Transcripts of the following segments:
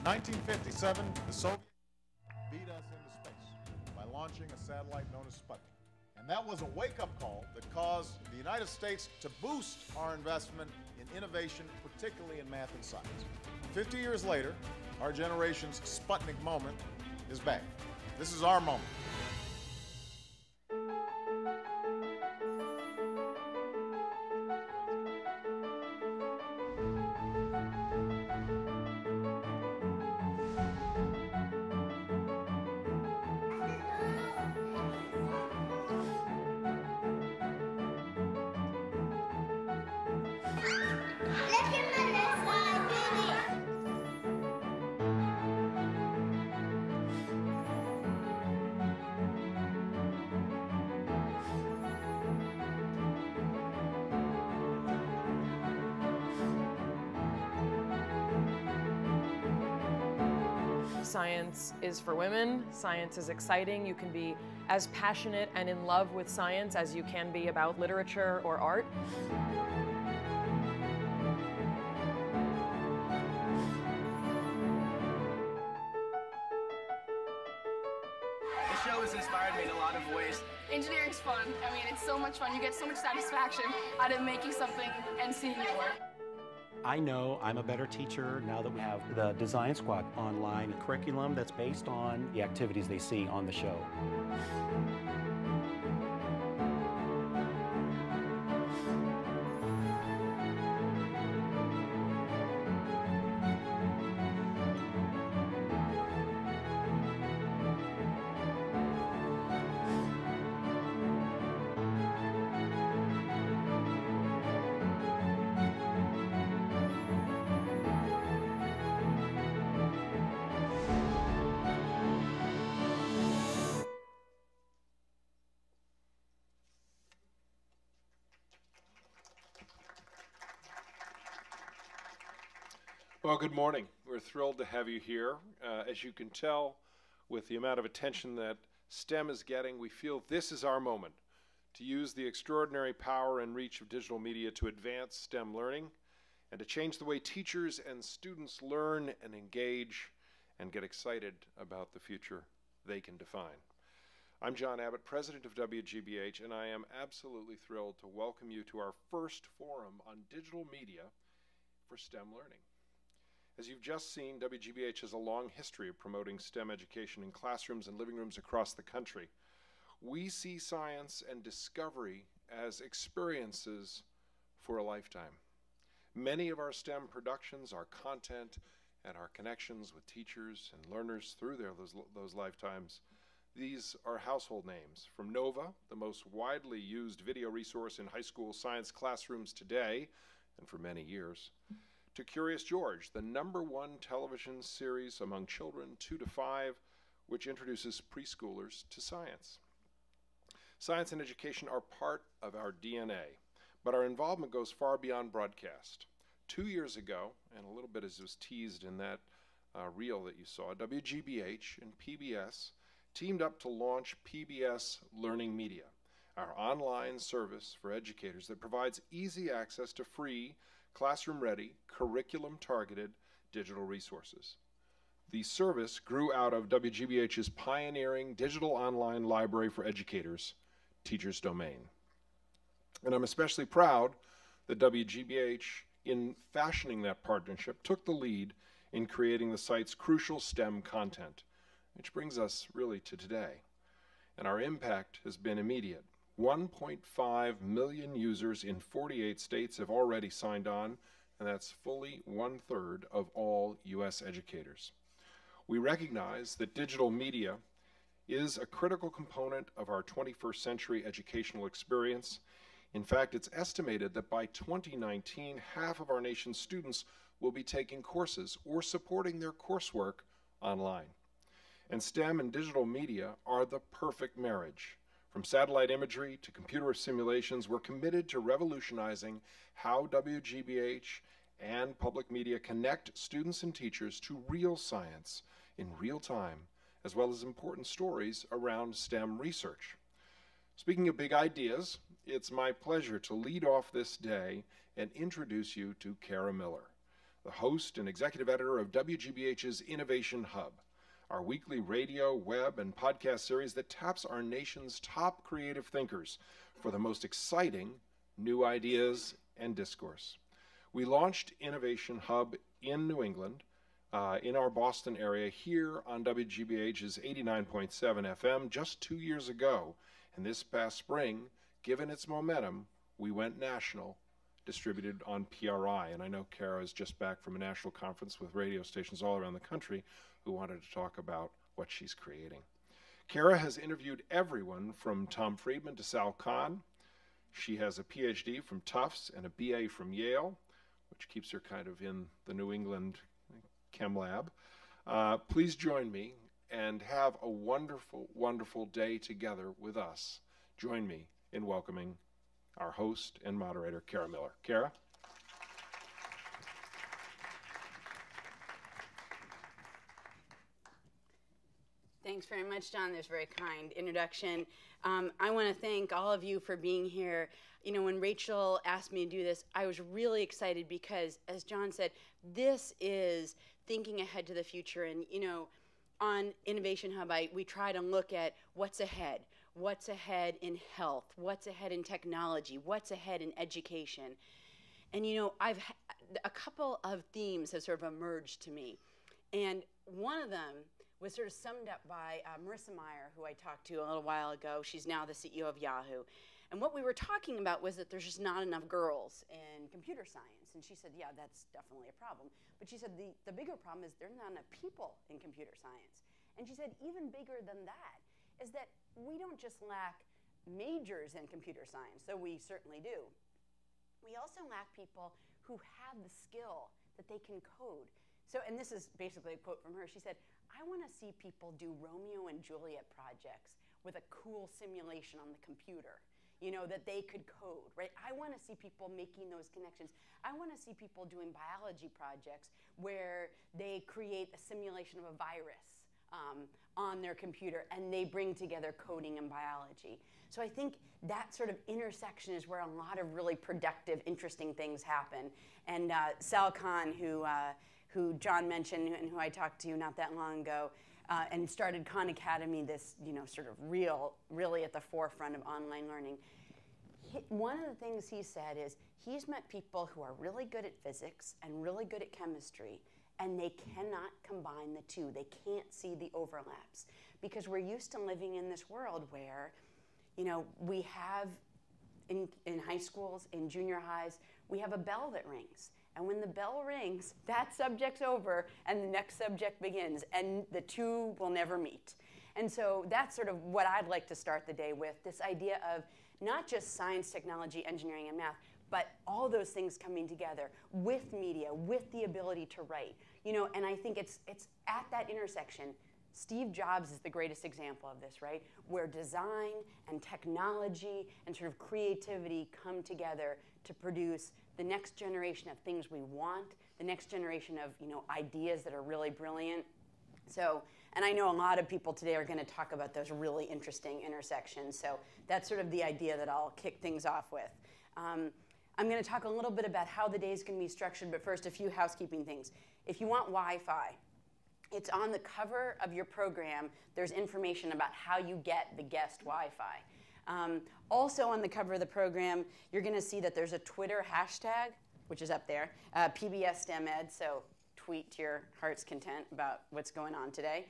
1957, the Soviets beat us into space by launching a satellite known as Sputnik. And that was a wake-up call that caused the United States to boost our investment in innovation, particularly in math and science. 50 years later, our generation's Sputnik moment is back. This is our moment. Science is for women. Science is exciting. You can be as passionate and in love with science as you can be about literature or art. The show has inspired me in a lot of ways. Engineering's fun. I mean, it's so much fun. You get so much satisfaction out of making something and seeing it work. I know I'm a better teacher now that we have the Design Squad online curriculum that's based on the activities they see on the show. Well, good morning. We're thrilled to have you here. As you can tell, with the amount of attention that STEM is getting, we feel this is our moment to use the extraordinary power and reach of digital media to advance STEM learning and to change the way teachers and students learn and engage and get excited about the future they can define. I'm John Abbott, president of WGBH, and I am absolutely thrilled to welcome you to our first forum on digital media for STEM learning. As you've just seen, WGBH has a long history of promoting STEM education in classrooms and living rooms across the country. We see science and discovery as experiences for a lifetime. Many of our STEM productions, our content, and our connections with teachers and learners through those lifetimes, these are household names. From Nova, the most widely used video resource in high school science classrooms today, and for many years, to Curious George, the #1 television series among children 2 to 5, which introduces preschoolers to science. Science and education are part of our DNA, but our involvement goes far beyond broadcast. 2 years ago, and a little bit as was teased in that reel that you saw, WGBH and PBS teamed up to launch PBS LearningMedia, our online service for educators that provides easy access to free, classroom-ready, curriculum-targeted digital resources. The service grew out of WGBH's pioneering digital online library for educators, Teacher's Domain. And I'm especially proud that WGBH, in fashioning that partnership, took the lead in creating the site's crucial STEM content, which brings us really to today. And our impact has been immediate. 1.5 million users in 48 states have already signed on, and that's fully 1/3 of all U.S. educators. We recognize that digital media is a critical component of our 21st century educational experience. In fact, it's estimated that by 2019, half of our nation's students will be taking courses or supporting their coursework online. And STEM and digital media are the perfect marriage. From satellite imagery to computer simulations, we're committed to revolutionizing how WGBH and public media connect students and teachers to real science in real time, as well as important stories around STEM research. Speaking of big ideas, it's my pleasure to lead off this day and introduce you to Kara Miller, the host and executive editor of WGBH's Innovation Hub, our weekly radio, web, and podcast series that taps our nation's top creative thinkers for the most exciting new ideas and discourse. We launched Innovation Hub in New England, in our Boston area, here on WGBH's 89.7 FM just 2 years ago. And this past spring, given its momentum, we went national, distributed on PRI. And I know Kara is just back from a national conference with radio stations all around the country who wanted to talk about what she's creating. Kara has interviewed everyone from Tom Friedman to Sal Khan. She has a PhD from Tufts and a BA from Yale, which keeps her kind of in the New England Chem Lab. Please join me and have a wonderful, wonderful day together with us. Join me in welcoming our host and moderator, Kara Miller. Kara? Thanks very much, John. There's a very kind introduction. I want to thank all of you for being here. You know, when Rachel asked me to do this, I was really excited because, as John said, this is thinking ahead to the future. And, you know, on Innovation Hub, we try to look at what's ahead in health, what's ahead in technology, what's ahead in education. And, you know, a couple of themes have sort of emerged to me. And one of them was sort of summed up by Marissa Meyer, who I talked to a little while ago. She's now the CEO of Yahoo. And what we were talking about was that there's just not enough girls in computer science. And she said, yeah, that's definitely a problem. But she said the bigger problem is there's not enough people in computer science. And she said even bigger than that is that we don't just lack majors in computer science, though we certainly do. We also lack people who have the skill that they can code. So, and this is basically a quote from her. She said, I want to see people do Romeo and Juliet projects with a cool simulation on the computer, you know, that they could code, right? I want to see people making those connections. I want to see people doing biology projects where they create a simulation of a virus on their computer and they bring together coding and biology. So I think that sort of intersection is where a lot of really productive, interesting things happen. And Sal Khan, who John mentioned and who I talked to not that long ago, and started Khan Academy, this, you know, sort of really at the forefront of online learning. One of the things he said is he's met people who are really good at physics and really good at chemistry, and they cannot combine the two. They can't see the overlaps because we're used to living in this world where, you know, we have in high schools, in junior highs, we have a bell that rings. And when the bell rings, that subject's over and the next subject begins, and the two will never meet. And so that's sort of what I'd like to start the day with, this idea of not just science, technology, engineering, and math, but all those things coming together with media, with the ability to write. You know, and I think it's at that intersection. Steve Jobs is the greatest example of this, right? Where design and technology and sort of creativity come together to produce the next generation of things we want, the next generation of, you know, ideas that are really brilliant. So, and I know a lot of people today are going to talk about those really interesting intersections. So that's sort of the idea that I'll kick things off with. I'm going to talk a little bit about how the day is going to be structured, but first a few housekeeping things. If you want Wi-Fi, it's on the cover of your program. There's information about how you get the guest Wi-Fi. Also on the cover of the program, you're going to see that there's a Twitter hashtag, which is up there, PBS STEM Ed, so tweet to your heart's content about what's going on today.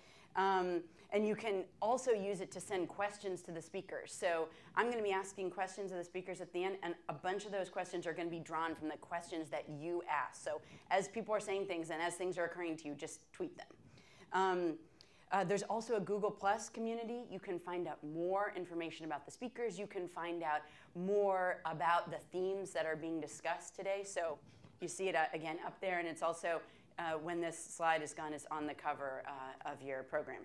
And you can also use it to send questions to the speakers. So I'm going to be asking questions of the speakers at the end, and a bunch of those questions are going to be drawn from the questions that you ask. So as people are saying things and as things are occurring to you, just tweet them. There's also a Google Plus community. You can find out more information about the speakers. You can find out more about the themes that are being discussed today. So you see it again up there, and it's also, when this slide is gone, it's on the cover of your program.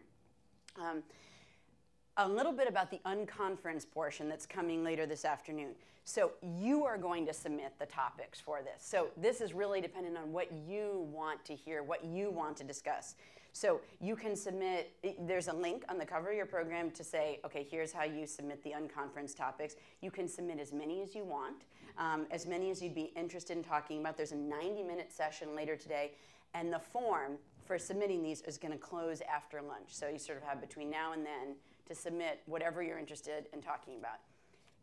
A little bit about the unconference portion that's coming later this afternoon. So you are going to submit the topics for this. So this is really dependent on what you want to hear, what you want to discuss. So you can submit, there's a link on the cover of your program to say, okay, here's how you submit the unconference topics. You can submit as many as you want, as many as you'd be interested in talking about. There's a 90-minute session later today, and the form for submitting these is going to close after lunch. So you sort of have between now and then to submit whatever you're interested in talking about.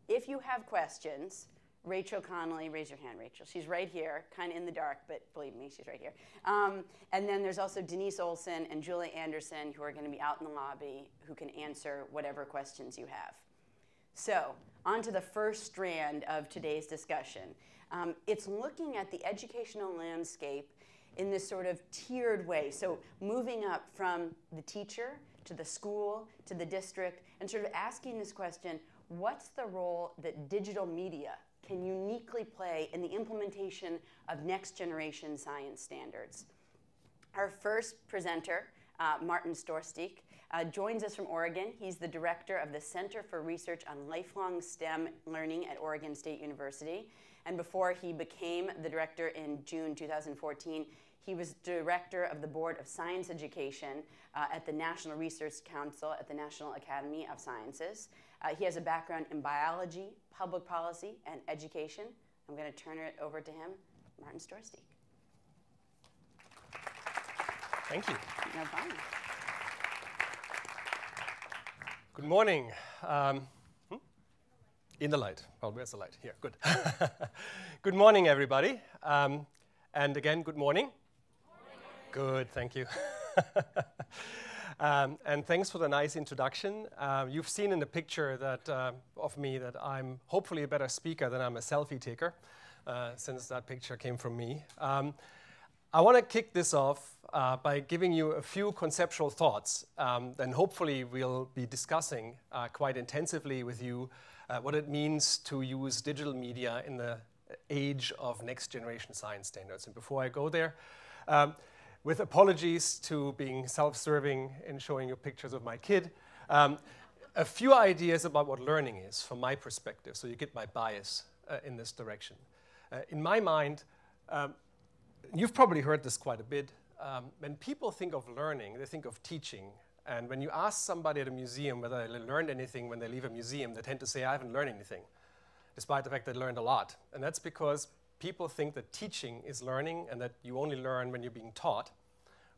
If you have questions, Rachel Connolly, raise your hand, Rachel. She's right here, kind of in the dark, but believe me, she's right here. And then there's also Denise Olson and Julie Anderson, who are going to be out in the lobby, who can answer whatever questions you have. So, on to the first strand of today's discussion. It's looking at the educational landscape in this sort of tiered way. So, moving up from the teacher to the school to the district, and sort of asking this question, what's the role that digital media can uniquely play in the implementation of next generation science standards? Our first presenter, Martin Storstiek, joins us from Oregon. He's the director of the Center for Research on Lifelong STEM Learning at Oregon State University. And before he became the director in June 2014, he was director of the Board of Science Education at the National Research Council at the National Academy of Sciences. He has a background in biology, public policy, and education. I'm going to turn it over to him, Martin Storstiek. Thank you. No problem. Good morning. In the light. Well, where's the light? Here, good. Good morning, everybody. And again, good morning. Good, thank you. And thanks for the nice introduction. You've seen in the picture that of me that I'm hopefully a better speaker than I'm a selfie taker, since that picture came from me. I want to kick this off by giving you a few conceptual thoughts. Then hopefully we'll be discussing quite intensively with you what it means to use digital media in the age of next generation science standards. And before I go there, with apologies to being self-serving and showing you pictures of my kid, a few ideas about what learning is from my perspective, so you get my bias in this direction. In my mind, you've probably heard this quite a bit. When people think of learning, they think of teaching. And when you ask somebody at a museum whether they learned anything when they leave a museum, they tend to say, I haven't learned anything, despite the fact they learned a lot. And that's because people think that teaching is learning and that you only learn when you're being taught,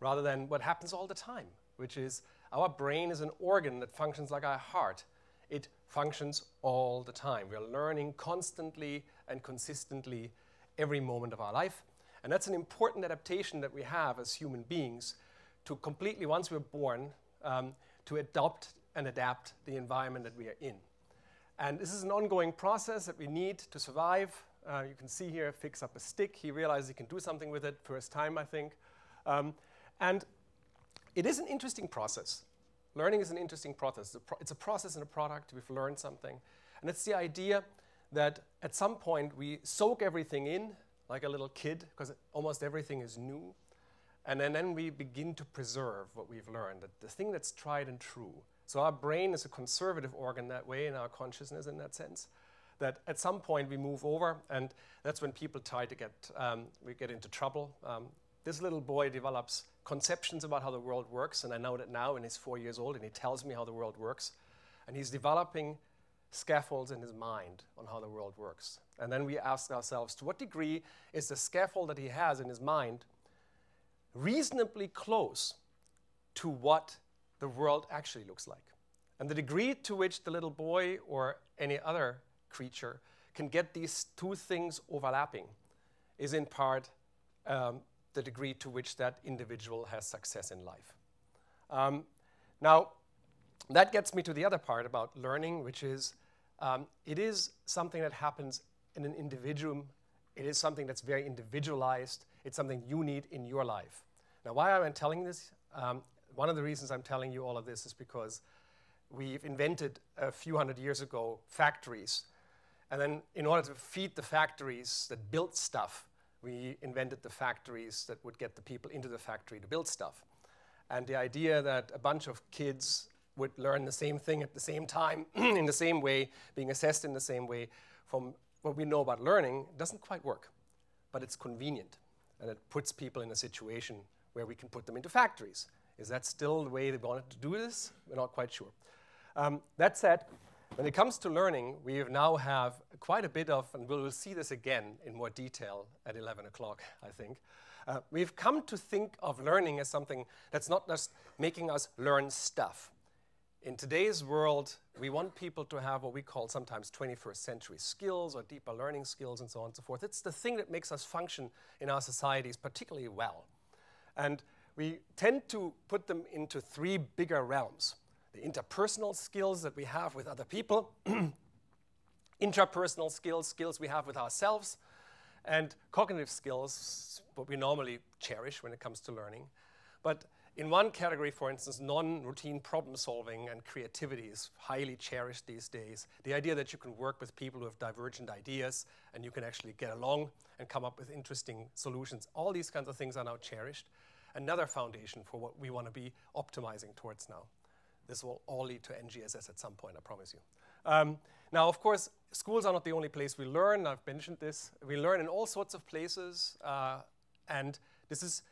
rather than what happens all the time, which is our brain is an organ that functions like our heart. It functions all the time. We're learning constantly and consistently every moment of our life. And that's an important adaptation that we have as human beings to completely, once we're born, to adopt and adapt the environment that we are in. And this is an ongoing process that we need to survive. You can see here, picks up a stick. He realizes he can do something with it, first time, I think. And it is an interesting process. Learning is an interesting process. It's a process and a product. We've learned something. And it's the idea that at some point we soak everything in like a little kid, because almost everything is new. And then we begin to preserve what we've learned, the thing that's tried and true. So our brain is a conservative organ that way, in our consciousness in that sense, that at some point we move over, and that's when people try to we get into trouble. This little boy develops conceptions about how the world works, and I know that now, and he's 4 years old, and he tells me how the world works. And he's developing scaffolds in his mind on how the world works. And then we ask ourselves, to what degree is the scaffold that he has in his mind reasonably close to what the world actually looks like? And the degree to which the little boy or any other creature can get these two things overlapping is in part the degree to which that individual has success in life. Now, that gets me to the other part about learning, which is it is something that happens in an individuum. It is something that's very individualized. It's something you need in your life. Now, why am I telling this? One of the reasons I'm telling you all of this is because we've invented a few hundred years ago factories. And then in order to feed the factories that built stuff, we invented the factories that would get the people into the factory to build stuff. And the idea that a bunch of kids would learn the same thing at the same time, in the same way, being assessed in the same way, from what we know about learning, doesn't quite work. But it's convenient, and it puts people in a situation where we can put them into factories. Is that still the way they wanted to do this? We're not quite sure. That said, when it comes to learning, we now have quite a bit of, and we'll see this again in more detail at 11 o'clock, I think. We've come to think of learning as something that's not just making us learn stuff. In today's world, we want people to have what we call sometimes 21st century skills or deeper learning skills and so on and so forth. It's the thing that makes us function in our societies particularly well. And we tend to put them into three bigger realms. The interpersonal skills that we have with other people, intrapersonal skills, skills we have with ourselves, and cognitive skills, what we normally cherish when it comes to learning. But in one category, for instance, non-routine problem solving and creativity is highly cherished these days. The idea that you can work with people who have divergent ideas and you can actually get along and come up with interesting solutions. All these kinds of things are now cherished. Another foundation for what we want to be optimizing towards now. This will all lead to NGSS at some point, I promise you. Now, of course, schools are not the only place we learn. I've mentioned this. We learn in all sorts of places, and this is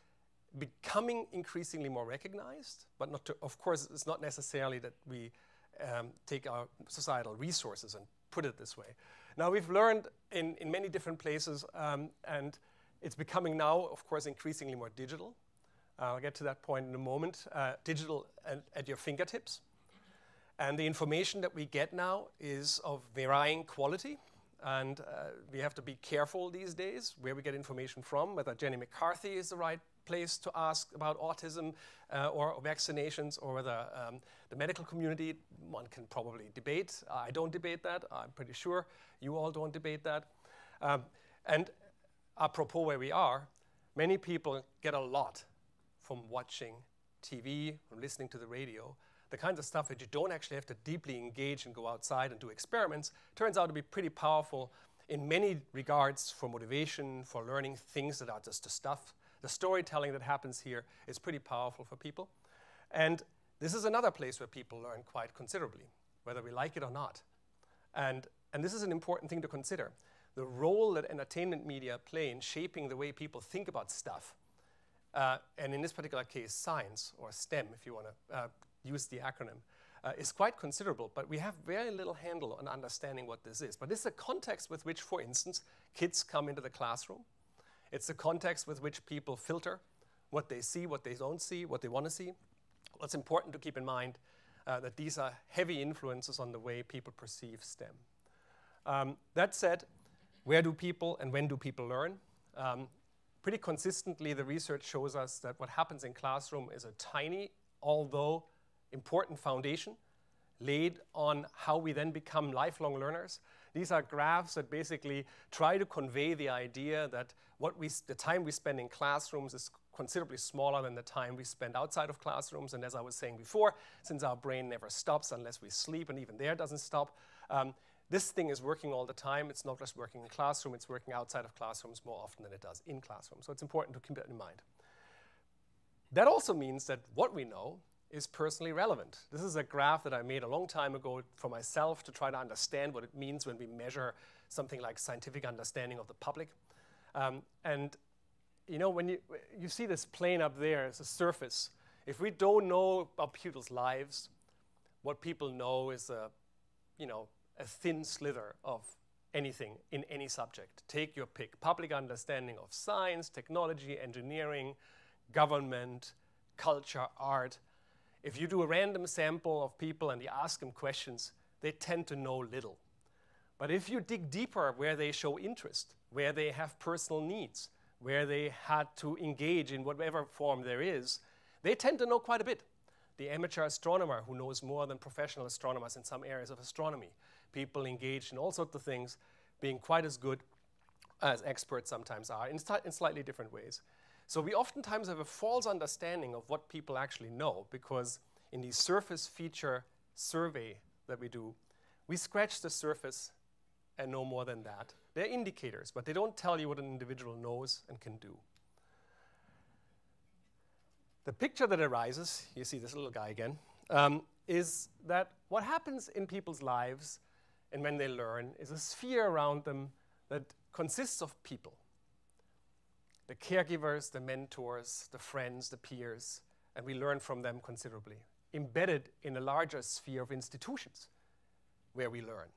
becoming increasingly more recognized, but not to, of course, it's not necessarily that we take our societal resources and put it this way. Now, we've learned in many different places, and it's becoming now, of course, increasingly more digital. I'll get to that point in a moment. Digital at your fingertips. And the information that we get now is of varying quality. And we have to be careful these days where we get information from, whether Jenny McCarthy is the right place to ask about autism or vaccinations, or whether the medical community, one can probably debate. I don't debate that. I'm pretty sure you all don't debate that. And apropos where we are, many people get a lot from watching TV, from listening to the radio. The kinds of stuff that you don't actually have to deeply engage and go outside and do experiments turns out to be pretty powerful in many regards for motivation, for learning things that are just the stuff. The storytelling that happens here is pretty powerful for people. And this is another place where people learn quite considerably, whether we like it or not. And this is an important thing to consider. The role that entertainment media play in shaping the way people think about stuff, and in this particular case, science, or STEM, if you want to use the acronym, is quite considerable, but we have very little handle on understanding what this is. But this is a context with which, for instance, kids come into the classroom. It's the context with which people filter what they see, what they don't see, what they want to see. What's important to keep in mind that these are heavy influences on the way people perceive STEM. That said, where do people and when do people learn? Pretty consistently, the research shows us that what happens in classroom is a tiny, although important foundation laid on how we then become lifelong learners. These are graphs that basically try to convey the idea that the time we spend in classrooms is considerably smaller than the time we spend outside of classrooms. And as I was saying before, since our brain never stops unless we sleep, and even there doesn't stop, this thing is working all the time. It's not just working in classroom, it's working outside of classrooms more often than it does in classrooms. So it's important to keep that in mind. That also means that what we know is personally relevant. This is a graph that I made a long time ago for myself to try to understand what it means when we measure something like scientific understanding of the public. And you know, when you see this plane up there as a surface, if we don't know about people's lives, what people know is a thin slither of anything in any subject. Take your pick. Public understanding of science, technology, engineering, government, culture, art. If you do a random sample of people and you ask them questions, they tend to know little. But if you dig deeper where they show interest, where they have personal needs, where they had to engage in whatever form there is, they tend to know quite a bit. The amateur astronomer who knows more than professional astronomers in some areas of astronomy. People engaged in all sorts of things, being quite as good as experts sometimes are, in slightly different ways. So we oftentimes have a false understanding of what people actually know, because in the surface feature survey that we do, we scratch the surface and no more than that. They're indicators, but they don't tell you what an individual knows and can do. The picture that arises, you see this little guy again, is that what happens in people's lives and when they learn is a sphere around them that consists of people. The caregivers, the mentors, the friends, the peers, and we learn from them considerably, embedded in a larger sphere of institutions where we learn.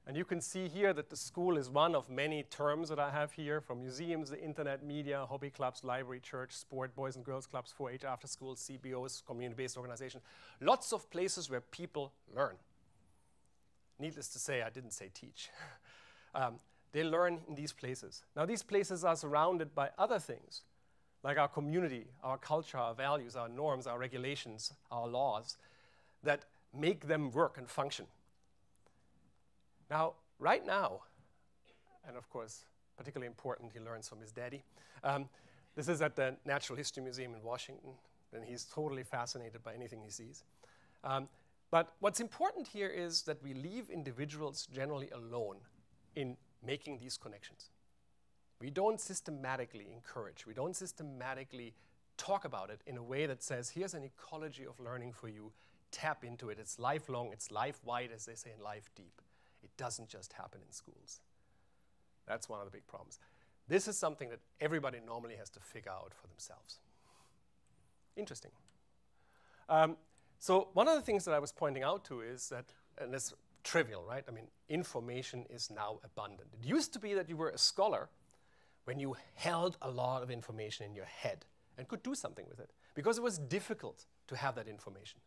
And you can see here that the school is one of many terms that I have here, from museums, the internet, media, hobby clubs, library, church, sport, boys and girls clubs, 4-H, after school, CBOs, community-based organizations. Lots of places where people learn. Needless to say, I didn't say teach. They learn in these places. Now, these places are surrounded by other things, like our community, our culture, our values, our norms, our regulations, our laws, that make them work and function. Now, right now, and of course, particularly important, he learns from his daddy. This is at the Natural History Museum in Washington, and he's totally fascinated by anything he sees. But what's important here is that we leave individuals generally alone in making these connections. We don't systematically encourage, we don't systematically talk about it in a way that says, here's an ecology of learning for you, tap into it, it's lifelong, it's life-wide, as they say, and life-deep. It doesn't just happen in schools. That's one of the big problems. This is something that everybody normally has to figure out for themselves. Interesting. So one of the things that I was pointing out to is that, and it's trivial, right? I mean, information is now abundant. It used to be that you were a scholar when you held a lot of information in your head and could do something with it, because it was difficult to have that information.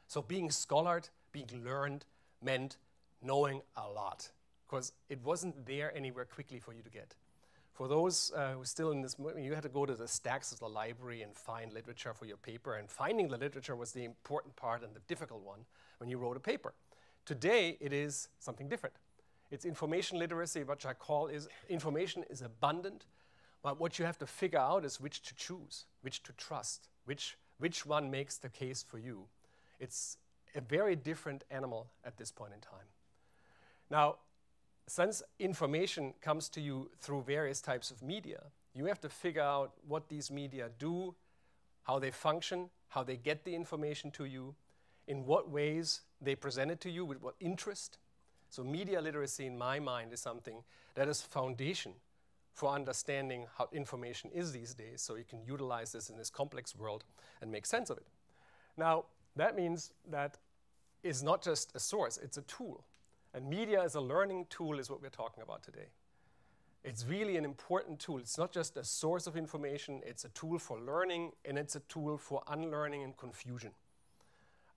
So being scholared, being learned, meant knowing a lot, because it wasn't there anywhere quickly for you to get. For those who are still in this movement, you had to go to the stacks of the library and find literature for your paper, and finding the literature was the important part and the difficult one when you wrote a paper. Today, it is something different. It's information literacy, which I call is information is abundant, but what you have to figure out is which to choose, which to trust, which one makes the case for you. It's a very different animal at this point in time. Now, since information comes to you through various types of media, you have to figure out what these media do, how they function, how they get the information to you, in what ways they present it to you, with what interest. So media literacy, in my mind, is something that is foundation for understanding how information is these days, so you can utilize this in this complex world and make sense of it. Now, that means that it's not just a source, it's a tool. And media as a learning tool is what we're talking about today. It's really an important tool. It's not just a source of information, it's a tool for learning, and it's a tool for unlearning and confusion.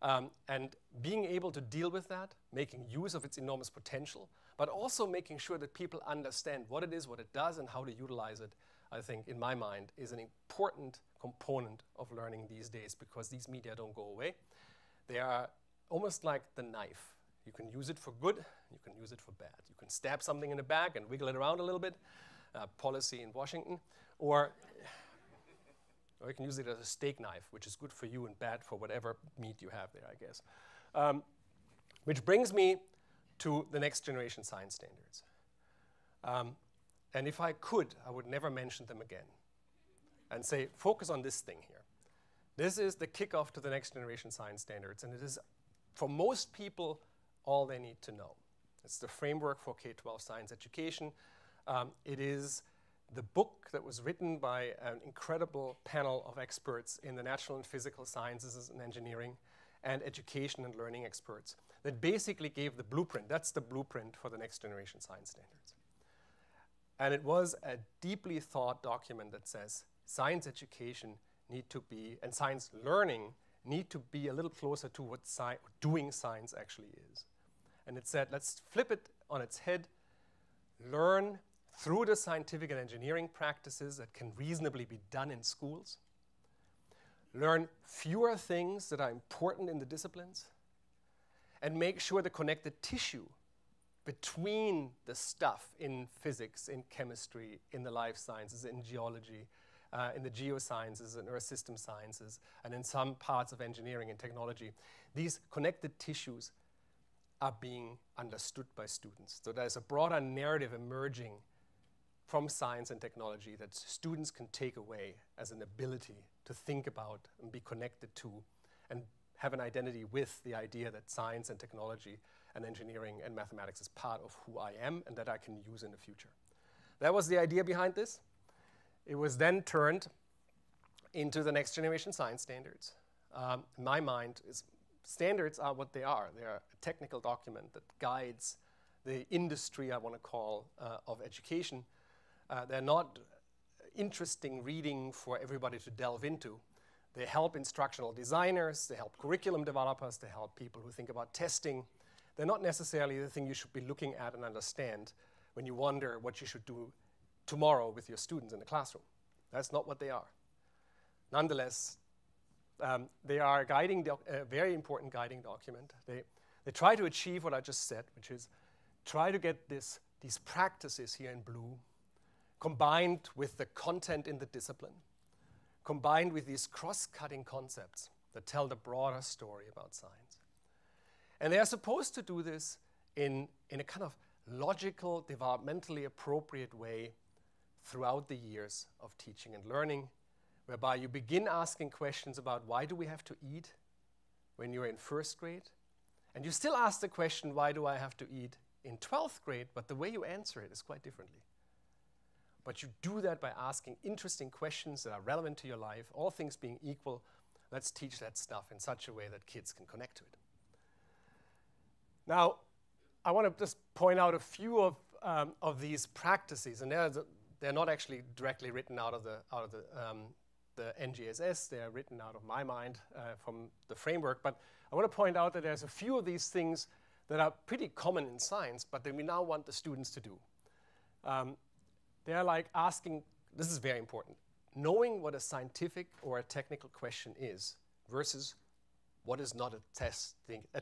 And being able to deal with that, making use of its enormous potential, but also making sure that people understand what it is, what it does, and how to utilize it, I think, in my mind, is an important component of learning these days, because these media don't go away. They are almost like the knife. You can use it for good, you can use it for bad. You can stab something in the back and wiggle it around a little bit, policy in Washington, or you can use it as a steak knife, which is good for you and bad for whatever meat you have there, I guess. Which brings me to the next generation science standards. And if I could, I would never mention them again and say, focus on this thing here. This is the kickoff to the next generation science standards, and it is, for most people, all they need to know. It's the framework for K-12 science education. It is the book that was written by an incredible panel of experts in the natural and physical sciences and engineering and education and learning experts that basically gave the blueprint. That's the blueprint for the next generation science standards. And it was a deeply thought document that says science education need to be, and science learning need to be a little closer to what doing science actually is. And it said, let's flip it on its head, learn through the scientific and engineering practices that can reasonably be done in schools, learn fewer things that are important in the disciplines, and make sure the connected tissue between the stuff in physics, in chemistry, in the life sciences, in geology, in the geosciences and earth system sciences, and in some parts of engineering and technology, these connected tissues are being understood by students. So there's a broader narrative emerging from science and technology that students can take away as an ability to think about and be connected to and have an identity with the idea that science and technology and engineering and mathematics is part of who I am and that I can use in the future. That was the idea behind this. It was then turned into the next generation science standards. in my mind, standards are what they are. They are a technical document that guides the industry, I want to call, of education. They're not interesting reading for everybody to delve into. They help instructional designers, they help curriculum developers, they help people who think about testing. They're not necessarily the thing you should be looking at and understand when you wonder what you should do tomorrow with your students in the classroom. That's not what they are. Nonetheless, they are a very important guiding document. They try to achieve what I just said, which is try to get these practices here in blue combined with the content in the discipline, combined with these cross-cutting concepts that tell the broader story about science. And they are supposed to do this in a kind of logical, developmentally appropriate way throughout the years of teaching and learning, whereby you begin asking questions about why do we have to eat when you're in first grade, and you still ask the question, why do I have to eat in 12th grade, but the way you answer it is quite differently. But you do that by asking interesting questions that are relevant to your life. All things being equal, let's teach that stuff in such a way that kids can connect to it. Now, I want to just point out a few of these practices, and they're not actually directly written out of the NGSS. They're written out of my mind from the framework. But I want to point out that there's a few of these things that are pretty common in science, but that we now want the students to do. They're like asking, this is very important, knowing what a scientific or a technical question is versus what is not a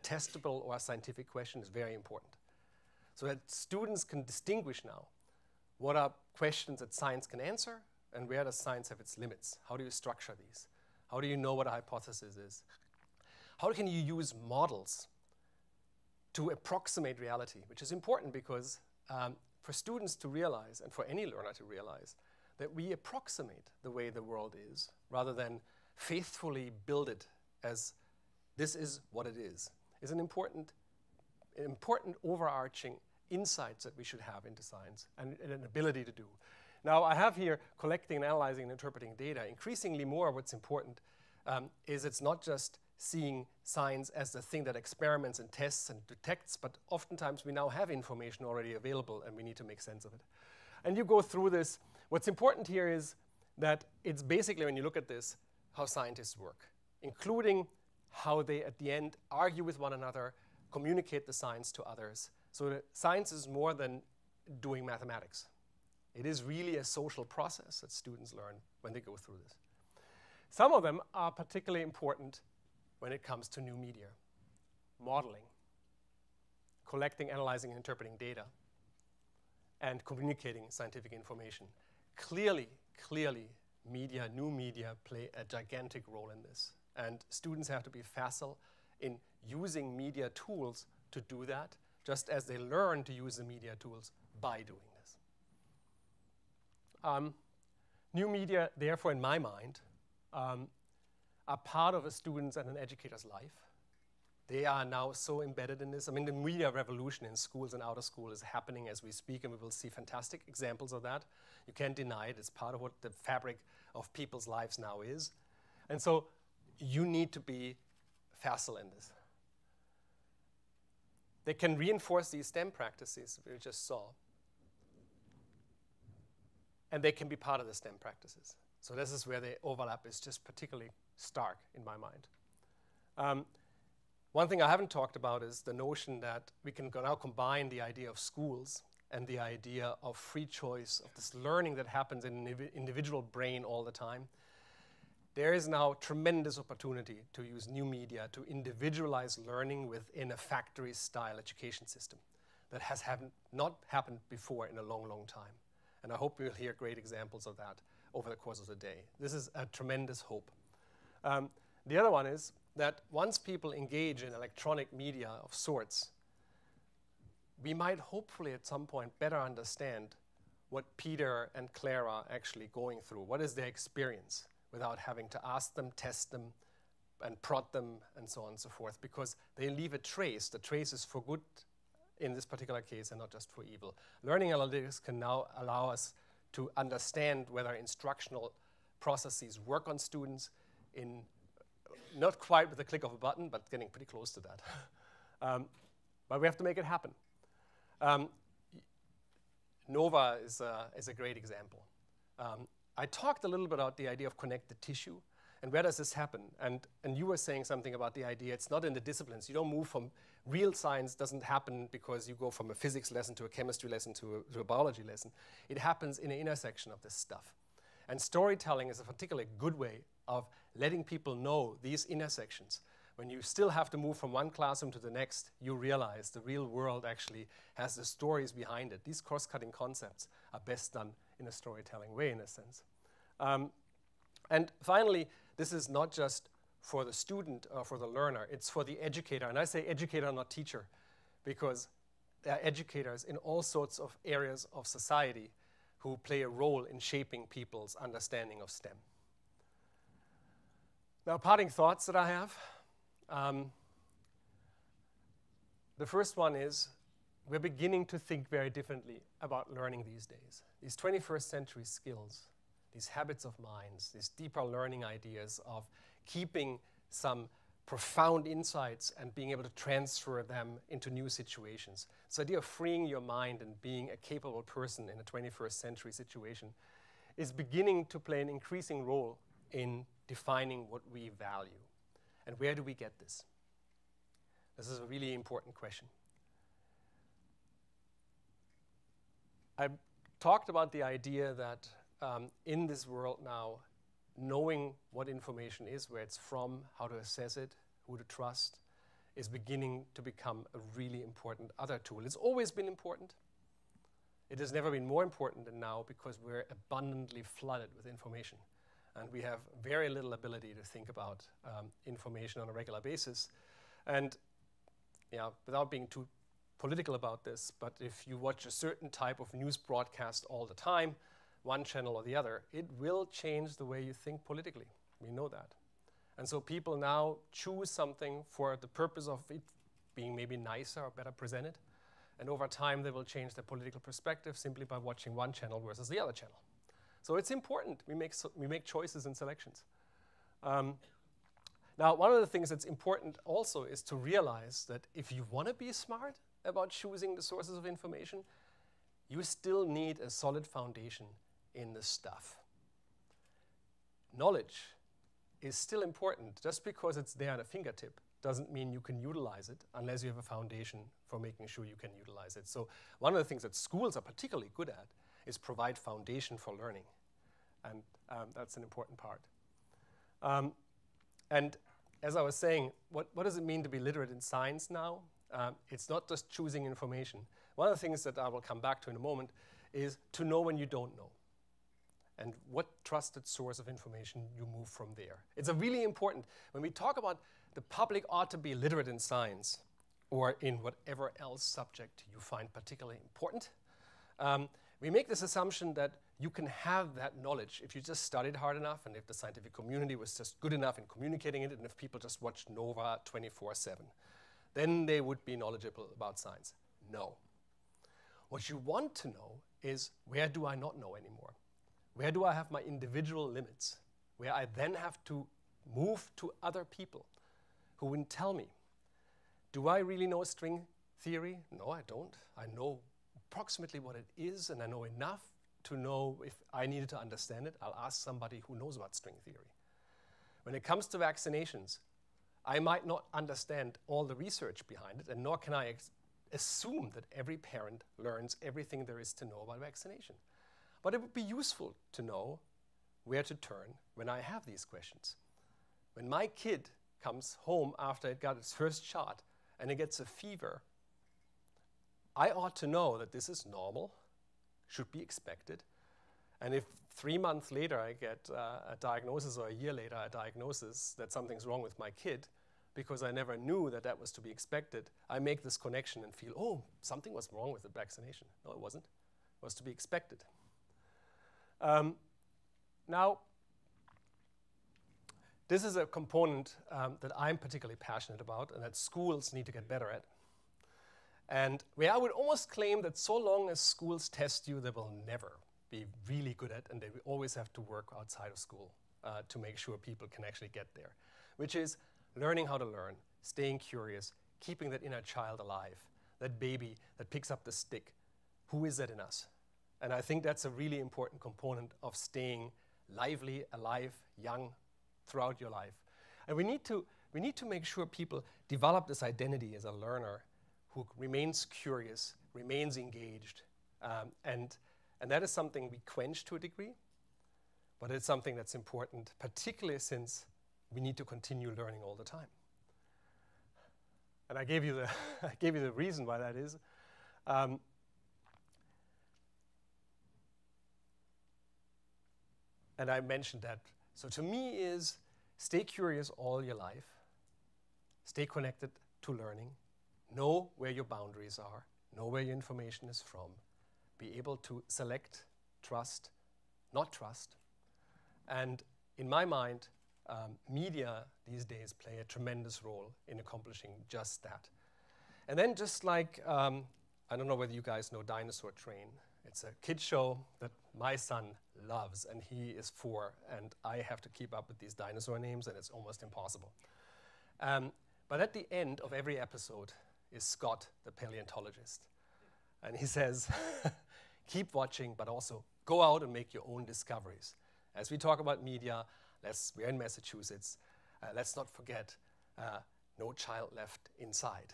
testable or a scientific question is very important. So that students can distinguish now what are questions that science can answer and where does science have its limits. How do you structure these? How do you know what a hypothesis is? How can you use models to approximate reality, which is important because for students to realize, and for any learner to realize, that we approximate the way the world is rather than faithfully build it as this is what it is an important overarching insights that we should have into science and an ability to do. Now, I have here collecting and analyzing and interpreting data. Increasingly more what's important is it's not just seeing science as the thing that experiments and tests and detects, but oftentimes we now have information already available and we need to make sense of it. And you go through this. What's important here is that it's basically, when you look at this, how scientists work, including how they, at the end, argue with one another, communicate the science to others. So that science is more than doing mathematics. It is really a social process that students learn when they go through this. Some of them are particularly important when it comes to new media, modeling, collecting, analyzing, and interpreting data, and communicating scientific information. Clearly, new media play a gigantic role in this. And students have to be facile in using media tools to do that, just as they learn to use the media tools by doing this. New media, therefore, in my mind, are part of a student's and an educator's life. They are now so embedded in this. I mean, the media revolution in schools and out of school is happening as we speak, and we will see fantastic examples of that. You can't deny it. It's part of what the fabric of people's lives now is. And so you need to be facile in this. They can reinforce these STEM practices we just saw, and they can be part of the STEM practices. So this is where the overlap is just particularly stark in my mind. One thing I haven't talked about is the notion that we can now combine the idea of schools and the idea of free choice, of this learning that happens in an individual brain all the time. There is now tremendous opportunity to use new media to individualize learning within a factory-style education system that has not happened before in a long, long time. And I hope we'll hear great examples of that over the course of the day. This is a tremendous hope. The other one is that once people engage in electronic media of sorts, we might hopefully at some point better understand what Peter and Clara are actually going through. What is their experience without having to ask them, test them, and prod them, and so on and so forth, because they leave a trace. The trace is for good in this particular case and not just for evil. Learning analytics can now allow us to understand whether instructional processes work on students in not quite with the click of a button, but getting pretty close to that. But we have to make it happen. Nova is a great example. I talked a little bit about the idea of connected tissue, and where does this happen? And you were saying something about the idea it's not in the disciplines. You don't move from real science doesn't happen because you go from a physics lesson to a chemistry lesson to a biology lesson. It happens in an intersection of this stuff. And storytelling is a particularly good way of letting people know these intersections. When you still have to move from one classroom to the next, you realize the real world actually has the stories behind it. These cross-cutting concepts are best done in a storytelling way, in a sense. And finally, this is not just for the student or for the learner, it's for the educator. And I say educator, not teacher, because there are educators in all sorts of areas of society who play a role in shaping people's understanding of STEM. Now, parting thoughts that I have. The first one is we're beginning to think very differently about learning these days. These 21st century skills, these habits of minds, these deeper learning ideas of keeping some profound insights and being able to transfer them into new situations. This idea of freeing your mind and being a capable person in a 21st century situation is beginning to play an increasing role in defining what we value. And where do we get this? This is a really important question. I talked about the idea that in this world now, knowing what information is, where it's from, how to assess it, who to trust, is beginning to become a really important other tool. It's always been important. It has never been more important than now because we're abundantly flooded with information. And we have very little ability to think about information on a regular basis. And without being too political about this, but if you watch a certain type of news broadcast all the time, one channel or the other, it will change the way you think politically. We know that. And so people now choose something for the purpose of it being maybe nicer or better presented. And over time, they will change their political perspective simply by watching one channel versus the other channel. So it's important. We make choices and selections. Now, one of the things that's important also is to realize that if you want to be smart about choosing the sources of information, you still need a solid foundation in the stuff. Knowledge is still important. Just because it's there on a fingertip doesn't mean you can utilize it unless you have a foundation for making sure you can utilize it. So one of the things that schools are particularly good at is provide foundation for learning. And that's an important part. And as I was saying, what does it mean to be literate in science now? It's not just choosing information. One of the things that I will come back to in a moment is to know when you don't know. And what trusted source of information you move from there. It's a really important, when we talk about the public ought to be literate in science or in whatever else subject you find particularly important, we make this assumption that you can have that knowledge if you just studied hard enough and if the scientific community was just good enough in communicating it and if people just watched NOVA 24/7. Then they would be knowledgeable about science. No. What you want to know is where do I not know anymore? Where do I have my individual limits? Where I then have to move to other people who will tell me, do I really know string theory? No, I don't. I know approximately what it is, and I know enough to know if I needed to understand it, I'll ask somebody who knows about string theory. When it comes to vaccinations, I might not understand all the research behind it, and nor can I assume that every parent learns everything there is to know about vaccination. But it would be useful to know where to turn when I have these questions. When my kid comes home after it got its first shot and it gets a fever, I ought to know that this is normal, should be expected. And if 3 months later I get a diagnosis or a year later a diagnosis that something's wrong with my kid, because I never knew that that was to be expected, I make this connection and feel, oh, something was wrong with the vaccination. No, it wasn't. It was to be expected. Now, this is a component that I'm particularly passionate about and that schools need to get better at. And where I would almost claim that so long as schools test you, they will never be really good at, and they will always have to work outside of school to make sure people can actually get there. which is learning how to learn, staying curious, keeping that inner child alive, that baby that picks up the stick. Who is that in us? And I think that's a really important component of staying lively, alive, young throughout your life. And we need to make sure people develop this identity as a learner who remains curious, remains engaged, and that is something we quench to a degree, but it's something that's important, particularly since we need to continue learning all the time. And I gave you the reason why that is. And I mentioned that. So to me is stay curious all your life, stay connected to learning, know where your boundaries are, know where your information is from, be able to select, trust, not trust. And in my mind, media these days play a tremendous role in accomplishing just that. And then just like, I don't know whether you guys know Dinosaur Train. It's a kid show that my son loves, and he is 4, and I have to keep up with these dinosaur names, and it's almost impossible. But at the end of every episode is Scott, the paleontologist. And he says, keep watching, but also go out and make your own discoveries. As we talk about media, we're in Massachusetts, let's not forget, no child left inside.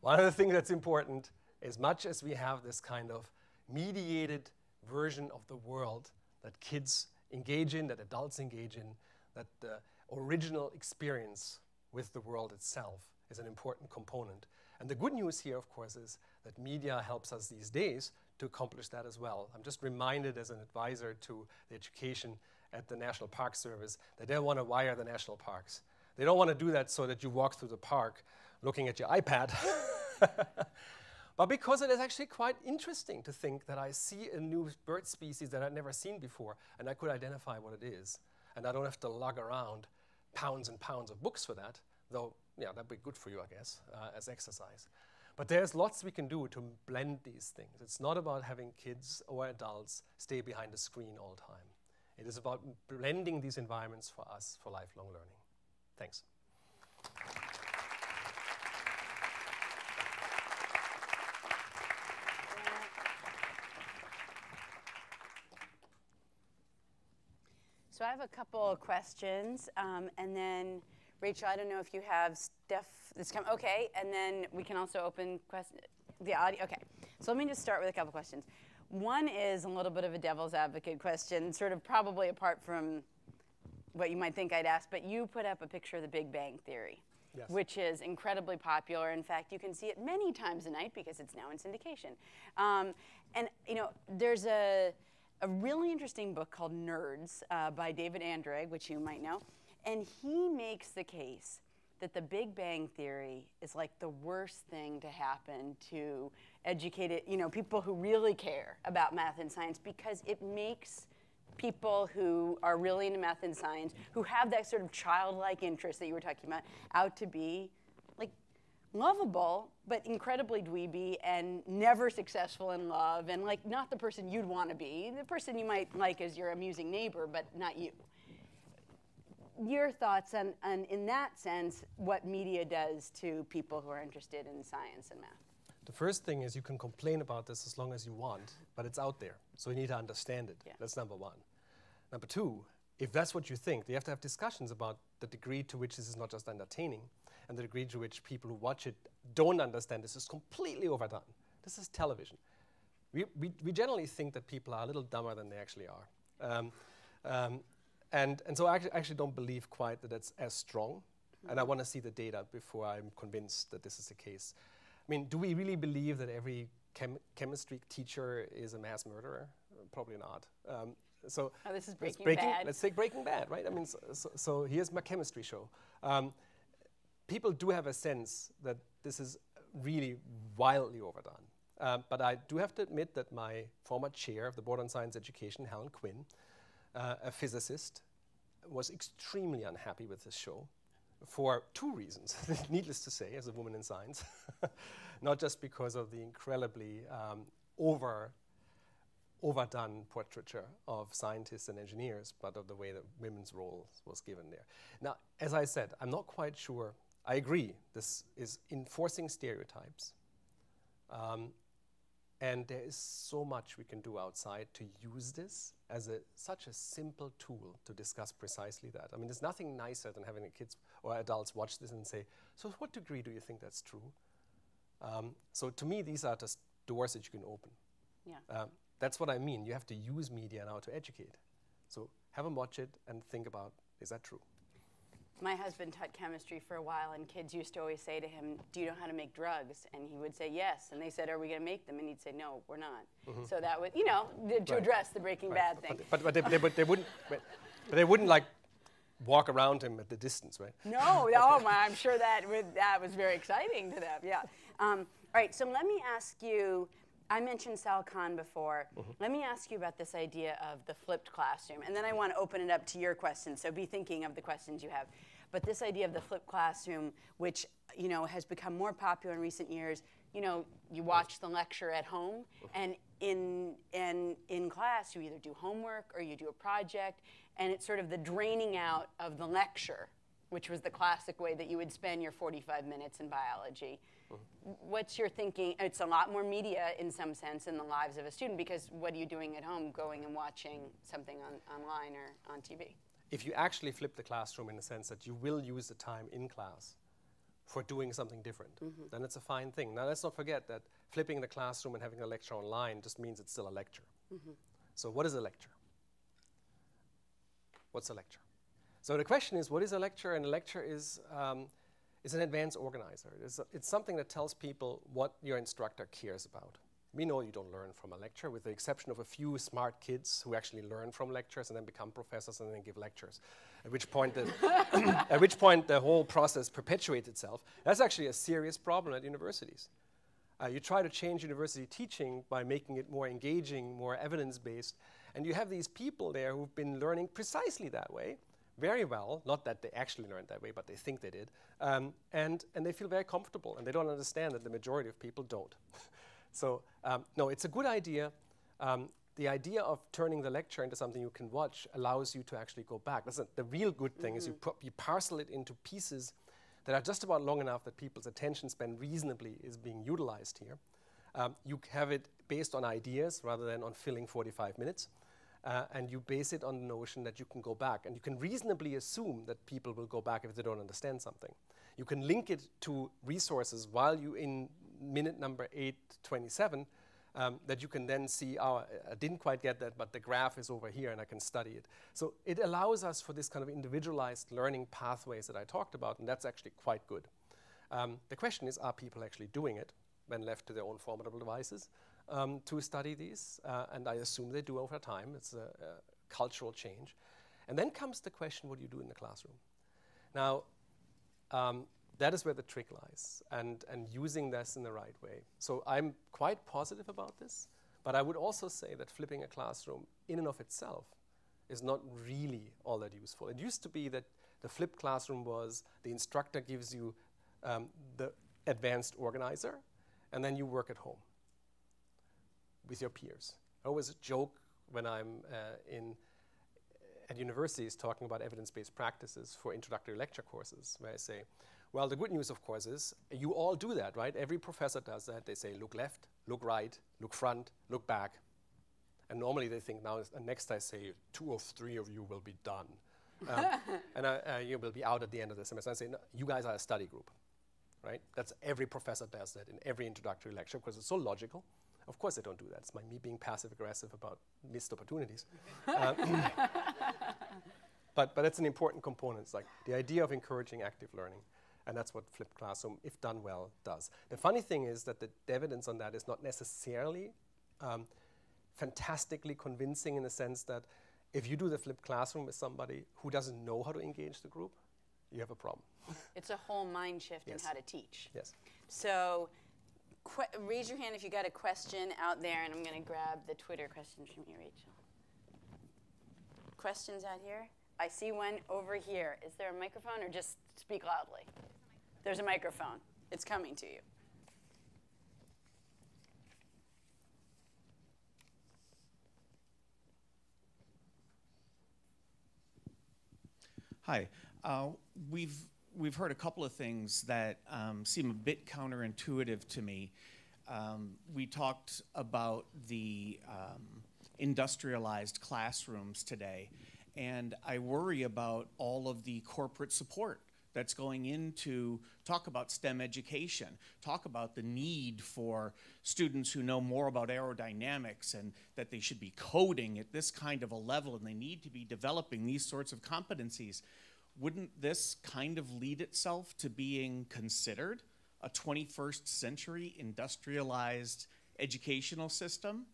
One of the things that's important, as much as we have this kind of mediated version of the world that kids engage in, that adults engage in, that the original experience with the world itself is an important component. And the good news here, of course, is that media helps us these days to accomplish that as well. I'm just reminded as an advisor to the education at the National Park Service that they want to wire the national parks. They don't want to do that so that you walk through the park looking at your iPad. But because it is actually quite interesting to think that I see a new bird species that I've never seen before, and I could identify what it is. And I don't have to lug around pounds and pounds of books for that, though, yeah, that'd be good for you, I guess, as exercise. But there's lots we can do to blend these things. It's not about having kids or adults stay behind a screen all the time. It is about blending these environments for us for lifelong learning. Thanks. So I have a couple of questions, and then Rachel, I don't know if you have stuff that's come. Okay, and then we can also open the audio. Okay, so let me just start with a couple questions. One is a little bit of a devil's advocate question, sort of probably apart from what you might think I'd ask, but you put up a picture of the Big Bang Theory, yes, which is incredibly popular. In fact, you can see it many times a night because it's now in syndication. And you know, there's a really interesting book called Nerds by David Andreagh, which you might know, and he makes the case that the Big Bang Theory is like the worst thing to happen to educated, you know, people who really care about math and science, because it makes people who are really into math and science, who have that sort of childlike interest that you were talking about, out to be like lovable, but incredibly dweeby and never successful in love, and like not the person you'd want to be, the person you might like as your amusing neighbor, but not you. Your thoughts on in that sense, what media does to people who are interested in science and math? The first thing is you can complain about this as long as you want, but it's out there, so you need to understand it. Yeah. That's number one. Number two, if that's what you think, you have to have discussions about the degree to which this is not just entertaining, and the degree to which people who watch it don't understand this is completely overdone. This is television. We generally think that people are a little dumber than they actually are. And so I actually don't believe quite that it's as strong, and I want to see the data before I'm convinced that this is the case. I mean, do we really believe that every chemistry teacher is a mass murderer? Probably not. So this is Breaking Bad. Let's take Breaking Bad, right? I mean, so here's my chemistry show. People do have a sense that this is really wildly overdone. But I do have to admit that my former chair of the Board on Science Education, Helen Quinn, a physicist, was extremely unhappy with this show for two reasons, needless to say, as a woman in science. Not just because of the incredibly overdone portraiture of scientists and engineers, but of the way that women's role was given there. Now, as I said, I'm not quite sure. I agree, this is enforcing stereotypes. And there is so much we can do outside to use this as such a simple tool to discuss precisely that. I mean, there's nothing nicer than having the kids or adults watch this and say, so to what degree do you think that's true? So to me, these are just doors that you can open. Yeah. That's what I mean. You have to use media now to educate. So have them watch it and think about, is that true? My husband taught chemistry for a while, and kids used to always say to him, do you know how to make drugs? And he would say, yes. And they said, are we going to make them? And he'd say, no, we're not. Mm-hmm. So that would, you know, to address the Breaking Bad thing. But they wouldn't like walk around him at the distance, right? No, I'm sure that was very exciting to them, yeah. All right, so let me ask you, I mentioned Sal Khan before. Mm-hmm. Let me ask you about this idea of the flipped classroom, and then I want to open it up to your questions, so be thinking of the questions you have. But this idea of the flipped classroom, which, you know, has become more popular in recent years, you know, you watch the lecture at home, and in class you either do homework or you do a project, and it's sort of the draining out of the lecture, which was the classic way that you would spend your 45 minutes in biology. What's your thinking? It's a lot more media in some sense in the lives of a student, because what are you doing at home, going and watching something online or on TV? If you actually flip the classroom in the sense that you will use the time in class for doing something different, then it's a fine thing. Now let's not forget that flipping the classroom and having a lecture online just means it's still a lecture. So what is a lecture? What's a lecture? So the question is, what is a lecture? And a lecture is an advanced organizer. It's something that tells people what your instructor cares about. We know you don't learn from a lecture, with the exception of a few smart kids who actually learn from lectures and then become professors and then give lectures, at which point the whole process perpetuates itself. That's actually a serious problem at universities. You try to change university teaching by making it more engaging, more evidence-based, and you have these people there who've been learning precisely that way, very well, not that they actually learned that way, but they think they did, and they feel very comfortable, and they don't understand that the majority of people don't. So, no, it's a good idea. The idea of turning the lecture into something you can watch allows you to actually go back. Listen, the real good thing is you parcel it into pieces that are just about long enough that people's attention span reasonably is being utilized here. You have it based on ideas rather than on filling 45 minutes. And you base it on the notion that you can go back. And you can reasonably assume that people will go back if they don't understand something. You can link it to resources while you in minute number 827 that you can then see, oh, I didn't quite get that, but the graph is over here and I can study it. So it allows us for this kind of individualized learning pathways that I talked about, and that's actually quite good. The question is, are people actually doing it when left to their own formidable devices to study these? And I assume they do over time. It's a cultural change. And then comes the question, what do you do in the classroom? Now, that is where the trick lies, and using this in the right way. So I'm quite positive about this, but I would also say that flipping a classroom in and of itself is not really all that useful. It used to be that the flipped classroom was the instructor gives you the advanced organizer, and then you work at home with your peers. I always joke when I'm at universities talking about evidence-based practices for introductory lecture courses, where I say, well, the good news, of course, is you all do that, right? Every professor does that. They say, look left, look right, look front, look back. And normally they think, now, next I say, 2 or 3 of you will be done. And you will be out at the end of the semester. I say, no, you guys are a study group, right? That's every professor does that in every introductory lecture, because it's so logical. Of course they don't do that. It's me being passive-aggressive about missed opportunities. But it's an important component. It's like the idea of encouraging active learning. And that's what flipped classroom, if done well, does. The funny thing is that the evidence on that is not necessarily fantastically convincing, in the sense that if you do the flipped classroom with somebody who doesn't know how to engage the group, you have a problem. It's a whole mind shift in how to teach. Yes. So raise your hand if you got a question out there, and I'm going to grab the Twitter questions from you, Rachel. Questions out here? I see one over here. Is there a microphone, or just speak loudly? There's a microphone. It's coming to you. Hi. We've heard a couple of things that seem a bit counterintuitive to me. We talked about the industrialized classrooms today, and I worry about all of the corporate support that's going into talk about STEM education, talk about the need for students who know more about aerodynamics and that they should be coding at this kind of a level and they need to be developing these sorts of competencies. Wouldn't this kind of lead itself to being considered a 21st century industrialized educational system?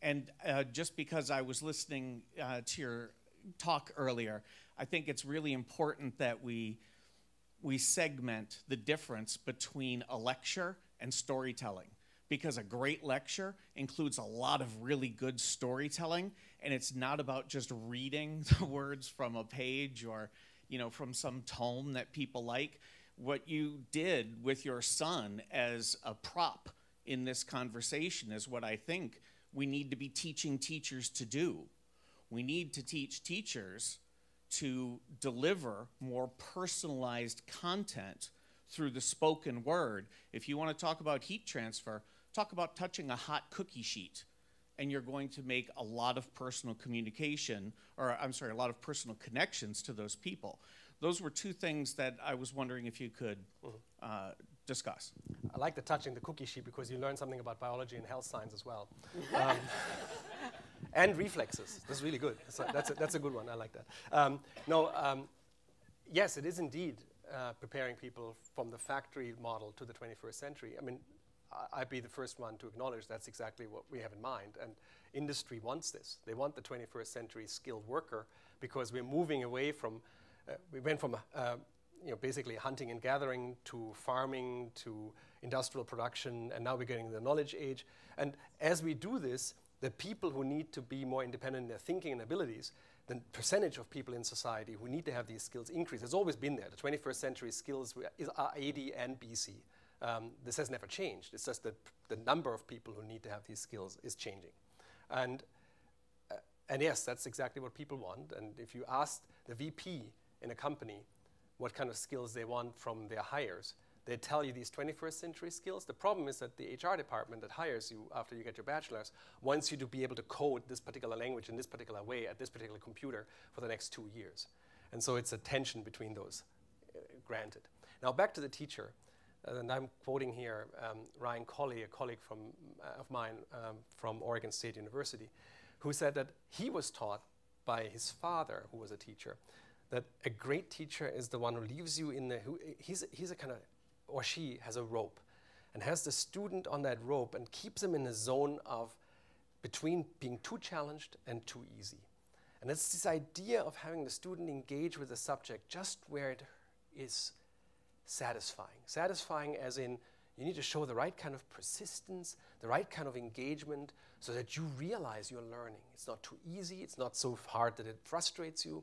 And just because I was listening to your talk earlier, I think it's really important that we segment the difference between a lecture and storytelling, because a great lecture includes a lot of really good storytelling, and it's not about just reading the words from a page or, you know, from some tome that people like. What you did with your son as a prop in this conversation is what I think we need to be teaching teachers to do. We need to teach teachers to deliver more personalized content through the spoken word. If you want to talk about heat transfer, talk about touching a hot cookie sheet, and you're going to make a lot of personal communication, or I'm sorry, a lot of personal connections to those people. Those were two things that I was wondering if you could discuss. I like the touching the cookie sheet because you learn something about biology and health science as well. And reflexes. That's really good. That's a good one. I like that. Yes, it is indeed preparing people from the factory model to the 21st century. I mean, I'd be the first one to acknowledge that's exactly what we have in mind. And industry wants this. They want the 21st century skilled worker because we're moving away from, we went from basically hunting and gathering to farming to industrial production, and now we're getting the knowledge age. And as we do this, the people who need to be more independent in their thinking and abilities, the percentage of people in society who need to have these skills increase. It's always been there. The 21st century skills are AD and BC. This has never changed. It's just that the number of people who need to have these skills is changing. And yes, that's exactly what people want. And if you ask the VP in a company what kind of skills they want from their hires, they tell you these 21st century skills. The problem is that the HR department that hires you after you get your bachelor's wants you to be able to code this particular language in this particular way at this particular computer for the next 2 years. And so it's a tension between those, granted. Now back to the teacher. And I'm quoting here Ryan Colley, a colleague of mine from Oregon State University, who said that he was taught by his father, who was a teacher, that a great teacher is the one who leaves you in the, he's a kind of, or she has a rope and has the student on that rope and keeps them in a zone of between being too challenged and too easy. And it's this idea of having the student engage with the subject just where it is satisfying. Satisfying as in you need to show the right kind of persistence, the right kind of engagement so that you realize you're learning. It's not too easy, it's not so hard that it frustrates you.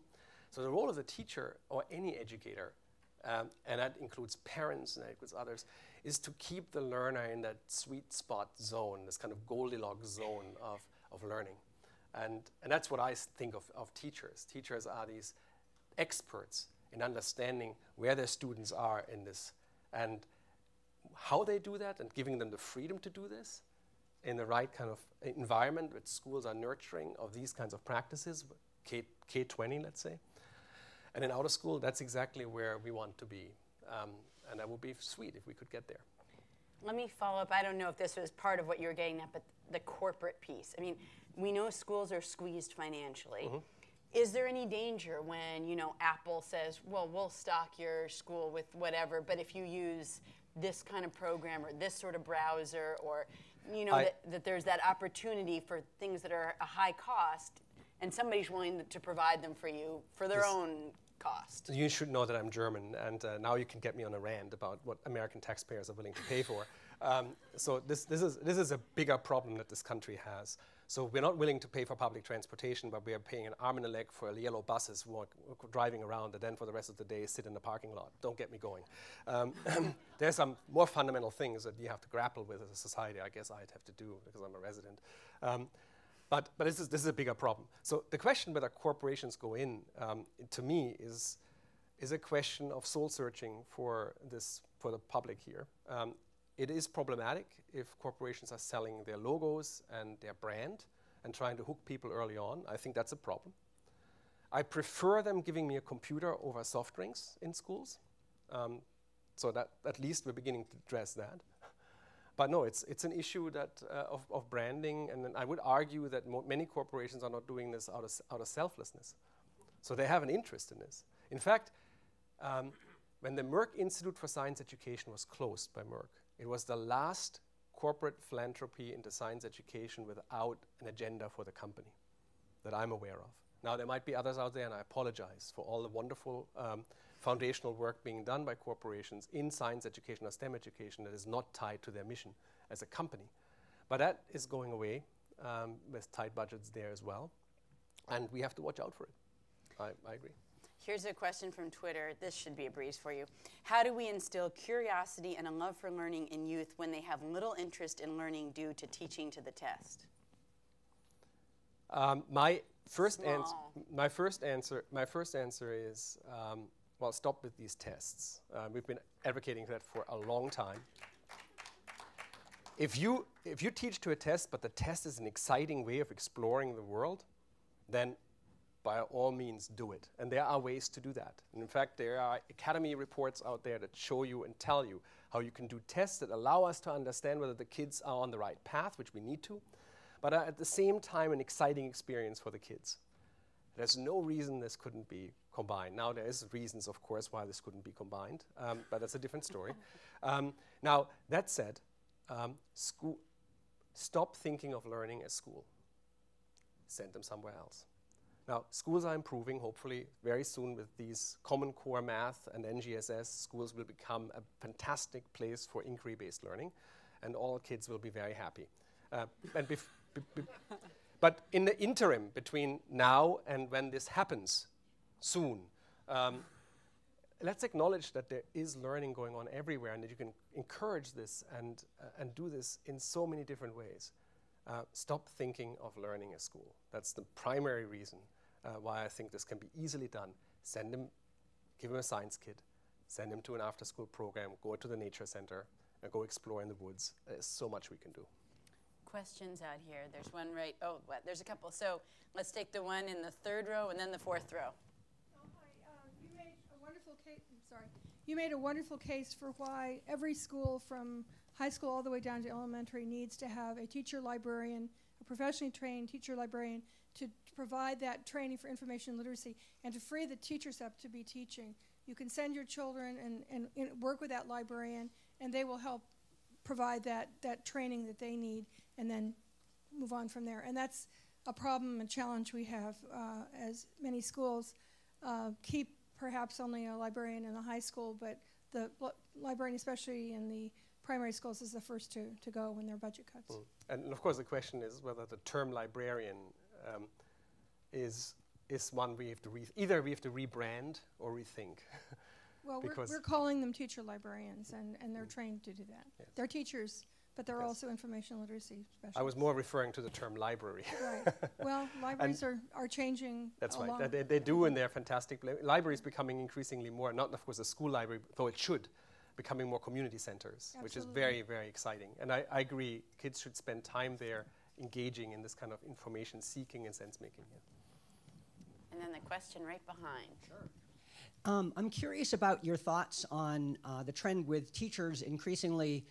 So the role of the teacher or any educator, and that includes parents and that includes others, is to keep the learner in that sweet spot zone, this kind of Goldilocks zone of learning. And that's what I think of teachers. Teachers are these experts in understanding where their students are in this and how they do that and giving them the freedom to do this in the right kind of environment that schools are nurturing of these kinds of practices, K-20, let's say. And in outer school, that's exactly where we want to be. And that would be sweet if we could get there. Let me follow up. I don't know if this was part of what you were getting at, but the corporate piece. I mean, we know schools are squeezed financially. Mm-hmm. Is there any danger when, you know, Apple says, well, we'll stock your school with whatever, but if you use this kind of program or this sort of browser or, you know, that there's that opportunity for things that are a high cost and somebody's willing to provide them for you for their own cost? You should know that I'm German, and now you can get me on a rant about what American taxpayers are willing to pay for. So this is a bigger problem that this country has. So we're not willing to pay for public transportation, but we are paying an arm and a leg for yellow buses driving around and then for the rest of the day sit in the parking lot. Don't get me going. There's some more fundamental things that you have to grapple with as a society. I guess I'd have to do because I'm a resident. But this is a bigger problem. So the question whether corporations go in, to me, is a question of soul searching for the public here. It is problematic if corporations are selling their logos and their brand and trying to hook people early on. I think that's a problem. I prefer them giving me a computer over soft drinks in schools. So that at least we're beginning to address that. But no, it's an issue that of branding, and then I would argue that many corporations are not doing this out of selflessness. So they have an interest in this. In fact, when the Merck Institute for Science Education was closed by Merck, it was the last corporate philanthropy into science education without an agenda for the company that I'm aware of. Now, there might be others out there, and I apologize for all the wonderful foundational work being done by corporations in science education or STEM education that is not tied to their mission as a company. But that is going away with tight budgets there as well. And we have to watch out for it. I agree. Here's a question from Twitter. This should be a breeze for you. How do we instill curiosity and a love for learning in youth when they have little interest in learning due to teaching to the test? My first answer is, well, stop with these tests. We've been advocating that for a long time. If you teach to a test, but the test is an exciting way of exploring the world, then by all means do it. And there are ways to do that. And in fact, there are academy reports out there that show you and tell you how you can do tests that allow us to understand whether the kids are on the right path, which we need to, but are at the same time an exciting experience for the kids. There's no reason this couldn't be combined. Now, there is reasons, of course, why this couldn't be combined, but that's a different story. Now, that said, stop thinking of learning as school. Send them somewhere else. Now, schools are improving, hopefully, very soon with these Common Core Math and NGSS. Schools will become a fantastic place for inquiry-based learning, and all kids will be very happy. But in the interim between now and when this happens, soon, let's acknowledge that there is learning going on everywhere and that you can encourage this and do this in so many different ways. Stop thinking of learning as school. That's the primary reason why I think this can be easily done. Give them a science kit, send them to an after-school program, go to the nature center, and go explore in the woods. There's so much we can do. Questions out here. There's one right, there's a couple. So let's take the one in the third row and then the fourth row. You made a wonderful case, You made a wonderful case for why every school from high school all the way down to elementary needs to have a teacher librarian, a professionally trained teacher librarian to provide that training for information literacy and to free the teachers up to be teaching. You can send your children and work with that librarian, and they will help provide that training that they need and then move on from there. And that's a problem and challenge we have as many schools keep perhaps only a librarian in the high school, but the librarian, especially in the primary schools, is the first to go when there are budget cuts. And of course the question is whether the term librarian is one we have to either we have to rebrand or rethink. Well, we're calling them teacher librarians, and they're trained to do that. Yes. They're teachers, but they're also information literacy specialists. I was more referring to the term library. Right. Well, libraries are changing. That's right. They do, and they're fantastic. Libraries becoming increasingly more, not of course a school library, though it should, becoming more community centers, which is very, very exciting. And I agree, kids should spend time there engaging in this kind of information seeking and sense making. Yeah. And then the question right behind. Sure. I'm curious about your thoughts on the trend with teachers increasingly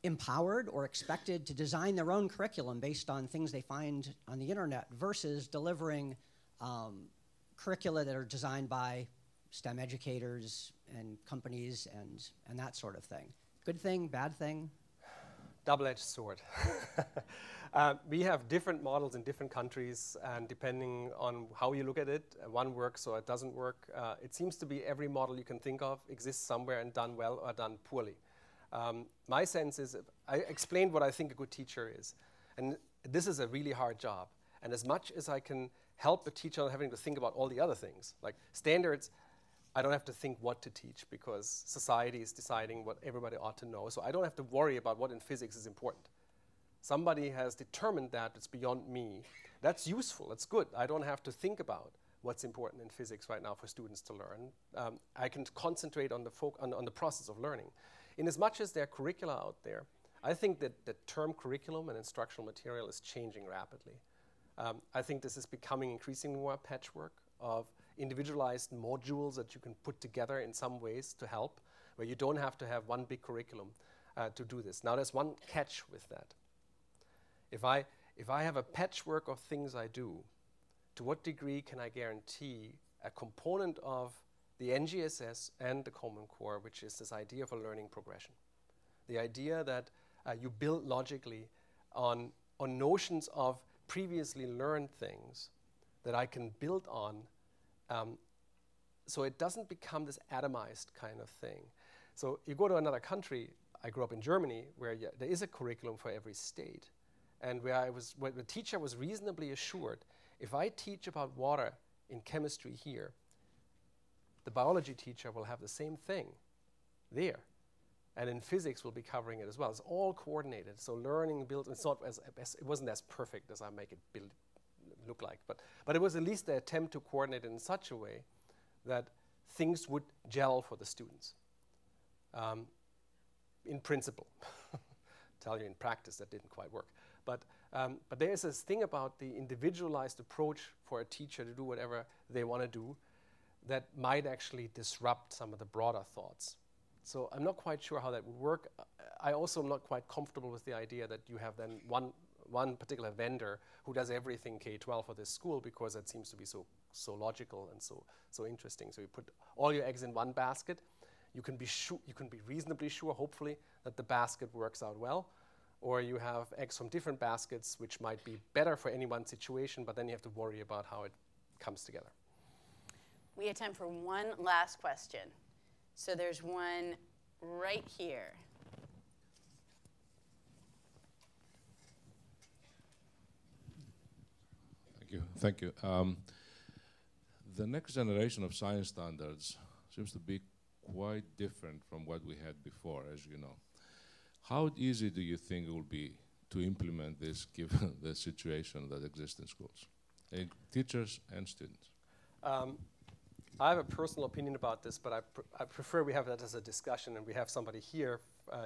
empowered or expected to design their own curriculum based on things they find on the internet versus delivering curricula that are designed by STEM educators and companies and that sort of thing. Good thing, bad thing? Double-edged sword. We have different models in different countries, and depending on how you look at it, one works or it doesn't work. It seems to be every model you can think of exists somewhere and done well or done poorly. My sense is, I explained what I think a good teacher is, and this is a really hard job. And as much as I can help a teacher having to think about all the other things, like standards, I don't have to think what to teach because society is deciding what everybody ought to know. So I don't have to worry about what in physics is important. Somebody has determined that it's beyond me. That's useful, that's good. I don't have to think about what's important in physics right now for students to learn. I can concentrate on the process of learning. In as much as there are curricula out there, I think that the term curriculum and instructional material is changing rapidly. I think this is becoming increasingly more a patchwork of individualized modules that you can put together in some ways to help, where you don't have to have one big curriculum to do this. Now there's one catch with that. If I have a patchwork of things I do, to what degree can I guarantee a component of the NGSS and the Common Core, which is this idea of a learning progression? The idea that you build logically on notions of previously learned things that I can build on, so it doesn't become this atomized kind of thing. So you go to another country, I grew up in Germany, where there is a curriculum for every state, and where the teacher was reasonably assured, if I teach about water in chemistry here, the biology teacher will have the same thing there. And in physics, we'll be covering it as well. It's all coordinated. So learning, build, it's not it wasn't as perfect as I make it look like. But it was at least the attempt to coordinate it in such a way that things would gel for the students. In principle. Tell you in practice that didn't quite work. But there is this thing about the individualized approach for a teacher to do whatever they want to do that might actually disrupt some of the broader thoughts. So I'm not quite sure how that would work. I also am not quite comfortable with the idea that you have then one particular vendor who does everything K-12 for this school, because that seems to be so logical and so interesting. So you put all your eggs in one basket. You can be reasonably sure, hopefully, that the basket works out well. Or you have eggs from different baskets, which might be better for any one situation, but then you have to worry about how it comes together. We have time for one last question. So there's one right here. Thank you. The next generation of science standards seems to be quite different from what we had before, as you know. How easy do you think it will be to implement this given the situation that exists in schools, teachers and students? I have a personal opinion about this, but I prefer we have that as a discussion, and we have somebody here,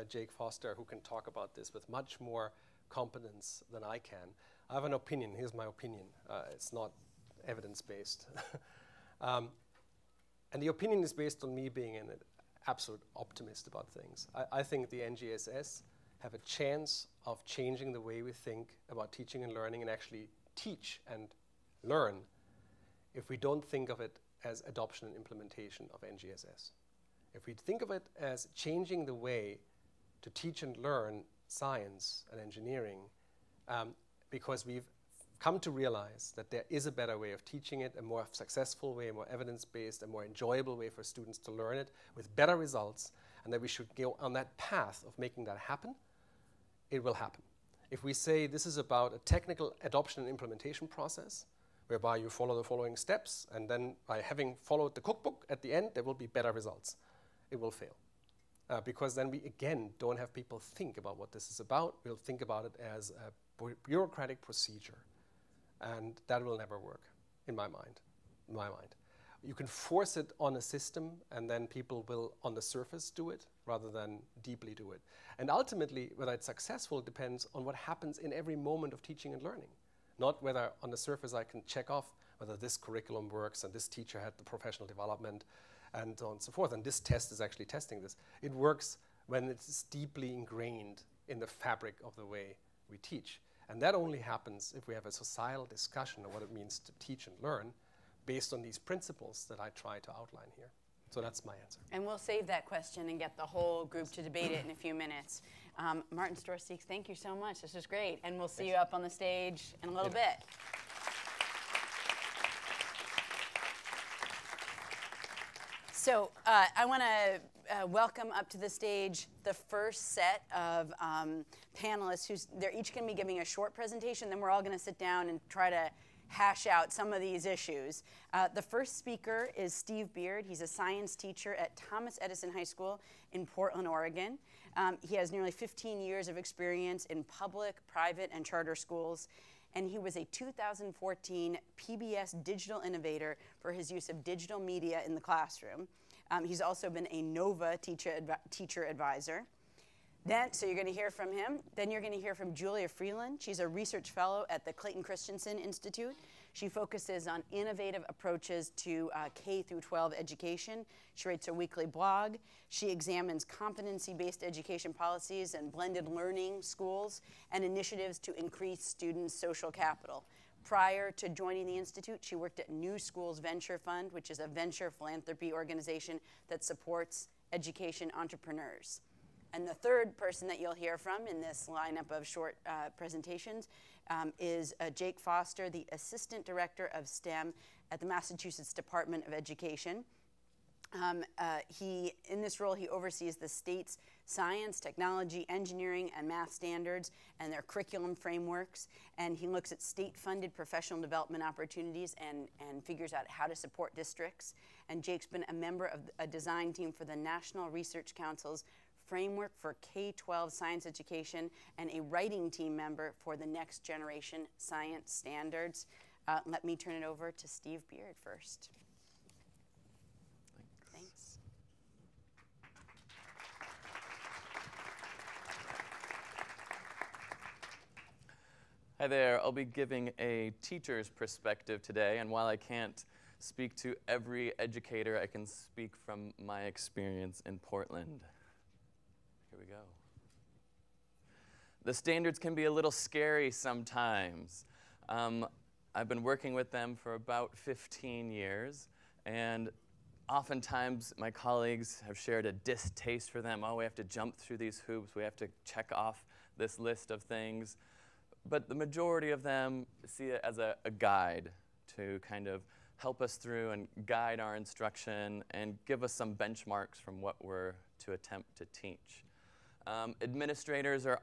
Jake Foster, who can talk about this with much more competence than I can. I have an opinion. Here's my opinion. It's not evidence-based. And the opinion is based on me being an absolute optimist about things. I think the NGSS have a chance of changing the way we think about teaching and learning, and actually teach and learn, if we don't think of it as adoption and implementation of NGSS. If we think of it as changing the way to teach and learn science and engineering, because we've come to realize that there is a better way of teaching it, a more successful way, a more evidence-based, a more enjoyable way for students to learn it with better results, and that we should go on that path of making that happen, it will happen. If we say this is about a technical adoption and implementation process, whereby you follow the following steps, and then by having followed the cookbook at the end, there will be better results, it will fail. Because then we, again, don't have people think about what this is about. We'll think about it as a bureaucratic procedure. And that will never work, in my mind. You can force it on a system, and then people will, on the surface, do it, rather than deeply do it. And ultimately, whether it's successful depends on what happens in every moment of teaching and learning. Not whether on the surface I can check off whether this curriculum works, and this teacher had the professional development, and so on and so forth. And this test is actually testing this. It works when it's deeply ingrained in the fabric of the way we teach. And that only happens if we have a societal discussion of what it means to teach and learn based on these principles that I try to outline here. So that's my answer. And we'll save that question and get the whole group to debate it in a few minutes. Martin Storsteeks, thank you so much. This was great. And we'll see you up on the stage in a little bit. So I want to welcome up to the stage the first set of panelists. They're each going to be giving a short presentation, then we're all going to sit down and try to hash out some of these issues. The first speaker is Steve Beard. He's a science teacher at Thomas Edison High School in Portland, Oregon. He has nearly 15 years of experience in public, private, and charter schools, and he was a 2014 PBS Digital Innovator for his use of digital media in the classroom. He's also been a NOVA teacher advisor. So you're going to hear from him. Then you're going to hear from Julia Freeland. She's a research fellow at the Clayton Christensen Institute. She focuses on innovative approaches to K through 12 education. She writes a weekly blog. She examines competency-based education policies and blended learning schools and initiatives to increase students' social capital. Prior to joining the Institute, she worked at New Schools Venture Fund, which is a venture philanthropy organization that supports education entrepreneurs. And the third person that you'll hear from in this lineup of short presentations is Jake Foster, the Assistant Director of STEM at the Massachusetts Department of Education. In this role, he oversees the state's science, technology, engineering, and math standards and their curriculum frameworks. And he looks at state-funded professional development opportunities and figures out how to support districts. And Jake's been a member of a design team for the National Research Council's Framework for K-12 Science Education and a writing team member for the Next Generation Science Standards. Let me turn it over to Steve Beard first. Thanks. Hi there. I'll be giving a teacher's perspective today, and while I can't speak to every educator, I can speak from my experience in Portland. Here we go. The standards can be a little scary sometimes. I've been working with them for about 15 years, and oftentimes my colleagues have shared a distaste for them. Oh, we have to jump through these hoops. We have to check off this list of things. But the majority of them see it as a guide to kind of help us through and guide our instruction and give us some benchmarks from what we're to attempt to teach. Administrators are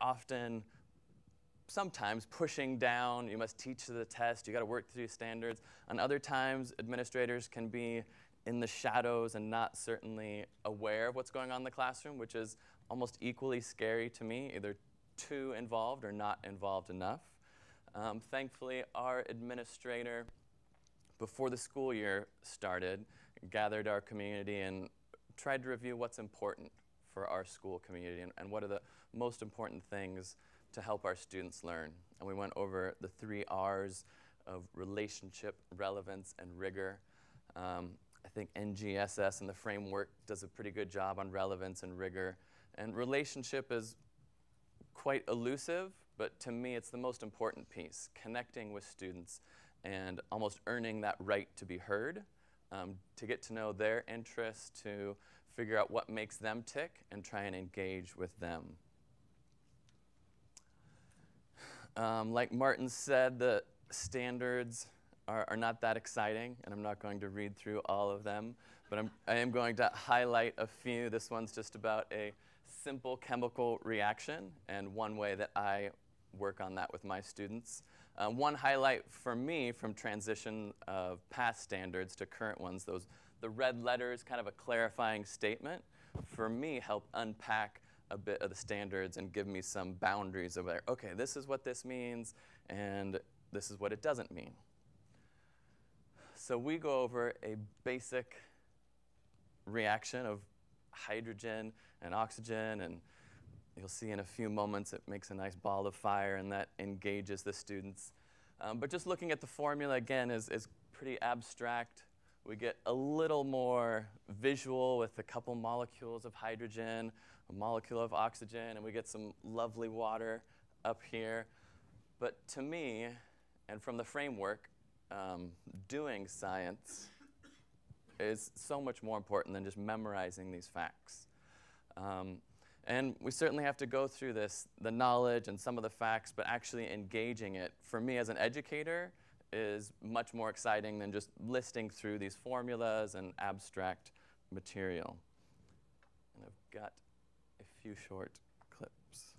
sometimes pushing down, you must teach to the test, you got to work through standards. And other times, administrators can be in the shadows and not certainly aware of what's going on in the classroom, which is almost equally scary to me, either too involved or not involved enough. Thankfully, our administrator, before the school year started, gathered our community and tried to review what's important for our school community and what are the most important things to help our students learn. And we went over the 3 R's of relationship, relevance, and rigor. I think NGSS and the framework does a pretty good job on relevance and rigor. And relationship is quite elusive, but to me it's the most important piece, connecting with students and almost earning that right to be heard, to get to know their interests, to figure out what makes them tick and try and engage with them. Like Martin said, the standards are not that exciting, and I'm not going to read through all of them, but I am going to highlight a few. This one's just about a simple chemical reaction and one way that I work on that with my students. One highlight for me from transition of past standards to current ones, the red letters, kind of a clarifying statement, for me help unpack a bit of the standards and give me some boundaries of, okay, this is what this means and this is what it doesn't mean. So we go over a basic reaction of hydrogen and oxygen, and you'll see in a few moments it makes a nice ball of fire and that engages the students. But just looking at the formula again is pretty abstract. We get a little more visual with a couple molecules of hydrogen, a molecule of oxygen, and we get some lovely water up here. But to me, and from the framework, doing science is so much more important than just memorizing these facts. And we certainly have to go through the knowledge and some of the facts, but actually engaging it, for me as an educator, is much more exciting than just listing through these formulas and abstract material. And I've got a few short clips.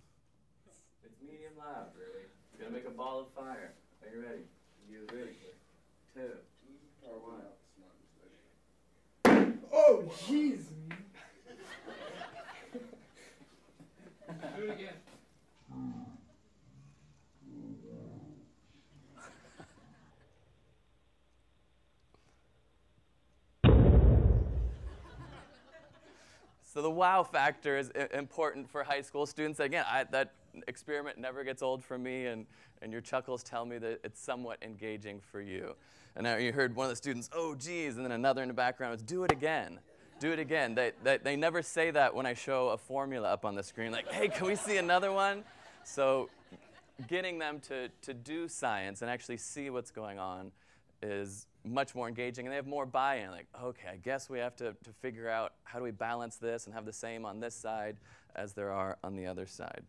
It's medium loud, really. It's gonna make a ball of fire. Are you ready? You ready? 2 or 1. Oh, jeez. So the wow factor is important for high school students. Again, that experiment never gets old for me, and your chuckles tell me that it's somewhat engaging for you. And now you heard one of the students, oh, geez, and then another in the background was, do it again. Do it again. They never say that when I show a formula up on the screen, like, hey, can we see another one? So getting them to do science and actually see what's going on is much more engaging, and they have more buy-in. Like, okay, I guess we have to figure out how do we balance this and have the same on this side as there are on the other side.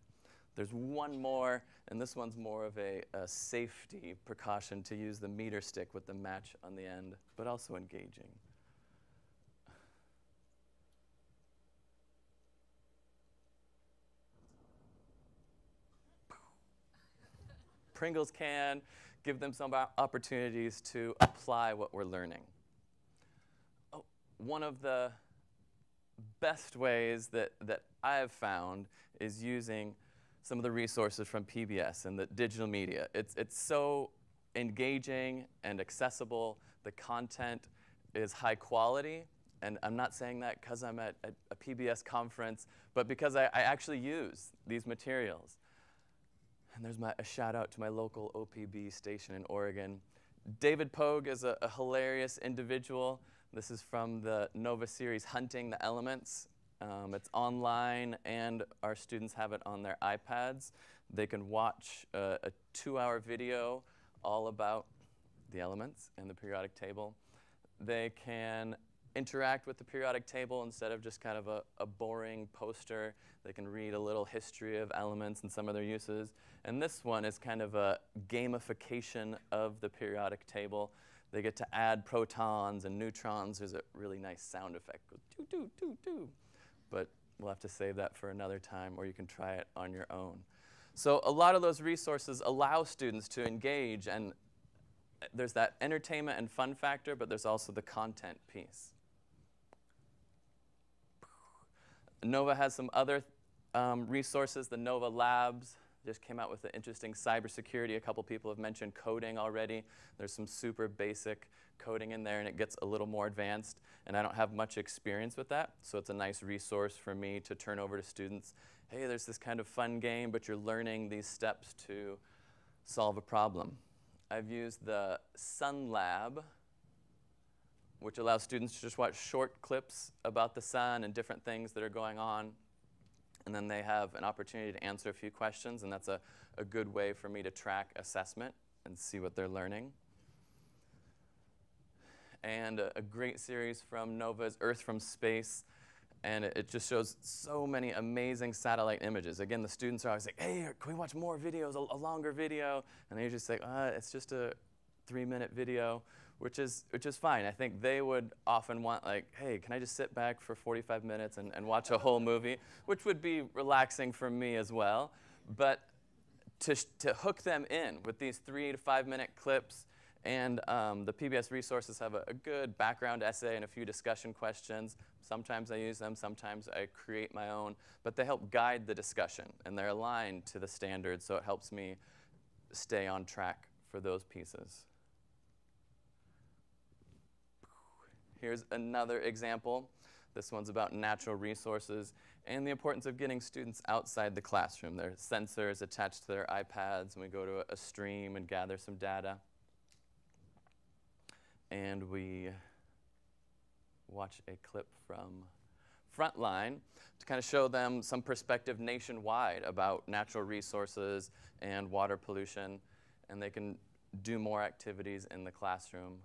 There's one more, and this one's more of a safety precaution to use the meter stick with the match on the end, but also engaging. Pringles can give them some opportunities to apply what we're learning. Oh, one of the best ways that I have found is using some of the resources from PBS and the digital media. It's so engaging and accessible. The content is high quality, and I'm not saying that because I'm at a PBS conference, but because I actually use these materials. And there's a shout out to my local OPB station in Oregon. David Pogue is a hilarious individual. This is from the Nova series, Hunting the Elements. It's online, and our students have it on their iPads. They can watch a 2-hour video all about the elements and the periodic table. They can interact with the periodic table instead of just kind of a boring poster. They can read a little history of elements and some of their uses. And this one is kind of a gamification of the periodic table. They get to add protons and neutrons. There's a really nice sound effect. Doo, doo, doo, doo. But we'll have to save that for another time, or you can try it on your own. So a lot of those resources allow students to engage, and there's that entertainment and fun factor, but there's also the content piece. Nova has some other resources. The Nova Labs just came out with an interesting cybersecurity. A couple people have mentioned coding already. There's some super basic coding in there, and it gets a little more advanced. And I don't have much experience with that, so it's a nice resource for me to turn over to students. Hey, there's this kind of fun game, but you're learning these steps to solve a problem. I've used the Sun Lab, which allows students to just watch short clips about the sun and different things that are going on. And then they have an opportunity to answer a few questions, and that's a good way for me to track assessment and see what they're learning. And a great series from Nova is Earth from Space, and it just shows so many amazing satellite images. Again, the students are always like, hey, can we watch more videos, a longer video? And they usually say, it's just a 3-minute video, which is fine. I think they would often want, like, hey, can I just sit back for 45 minutes and watch a whole movie, which would be relaxing for me as well. But to hook them in with these 3 to 5 minute clips, and the PBS resources have a good background essay and a few discussion questions. Sometimes I use them, sometimes I create my own, but they help guide the discussion, and they're aligned to the standards, so it helps me stay on track for those pieces. Here's another example. This one's about natural resources and the importance of getting students outside the classroom. There are sensors attached to their iPads, and we go to a stream and gather some data. And we watch a clip from Frontline to kind of show them some perspective nationwide about natural resources and water pollution, and they can do more activities in the classroom.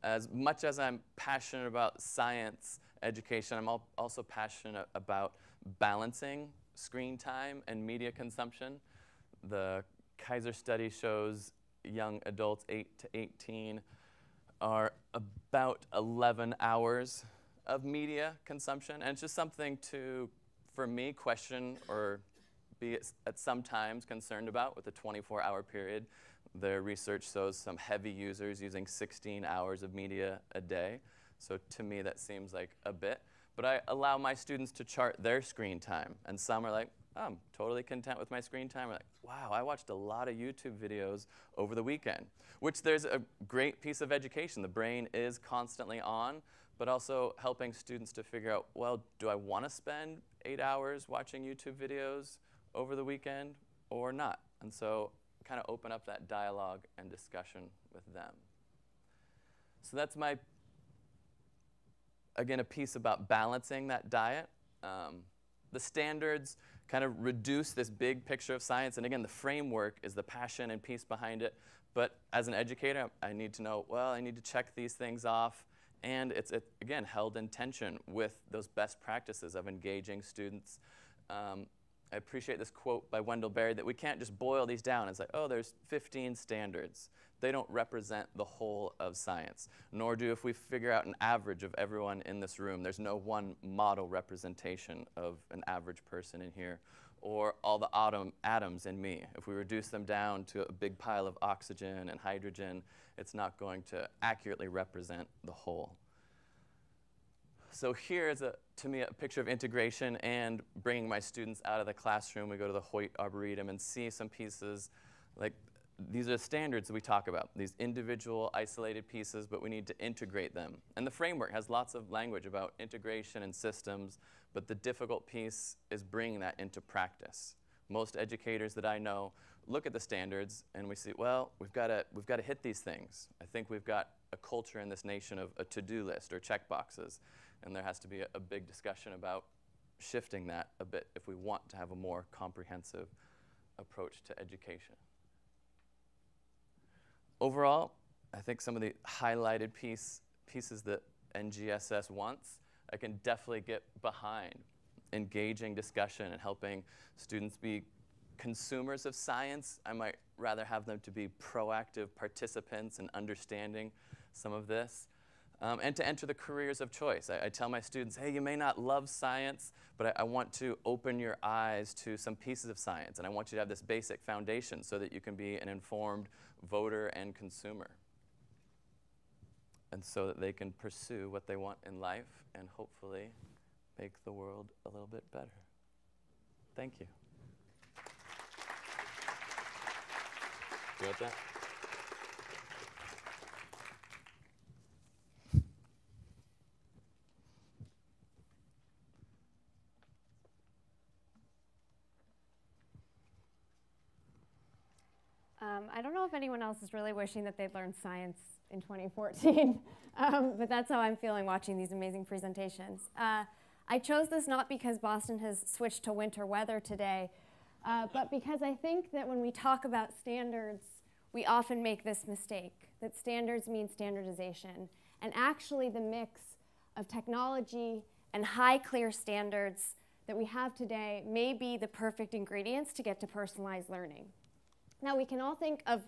As much as I'm passionate about science education, I'm also passionate about balancing screen time and media consumption. The Kaiser study shows young adults 8 to 18 are about 11 hours of media consumption. And it's just something to, for me, question or be at some times concerned about with a 24-hour period. Their research shows some heavy users using 16 hours of media a day. So to me, that seems like a bit. But I allow my students to chart their screen time. And some are like, I'm totally content with my screen time. Like, wow, I watched a lot of YouTube videos over the weekend, which there's a great piece of education. The brain is constantly on, but also helping students to figure out, well, do I want to spend 8 hours watching YouTube videos over the weekend or not? And so kind of open up that dialogue and discussion with them. So that's my, again, a piece about balancing that diet. The standards kind of reduce this big picture of science, and again, the framework is the passion and piece behind it. But as an educator, I need to know, well, I need to check these things off, and it's again, held in tension with those best practices of engaging students. I appreciate this quote by Wendell Berry that we can't just boil these down. It's like, oh, there's 15 standards. They don't represent the whole of science, nor do if we figure out an average of everyone in this room. There's no one model representation of an average person in here, or all the atoms in me. If we reduce them down to a big pile of oxygen and hydrogen, it's not going to accurately represent the whole. So here is, to me, a picture of integration and bringing my students out of the classroom. We go to the Hoyt Arboretum and see some pieces. Like, these are the standards that we talk about, these individual, isolated pieces, but we need to integrate them. And the framework has lots of language about integration and systems, but the difficult piece is bringing that into practice. Most educators that I know look at the standards and we see, well, we've got to hit these things. I think we've got a culture in this nation of a to-do list or check boxes. And there has to be a big discussion about shifting that a bit if we want to have a more comprehensive approach to education. Overall, I think some of the highlighted pieces that NGSS wants, I can definitely get behind. Engaging discussion and helping students be consumers of science. I might rather have them to be proactive participants in understanding some of this. And to enter the careers of choice. I tell my students, hey, you may not love science, but I want to open your eyes to some pieces of science, and I want you to have this basic foundation so that you can be an informed voter and consumer, and so that they can pursue what they want in life and hopefully make the world a little bit better. Thank you. You want that? I don't know if anyone else is really wishing that they'd learned science in 2014, but that's how I'm feeling watching these amazing presentations. I chose this not because Boston has switched to winter weather today, but because I think that when we talk about standards, we often make this mistake, that standards mean standardization. And actually the mix of technology and high clear standards that we have today may be the perfect ingredients to get to personalized learning. Now, we can all think of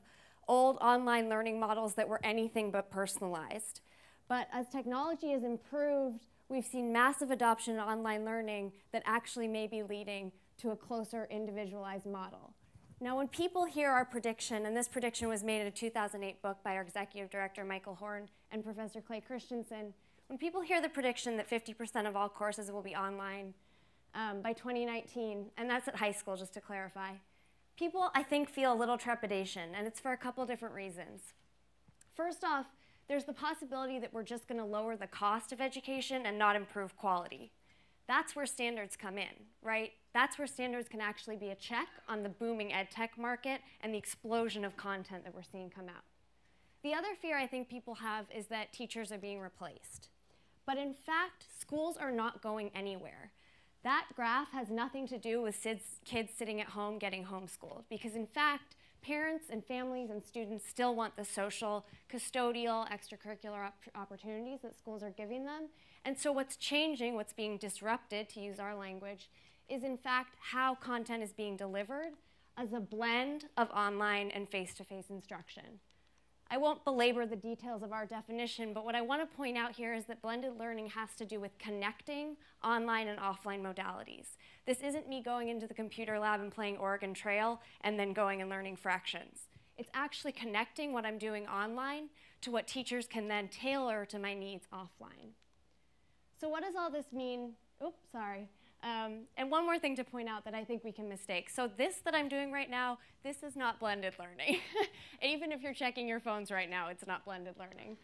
old online learning models that were anything but personalized. But as technology has improved, we've seen massive adoption of online learning that actually may be leading to a closer individualized model. Now, when people hear our prediction, and this prediction was made in a 2008 book by our executive director, Michael Horn, and Professor Clay Christensen, when people hear the prediction that 50% of all courses will be online by 2019, and that's at high school, just to clarify, people, I think, feel a little trepidation, and it's for a couple different reasons. First off, there's the possibility that we're just going to lower the cost of education and not improve quality. That's where standards come in, right? That's where standards can actually be a check on the booming ed tech market and the explosion of content that we're seeing come out. The other fear I think people have is that teachers are being replaced. But in fact, schools are not going anywhere. That graph has nothing to do with kids sitting at home getting homeschooled, because in fact, parents and families and students still want the social, custodial, extracurricular opportunities that schools are giving them. And so what's changing, what's being disrupted, to use our language, is in fact how content is being delivered as a blend of online and face-to-face instruction. I won't belabor the details of our definition, but what I want to point out here is that blended learning has to do with connecting online and offline modalities. This isn't me going into the computer lab and playing Oregon Trail and then going and learning fractions. It's actually connecting what I'm doing online to what teachers can then tailor to my needs offline. So what does all this mean? Oops, sorry. And one more thing to point out that I think we can mistake. So this that I'm doing right now, this is not blended learning. Even if you're checking your phones right now, it's not blended learning.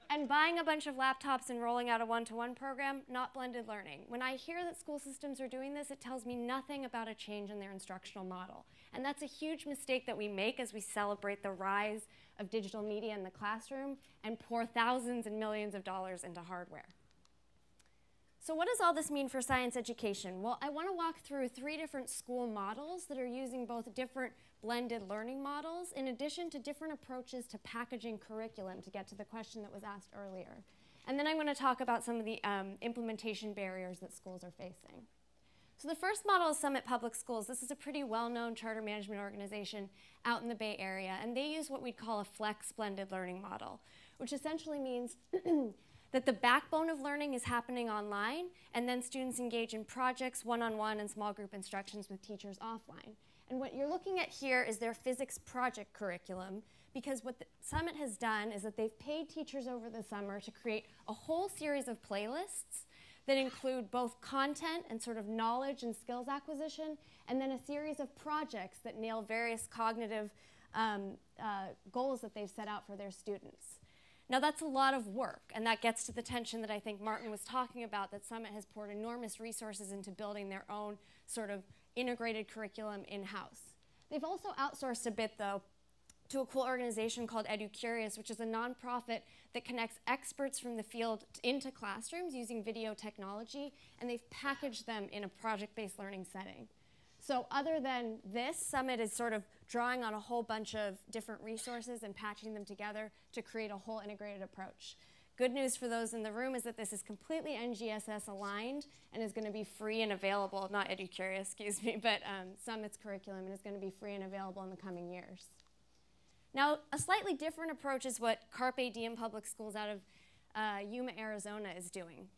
And buying a bunch of laptops and rolling out a one-to-one program, not blended learning. When I hear that school systems are doing this, it tells me nothing about a change in their instructional model. And that's a huge mistake that we make as we celebrate the rise of digital media in the classroom and pour thousands and millions of dollars into hardware. So what does all this mean for science education? Well, I want to walk through 3 different school models that are using both different blended learning models in addition to different approaches to packaging curriculum, to get to the question that was asked earlier. And then I'm going to talk about some of the implementation barriers that schools are facing. So the first model is Summit Public Schools. This is a pretty well-known charter management organization out in the Bay Area, and they use what we'd call a flex blended learning model, which essentially means that the backbone of learning is happening online, and then students engage in projects, one-on-one, and small group instructions with teachers offline. And what you're looking at here is their physics project curriculum, because what the Summit has done is that they've paid teachers over the summer to create a whole series of playlists that include both content and sort of knowledge and skills acquisition, and then a series of projects that nail various cognitive goals that they've set out for their students. Now that's a lot of work, and that gets to the tension that I think Martin was talking about, that Summit has poured enormous resources into building their own sort of integrated curriculum in-house. They've also outsourced a bit, though, to a cool organization called EduCurious, which is a nonprofit that connects experts from the field into classrooms using video technology, and they've packaged them in a project-based learning setting. So other than this, Summit is sort of drawing on a whole bunch of different resources and patching them together to create a whole integrated approach. Good news for those in the room is that this is completely NGSS aligned and is going to be free and available, not EduCurious, excuse me, but Summit's curriculum, and is going to be free and available in the coming years. Now, a slightly different approach is what Carpe Diem Public Schools out of Yuma, Arizona is doing.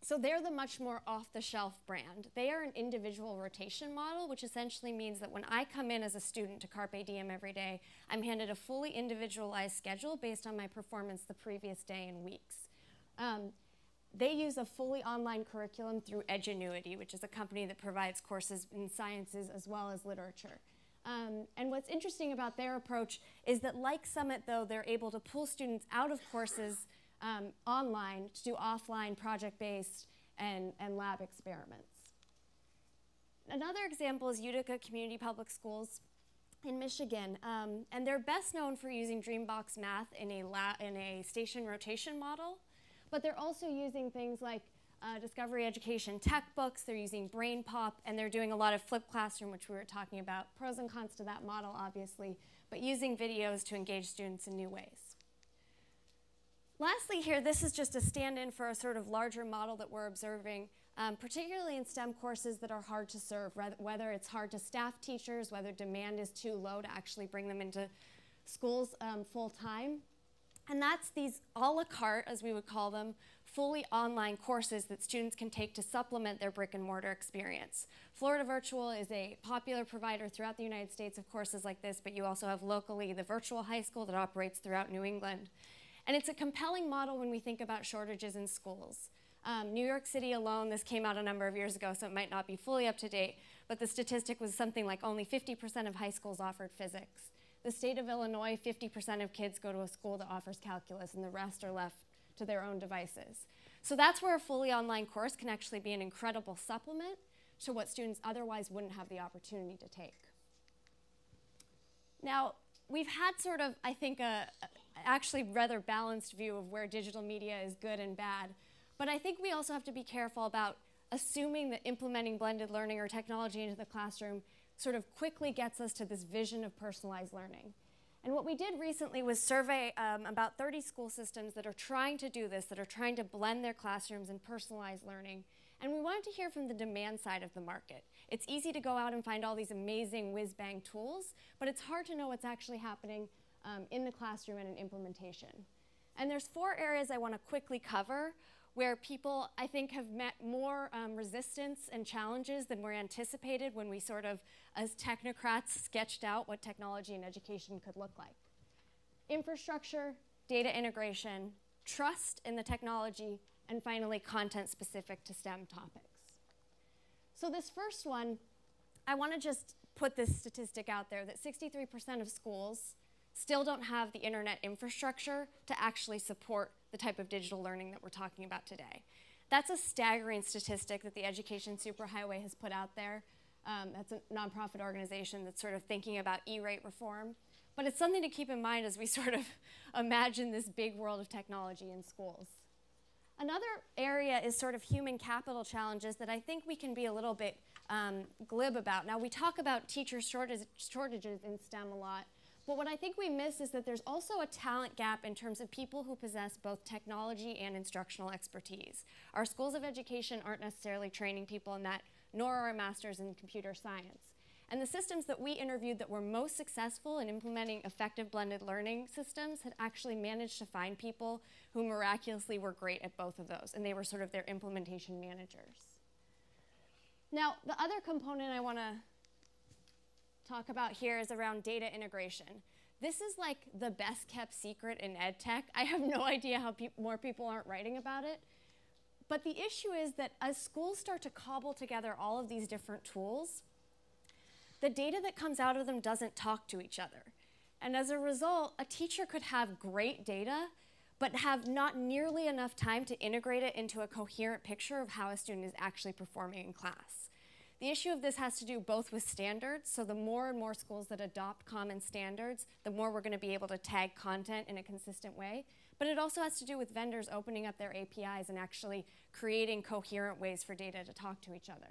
So they're the much more off-the-shelf brand. They are an individual rotation model, which essentially means that when I come in as a student to Carpe Diem every day, I'm handed a fully individualized schedule based on my performance the previous day and weeks. They use a fully online curriculum through Edgenuity, which is a company that provides courses in sciences as well as literature. And what's interesting about their approach is that, like Summit, though, they're able to pull students out of courses online to do offline project-based and lab experiments. Another example is Utica Community Public Schools in Michigan, and they're best known for using Dreambox Math in a station rotation model, but they're also using things like Discovery Education textbooks, they're using Brain Pop, and they're doing a lot of flipped classroom, which we were talking about. Pros and cons to that model, obviously, but using videos to engage students in new ways. Lastly here, this is just a stand-in for a sort of larger model that we're observing, particularly in STEM courses that are hard to serve, whether it's hard to staff teachers, whether demand is too low to actually bring them into schools full-time. And that's these a la carte, as we would call them, fully online courses that students can take to supplement their brick and mortar experience. Florida Virtual is a popular provider throughout the United States of courses like this, but you also have locally the Virtual High School that operates throughout New England. And it's a compelling model when we think about shortages in schools. New York City alone, this came out a number of years ago, so it might not be fully up to date, but the statistic was something like only 50% of high schools offered physics. The state of Illinois, 50% of kids go to a school that offers calculus, and the rest are left to their own devices. So that's where a fully online course can actually be an incredible supplement to what students otherwise wouldn't have the opportunity to take. Now, we've had sort of, I think, actually rather balanced view of where digital media is good and bad, but I think we also have to be careful about assuming that implementing blended learning or technology into the classroom sort of quickly gets us to this vision of personalized learning. And what we did recently was survey about 30 school systems that are trying to do this, that are trying to blend their classrooms and personalize learning. And we wanted to hear from the demand side of the market. It's easy to go out and find all these amazing whiz-bang tools, but it's hard to know what's actually happening in the classroom and in implementation. And there's 4 areas I want to quickly cover where people, I think, have met more resistance and challenges than were anticipated when we sort of, as technocrats, sketched out what technology and education could look like. Infrastructure, data integration, trust in the technology, and finally, content specific to STEM topics. So this first one, I want to just put this statistic out there that 63% of schools still don't have the internet infrastructure to actually support the type of digital learning that we're talking about today. That's a staggering statistic that the Education Superhighway has put out there. That's a nonprofit organization that's sort of thinking about E-rate reform. But it's something to keep in mind as we sort of imagine this big world of technology in schools. Another area is sort of human capital challenges that I think we can be a little bit glib about. Now, we talk about teacher shortages in STEM a lot, but what I think we miss is that there's also a talent gap in terms of people who possess both technology and instructional expertise. Our schools of education aren't necessarily training people in that, nor are our masters in computer science. And the systems that we interviewed that were most successful in implementing effective blended learning systems had actually managed to find people who miraculously were great at both of those, and they were sort of their implementation managers. Now, the other component I want to talk about here is around data integration. This is like the best kept secret in ed tech. I have no idea how more people aren't writing about it. But the issue is that as schools start to cobble together all of these different tools, the data that comes out of them doesn't talk to each other. And as a result, a teacher could have great data, but have not nearly enough time to integrate it into a coherent picture of how a student is actually performing in class. The issue of this has to do both with standards, so the more and more schools that adopt common standards, the more we're going to be able to tag content in a consistent way. But it also has to do with vendors opening up their APIs and actually creating coherent ways for data to talk to each other.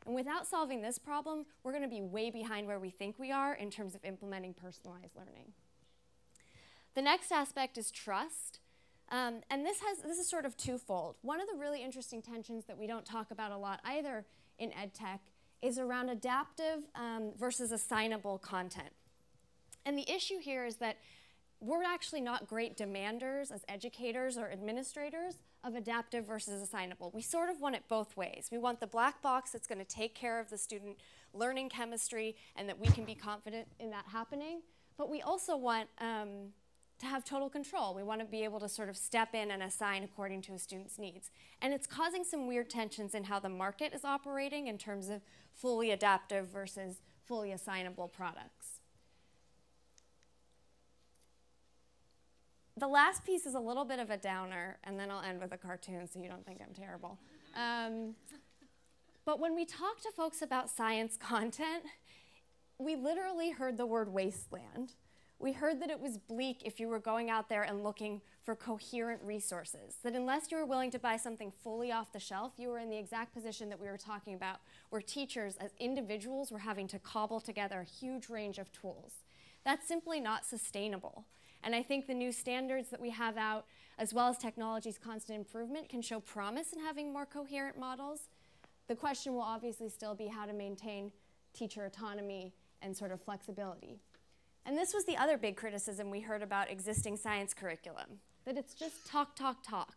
And without solving this problem, we're going to be way behind where we think we are in terms of implementing personalized learning. The next aspect is trust. And this is sort of twofold. One of the really interesting tensions that we don't talk about a lot either in ed tech is around adaptive versus assignable content. And the issue here is that we're actually not great demanders as educators or administrators of adaptive versus assignable. We sort of want it both ways. We want the black box that's going to take care of the student learning chemistry and that we can be confident in that happening. But we also want to have total control. We want to be able to sort of step in and assign according to a student's needs. And it's causing some weird tensions in how the market is operating in terms of fully adaptive versus fully assignable products. The last piece is a little bit of a downer, and then I'll end with a cartoon so you don't think I'm terrible. But when we talk to folks about science content, we literally heard the word wasteland. We heard that it was bleak if you were going out there and looking for coherent resources, that unless you were willing to buy something fully off the shelf, you were in the exact position that we were talking about, where teachers as individuals were having to cobble together a huge range of tools. That's simply not sustainable. And I think the new standards that we have out, as well as technology's constant improvement, can show promise in having more coherent models. The question will obviously still be how to maintain teacher autonomy and sort of flexibility. And this was the other big criticism we heard about existing science curriculum, that it's just talk, talk, talk.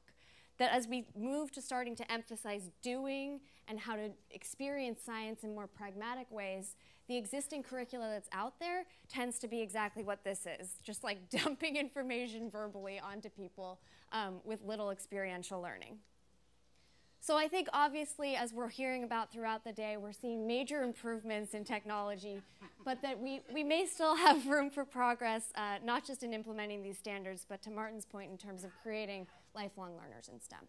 That as we move to starting to emphasize doing and how to experience science in more pragmatic ways, the existing curricula that's out there tends to be exactly what this is, just like dumping information verbally onto people with little experiential learning. So I think obviously, as we're hearing about throughout the day, we're seeing major improvements in technology, but that we may still have room for progress, not just in implementing these standards, but to Martin's point in terms of creating lifelong learners in STEM.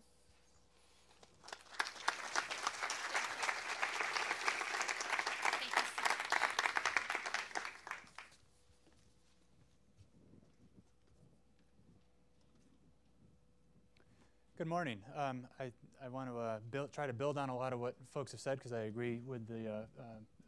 Good morning. I want to try to build on a lot of what folks have said because I agree with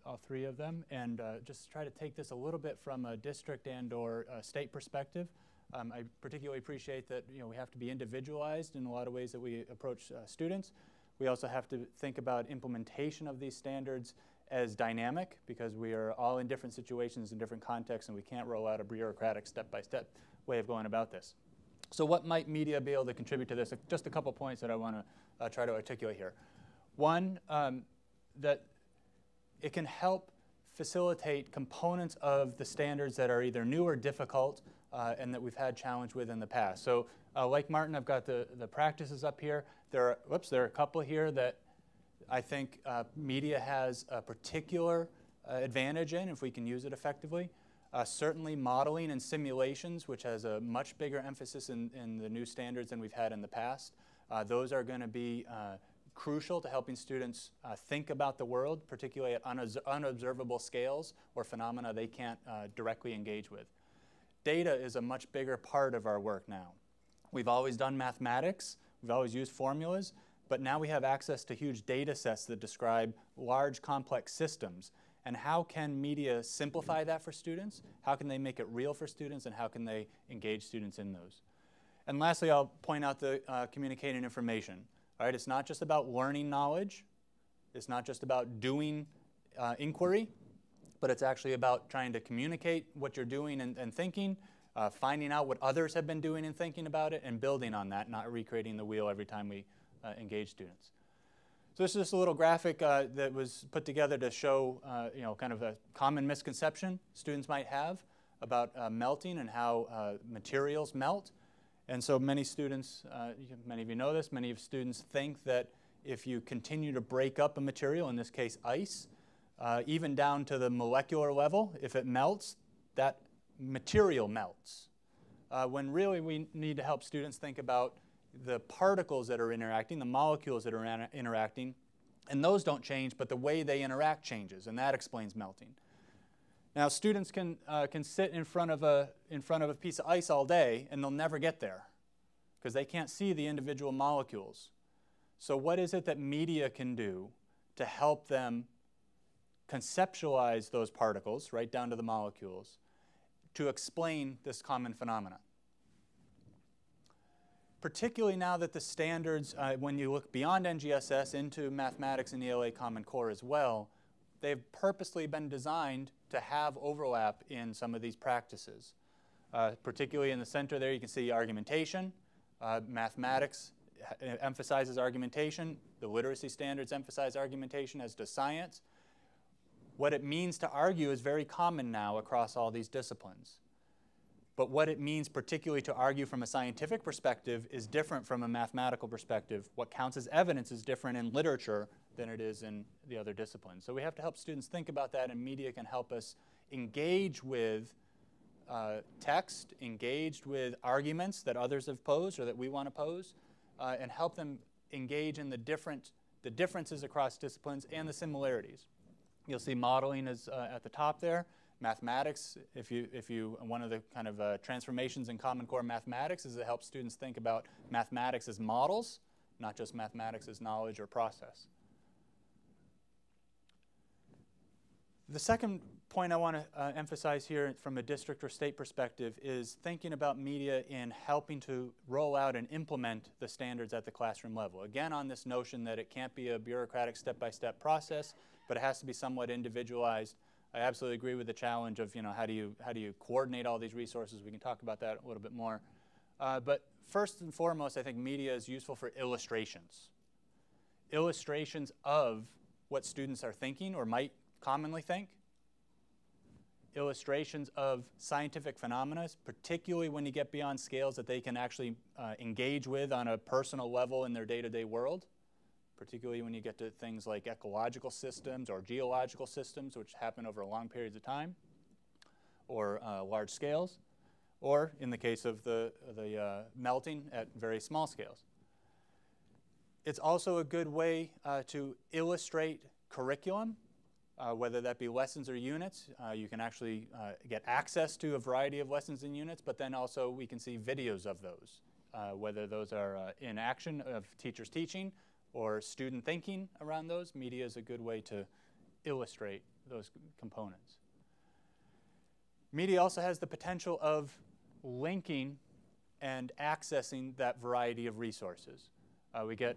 all three of them, and just try to take this a little bit from a district and/or state perspective. I particularly appreciate that we have to be individualized in a lot of ways that we approach students. We also have to think about implementation of these standards as dynamic because we are all in different situations and different contexts, and we can't roll out a bureaucratic step-by-step way of going about this. So what might media be able to contribute to this? Just a couple points that I want to try to articulate here. One, that it can help facilitate components of the standards that are either new or difficult and that we've had challenge with in the past. So like Martin, I've got the practices up here. There are a couple here that I think media has a particular advantage in, if we can use it effectively. Certainly modeling and simulations, which has a much bigger emphasis in the new standards than we've had in the past. Those are going to be crucial to helping students think about the world, particularly at unobservable scales or phenomena they can't directly engage with. Data is a much bigger part of our work now. We've always done mathematics, we've always used formulas, but now we have access to huge data sets that describe large, complex systems. And how can media simplify that for students? How can they make it real for students? And how can they engage students in those? And lastly, I'll point out the communicating information. All right, it's not just about learning knowledge. It's not just about doing inquiry, but it's actually about trying to communicate what you're doing and thinking, finding out what others have been doing and thinking about it, and building on that, not recreating the wheel every time we engage students. So this is just a little graphic that was put together to show kind of a common misconception students might have about melting and how materials melt. And so many students, many of you know this, many of students think that if you continue to break up a material, in this case ice, even down to the molecular level, if it melts, that material melts. When really we need to help students think about the particles that are interacting, the molecules that are interacting, and those don't change, but the way they interact changes, and that explains melting. Now, students can sit in front of a piece of ice all day, and they'll never get there because they can't see the individual molecules. So what is it that media can do to help them conceptualize those particles, right down to the molecules, to explain this common phenomenon? Particularly now that the standards, when you look beyond NGSS into mathematics and ELA Common Core as well, they've purposely been designed to have overlap in some of these practices. Particularly in the center there, you can see argumentation. Mathematics emphasizes argumentation. The literacy standards emphasize argumentation, as does science. What it means to argue is very common now across all these disciplines. But what it means particularly to argue from a scientific perspective is different from a mathematical perspective. What counts as evidence is different in literature than it is in the other disciplines. So we have to help students think about that, and media can help us engage with text, engaged with arguments that others have posed or that we want to pose, and help them engage in the differences across disciplines and the similarities. You'll see modeling is at the top there. Mathematics, one of the kind of transformations in Common Core mathematics is it helps students think about mathematics as models, not just mathematics as knowledge or process. The second point I want to emphasize here from a district or state perspective is thinking about media in helping to roll out and implement the standards at the classroom level. Again, on this notion that it can't be a bureaucratic step-by-step process, but it has to be somewhat individualized. I absolutely agree with the challenge of, how do you coordinate all these resources? We can talk about that a little bit more. But first and foremost, I think media is useful for illustrations. Illustrations of what students are thinking or might commonly think. Illustrations of scientific phenomena, particularly when you get beyond scales that they can actually engage with on a personal level in their day-to-day world. Particularly when you get to things like ecological systems or geological systems, which happen over long periods of time, or large scales, or in the case of the melting at very small scales. It's also a good way to illustrate curriculum, whether that be lessons or units. You can actually get access to a variety of lessons and units, but then also we can see videos of those, whether those are in action of teachers teaching, or student thinking around those. Media is a good way to illustrate those components. Media also has the potential of linking and accessing that variety of resources. We get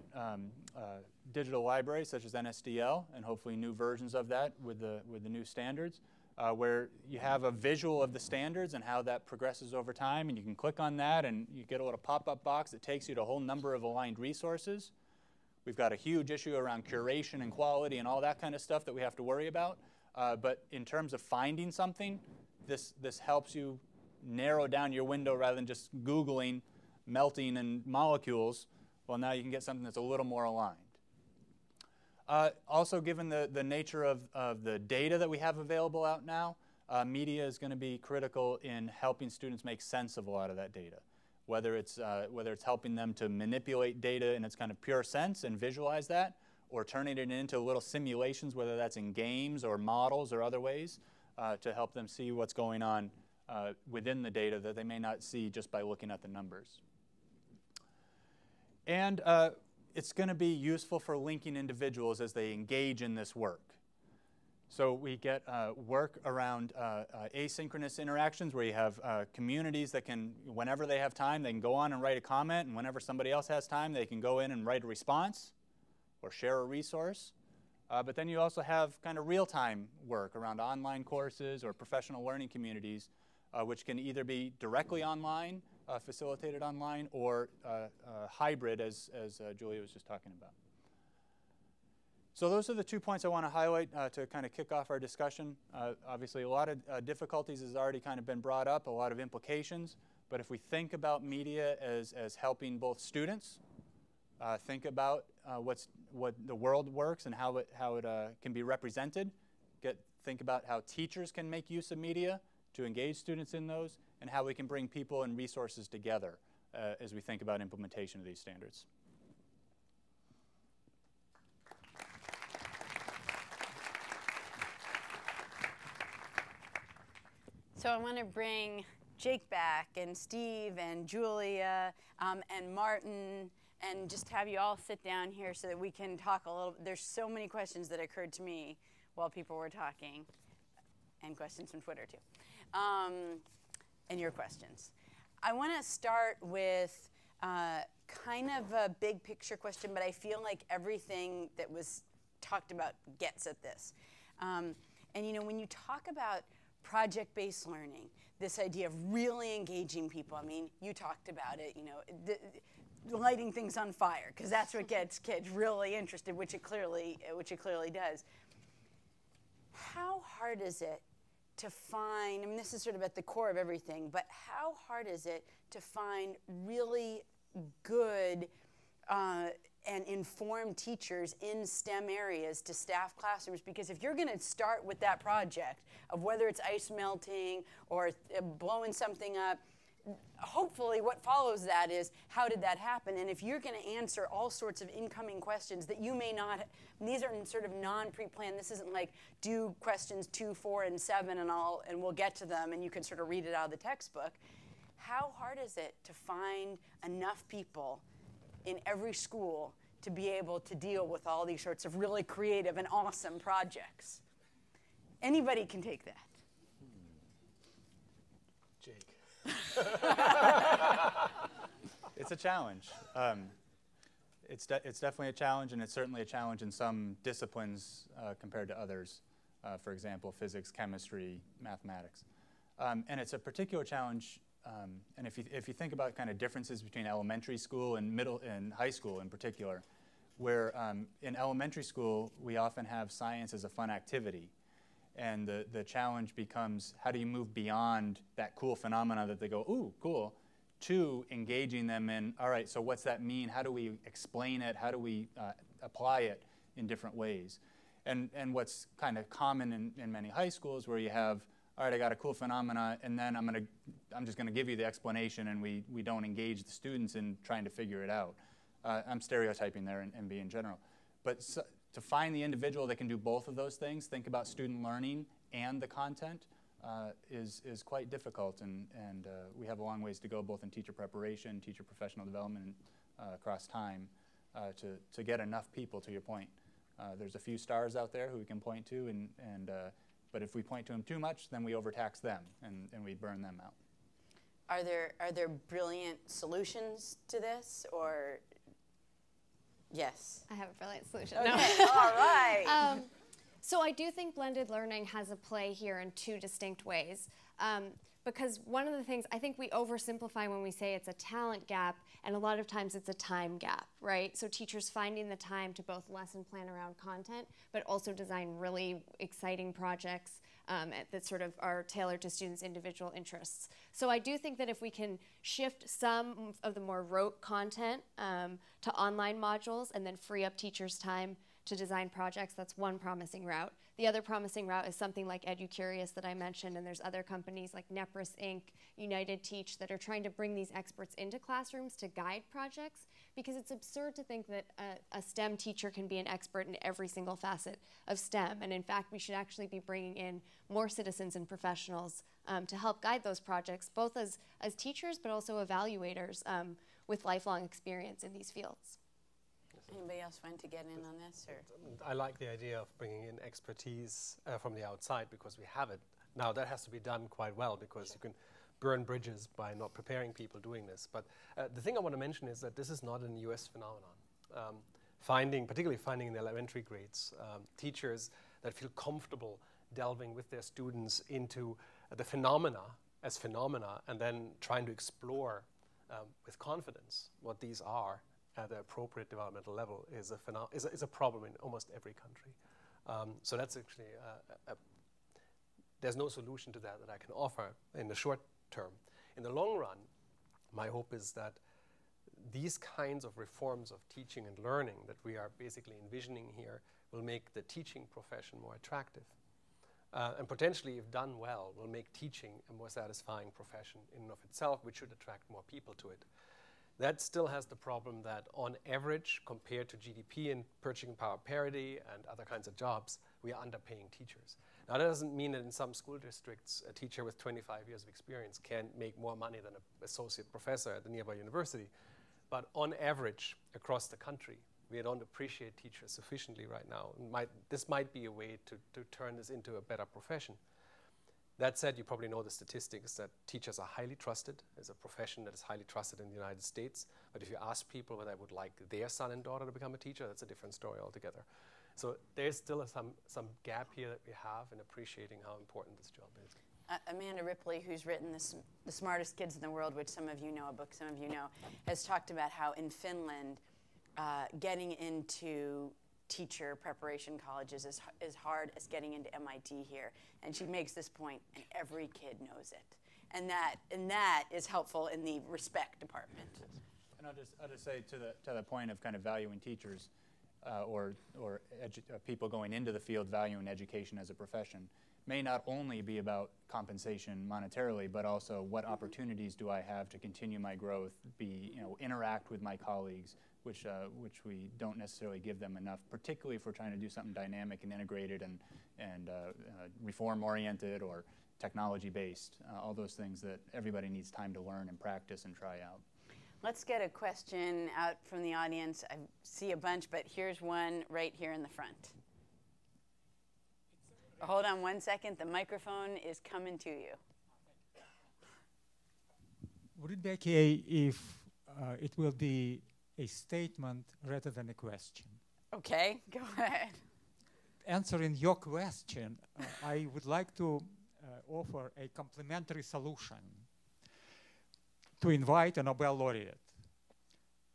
digital libraries such as NSDL, and hopefully new versions of that with the new standards, where you have a visual of the standards and how that progresses over time, and you can click on that and you get a little pop-up box that takes you to a whole number of aligned resources. We've got a huge issue around curation and quality and all that kind of stuff that we have to worry about. But in terms of finding something, this helps you narrow down your window rather than just Googling melting and molecules. Well, now you can get something that's a little more aligned. Also, given the nature of the data that we have available out now, media is going to be critical in helping students make sense of a lot of that data. Whether it's helping them to manipulate data in its kind of pure sense and visualize that, or turning it into little simulations, whether that's in games or models or other ways, to help them see what's going on within the data that they may not see just by looking at the numbers. And it's going to be useful for linking individuals as they engage in this work. So we get work around asynchronous interactions where you have communities that can, whenever they have time, they can go on and write a comment, and whenever somebody else has time, they can go in and write a response or share a resource. But then you also have kind of real-time work around online courses or professional learning communities, which can either be directly online, facilitated online, or hybrid, as Julia was just talking about. So those are the 2 points I want to highlight to kind of kick off our discussion. Obviously, a lot of difficulties has already kind of been brought up, a lot of implications. But if we think about media as helping both students, think about what the world works and how it can be represented, think about how teachers can make use of media to engage students in those, and how we can bring people and resources together as we think about implementation of these standards. So I want to bring Jake back, and Steve, and Julia, and Martin, and just have you all sit down here so that we can talk a little. There's so many questions that occurred to me while people were talking, and questions from Twitter too, and your questions. I want to start with kind of a big picture question, but I feel like everything that was talked about gets at this. And you know, when you talk about project-based learning, this idea of really engaging people, I mean, you talked about it, you know, lighting things on fire, because that's what gets kids really interested, which it clearly does. How hard is it to find, I mean, this is sort of at the core of everything, but how hard is it to find really good and informed teachers in STEM areas to staff classrooms? Because if you're going to start with that project of whether it's ice melting or blowing something up, hopefully what follows that is, how did that happen? And if you're going to answer all sorts of incoming questions that you may not, these are sort of non-pre-planned. This isn't like do questions 2, 4, and 7 and we'll get to them and you can sort of read it out of the textbook. How hard is it to find enough people in every school to be able to deal with all these sorts of really creative and awesome projects? Anybody can take that. Jake. It's a challenge. It's definitely a challenge, and it's certainly a challenge in some disciplines compared to others. For example, physics, chemistry, mathematics. And it's a particular challenge. And if you think about kind of differences between elementary school and middle and high school in particular, where in elementary school we often have science as a fun activity, and the challenge becomes how do you move beyond that cool phenomena that they go, ooh, cool, to engaging them in, all right, so what's that mean? How do we explain it? How do we apply it in different ways? And what's kind of common in many high schools where you have, all right, I got a cool phenomena, and then I'm just gonna give you the explanation, and we don't engage the students in trying to figure it out. I'm stereotyping there and being general. But to find the individual that can do both of those things, think about student learning and the content, is quite difficult, and we have a long ways to go both in teacher preparation, teacher professional development, across time, to get enough people, to your point. There's a few stars out there who we can point to, but if we point to them too much, then we overtax them and we burn them out. Are there brilliant solutions to this, or yes? I have a brilliant solution. Okay, no. all right. So I do think blended learning has a play here in 2 distinct ways. Because one of the things, I think we oversimplify when we say it's a talent gap, and a lot of times it's a time gap, right? So teachers finding the time to both lesson plan around content, but also design really exciting projects that sort of are tailored to students' individual interests. So I do think that if we can shift some of the more rote content to online modules and then free up teachers' time to design projects. That's one promising route. The other promising route is something like EduCurious that I mentioned, and there's other companies like Nepris Inc., United Teach that are trying to bring these experts into classrooms to guide projects, because it's absurd to think that a STEM teacher can be an expert in every single facet of STEM. And in fact, we should actually be bringing in more citizens and professionals to help guide those projects, both as teachers but also evaluators with lifelong experience in these fields. Anybody else want to get in on this? Or? I like the idea of bringing in expertise from the outside because we have it. Now that has to be done quite well because you can burn bridges by not preparing people doing this. But the thing I want to mention is that this is not an US phenomenon. Particularly finding in the elementary grades, teachers that feel comfortable delving with their students into the phenomena as phenomena and then trying to explore with confidence what these are at the appropriate developmental level is a problem in almost every country. So that's actually, there's no solution to that I can offer in the short term. In the long run, my hope is that these kinds of reforms of teaching and learning that we are basically envisioning here will make the teaching profession more attractive. And potentially, if done well, will make teaching a more satisfying profession in and of itself, which should attract more people to it. That still has the problem that on average, compared to GDP and purchasing power parity and other kinds of jobs, we are underpaying teachers. Now that doesn't mean that in some school districts, a teacher with 25 years of experience can make more money than an associate professor at the nearby university. But on average, across the country, we don't appreciate teachers sufficiently right now. This might be a way to turn this into a better profession. That said, you probably know the statistics that teachers are highly trusted as a profession that is highly trusted in the United States. But if you ask people whether they would like their son and daughter to become a teacher, that's a different story altogether. So there's still some gap here that we have in appreciating how important this job is. Amanda Ripley, who's written The Smartest Kids in the World, which some of you know, a book some of you know, has talked about how in Finland, getting into teacher preparation colleges is as hard as getting into MIT here. And she makes this point, and every kid knows it. And that is helpful in the respect department. And I'll just say to the point of kind of valuing teachers or people going into the field valuing education as a profession may not only be about compensation monetarily, but also what opportunities do I have to continue my growth, interact with my colleagues, which we don't necessarily give them enough, particularly if we're trying to do something dynamic and integrated and reform-oriented or technology-based, all those things that everybody needs time to learn and practice and try out. Let's get a question out from the audience. I see a bunch, but here's one right here in the front. Hold on one second. The microphone is coming to you. Would it be okay if it will be a statement rather than a question? Okay, go ahead. Answering your question, I would like to offer a complementary solution to invite a Nobel laureate.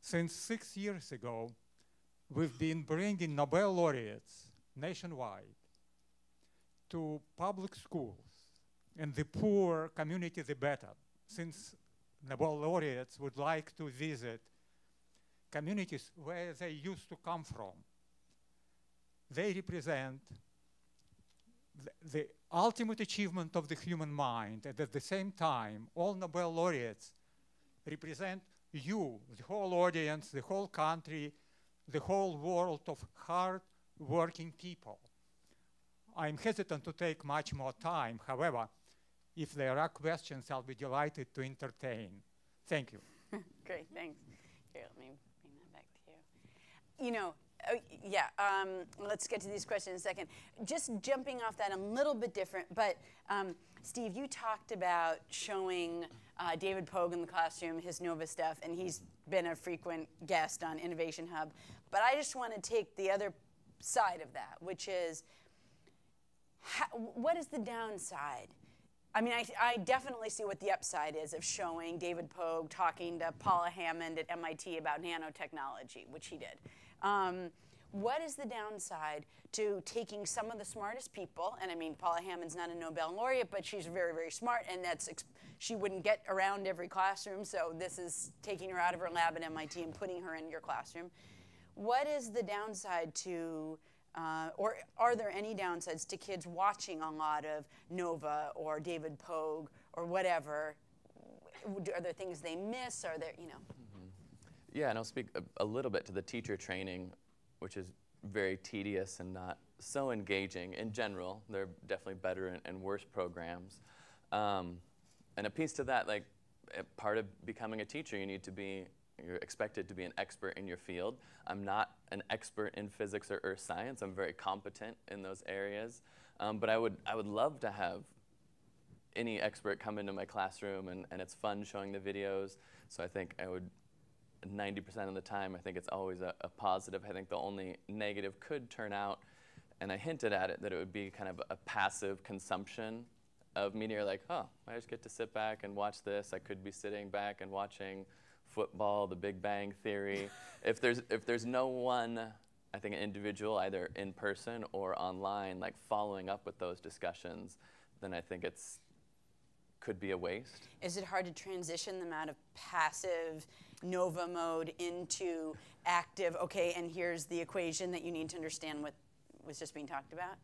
Since 6 years ago, we've been bringing Nobel laureates nationwide to public schools, and the poor community the better, since Nobel laureates would like to visit communities where they used to come from. They represent the ultimate achievement of the human mind, and at the same time, all Nobel laureates represent you, the whole audience, the whole country, the whole world of hard-working people. I'm hesitant to take much more time. However, if there are questions, I'll be delighted to entertain. Thank you. Great, thanks. Here, let me bring that back to you. You know, let's get to these questions in a second. Just jumping off that a little bit different, but Steve, you talked about showing David Pogue in the classroom, his NOVA stuff, and he's been a frequent guest on Innovation Hub. But I just want to take the other side of that, which is, what is the downside? I mean, I definitely see what the upside is of showing David Pogue talking to Paula Hammond at MIT about nanotechnology, which he did. What is the downside to taking some of the smartest people, and I mean, Paula Hammond's not a Nobel laureate, but she's very, very smart, and she wouldn't get around every classroom, so this is taking her out of her lab at MIT and putting her in your classroom. what is the downside to, or are there any downsides to kids watching a lot of Nova or David Pogue or whatever? Are there things they miss? Are there, you know? Yeah, and I'll speak a little bit to the teacher training, which is very tedious and not so engaging in general. There are definitely better and worse programs. And a piece to that, like part of becoming a teacher, you're expected to be an expert in your field. I'm not an expert in physics or earth science. I'm very competent in those areas. But I would love to have any expert come into my classroom, and it's fun showing the videos. So I think I would, 90% of the time, I think it's always a positive. I think the only negative could turn out, and I hinted at it, that it would be kind of a passive consumption of media, like, oh, I just get to sit back and watch this. I could be sitting back and watching football, The Big Bang Theory. If there's no one, I think, an individual, either in person or online, like following up with those discussions, then I think could be a waste. Is it hard to transition them out of passive Nova mode into active, okay, and here's the equation that you need to understand what was just being talked about?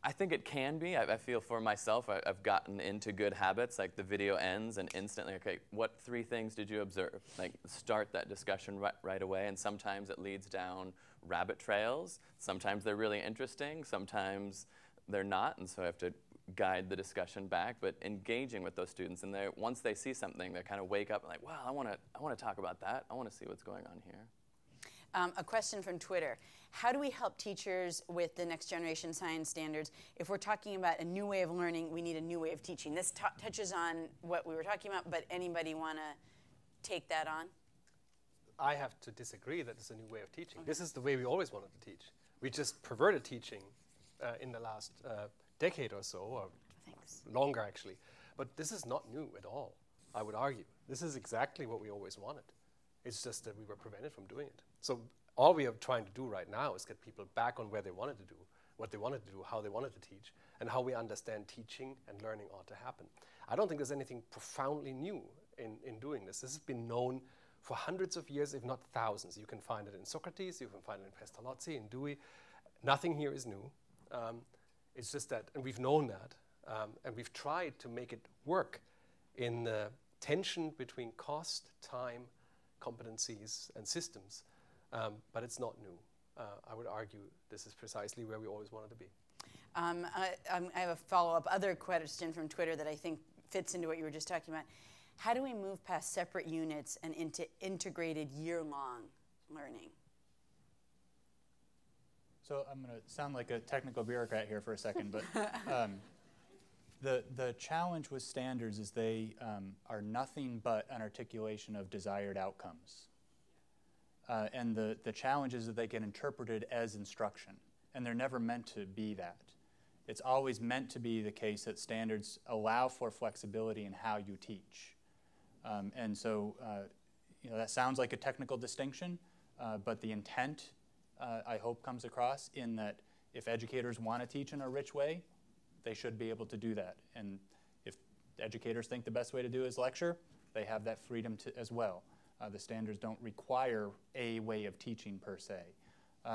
I think it can be. I feel for myself, I've gotten into good habits, like the video ends and instantly, okay, what 3 things did you observe? Like, start that discussion right away, and sometimes it leads down rabbit trails. Sometimes they're really interesting, sometimes they're not, and so I have to guide the discussion back, but engaging with those students, and once they see something, they kind of wake up and like, wow, I want to talk about that. I want to see what's going on here. A question from Twitter. How do we help teachers with the next generation science standards? If we're talking about a new way of learning, we need a new way of teaching. This touches on what we were talking about, but anybody want to take that on? I have to disagree that it's a new way of teaching. Okay. This is the way we always wanted to teach. We just perverted teaching in the last decade or so, or longer actually. But this is not new at all, I would argue. This is exactly what we always wanted. It's just that we were prevented from doing it. So all we are trying to do right now is get people back on where they wanted to do, what they wanted to do, how they wanted to teach, and how we understand teaching and learning ought to happen. I don't think there's anything profoundly new in doing this. This has been known for hundreds of years, if not thousands. You can find it in Socrates, you can find it in Pestalozzi, in Dewey. Nothing here is new. It's just that, and we've known that, and we've tried to make it work in the tension between cost, time, competencies, and systems, but it's not new. I would argue this is precisely where we always wanted to be. I have a follow-up other question from Twitter that I think fits into what you were just talking about. How do we move past separate units and into integrated year-long learning? So I'm going to sound like a technical bureaucrat here for a second, but the challenge with standards is they are nothing but an articulation of desired outcomes. And the challenge is that they get interpreted as instruction, and they're never meant to be that. It's always meant to be the case that standards allow for flexibility in how you teach. And so that sounds like a technical distinction, but the intent I hope comes across in that if educators want to teach in a rich way, they should be able to do that. And if educators think the best way to do is lecture, they have that freedom as well. The standards don't require a way of teaching per se.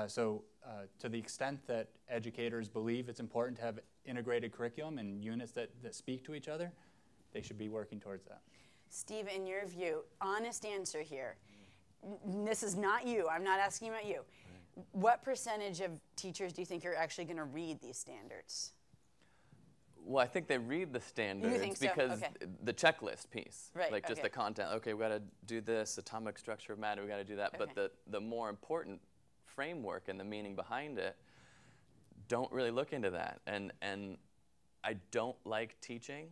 So to the extent that educators believe it's important to have integrated curriculum and units that speak to each other, they should be working towards that. Steve, in your view, honest answer here. This is not you. I'm not asking about you. What percentage of teachers do you think are actually going to read these standards? Well, I think they read the standards so? because Okay. the checklist piece, right, like just the content. Okay, we got to do this, atomic structure of matter, we got to do that. Okay. But the more important framework and the meaning behind it don't really look into that. And I don't like teaching,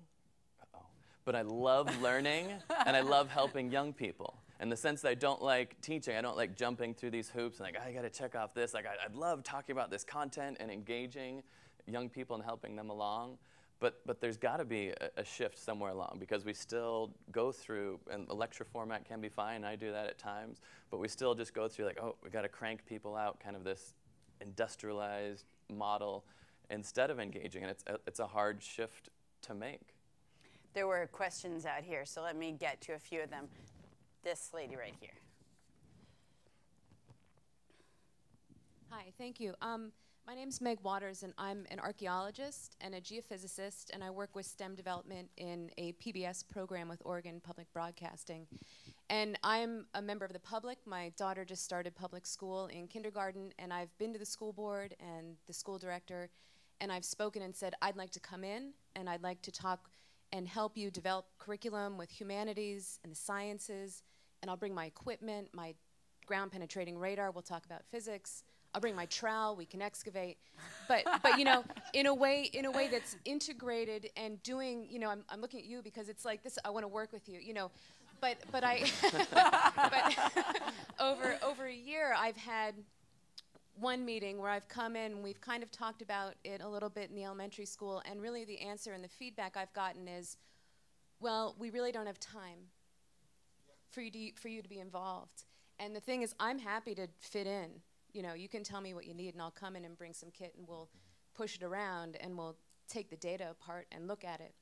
but I love learning and I love helping young people. In the sense that I don't like teaching, I don't like jumping through these hoops and like, I got to check off this. Like, I'd love talking about this content and engaging young people and helping them along. But there's got to be a shift somewhere along because we still go through, and the lecture format can be fine, I do that at times, but we still just go through like, oh, we got to crank people out, kind of this industrialized model instead of engaging, and it's a hard shift to make. There were questions out here, so let me get to a few of them. This lady right here. Hi, thank you. My name's Meg Waters, and I'm an archaeologist and a geophysicist, and I work with STEM development in a PBS program with Oregon Public Broadcasting. And I'm a member of the public. My daughter just started public school in kindergarten, and I've been to the school board and the school director, and I've spoken and said, I'd like to come in, and I'd like to talk and help you develop curriculum with humanities and the sciences, and I'll bring my equipment, my ground-penetrating radar, we'll talk about physics, I'll bring my trowel, we can excavate, but you know, in a way that's integrated and doing, you know, I'm looking at you because it's like this, I want to work with you, you know, but I, but over a year I've had one meeting where I've come in and we've kind of talked about it a little bit in the elementary school, and really the answer and the feedback I've gotten is, well, we really don't have time for you to be involved. And the thing is, I'm happy to fit in. You know, you can tell me what you need and I'll come in and bring some kit and we'll push it around and we'll take the data apart and look at it,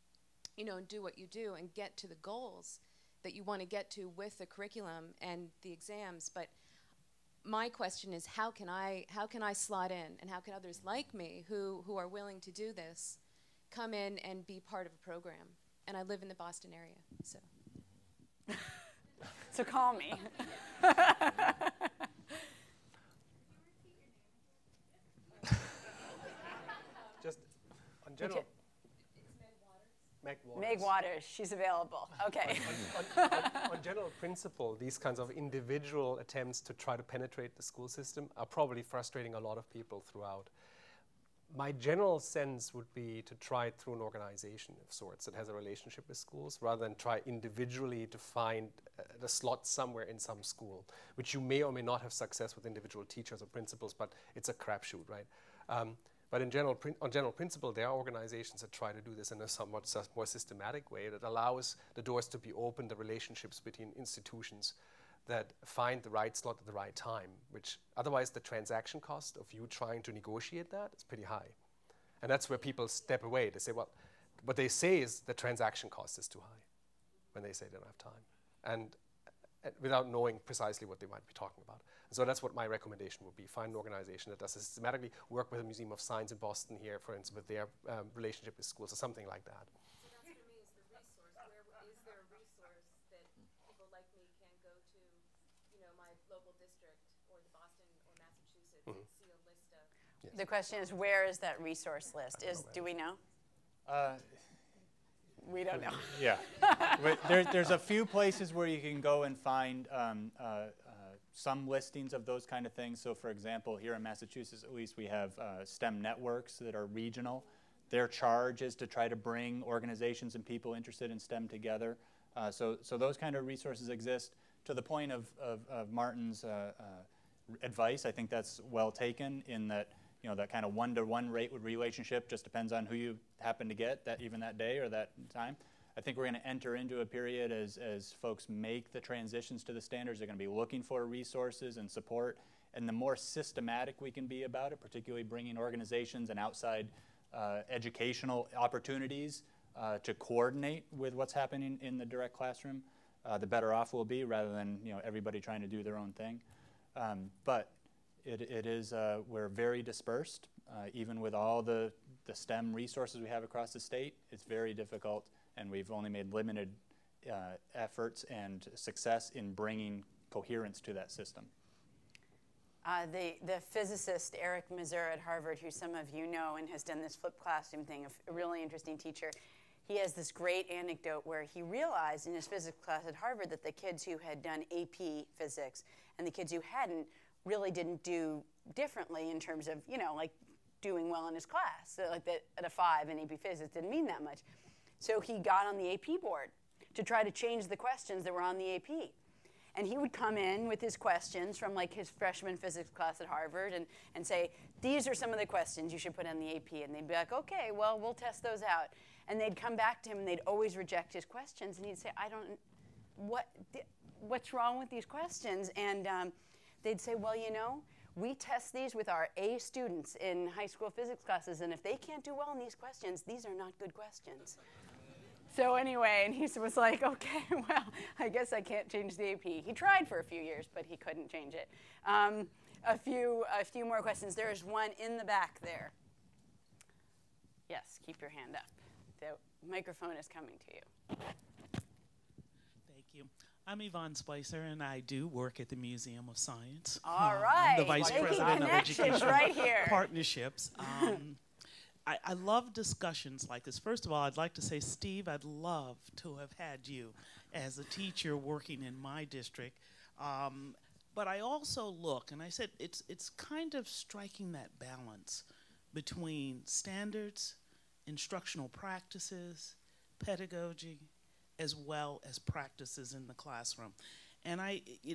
you know, and do what you do and get to the goals that you want to get to with the curriculum and the exams. But my question is, how can I slot in, and how can others like me who are willing to do this come in and be part of a program? And I live in the Boston area, so. So call me. Just on general. Meg Waters, she's available. Okay. On general principle, these kinds of individual attempts to try to penetrate the school system are probably frustrating a lot of people throughout. My general sense would be to try it through an organization of sorts that has a relationship with schools, rather than try individually to find the slot somewhere in some school, which you may or may not have success with individual teachers or principals, but it's a crapshoot, right? But on general principle, there are organizations that try to do this in a somewhat more systematic way that allows the doors to be open, the relationships between institutions that find the right slot at the right time, which otherwise the transaction cost of you trying to negotiate that is pretty high. And that's where people step away. They say, well, what they say is the transaction cost is too high when they say they don't have time, and without knowing precisely what they might be talking about. And so that's what my recommendation would be. Find an organization that does systematically work with the Museum of Science in Boston here, for instance, with their relationship with schools or something like that. So that's for me is the resource. Is there a resource that people like me can go to, you know, my local district or the Boston or Massachusetts and see a list of? Yes. The question is, where is that resource list? Do we know? We don't know. Yeah. There's a few places where you can go and find some listings of those kind of things. So for example, here in Massachusetts at least, we have STEM networks that are regional. Their charge is to try to bring organizations and people interested in STEM together. So those kind of resources exist. To the point of Martin's advice, I think that's well taken, in that, you know, that kind of one-to-one rate relationship just depends on who you happen to get even that day or that time. I think we're going to enter into a period as folks make the transitions to the standards. They're going to be looking for resources and support, and the more systematic we can be about it, particularly bringing organizations and outside educational opportunities to coordinate with what's happening in the direct classroom, the better off we'll be, rather than, you know, everybody trying to do their own thing. But it is, we're very dispersed. Even with all the STEM resources we have across the state, it's very difficult, and we've only made limited efforts and success in bringing coherence to that system. The physicist Eric Mazur at Harvard, who some of you know and has done this flipped classroom thing, a really interesting teacher, he has this great anecdote where he realized in his physics class at Harvard that the kids who had done AP physics and the kids who hadn't really didn't do differently in terms of, you know, like doing well in his class. So like that at a 5 in AP physics didn't mean that much. So he got on the AP board to try to change the questions that were on the AP. And he would come in with his questions from like his freshman physics class at Harvard and say, these are some of the questions you should put on the AP. And they'd be like, okay, well, we'll test those out. And they'd come back to him and they'd always reject his questions. And he'd say, what's wrong with these questions? And they'd say, well, you know, we test these with our A students in high school physics classes, and if they can't do well in these questions, these are not good questions. So anyway, and he was like, okay, well, I guess I can't change the AP. He tried for a few years, but he couldn't change it. a few more questions. There is one in the back there. Yes, keep your hand up. The microphone is coming to you. Thank you. I'm Yvonne Spicer, and I do work at the Museum of Science. All right. I'm the Vice President of Education right here. Partnerships. I love discussions like this. First of all, I'd like to say, Steve, I'd love to have had you as a teacher working in my district. But I also look, and I said, it's kind of striking that balance between standards, instructional practices, pedagogy, as well as practices in the classroom. And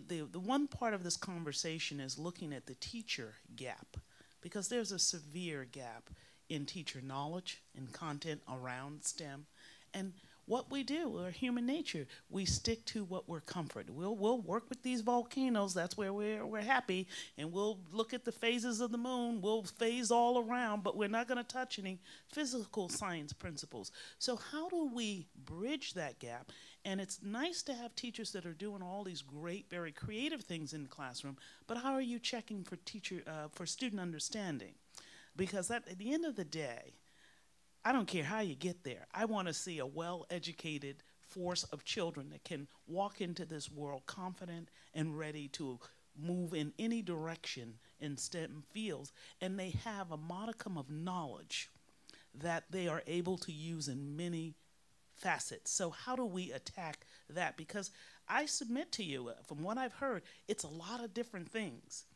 the one part of this conversation is looking at the teacher gap, because there's a severe gap in teacher knowledge and content around STEM. And what we do, we're human nature, we stick to what we're comforted. We'll work with these volcanoes, that's where we're happy, and we'll look at the phases of the moon, we'll phase all around, but we're not gonna touch any physical science principles. So how do we bridge that gap? And it's nice to have teachers that are doing all these great, very creative things in the classroom, but how are you checking for student understanding? Because at the end of the day, I don't care how you get there. I want to see a well-educated force of children that can walk into this world confident and ready to move in any direction in STEM fields, and they have a modicum of knowledge that they are able to use in many facets. So how do we attack that? Because I submit to you, from what I've heard, it's a lot of different things.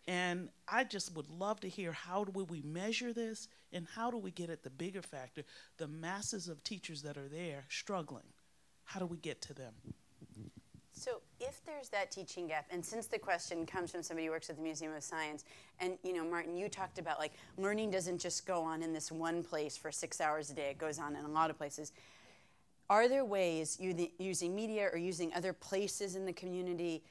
And I just would love to hear, how do we measure this, and how do we get at the bigger factor, the masses of teachers that are there struggling? How do we get to them? So if there's that teaching gap, and since the question comes from somebody who works at the Museum of Science, and Martin, you talked about like learning doesn't just go on in this one place for 6 hours a day, it goes on in a lot of places. Are there ways, using media or using other places in the community,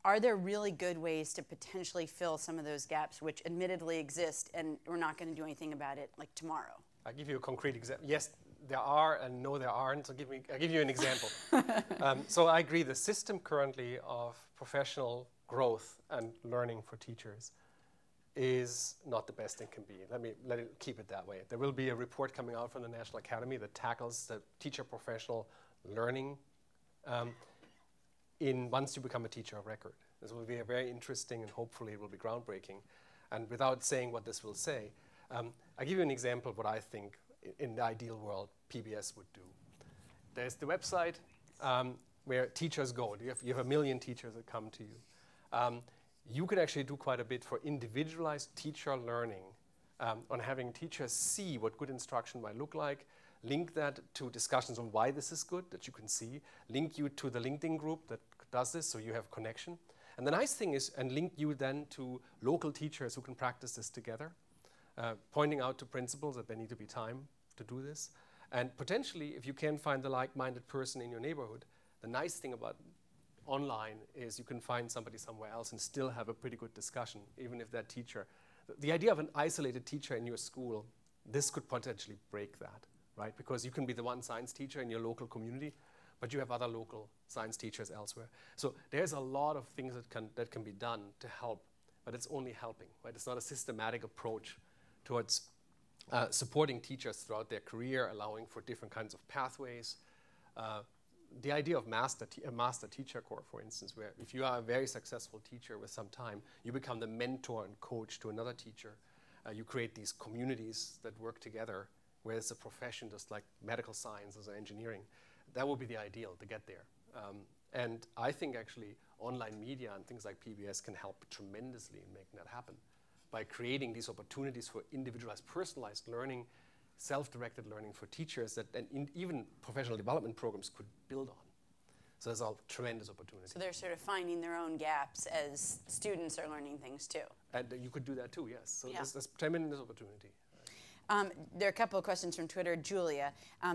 are there really good ways to potentially fill some of those gaps which admittedly exist and we're not going to do anything about it like tomorrow? I'll give you a concrete example. Yes, there are, and no, there aren't. So I'll give you an example. So I agree, the system currently of professional growth and learning for teachers is not the best it can be. Let it keep it that way. There will be a report coming out from the National Academy that tackles the teacher professional learning once you become a teacher of record. This will be a very interesting, and hopefully it will be groundbreaking. And without saying what this will say, I'll give you an example of what I think in the ideal world PBS would do. There's the website where teachers go. You have 1 million teachers that come to you. You can actually do quite a bit for individualized teacher learning on having teachers see what good instruction might look like, link that to discussions on why this is good that you can see, link you to the LinkedIn group that does this so you have connection. And the nice thing is, and link you then to local teachers who can practice this together, pointing out to principals that there need to be time to do this. And potentially, if you can find the like-minded person in your neighborhood, the nice thing about online is you can find somebody somewhere else and still have a pretty good discussion, even if that teacher, the idea of an isolated teacher in your school, this could potentially break that, right? Because you can be the one science teacher in your local community, but you have other local science teachers elsewhere. So there's a lot of things that can be done to help, but it's only helping, right? It's not a systematic approach towards supporting teachers throughout their career, allowing for different kinds of pathways. The idea of a master teacher corps, for instance, where if you are a very successful teacher with some time, you become the mentor and coach to another teacher. You create these communities that work together, where it's a profession just like medical sciences or engineering. That would be the ideal to get there. And I think actually online media and things like PBS can help tremendously in making that happen by creating these opportunities for individualized, personalized learning, self-directed learning for teachers that even professional development programs could build on. So there's a tremendous opportunity. So they're sort of finding their own gaps as students are learning things too. And you could do that too, yes. So there's tremendous opportunity. There are a couple of questions from Twitter. Julia,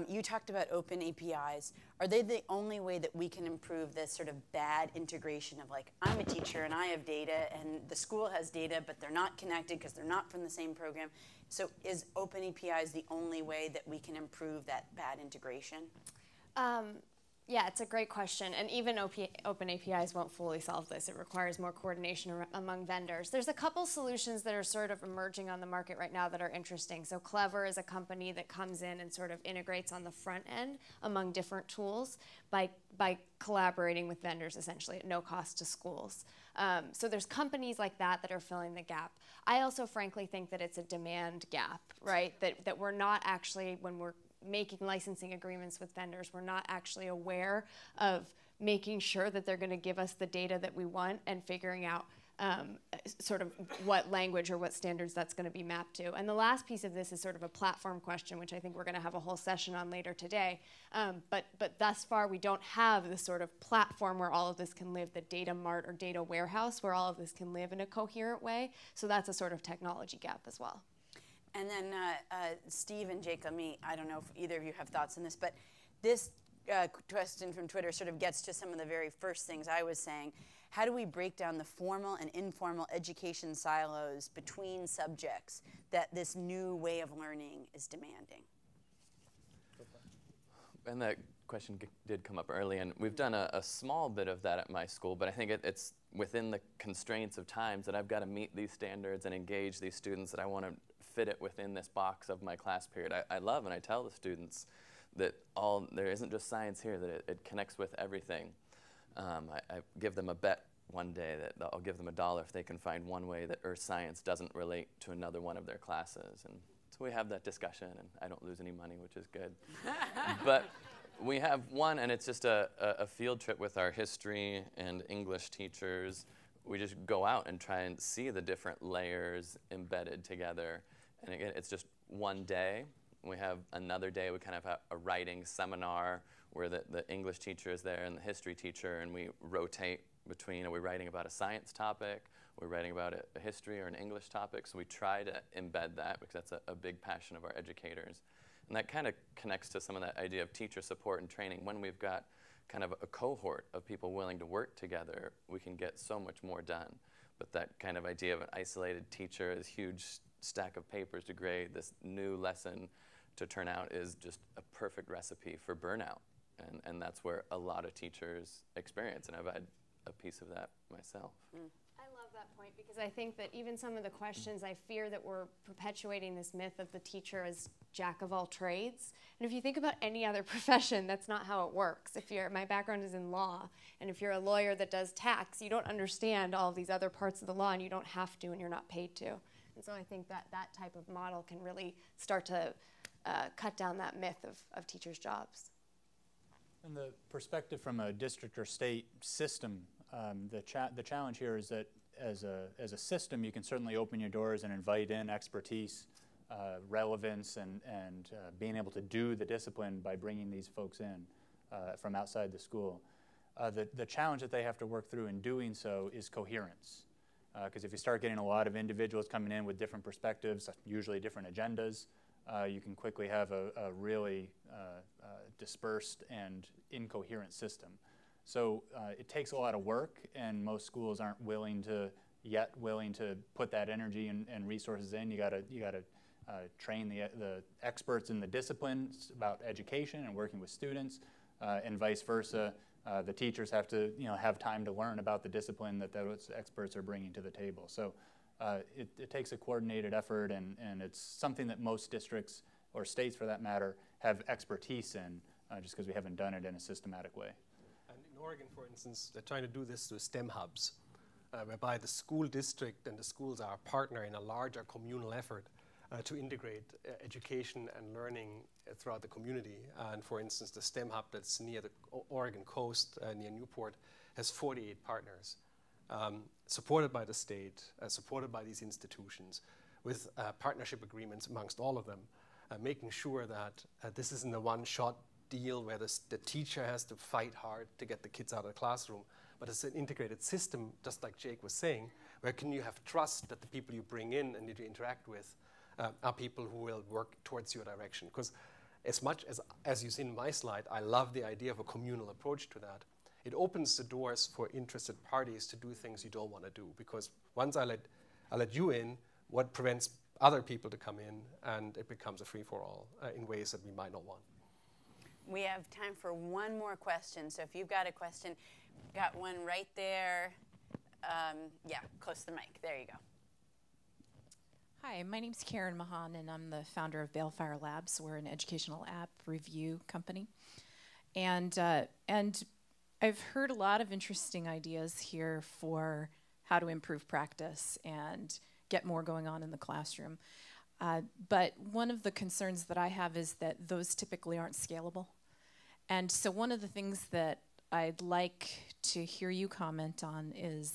you talked about open APIs. Are they the only way that we can improve this sort of bad integration of like, I'm a teacher and I have data and the school has data, but they're not connected because they're not from the same program. So is open APIs the only way that we can improve that bad integration? Yeah, it's a great question, and even open APIs won't fully solve this. It requires more coordination among vendors. There's a couple solutions that are sort of emerging on the market right now that are interesting. So Clever is a company that comes in and sort of integrates on the front end among different tools by collaborating with vendors essentially at no cost to schools. So there's companies like that that are filling the gap. I also frankly think that it's a demand gap, right? That we're not actually, when we're making licensing agreements with vendors, we're not actually aware of making sure that they're going to give us the data that we want and figuring out sort of what language or what standards that's going to be mapped to. And the last piece of this is sort of a platform question, which I think we're going to have a whole session on later today. But thus far, we don't have the sort of platform where all of this can live, the data mart or data warehouse where all of this can live in a coherent way. So that's a sort of technology gap as well. And then Steve and Jake, I don't know if either of you have thoughts on this, but this question from Twitter sort of gets to some of the very first things I was saying. How do we break down the formal and informal education silos between subjects that this new way of learning is demanding? And that question did come up early, and we've done a small bit of that at my school, but I think it's within the constraints of times that I've got to meet these standards and engage these students, that I want to fit it within this box of my class period. I love, and I tell the students that there isn't just science here, that it connects with everything. I give them a bet one day that I'll give them $1 if they can find one way that earth science doesn't relate to another one of their classes. And so we have that discussion, and I don't lose any money, which is good. But we have one, and it's just a field trip with our history and English teachers. We just go out and try and see the different layers embedded together. And again, it's just one day. We have another day, we kind of have a writing seminar where the English teacher is there and the history teacher, and we rotate between, are we writing about a science topic, are we writing about a history or an English topic? So we try to embed that because that's a big passion of our educators. And that kind of connects to some of that idea of teacher support and training. When we've got kind of a cohort of people willing to work together, we can get so much more done. But that kind of idea of an isolated teacher, this huge stack of papers to grade, this new lesson to turn out is just a perfect recipe for burnout. And that's where a lot of teachers experience, and I've had a piece of that myself. I love that point, because I think that even some of the questions, I fear that we're perpetuating this myth of the teacher as jack of all trades. And if you think about any other profession, that's not how it works. My background is in law, and if you're a lawyer that does tax, you don't understand all of these other parts of the law, and you don't have to, and you're not paid to. And so I think that type of model can really start to cut down that myth of teachers' jobs. And the perspective from a district or state system, the challenge here is that as a system, you can certainly open your doors and invite in expertise, relevance, and being able to do the discipline by bringing these folks in from outside the school. The challenge that they have to work through in doing so is coherence. Because if you start getting a lot of individuals coming in with different perspectives, usually different agendas, you can quickly have a really dispersed and incoherent system. So it takes a lot of work, and most schools aren't willing to put that energy and resources in. You got to train the experts in the disciplines about education and working with students, and vice versa. The teachers have to have time to learn about the discipline that those experts are bringing to the table. So it takes a coordinated effort, and it's something that most districts, or states for that matter, have expertise in, just because we haven't done it in a systematic way. And in Oregon, for instance, they're trying to do this through STEM hubs, whereby the school district and the schools are a partner in a larger communal effort to integrate education and learning throughout the community. And for instance, the STEM hub that's near the Oregon coast, near Newport, has 48 partners, supported by the state, supported by these institutions, with partnership agreements amongst all of them, making sure that this isn't a one-shot deal where the teacher has to fight hard to get the kids out of the classroom, but it's an integrated system, just like Jake was saying, where can you have trust that the people you bring in and that you interact with are people who will work towards your direction. Because as much as you see in my slide, I love the idea of a communal approach to that. It opens the doors for interested parties to do things you don't want to do, because once I let you in, what prevents other people to come in, and it becomes a free-for-all in ways that we might not want. We have time for one more question. So if you've got a question, got one right there. Yeah, close to the mic. There you go. Hi, my name's Karen Mahan, and I'm the founder of Balefire Labs. We're an educational app review company. And I've heard a lot of interesting ideas here for how to improve practice and get more going on in the classroom. But one of the concerns that I have is that those typically aren't scalable. And so one of the things that I'd like to hear you comment on is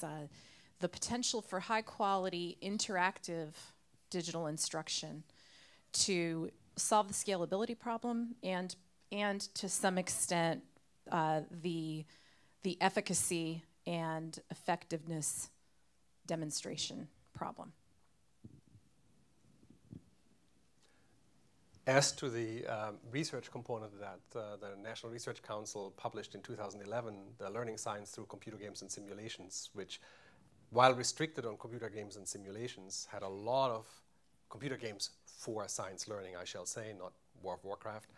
the potential for high quality interactive digital instruction to solve the scalability problem and to some extent the efficacy and effectiveness demonstration problem. As to the research component of that, the National Research Council published in 2011 the Learning Science Through Computer Games and Simulations, which, while restricted on computer games and simulations, had a lot of computer games for science learning, I shall say, not World of Warcraft,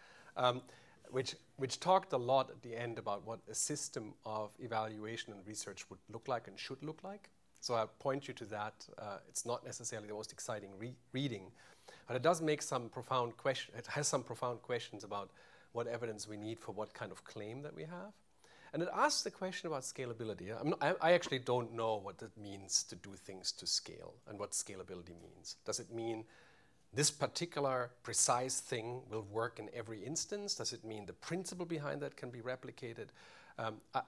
which talked a lot at the end about what a system of evaluation and research would look like and should look like. So I point you to that. It's not necessarily the most exciting reading, but it does make some profound questions. It has some profound questions about what evidence we need for what kind of claim that we have. And it asks the question about scalability. I actually don't know what it means to do things to scale and what scalability means. Does it mean this particular precise thing will work in every instance? Does it mean the principle behind that can be replicated?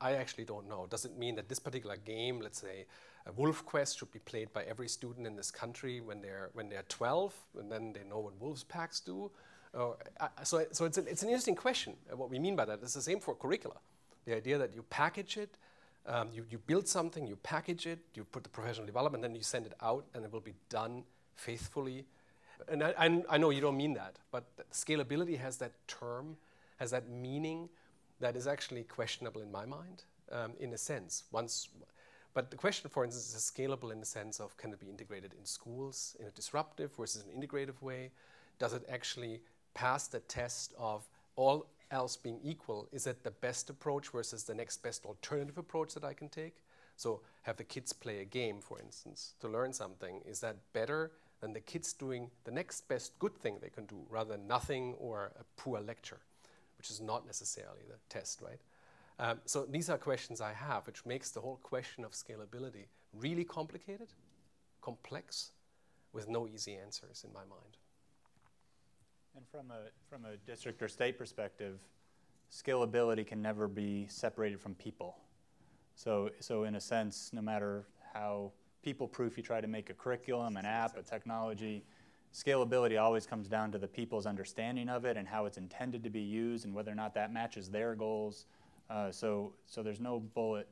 I actually don't know. Does it mean that this particular game, let's say a Wolf Quest, should be played by every student in this country when they're 12, and then they know what Wolves packs do? So it's an interesting question. What we mean by that is the same for curricula. The idea that you package it, you build something, you package it, you put the professional development, then you send it out, and it will be done faithfully. And I know you don't mean that, but scalability has that term, has that meaning that is actually questionable in my mind, in a sense. But the question, for instance, is scalable in the sense of, can it be integrated in schools in a disruptive versus an integrative way? Does it actually pass the test of all else being equal? Is it the best approach versus the next best alternative approach that I can take? So have the kids play a game, for instance, to learn something. Is that better than the kids doing the next best good thing they can do rather than nothing or a poor lecture, which is not necessarily the test, right? So these are questions I have, which makes the whole question of scalability really complicated, complex, with no easy answers in my mind. And from a district or state perspective, scalability can never be separated from people. So in a sense, no matter how people-proof you try to make a curriculum, an app, a technology, scalability always comes down to the people's understanding of it and how it's intended to be used and whether or not that matches their goals. So there's no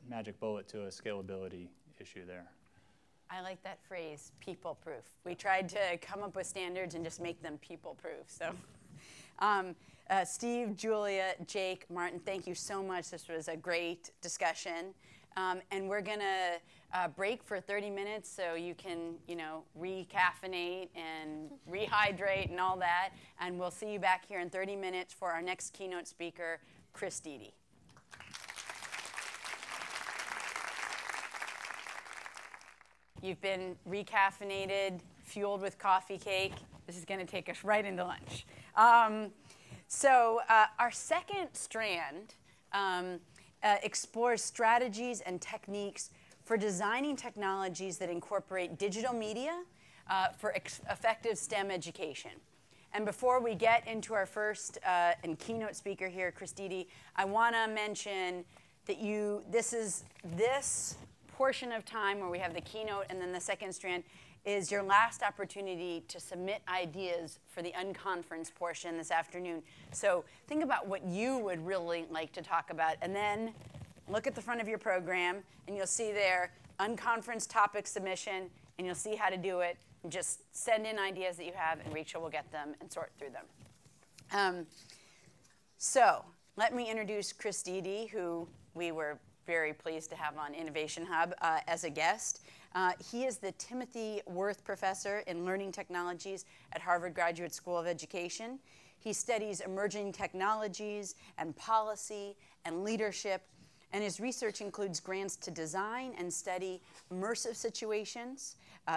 magic bullet to a scalability issue there. I like that phrase, people-proof. We tried to come up with standards and just make them people-proof. So, Steve, Julia, Jake, Martin, thank you so much. This was a great discussion. And we're going to break for 30 minutes so you can, recaffeinate and rehydrate and all that. And we'll see you back here in 30 minutes for our next keynote speaker, Chris Deedy. You've been recaffeinated, fueled with coffee cake. This is going to take us right into lunch. So our second strand explores strategies and techniques for designing technologies that incorporate digital media for effective STEM education. And before we get into our first and keynote speaker here, Chris Deedy, I want to mention that this portion of time where we have the keynote and then the second strand is your last opportunity to submit ideas for the unconference portion this afternoon. So think about what you would really like to talk about, and then look at the front of your program, and you'll see there unconference topic submission, and you'll see how to do it. And just send in ideas that you have, and Rachel will get them and sort through them. So let me introduce Chris Deedy, who we were very pleased to have on Innovation Hub as a guest. He is the Timothy Wirth Professor in Learning Technologies at Harvard Graduate School of Education. He studies emerging technologies and policy and leadership, and his research includes grants to design and study immersive situations,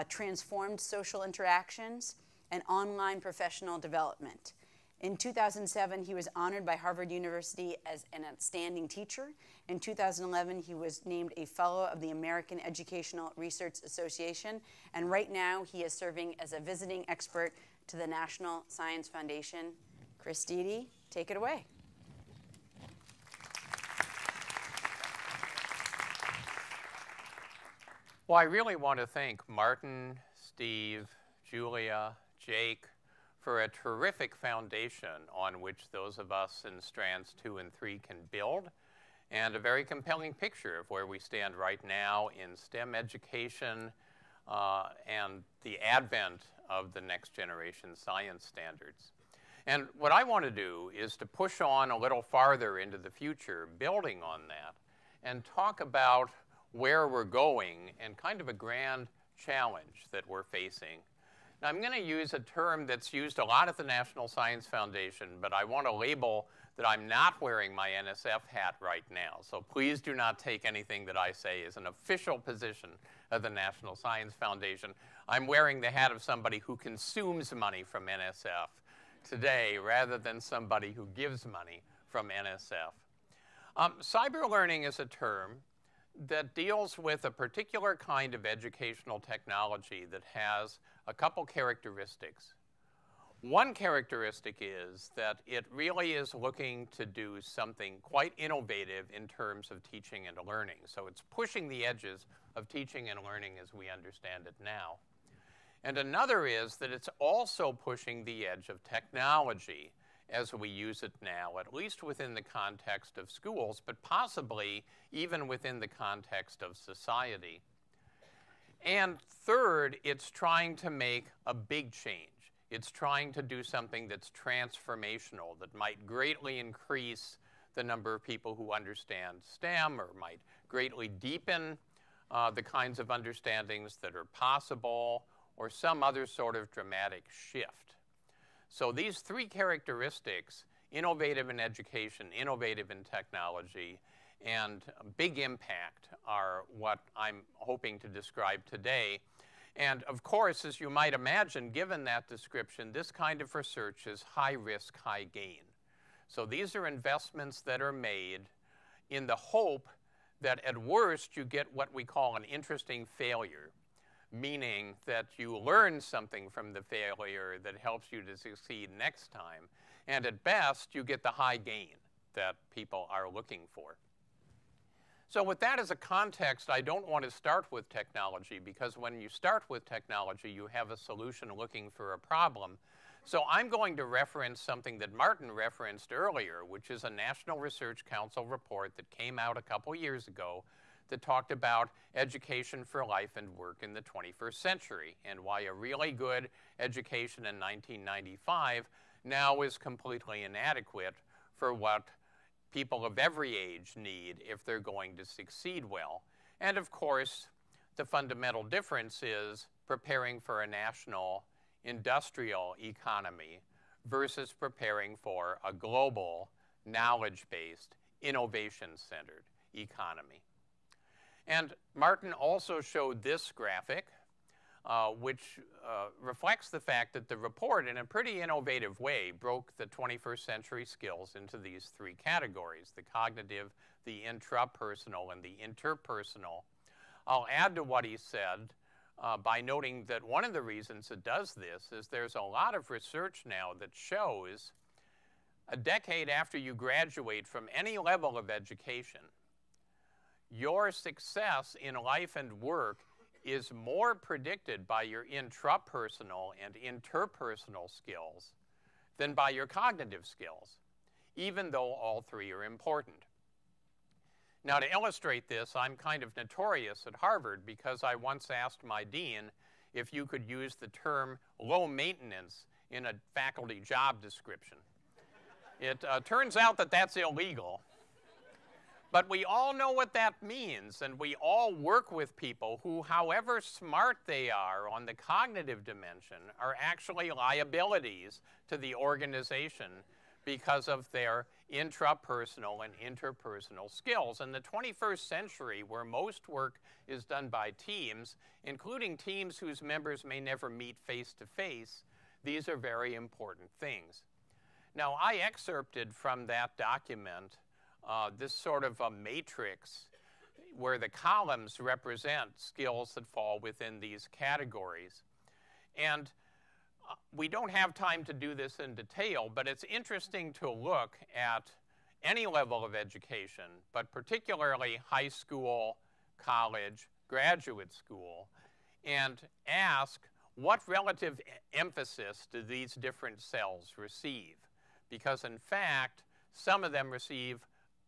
transformed social interactions, and online professional development. In 2007, he was honored by Harvard University as an outstanding teacher. In 2011, he was named a fellow of the American Educational Research Association, and right now he is serving as a visiting expert to the National Science Foundation. Chris Deedy, take it away. Well, I really want to thank Martin, Steve, Julia, Jake, for a terrific foundation on which those of us in strands 2 and 3 can build, and a very compelling picture of where we stand right now in STEM education and the advent of the next generation science standards. And what I want to do is to push on a little farther into the future, building on that, and talk about where we're going and kind of a grand challenge that we're facing. Now, I'm going to use a term that's used a lot at the National Science Foundation, but I want to label that I'm not wearing my NSF hat right now. So please do not take anything that I say as an official position of the National Science Foundation. I'm wearing the hat of somebody who consumes money from NSF today rather than somebody who gives money from NSF. Cyber learning is a term that deals with a particular kind of educational technology that has a couple characteristics. One characteristic is that it really is looking to do something quite innovative in terms of teaching and learning. So it's pushing the edges of teaching and learning as we understand it now. And another is that it's also pushing the edge of technology as we use it now, at least within the context of schools, but possibly even within the context of society. And third, it's trying to make a big change. It's trying to do something that's transformational, that might greatly increase the number of people who understand STEM, or might greatly deepen the kinds of understandings that are possible, or some other sort of dramatic shift. So these three characteristics, innovative in education, innovative in technology, and big impact, are what I'm hoping to describe today. And of course, as you might imagine, given that description, this kind of research is high risk, high gain. So these are investments that are made in the hope that at worst you get what we call an interesting failure, meaning that you learn something from the failure that helps you to succeed next time. And at best, you get the high gain that people are looking for. So with that as a context, I don't want to start with technology, because when you start with technology, you have a solution looking for a problem. So I'm going to reference something that Martin referenced earlier, which is a National Research Council report that came out a couple years ago that talked about education for life and work in the 21st century, and why a really good education in 1995 now is completely inadequate for what people of every age need if they're going to succeed well. And of course, the fundamental difference is preparing for a national industrial economy versus preparing for a global, knowledge-based, innovation-centered economy. And Martin also showed this graphic, which reflects the fact that the report, in a pretty innovative way, broke the 21st century skills into these three categories: the cognitive, the intrapersonal, and the interpersonal. I'll add to what he said by noting that one of the reasons it does this is there's a lot of research now that shows a decade after you graduate from any level of education, your success in life and work is more predicted by your intrapersonal and interpersonal skills than by your cognitive skills, even though all three are important. Now, to illustrate this, I'm kind of notorious at Harvard because I once asked my dean if you could use the term low maintenance in a faculty job description. It turns out that that's illegal. But we all know what that means, and we all work with people who, however smart they are on the cognitive dimension, are actually liabilities to the organization because of their intrapersonal and interpersonal skills. In the 21st century, where most work is done by teams, including teams whose members may never meet face-to-face, these are very important things. Now, I excerpted from that document this sort of a matrix where the columns represent skills that fall within these categories. And we don't have time to do this in detail, but it's interesting to look at any level of education, but particularly high school, college, graduate school, and ask what relative emphasis do these different cells receive? Because in fact, some of them receive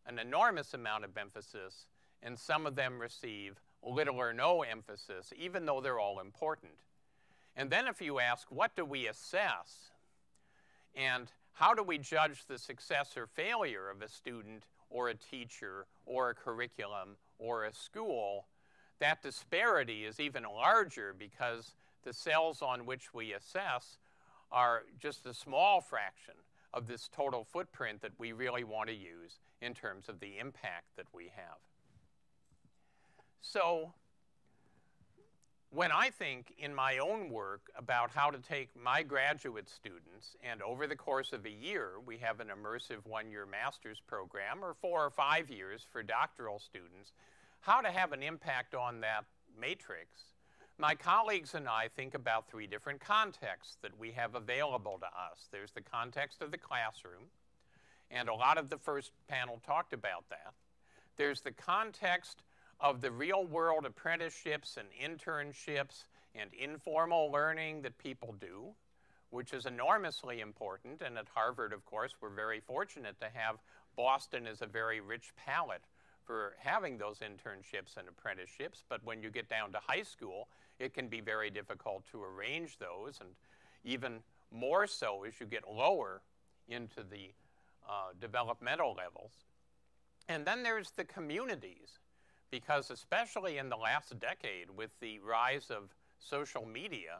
an enormous amount of emphasis, and some of them receive little or no emphasis, even though they're all important. And then if you ask, what do we assess? And how do we judge the success or failure of a student or a teacher or a curriculum or a school? That disparity is even larger because the cells on which we assess are just a small fraction of this total footprint that we really want to use in terms of the impact that we have. So when I think in my own work about how to take my graduate students, and over the course of a year, we have an immersive one-year master's program, or 4 or 5 years for doctoral students, how to have an impact on that matrix, my colleagues and I think about 3 different contexts that we have available to us. There's the context of the classroom, and a lot of the first panel talked about that. There's the context of the real-world apprenticeships and internships and informal learning that people do, which is enormously important. And at Harvard, of course, we're very fortunate to have Boston as a very rich palette for having those internships and apprenticeships. But when you get down to high school, it can be very difficult to arrange those, and even more so as you get lower into the developmental levels. And then there's the communities, because especially in the last decade with the rise of social media,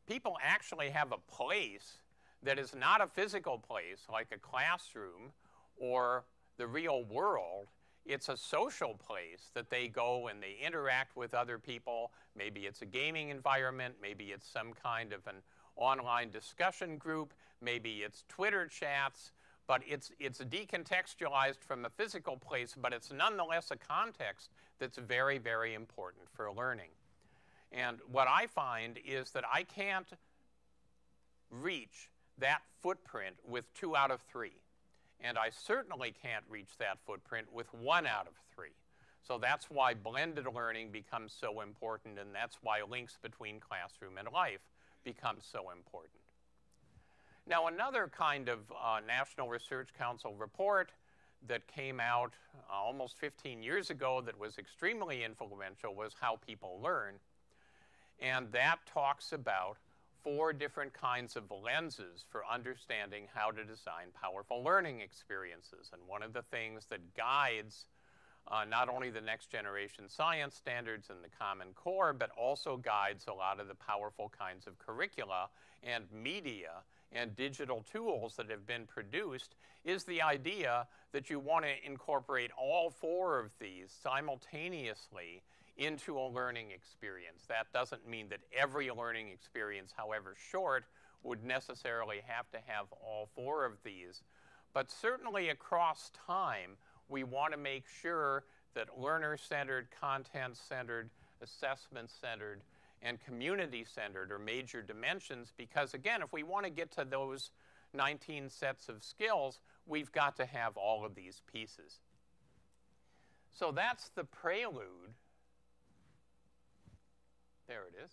people actually have a place that is not a physical place like a classroom or the real world. It's a social place that they go and they interact with other people. Maybe it's a gaming environment, maybe it's some kind of an online discussion group, maybe it's Twitter chats, but it's decontextualized from a physical place, but it's nonetheless a context that's very, very important for learning. And what I find is that I can't reach that footprint with 2 out of 3. And I certainly can't reach that footprint with 1 out of 3. So that's why blended learning becomes so important, and that's why links between classroom and life become so important. Now, another kind of National Research Council report that came out almost 15 years ago that was extremely influential was How People Learn. And that talks about 4 different kinds of lenses for understanding how to design powerful learning experiences. And one of the things that guides not only the next generation science standards and the Common Core, but also guides a lot of the powerful kinds of curricula and media and digital tools that have been produced, is the idea that you want to incorporate all 4 of these simultaneously into a learning experience. That doesn't mean that every learning experience, however short, would necessarily have to have all 4 of these. But certainly across time, we want to make sure that learner-centered, content-centered, assessment-centered, and community-centered are major dimensions, because again, if we want to get to those 19 sets of skills, we've got to have all of these pieces. So that's the prelude, there it is,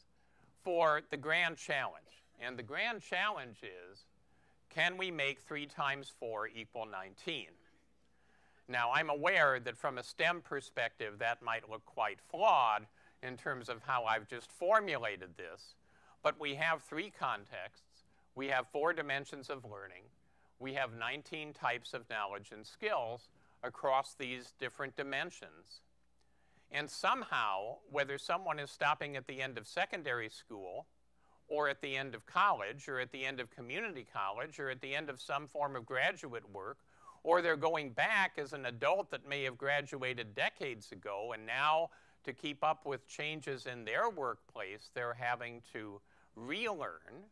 for the grand challenge. And the grand challenge is, can we make 3 times 4 equal 19? Now, I'm aware that from a STEM perspective, that might look quite flawed in terms of how I've just formulated this, but we have 3 contexts, we have 4 dimensions of learning, we have 19 types of knowledge and skills, across these different dimensions. And somehow, whether someone is stopping at the end of secondary school, or at the end of college, or at the end of community college, or at the end of some form of graduate work, or they're going back as an adult that may have graduated decades ago, and now to keep up with changes in their workplace, they're having to relearn,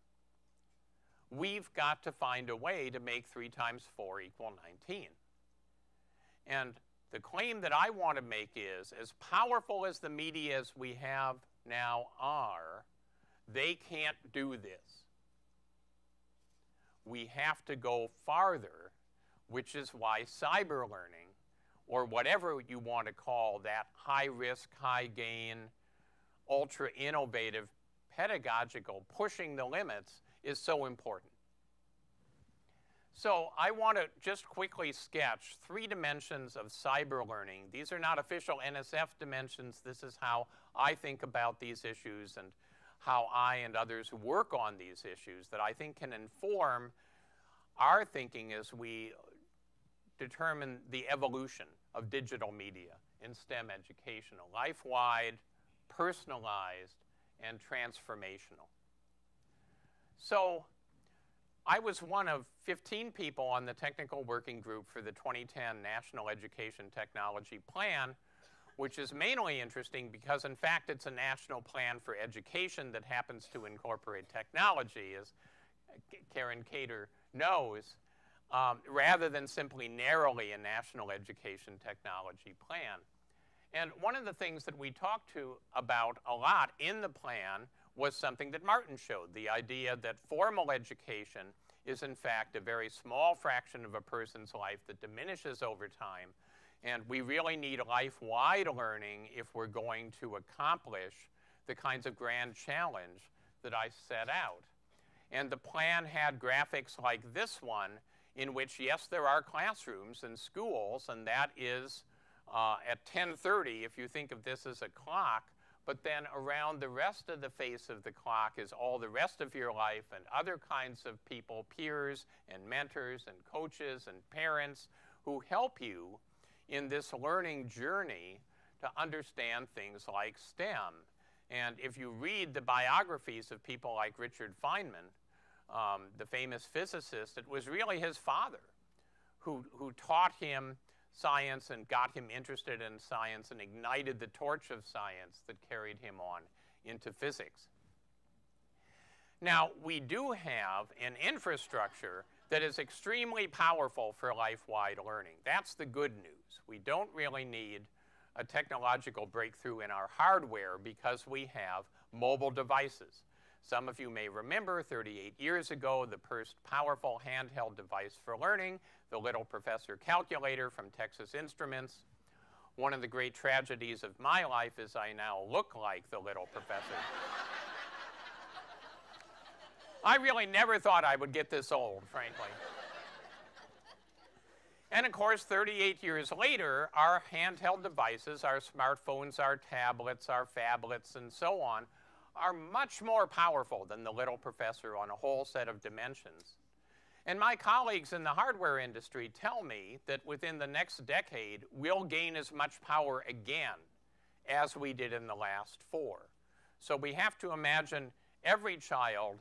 we've got to find a way to make 3 times 4 equal 19. And the claim that I want to make is, as powerful as the media as we have now are, they can't do this. We have to go farther, which is why cyber learning, or whatever you want to call that high-risk, high-gain, ultra-innovative, pedagogical, pushing the limits, is so important. So I want to just quickly sketch 3 dimensions of cyber learning. These are not official NSF dimensions. This is how I think about these issues and how I and others work on these issues that I think can inform our thinking as we determine the evolution of digital media in STEM education, life-wide, personalized, and transformational. So I was one of 15 people on the technical working group for the 2010 National Education Technology Plan, which is mainly interesting because, in fact, it's a national plan for education that happens to incorporate technology, as Karen Cater knows, rather than simply narrowly a national education technology plan. And one of the things that we talked about a lot in the plan was something that Martin showed, the idea that formal education is in fact a very small fraction of a person's life that diminishes over time. And we really need life-wide learning if we're going to accomplish the kinds of grand challenge that I set out. And the plan had graphics like this one, in which, yes, there are classrooms and schools, and that is at 10:30, if you think of this as a clock, but then around the rest of the face of the clock is all the rest of your life and other kinds of people, peers and mentors and coaches and parents who help you in this learning journey to understand things like STEM. And if you read the biographies of people like Richard Feynman, the famous physicist, it was really his father who taught him science and got him interested in science and ignited the torch of science that carried him on into physics. Now, we do have an infrastructure that is extremely powerful for life-wide learning. That's the good news. We don't really need a technological breakthrough in our hardware because we have mobile devices. Some of you may remember 38 years ago, the first powerful handheld device for learning, the Little Professor calculator from Texas Instruments. One of the great tragedies of my life is I now look like the Little Professor. I really never thought I would get this old, frankly. And of course, 38 years later, our handheld devices, our smartphones, our tablets, our phablets, and so on, are much more powerful than the Little Professor on a whole set of dimensions. And my colleagues in the hardware industry tell me that within the next decade, we'll gain as much power again as we did in the last 4. So we have to imagine every child,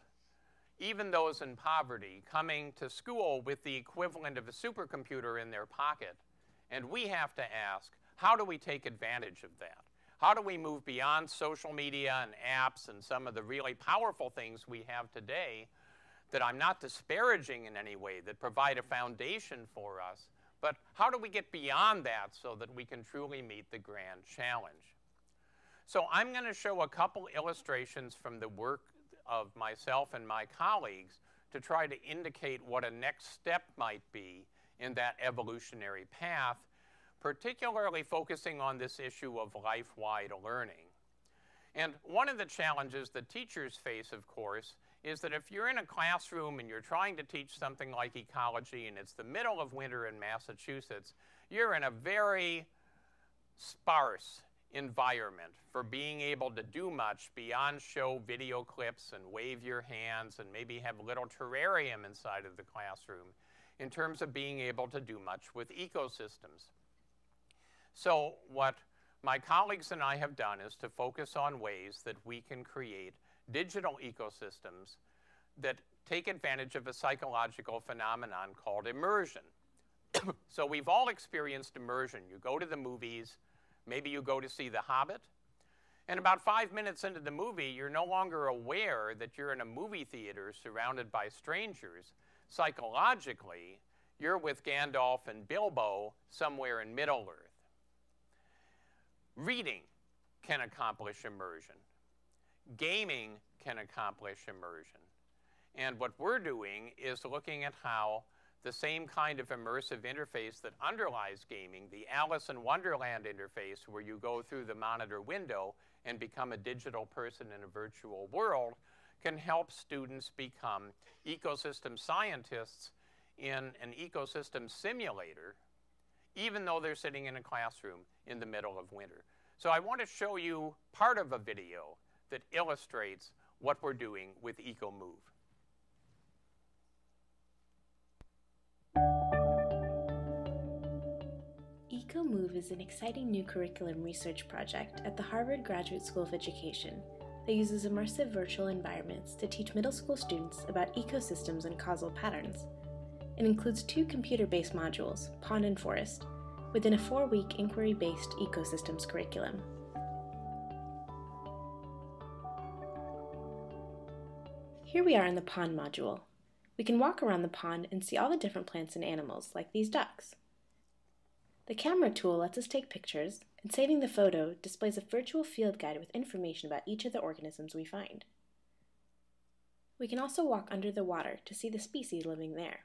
even those in poverty, coming to school with the equivalent of a supercomputer in their pocket. And we have to ask, how do we take advantage of that? How do we move beyond social media and apps and some of the really powerful things we have today that I'm not disparaging in any way, that provide a foundation for us, but how do we get beyond that so that we can truly meet the grand challenge? So I'm going to show a couple illustrations from the work of myself and my colleagues to try to indicate what a next step might be in that evolutionary path, particularly focusing on this issue of life-wide learning. And one of the challenges that teachers face, of course, is that if you're in a classroom and you're trying to teach something like ecology and it's the middle of winter in Massachusetts, you're in a very sparse environment for being able to do much beyond show video clips and wave your hands and maybe have a little terrarium inside of the classroom. in terms of being able to do much with ecosystems. So what my colleagues and I have done is to focus on ways that we can create digital ecosystems that take advantage of a psychological phenomenon called immersion. So we've all experienced immersion. You go to the movies, maybe you go to see The Hobbit, and about 5 minutes into the movie, you're no longer aware that you're in a movie theater surrounded by strangers. Psychologically, you're with Gandalf and Bilbo somewhere in Middle-earth. Reading can accomplish immersion. Gaming can accomplish immersion. And what we're doing is looking at how the same kind of immersive interface that underlies gaming, the Alice in Wonderland interface, where you go through the monitor window and become a digital person in a virtual world, can help students become ecosystem scientists in an ecosystem simulator, even though they're sitting in a classroom in the middle of winter. So I want to show you part of a video that illustrates what we're doing with EcoMove. EcoMove is an exciting new curriculum research project at the Harvard Graduate School of Education that uses immersive virtual environments to teach middle school students about ecosystems and causal patterns. It includes 2 computer-based modules, Pond and Forest, within a 4-week inquiry-based ecosystems curriculum. Here we are in the pond module. We can walk around the pond and see all the different plants and animals, like these ducks. The camera tool lets us take pictures, and saving the photo displays a virtual field guide with information about each of the organisms we find. We can also walk under the water to see the species living there.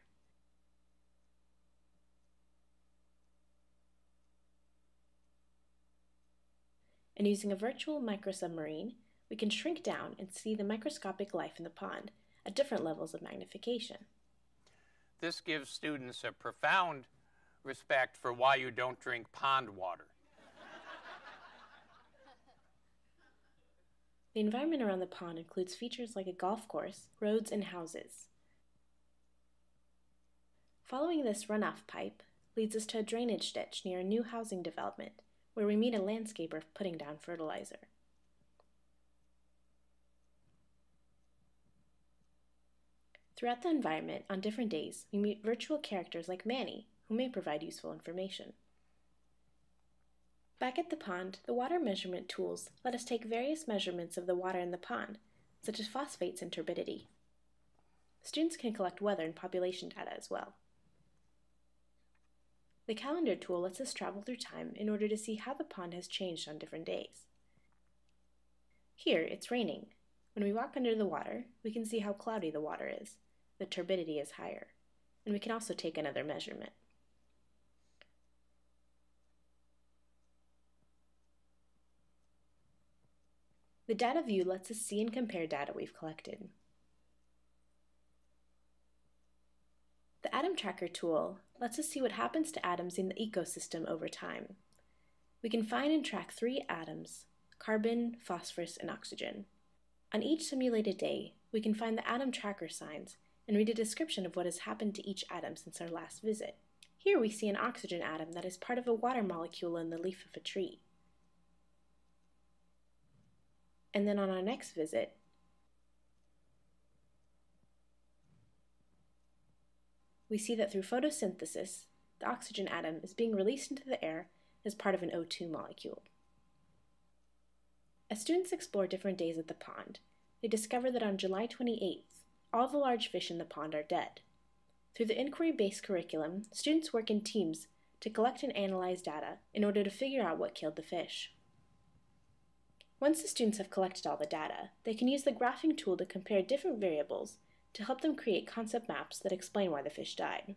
And using a virtual microsubmarine, we can shrink down and see the microscopic life in the pond at different levels of magnification. This gives students a profound respect for why you don't drink pond water. The environment around the pond includes features like a golf course, roads, and houses. Following this runoff pipe leads us to a drainage ditch near a new housing development, where we meet a landscaper putting down fertilizer. Throughout the environment, on different days, we meet virtual characters like Manny, who may provide useful information. Back at the pond, the water measurement tools let us take various measurements of the water in the pond, such as phosphates and turbidity. Students can collect weather and population data as well. The calendar tool lets us travel through time in order to see how the pond has changed on different days. Here, it's raining. When we walk under the water, we can see how cloudy the water is. The turbidity is higher, and we can also take another measurement. The data view lets us see and compare data we've collected. The atom tracker tool lets us see what happens to atoms in the ecosystem over time. We can find and track 3 atoms: carbon, phosphorus, and oxygen. On each simulated day, we can find the atom tracker signs and read a description of what has happened to each atom since our last visit. Here we see an oxygen atom that is part of a water molecule in the leaf of a tree. And then on our next visit, we see that through photosynthesis, the oxygen atom is being released into the air as part of an O2 molecule. As students explore different days at the pond, they discover that on July 28th, all the large fish in the pond are dead. Through the inquiry-based curriculum, students work in teams to collect and analyze data in order to figure out what killed the fish. Once the students have collected all the data, they can use the graphing tool to compare different variables to help them create concept maps that explain why the fish died.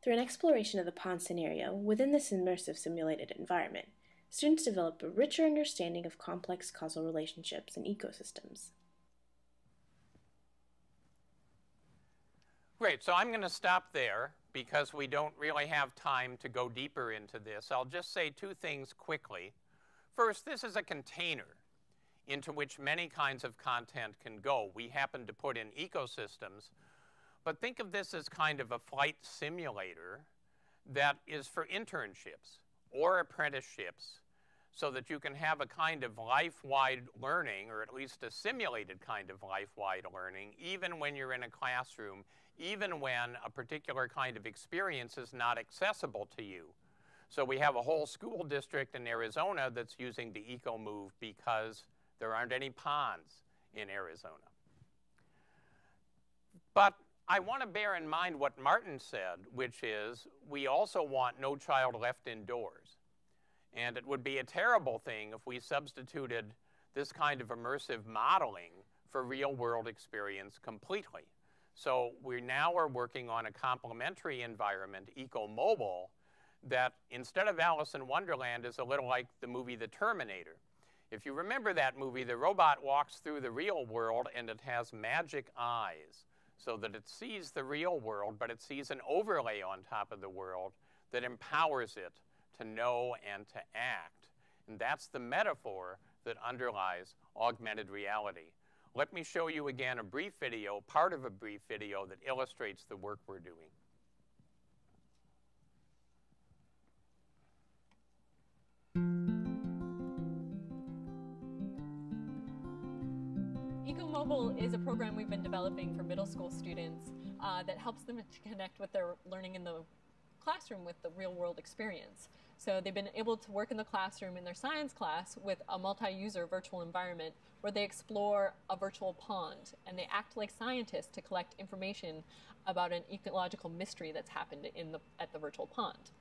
Through an exploration of the pond scenario within this immersive simulated environment, students develop a richer understanding of complex causal relationships in ecosystems. Great, so I'm going to stop there because we don't really have time to go deeper into this. I'll just say 2 things quickly. First, this is a container into which many kinds of content can go. We happen to put in ecosystems, but think of this as kind of a flight simulator that is for internships or apprenticeships, so that you can have a kind of life-wide learning, or at least a simulated kind of life-wide learning, even when you're in a classroom, even when a particular kind of experience is not accessible to you. So we have a whole school district in Arizona that's using the EcoMove because there aren't any ponds in Arizona. But I want to bear in mind what Martin said, which is we also want no child left indoors. And it would be a terrible thing if we substituted this kind of immersive modeling for real-world experience completely. So we now are working on a complementary environment, eco-mobile, that instead of Alice in Wonderland is a little like the movie The Terminator. If you remember that movie, the robot walks through the real world and it has magic eyes so that it sees the real world, but it sees an overlay on top of the world that empowers it to know and to act. And that's the metaphor that underlies augmented reality. Let me show you again a brief video, part of a brief video that illustrates the work we're doing. EcoMobile is a program we've been developing for middle school students that helps them to connect with their learning in the classroom with the real-world experience. So they've been able to work in the classroom in their science class with a multi-user virtual environment where they explore a virtual pond and they act like scientists to collect information about an ecological mystery that's happened at the virtual pond.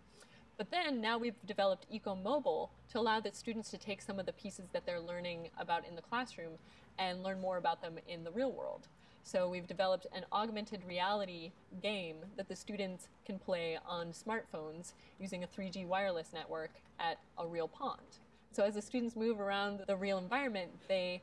But then now we've developed EcoMobile to allow the students to take some of the pieces that they're learning about in the classroom and learn more about them in the real world. So we've developed an augmented reality game that the students can play on smartphones using a 3G wireless network at a real pond. So as the students move around the real environment, they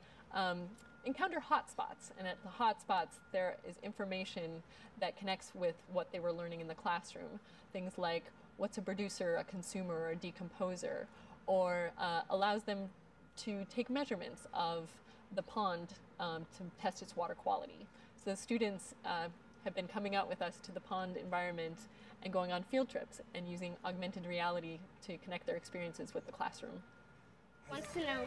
encounter hotspots, and at the hotspots there is information that connects with what they were learning in the classroom. Things like what's a producer, a consumer, or a decomposer, or allows them to take measurements of the pond to test its water quality. So the students have been coming out with us to the pond environment and going on field trips and using augmented reality to connect their experiences with the classroom. Wants to know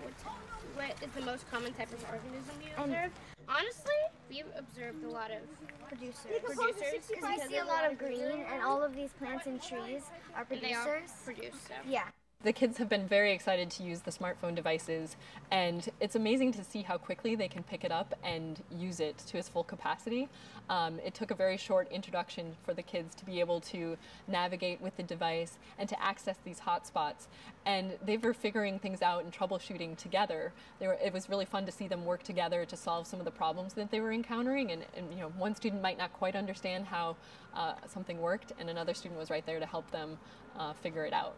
what is the most common type of organism you observe. Honestly, we've observed a lot of producers. I see a lot of green, and all of these plants and trees are producers. They all produce stuff. Yeah. The kids have been very excited to use the smartphone devices, and it's amazing to see how quickly they can pick it up and use it to its full capacity. It took a very short introduction for the kids to be able to navigate with the device and to access these hotspots. And they were figuring things out and troubleshooting together. It was really fun to see them work together to solve some of the problems that they were encountering. And you know, one student might not quite understand how something worked, and another student was right there to help them figure it out.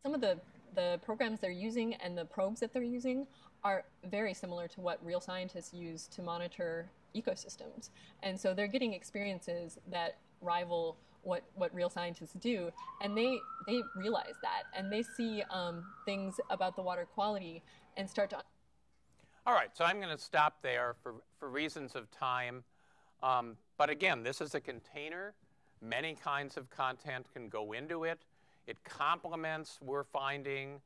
Some of the programs they're using and the probes that they're using are very similar to what real scientists use to monitor ecosystems. And so they're getting experiences that rival what real scientists do, and they realize that, and they see things about the water quality and start to... All right, so I'm going to stop there for reasons of time. But again, this is a container. Many kinds of content can go into it. It complements, we're finding,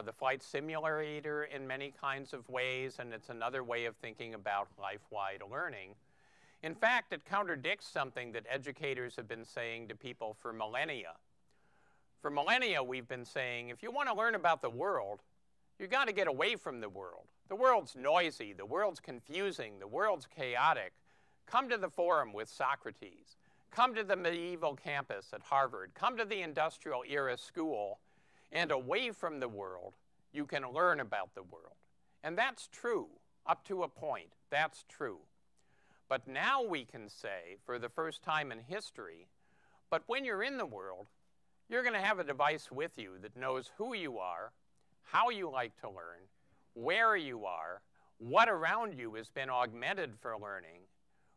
the flight simulator in many kinds of ways, and it's another way of thinking about life-wide learning. In fact, it contradicts something that educators have been saying to people for millennia. For millennia, we've been saying, if you want to learn about the world, you've got to get away from the world. The world's noisy, the world's confusing, the world's chaotic. Come to the forum with Socrates. Come to the medieval campus at Harvard. Come to the industrial era school. And away from the world, you can learn about the world. And that's true. Up to a point, that's true. But now we can say, for the first time in history, but when you're in the world, you're going to have a device with you that knows who you are, how you like to learn, where you are, what around you has been augmented for learning,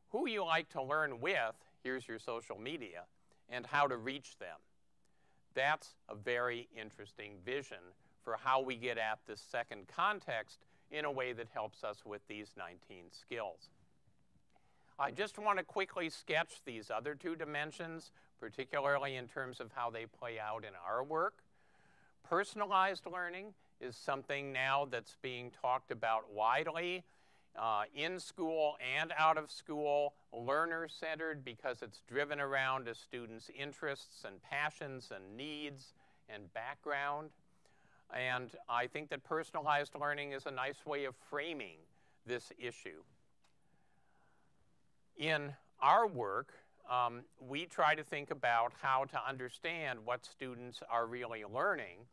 who you like to learn with, here's your social media, and how to reach them. That's a very interesting vision for how we get at this second context in a way that helps us with these 19 skills. I just want to quickly sketch these other two dimensions, particularly in terms of how they play out in our work. Personalized learning is something now that's being talked about widely, in school and out of school, learner-centered, because it's driven around a student's interests and passions and needs and background. And I think that personalized learning is a nice way of framing this issue. In our work, we try to think about how to understand what students are really learning.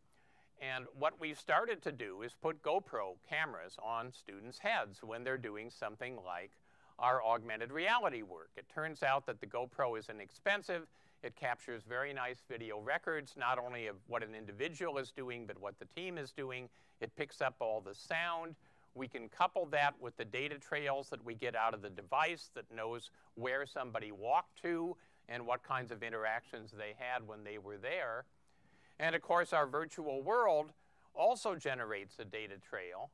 And what we've started to do is put GoPro cameras on students' heads when they're doing something like our augmented reality work. It turns out that the GoPro is inexpensive. It captures very nice video records, not only of what an individual is doing, but what the team is doing. It picks up all the sound. We can couple that with the data trails that we get out of the device that knows where somebody walked to and what kinds of interactions they had when they were there. And of course, our virtual world also generates a data trail,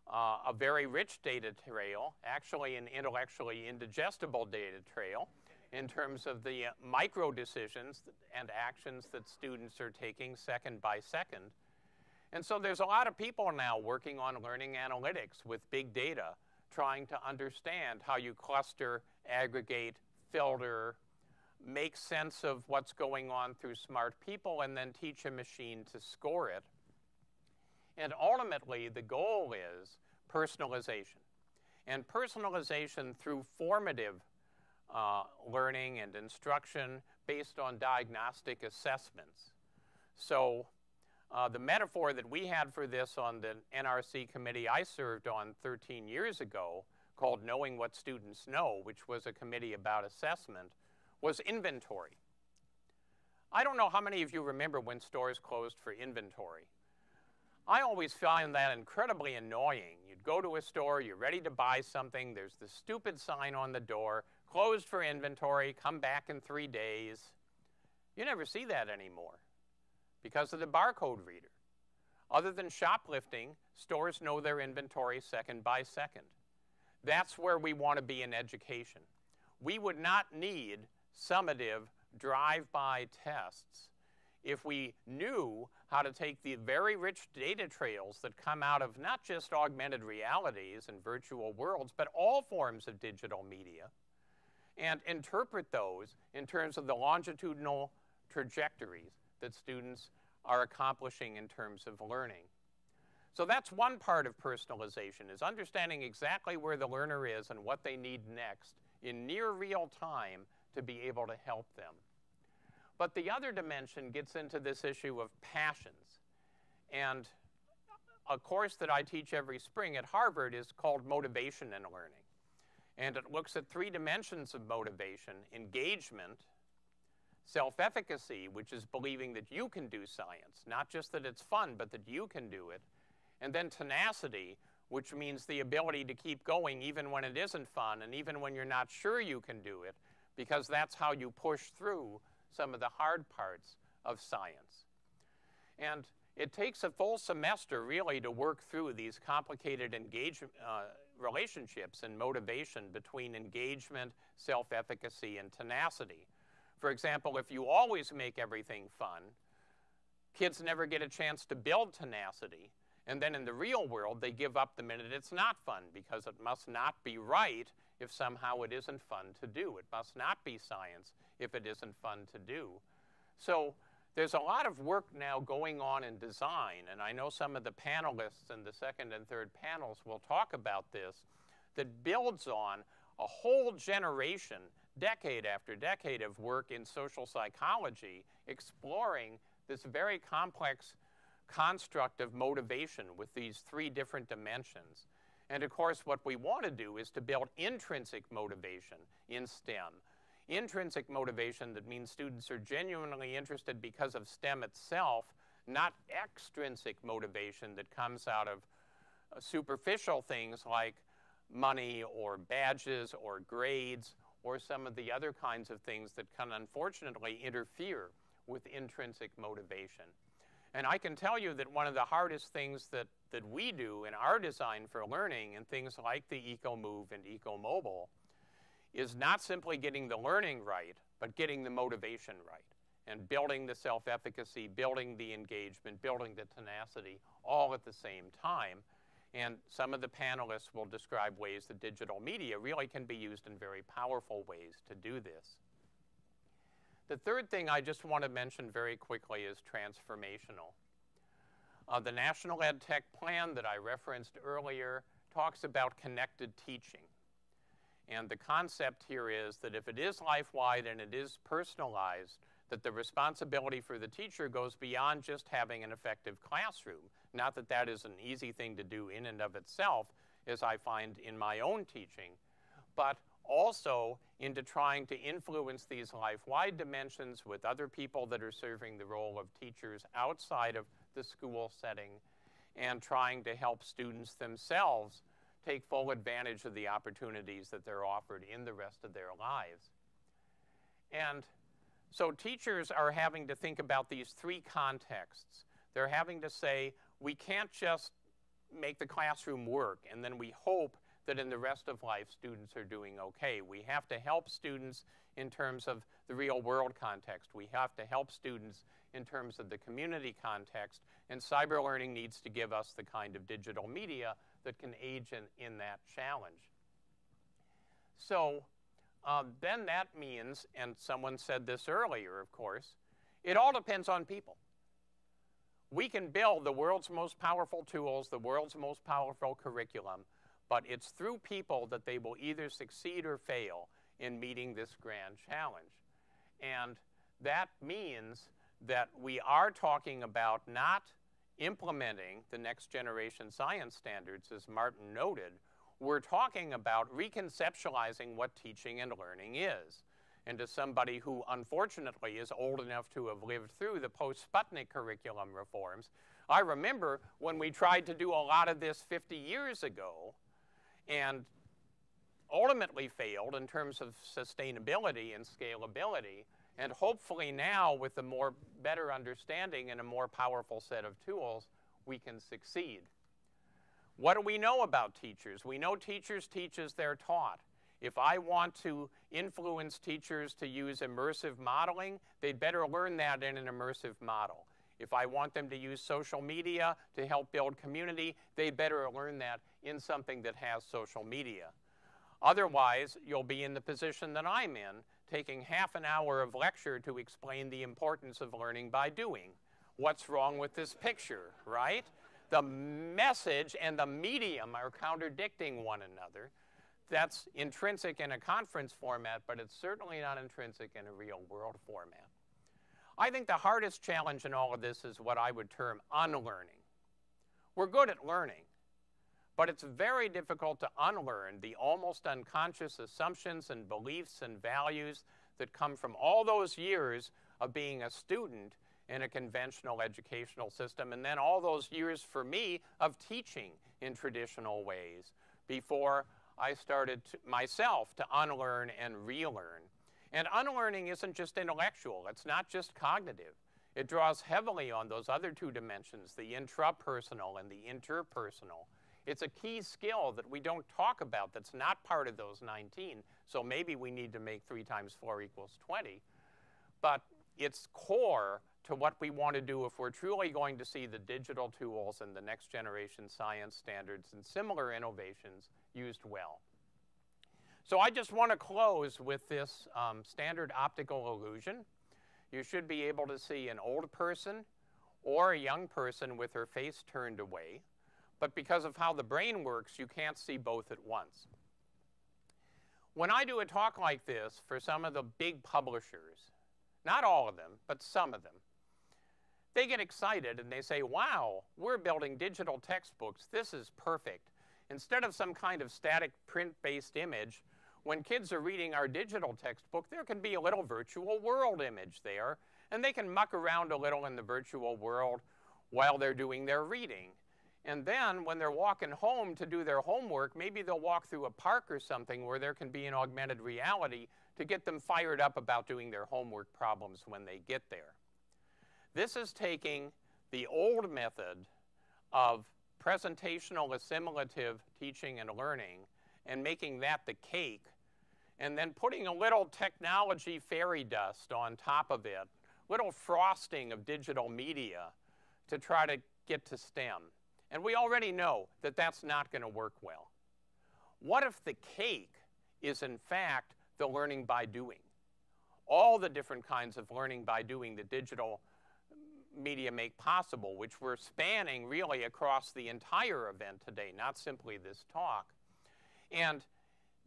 a very rich data trail, actually an intellectually indigestible data trail in terms of the micro decisions and actions that students are taking second by second. And so there's a lot of people now working on learning analytics with big data, trying to understand how you cluster, aggregate, filter, make sense of what's going on through smart people, and then teach a machine to score it. And ultimately, the goal is personalization. And personalization through formative learning and instruction based on diagnostic assessments. So the metaphor that we had for this on the NRC committee I served on 13 years ago, called Knowing What Students Know, which was a committee about assessment, was inventory. I don't know how many of you remember when stores closed for inventory. I always found that incredibly annoying. You'd go to a store, you're ready to buy something, there's this stupid sign on the door, closed for inventory, come back in 3 days. You never see that anymore because of the barcode reader. Other than shoplifting, stores know their inventory second by second. That's where we want to be in education. We would not need summative drive-by tests if we knew how to take the very rich data trails that come out of not just augmented realities and virtual worlds, but all forms of digital media, and interpret those in terms of the longitudinal trajectories that students are accomplishing in terms of learning. So that's one part of personalization, is understanding exactly where the learner is and what they need next in near real time to be able to help them. But the other dimension gets into this issue of passions. And a course that I teach every spring at Harvard is called Motivation in Learning. And it looks at 3 dimensions of motivation: engagement, self-efficacy, which is believing that you can do science, not just that it's fun, but that you can do it, and then tenacity, which means the ability to keep going even when it isn't fun and even when you're not sure you can do it, because that's how you push through some of the hard parts of science. And it takes a full semester really to work through these complicated relationships and motivation between engagement, self-efficacy, and tenacity. For example, if you always make everything fun, kids never get a chance to build tenacity. And then in the real world, they give up the minute it's not fun, because it must not be right if somehow it isn't fun to do. It must not be science if it isn't fun to do. So there's a lot of work now going on in design, and I know some of the panelists in the second and third panels will talk about this, that builds on a whole generation, decade after decade of work in social psychology, exploring this very complex construct of motivation with these 3 different dimensions. And of course, what we want to do is to build intrinsic motivation in STEM. Intrinsic motivation, that means students are genuinely interested because of STEM itself, not extrinsic motivation that comes out of superficial things like money or badges or grades or some of the other kinds of things that can unfortunately interfere with intrinsic motivation. And I can tell you that one of the hardest things that we do in our design for learning and things like the EcoMove and EcoMobile is not simply getting the learning right, but getting the motivation right, and building the self-efficacy, building the engagement, building the tenacity, all at the same time. And some of the panelists will describe ways that digital media really can be used in very powerful ways to do this. The third thing I just want to mention very quickly is transformational. The National Ed Tech Plan that I referenced earlier talks about connected teaching. And the concept here is that if it is life-wide and it is personalized, that the responsibility for the teacher goes beyond just having an effective classroom. Not that that is an easy thing to do in and of itself, as I find in my own teaching, but also into trying to influence these life-wide dimensions with other people that are serving the role of teachers outside of the school setting, and trying to help students themselves take full advantage of the opportunities that they're offered in the rest of their lives. And so teachers are having to think about these three contexts. They're having to say, we can't just make the classroom work and then we hope that in the rest of life students are doing okay. We have to help students in terms of the real world context. We have to help students in terms of the community context, and cyber learning needs to give us the kind of digital media that can aid in that challenge. So then that means, and someone said this earlier, of course, it all depends on people. We can build the world's most powerful tools, the world's most powerful curriculum, but it's through people that they will either succeed or fail in meeting this grand challenge. And that means that we are talking about not implementing the next generation science standards, as Martin noted. We're talking about reconceptualizing what teaching and learning is. And as somebody who unfortunately is old enough to have lived through the post-Sputnik curriculum reforms, I remember when we tried to do a lot of this 50 years ago and ultimately failed in terms of sustainability and scalability. And hopefully now, with a better understanding and a more powerful set of tools, we can succeed. What do we know about teachers? We know teachers teach as they're taught. If I want to influence teachers to use immersive modeling, they'd better learn that in an immersive model. If I want them to use social media to help build community, they'd better learn that in something that has social media. Otherwise, you'll be in the position that I'm in, taking half an hour of lecture to explain the importance of learning by doing. What's wrong with this picture, right? The message and the medium are contradicting one another. That's intrinsic in a conference format, but it's certainly not intrinsic in a real world format. I think the hardest challenge in all of this is what I would term unlearning. We're good at learning, but it's very difficult to unlearn the almost unconscious assumptions and beliefs and values that come from all those years of being a student in a conventional educational system, and then all those years for me of teaching in traditional ways before I started myself to unlearn and relearn. And unlearning isn't just intellectual, it's not just cognitive. It draws heavily on those other two dimensions, the intrapersonal and the interpersonal. It's a key skill that we don't talk about that's not part of those 19, so maybe we need to make 3 times 4 equals 20. But it's core to what we want to do if we're truly going to see the digital tools and the next generation science standards and similar innovations used well. So I just want to close with this standard optical illusion. You should be able to see an old person or a young person with her face turned away. But because of how the brain works, you can't see both at once. When I do a talk like this for some of the big publishers, not all of them, but some of them, they get excited and they say, wow, we're building digital textbooks. This is perfect. Instead of some kind of static print-based image, when kids are reading our digital textbook, there can be a little virtual world image there, and they can muck around a little in the virtual world while they're doing their reading. And then when they're walking home to do their homework, maybe they'll walk through a park or something where there can be an augmented reality to get them fired up about doing their homework problems when they get there. This is taking the old method of presentational assimilative teaching and learning and making that the cake and then putting a little technology fairy dust on top of it, little frosting of digital media to try to get to STEM. And we already know that that's not going to work well. What if the cake is in fact the learning by doing? All the different kinds of learning by doing that digital media make possible, which we're spanning really across the entire event today, not simply this talk. And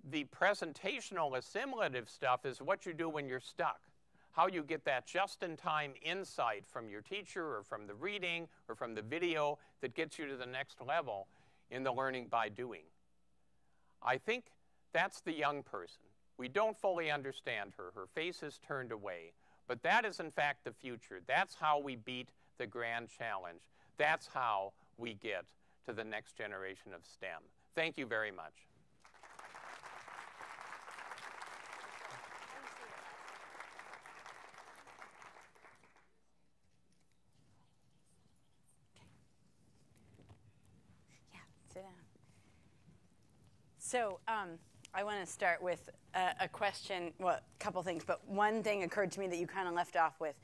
the presentational assimilative stuff is what you do when you're stuck. How you get that just-in-time insight from your teacher or from the reading or from the video that gets you to the next level in the learning by doing. I think that's the young person. We don't fully understand her. Her face is turned away. But that is, in fact, the future. That's how we beat the grand challenge. That's how we get to the next generation of STEM. Thank you very much. Sit down. So I want to start with a question, well, a couple things, but one thing occurred to me that you kind of left off with.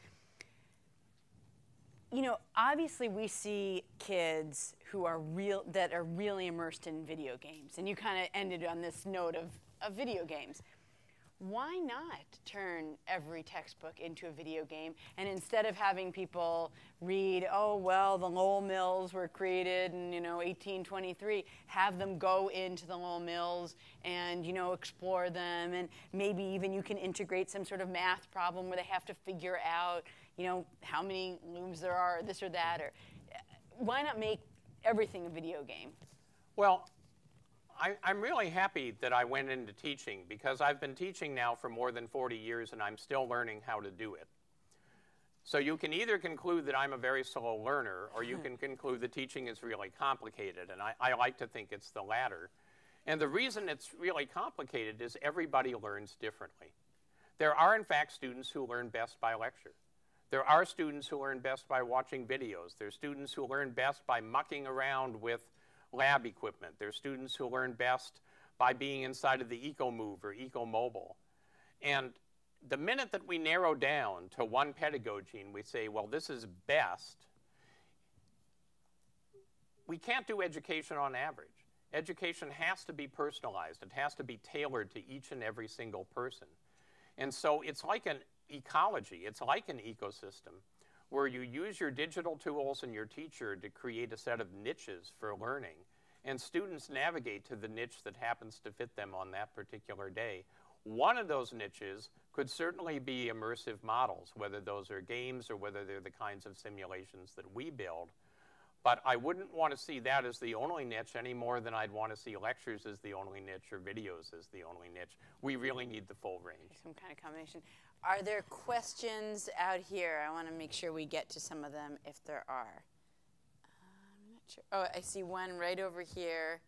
You know, obviously we see kids who are that are really immersed in video games, and you kind of ended on this note of video games. Why not turn every textbook into a video game, and instead of having people read, oh, well, the Lowell Mills were created in, 1823, have them go into the Lowell Mills and, explore them, and maybe even you can integrate some sort of math problem where they have to figure out, how many looms there are, or this or that, or why not make everything a video game? Well, I'm really happy that I went into teaching, because I've been teaching now for more than 40 years and I'm still learning how to do it. So you can either conclude that I'm a very slow learner, or you can conclude that teaching is really complicated, and I like to think it's the latter. And the reason it's really complicated is everybody learns differently. There are, in fact, students who learn best by lecture. There are students who learn best by watching videos. There's students who learn best by mucking around with lab equipment. There's students who learn best by being inside of the EcoMove or EcoMobile. And the minute that we narrow down to one pedagogy and we say, well, this is best, we can't do education on average. Education has to be personalized. It has to be tailored to each and every single person. And so it's like an ecology. It's like an ecosystem where you use your digital tools and your teacher to create a set of niches for learning, and students navigate to the niche that happens to fit them on that particular day. One of those niches could certainly be immersive models, whether those are games or whether they're the kinds of simulations that we build. But I wouldn't want to see that as the only niche any more than I'd want to see lectures as the only niche or videos as the only niche. We really need the full range. Some kind of combination. Are there questions out here? I want to make sure we get to some of them if there are. I'm not sure. Oh, I see one right over here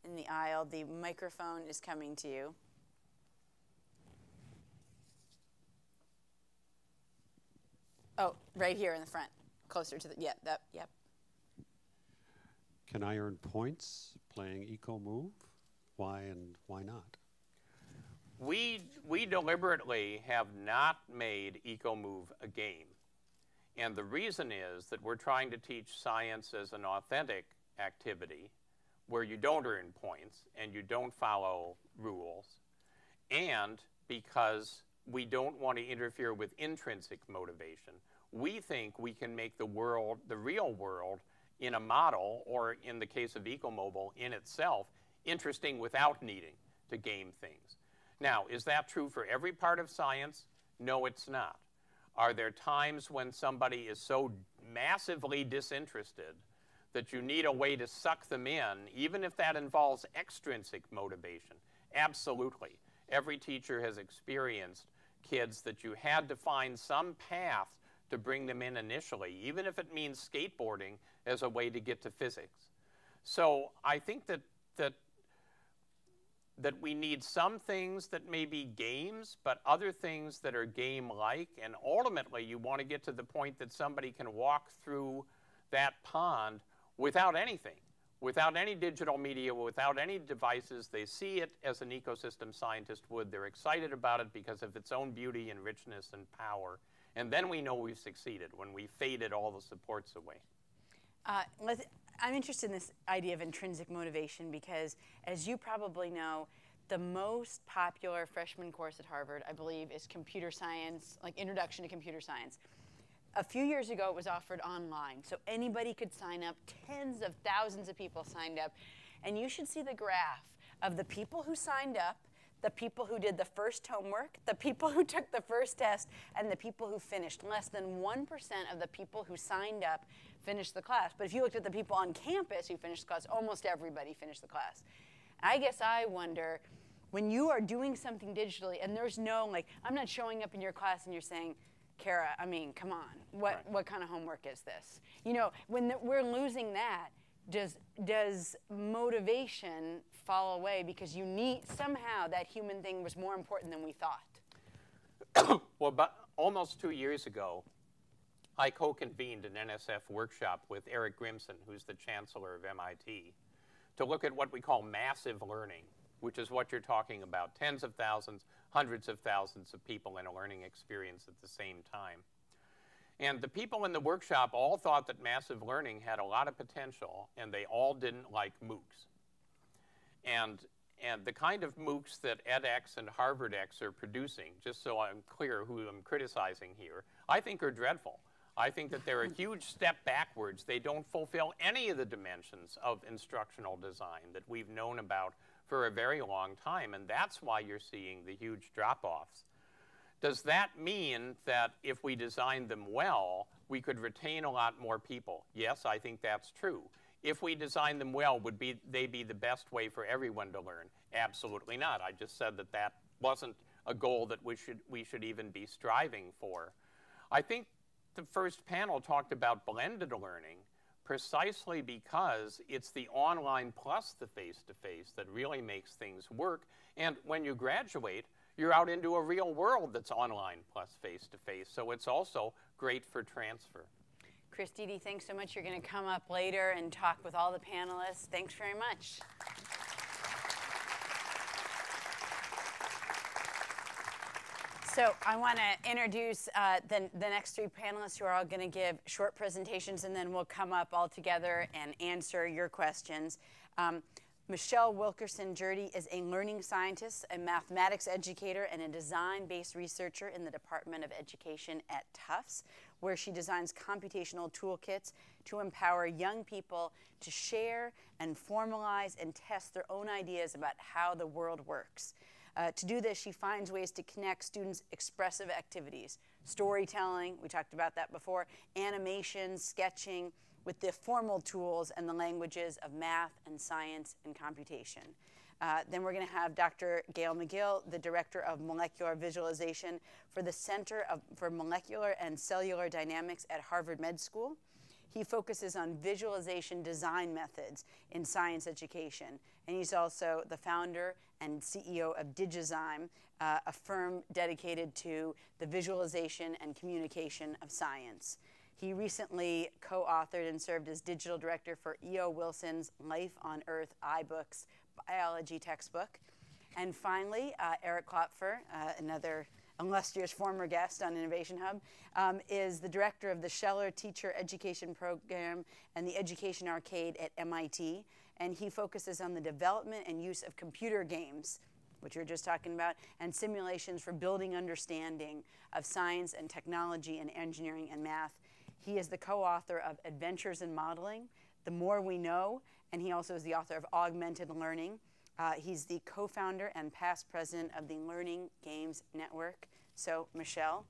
in the aisle. The microphone is coming to you. Oh, right here in the front, closer to the, yep. Can I earn points playing EcoMove? Why and why not? We deliberately have not made EcoMove a game. And the reason is that we're trying to teach science as an authentic activity where you don't earn points and you don't follow rules, and because we don't want to interfere with intrinsic motivation. We think we can make the world, the real world, in a model, or in the case of EcoMobile, in itself, interesting without needing to game things. Now, is that true for every part of science? No, it's not. Are there times when somebody is so massively disinterested that you need a way to suck them in, even if that involves extrinsic motivation? Absolutely. Every teacher has experienced kids that you had to find some path to bring them in initially, even if it means skateboarding as a way to get to physics. So I think that we need some things that may be games, but other things that are game-like, and ultimately you want to get to the point that somebody can walk through that pond without anything, without any digital media, without any devices. They see it as an ecosystem scientist would. They're excited about it because of its own beauty and richness and power. And then we know we've succeeded when we faded all the supports away. I'm interested in this idea of intrinsic motivation because, as you probably know, the most popular freshman course at Harvard, I believe, is computer science, like Introduction to Computer Science. A few years ago, it was offered online, so anybody could sign up. Tens of thousands of people signed up. And you should see the graph of the people who signed up, the people who did the first homework, the people who took the first test, and the people who finished. Less than 1% of the people who signed up finished the class. But if you looked at the people on campus who finished the class, almost everybody finished the class. I guess I wonder, when you are doing something digitally and there's no, like, I'm not showing up in your class and you're saying, Kara, I mean, come on, what kind of homework is this? You know, when we're losing that, does motivation fall away because you need, somehow that human thing was more important than we thought? Well, about almost 2 years ago, I co-convened an NSF workshop with Eric Grimson, who's the chancellor of MIT, to look at what we call massive learning, which is what you're talking about, tens of thousands, hundreds of thousands of people in a learning experience at the same time. And the people in the workshop all thought that massive learning had a lot of potential, and they all didn't like MOOCs. And the kind of MOOCs that edX and HarvardX are producing, just so I'm clear who I'm criticizing here, I think are dreadful. I think that they're a huge step backwards. They don't fulfill any of the dimensions of instructional design that we've known about for a very long time, and that's why you're seeing the huge drop-offs. Does that mean that if we designed them well, we could retain a lot more people? Yes, I think that's true. If we designed them well, would they be the best way for everyone to learn? Absolutely not. I just said that that wasn't a goal that we should even be striving for. I think the first panel talked about blended learning precisely because it's the online plus the face-to-face that really makes things work. And when you graduate, you're out into a real world that's online plus face-to-face. So it's also great for transfer. Chris Dede, thanks so much. You're going to come up later and talk with all the panelists. Thanks very much. So I want to introduce the next three panelists who are all going to give short presentations, and then we'll come up all together and answer your questions. Michelle Wilkerson-Jurdy is a learning scientist, a mathematics educator, and a design-based researcher in the Department of Education at Tufts, where she designs computational toolkits to empower young people to share and formalize and test their own ideas about how the world works. To do this, she finds ways to connect students' expressive activities, storytelling, we talked about that before, animation, sketching, with the formal tools and the languages of math and science and computation. Then we're going to have Dr. Gail McGill, the Director of Molecular Visualization for the Center for Molecular and Cellular Dynamics at Harvard Med School. He focuses on visualization design methods in science education. And he's also the founder and CEO of Digizyme, a firm dedicated to the visualization and communication of science. He recently co-authored and served as digital director for E.O. Wilson's Life on Earth iBooks biology textbook. And finally, Eric Klopfer, another illustrious former guest on Innovation Hub, is the director of the Scheller Teacher Education Program and the Education Arcade at MIT. And he focuses on the development and use of computer games, which we were just talking about, and simulations for building understanding of science and technology and engineering and math. He is the co-author of Adventures in Modeling, The More We Know, and he also is the author of Augmented Learning. He's the co-founder and past president of the Learning Games Network. So, Michelle,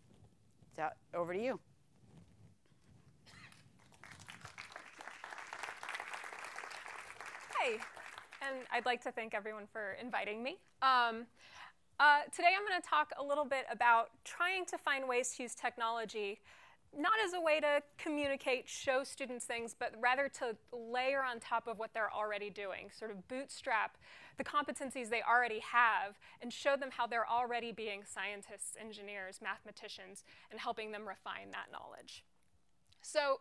over to you. Hi, and I'd like to thank everyone for inviting me. Today I'm going to talk a little bit about trying to find ways to use technology not as a way to communicate, show students things, but rather to layer on top of what they're already doing, sort of bootstrap the competencies they already have and show them how they're already being scientists, engineers, mathematicians, and helping them refine that knowledge. So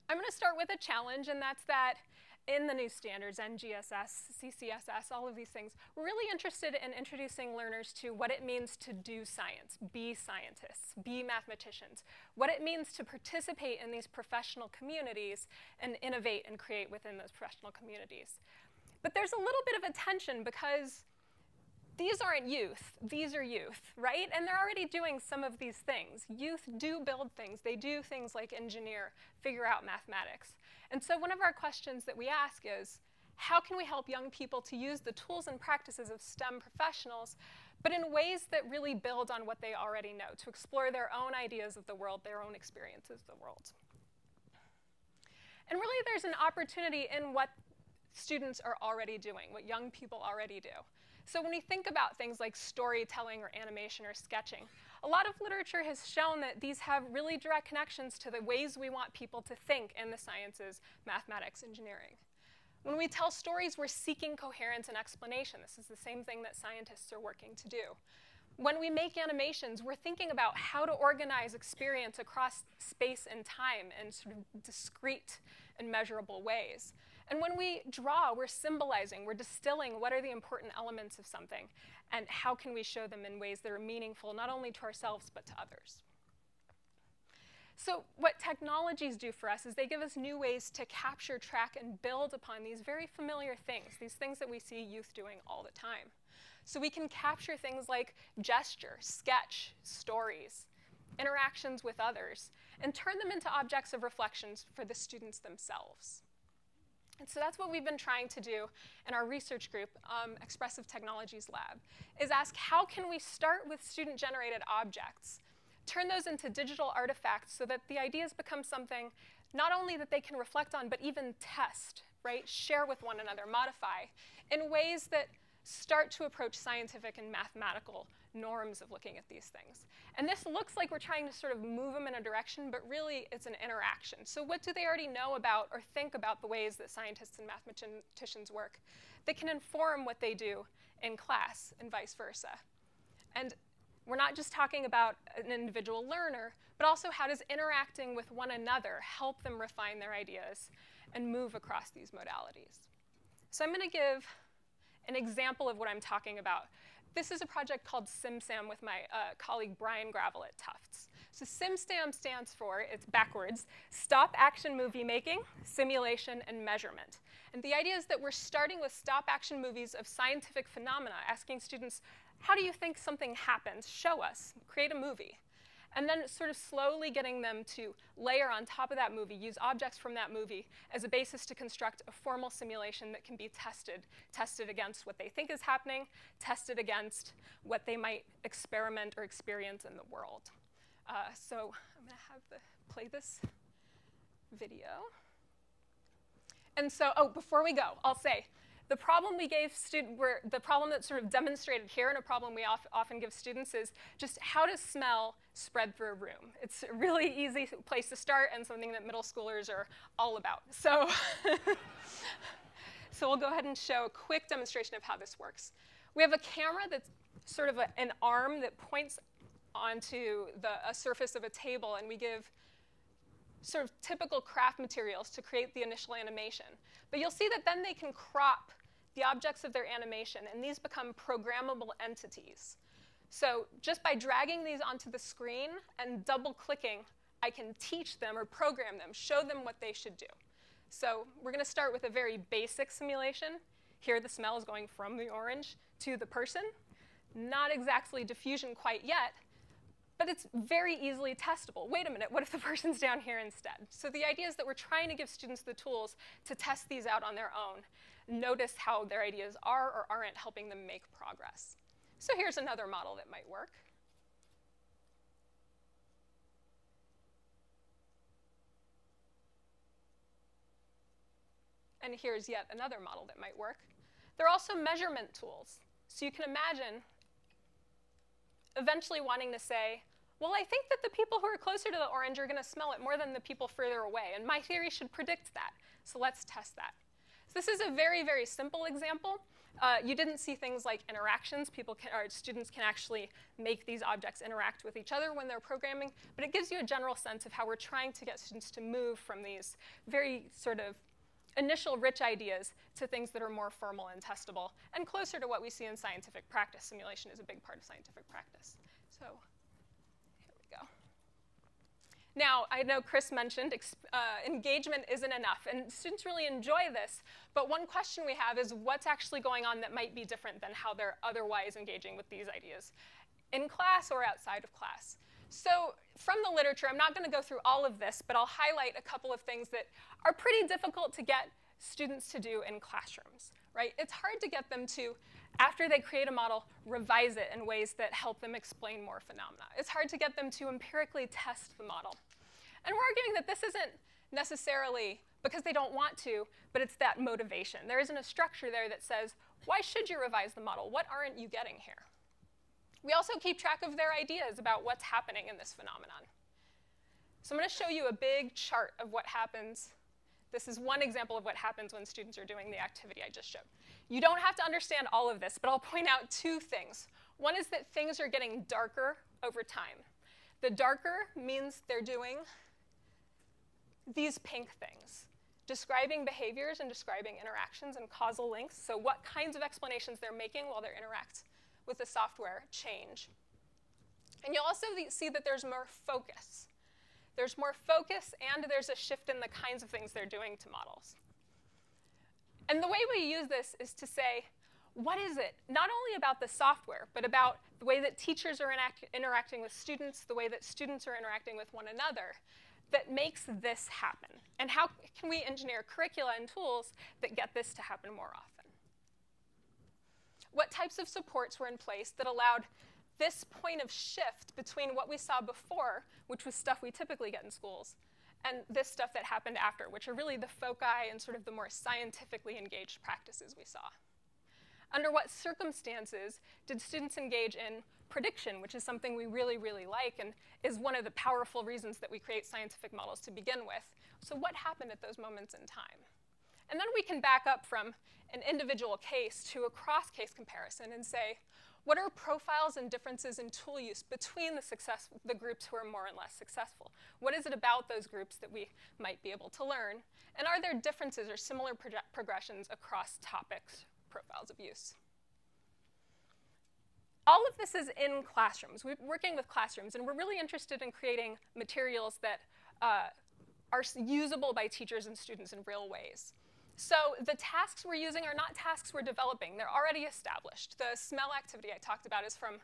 I'm going to start with a challenge, and that's that in the new standards, NGSS, CCSS, all of these things, we're really interested in introducing learners to what it means to do science, be scientists, be mathematicians, what it means to participate in these professional communities and innovate and create within those professional communities. But there's a little bit of a tension because these aren't youth, these are youth, right? And they're already doing some of these things. Youth do build things. They do things like engineer, figure out mathematics. And so one of our questions that we ask is, how can we help young people to use the tools and practices of STEM professionals, but in ways that really build on what they already know, to explore their own ideas of the world, their own experiences of the world? And really there's an opportunity in what students are already doing, what young people already do. So when we think about things like storytelling or animation or sketching, a lot of literature has shown that these have really direct connections to the ways we want people to think in the sciences, mathematics, engineering. When we tell stories, we're seeking coherence and explanation. This is the same thing that scientists are working to do. When we make animations, we're thinking about how to organize experience across space and time in sort of discrete and measurable ways. And when we draw, we're symbolizing, we're distilling what are the important elements of something, and how can we show them in ways that are meaningful, not only to ourselves, but to others. So what technologies do for us is they give us new ways to capture, track, and build upon these very familiar things, these things that we see youth doing all the time. So we can capture things like gesture, sketch, stories, interactions with others, and turn them into objects of reflections for the students themselves. And so that's what we've been trying to do in our research group, Expressive Technologies Lab, is ask how can we start with student-generated objects, turn those into digital artifacts so that the ideas become something not only that they can reflect on, but even test, right? Share with one another, modify, in ways that start to approach scientific and mathematical norms of looking at these things. And this looks like we're trying to sort of move them in a direction, but really it's an interaction. So what do they already know about or think about the ways that scientists and mathematicians work that can inform what they do in class and vice versa? And we're not just talking about an individual learner, but also how does interacting with one another help them refine their ideas and move across these modalities? So I'm going to give an example of what I'm talking about. This is a project called SimSam with my colleague Brian Gravel at Tufts. So SimSam stands for, it's backwards, Stop Action Movie Making, Simulation, and Measurement. And the idea is that we're starting with stop action movies of scientific phenomena, asking students, how do you think something happens? Show us, create a movie. And then sort of slowly getting them to layer on top of that movie, use objects from that movie as a basis to construct a formal simulation that can be tested against what they think is happening, tested against what they might experiment or experience in the world. So I'm going to play this video. And so, before we go, I'll say, the problem we gave the problem that's sort of demonstrated here, and a problem we often give students, is just how does smell spread through a room? It's a really easy place to start and something that middle schoolers are all about. So, so we'll go ahead and show a quick demonstration of how this works. We have a camera that's sort of an arm that points onto a surface of a table, and we give sort of typical craft materials to create the initial animation. But you'll see that then they can crop the objects of their animation, and these become programmable entities. So just by dragging these onto the screen and double-clicking, I can teach them or program them, show them what they should do. So we're going to start with a very basic simulation. Here the smell is going from the orange to the person. Not exactly diffusion quite yet, but it's very easily testable. Wait a minute, what if the person's down here instead? So the idea is that we're trying to give students the tools to test these out on their own, notice how their ideas are or aren't helping them make progress. So here's another model that might work. And here's yet another model that might work. There are also measurement tools. So you can imagine eventually wanting to say, well, I think that the people who are closer to the orange are going to smell it more than the people further away, and my theory should predict that. So let's test that. So this is a very, very simple example. You didn't see things like interactions. Students can actually make these objects interact with each other when they're programming, but it gives you a general sense of how we're trying to get students to move from these very sort of initial rich ideas to things that are more formal and testable and closer to what we see in scientific practice. Simulation is a big part of scientific practice. So here we go. Now, I know Chris mentioned engagement isn't enough, and students really enjoy this, but one question we have is what's actually going on that might be different than how they're otherwise engaging with these ideas in class or outside of class. So from the literature, I'm not going to go through all of this, but I'll highlight a couple of things that are pretty difficult to get students to do in classrooms, right? It's hard to get them to, after they create a model, revise it in ways that help them explain more phenomena. It's hard to get them to empirically test the model. And we're arguing that this isn't necessarily because they don't want to, but it's that motivation. There isn't a structure there that says, why should you revise the model? What aren't you getting here? We also keep track of their ideas about what's happening in this phenomenon. So I'm going to show you a big chart of what happens. This is one example of what happens when students are doing the activity I just showed. You don't have to understand all of this, but I'll point out two things. One is that things are getting darker over time. The darker means they're doing these pink things, describing behaviors and describing interactions and causal links. So what kinds of explanations they're making while they interact with the software change. And you'll also see that there's more focus. There's more focus, and there's a shift in the kinds of things they're doing to models. And the way we use this is to say, what is it, not only about the software, but about the way that teachers are interacting with students, the way that students are interacting with one another, that makes this happen? And how can we engineer curricula and tools that get this to happen more often? What types of supports were in place that allowed this point of shift between what we saw before, which was stuff we typically get in schools, and this stuff that happened after, which are really the foci and sort of the more scientifically engaged practices we saw? Under what circumstances did students engage in prediction, which is something we really, really like and is one of the powerful reasons that we create scientific models to begin with? So what happened at those moments in time? And then we can back up from an individual case to a cross-case comparison and say, what are profiles and differences in tool use between the groups who are more and less successful? What is it about those groups that we might be able to learn? And are there differences or similar progressions across topics, profiles of use? All of this is in classrooms. We're working with classrooms, and we're really interested in creating materials that are usable by teachers and students in real ways. So the tasks we're using are not tasks we're developing. They're already established. The smell activity I talked about is from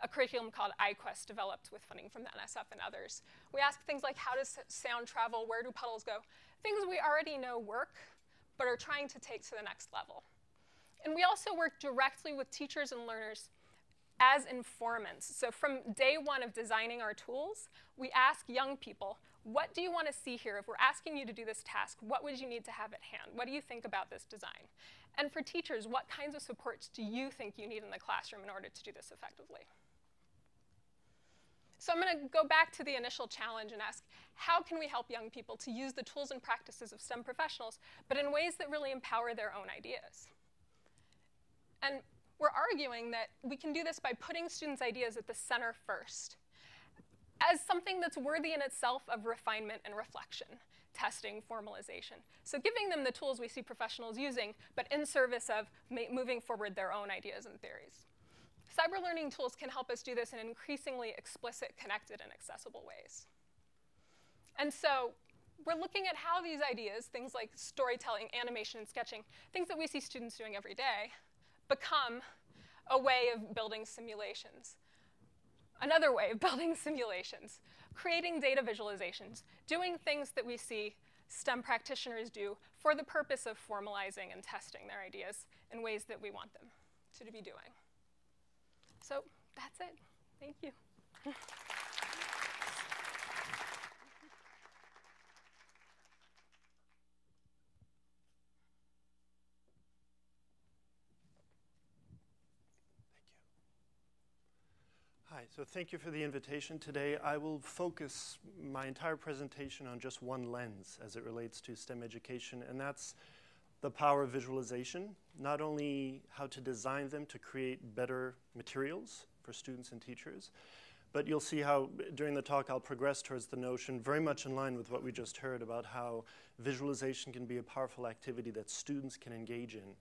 a curriculum called iQuest, developed with funding from the NSF and others. We ask things like, how does sound travel? Where do puddles go? Things we already know work, but are trying to take to the next level. And we also work directly with teachers and learners as informants. So from day one of designing our tools, we ask young people, what do you want to see here? If we're asking you to do this task, what would you need to have at hand? What do you think about this design? And for teachers, what kinds of supports do you think you need in the classroom in order to do this effectively? So I'm going to go back to the initial challenge and ask, how can we help young people to use the tools and practices of STEM professionals, but in ways that really empower their own ideas? And we're arguing that we can do this by putting students' ideas at the center first, as something that's worthy in itself of refinement and reflection, testing, formalization. So giving them the tools we see professionals using, but in service of moving forward their own ideas and theories. Cyber learning tools can help us do this in increasingly explicit, connected, and accessible ways. And so we're looking at how these ideas, things like storytelling, animation, and sketching, things that we see students doing every day, become a way of building simulations. Another way of building simulations, creating data visualizations, doing things that we see STEM practitioners do for the purpose of formalizing and testing their ideas in ways that we want them to be doing. So that's it. Thank you. Hi, so thank you for the invitation today. I will focus my entire presentation on just one lens as it relates to STEM education, and that's the power of visualization, not only how to design them to create better materials for students and teachers, But you'll see how during the talk I'll progress towards the notion, very much in line with what we just heard about how visualization can be a powerful activity that students can engage in,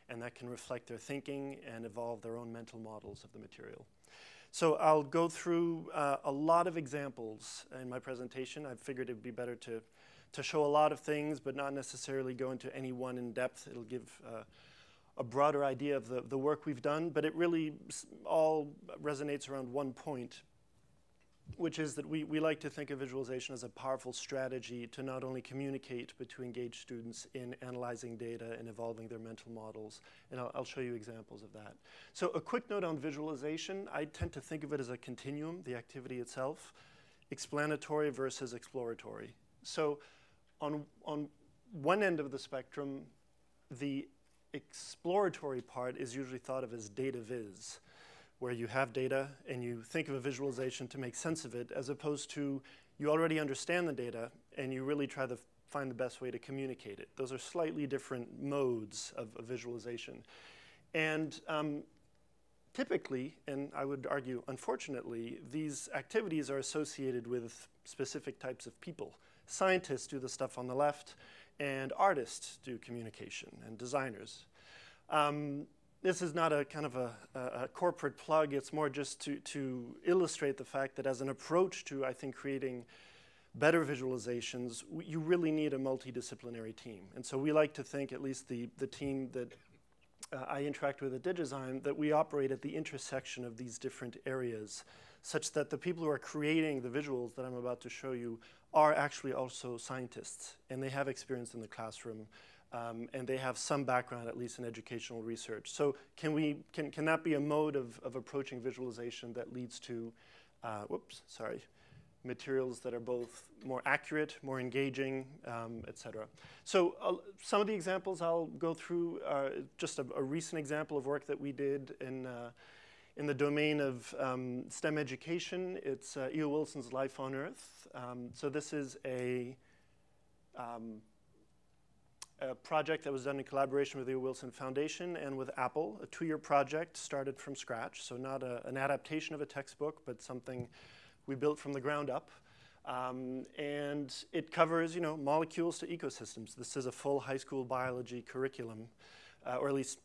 and that can reflect their thinking and evolve their own mental models of the material. So I'll go through a lot of examples in my presentation. I figured it would be better to show a lot of things, but not necessarily go into any one in depth. It'll give a broader idea of the work we've done, but it really all resonates around one point, which is that we like to think of visualization as a powerful strategy to not only communicate, but to engage students in analyzing data and evolving their mental models. And I'll show you examples of that. So a quick note on visualization. I tend to think of it as a continuum, the activity itself, explanatory versus exploratory. So on one end of the spectrum, the exploratory part is usually thought of as data viz, where you have data and you think of a visualization to make sense of it, as opposed to you already understand the data and you really try to find the best way to communicate it. Those are slightly different modes of visualization. And typically, and I would argue unfortunately, these activities are associated with specific types of people. Scientists do the stuff on the left, and artists do communication, and designers. This is not a kind of a corporate plug. It's more just to illustrate the fact that as an approach to, I think, creating better visualizations, you really need a multidisciplinary team. And so we like to think, at least the team that I interact with at DigDesign, that we operate at the intersection of these different areas, such that the people who are creating the visuals that I'm about to show you are actually also scientists, and they have experience in the classroom, and they have some background, at least in educational research. So can that be a mode of approaching visualization that leads to, materials that are both more accurate, more engaging, et cetera. So some of the examples I'll go through are just a recent example of work that we did in the domain of STEM education. It's E.O. Wilson's Life on Earth. So this is a project that was done in collaboration with the E.O. Wilson Foundation and with Apple, a 2-year project started from scratch, so not an adaptation of a textbook, but something we built from the ground up. And it covers, molecules to ecosystems. This is a full high school biology curriculum, or at least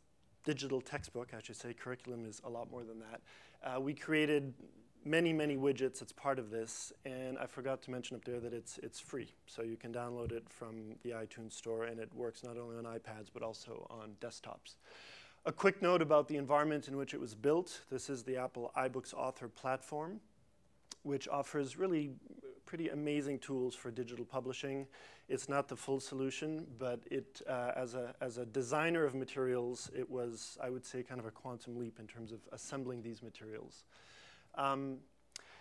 digital textbook, I should say. Curriculum is a lot more than that. We created many, many widgets as part of this, and I forgot to mention up there that it's free. So you can download it from the iTunes store, and it works not only on iPads, but also on desktops. A quick note about the environment in which it was built. This is the Apple iBooks Author platform, which offers really pretty amazing tools for digital publishing. It's not the full solution, but it, as a designer of materials, it was, I would say, kind of a quantum leap in terms of assembling these materials.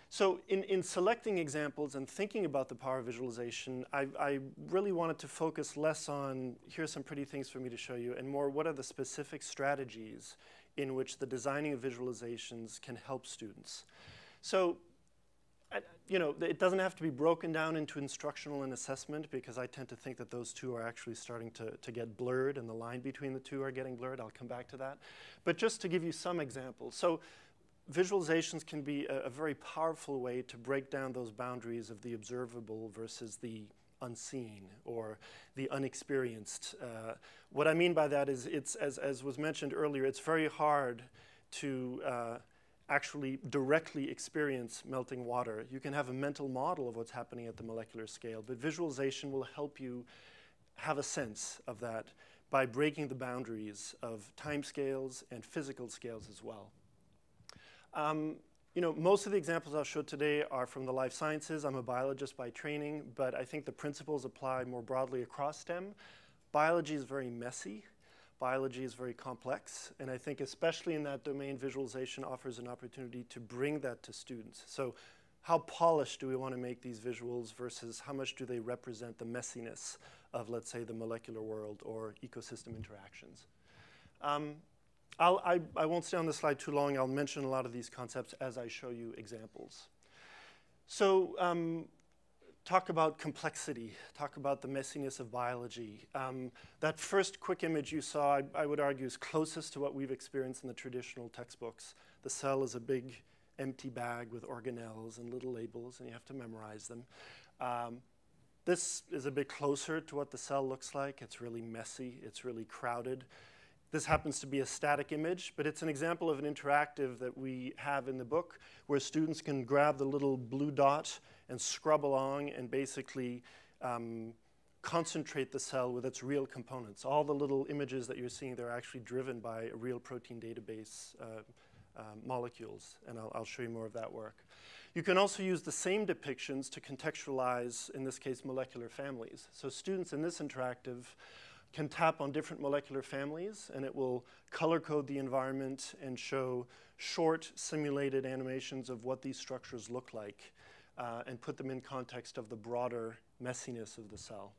So in selecting examples and thinking about the power of visualization, I really wanted to focus less on, here's some pretty things for me to show you, and more, what are the specific strategies in which the designing of visualizations can help students. So, it doesn't have to be broken down into instructional and assessment, because I tend to think that those two are actually starting to get blurred, and the line between the two are getting blurred. I'll come back to that. But just to give you some examples. So visualizations can be a very powerful way to break down those boundaries of the observable versus the unseen or the unexperienced. What I mean by that is, it's, as was mentioned earlier, it's very hard to actually directly experience melting water. You can have a mental model of what's happening at the molecular scale, but visualization will help you have a sense of that by breaking the boundaries of time scales and physical scales as well. Most of the examples I'll show today are from the life sciences. I'm a biologist by training, but I think the principles apply more broadly across STEM. Biology is very messy. Biology is very complex, and I think especially in that domain, visualization offers an opportunity to bring that to students. So how polished do we want to make these visuals versus how much do they represent the messiness of, let's say, the molecular world or ecosystem interactions? I won't stay on this slide too long. I'll mention a lot of these concepts as I show you examples. So talk about complexity, talk about the messiness of biology. That first quick image you saw, I would argue, is closest to what we've experienced in the traditional textbooks. The cell is a big empty bag with organelles and little labels, and you have to memorize them. This is a bit closer to what the cell looks like. It's really messy. It's really crowded. This happens to be a static image, but it's an example of an interactive that we have in the book where students can grab the little blue dot and scrub along and basically concentrate the cell with its real components. All the little images that you're seeing, they're actually driven by a real protein database molecules, and I'll show you more of that work. You can also use the same depictions to contextualize, in this case, molecular families. So students in this interactive can tap on different molecular families, and it will color code the environment and show short simulated animations of what these structures look like and put them in context of the broader messiness of the cell.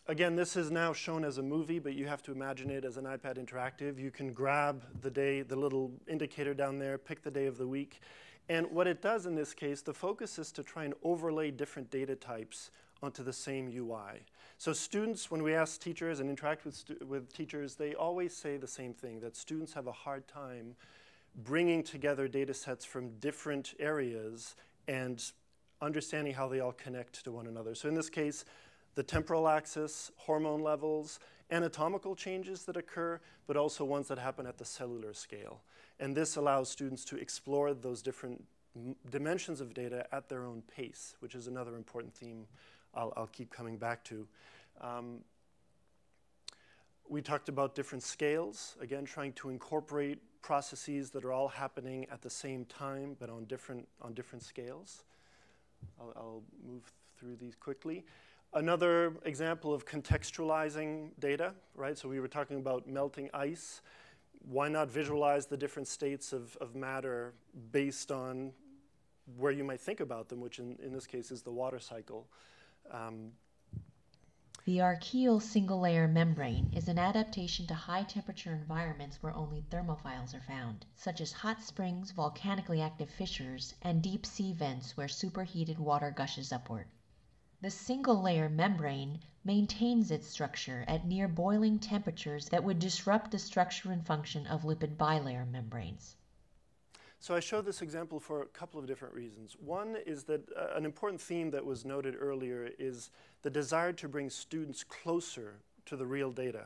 Again, this is now shown as a movie, but you have to imagine it as an iPad interactive. You can grab the day, the little indicator down there, pick the day of the week. And what it does in this case, the focus is to try and overlay different data types onto the same UI. So students, when we ask teachers and interact with teachers, they always say the same thing, that students have a hard time bringing together data sets from different areas and understanding how they all connect to one another. So in this case, the temporal axis, hormone levels, anatomical changes that occur, but also ones that happen at the cellular scale. And this allows students to explore those different dimensions of data at their own pace, which is another important theme I'll keep coming back to. We talked about different scales, again, trying to incorporate processes that are all happening at the same time, but on different scales. I'll move through these quickly. Another example of contextualizing data, right? So we were talking about melting ice. Why not visualize the different states of matter based on where you might think about them, which in this case is the water cycle. The archaeal single-layer membrane is an adaptation to high-temperature environments where only thermophiles are found, such as hot springs, volcanically active fissures, and deep-sea vents where superheated water gushes upward. The single-layer membrane maintains its structure at near boiling temperatures that would disrupt the structure and function of lipid bilayer membranes. So I show this example for a couple of different reasons. One is that an important theme that was noted earlier is the desire to bring students closer to the real data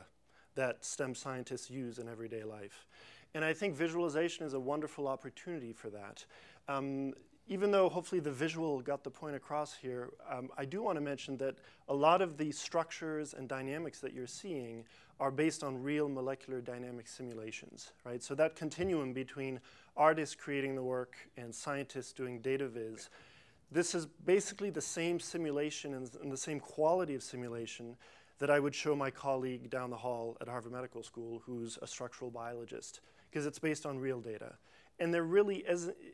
that STEM scientists use in everyday life. And I think visualization is a wonderful opportunity for that. Even though hopefully the visual got the point across here, I do want to mention that a lot of the structures and dynamics that you're seeing are based on real molecular dynamic simulations, right? So that continuum between artists creating the work and scientists doing data viz, this is basically the same simulation and the same quality of simulation that I would show my colleague down the hall at Harvard Medical School who's a structural biologist, because it's based on real data. And there really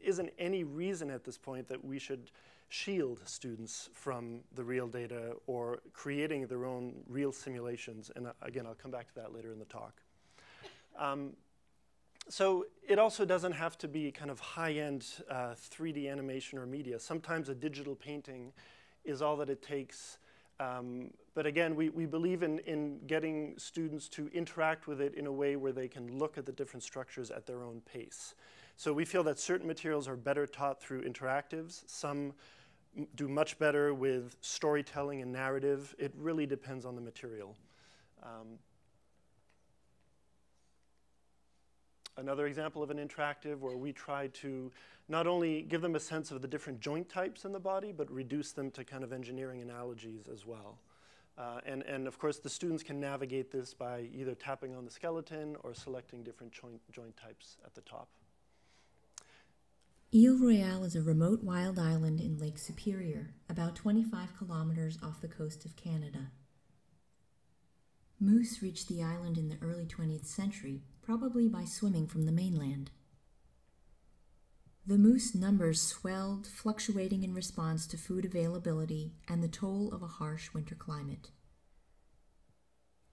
isn't any reason at this point that we should shield students from the real data or creating their own real simulations. And again, I'll come back to that later in the talk. So it also doesn't have to be kind of high-end 3D animation or media. Sometimes a digital painting is all that it takes. But again, we believe in getting students to interact with it in a way where they can look at the different structures at their own pace. So we feel that certain materials are better taught through interactives. Some do much better with storytelling and narrative. It really depends on the material. Another example of an interactive where we try to not only give them a sense of the different joint types in the body, but reduce them to kind of engineering analogies as well. And of course, the students can navigate this by either tapping on the skeleton or selecting different joint types at the top. Ile Royale is a remote wild island in Lake Superior, about 25 kilometers off the coast of Canada. Moose reached the island in the early 20th century, probably by swimming from the mainland. The moose numbers swelled, fluctuating in response to food availability and the toll of a harsh winter climate.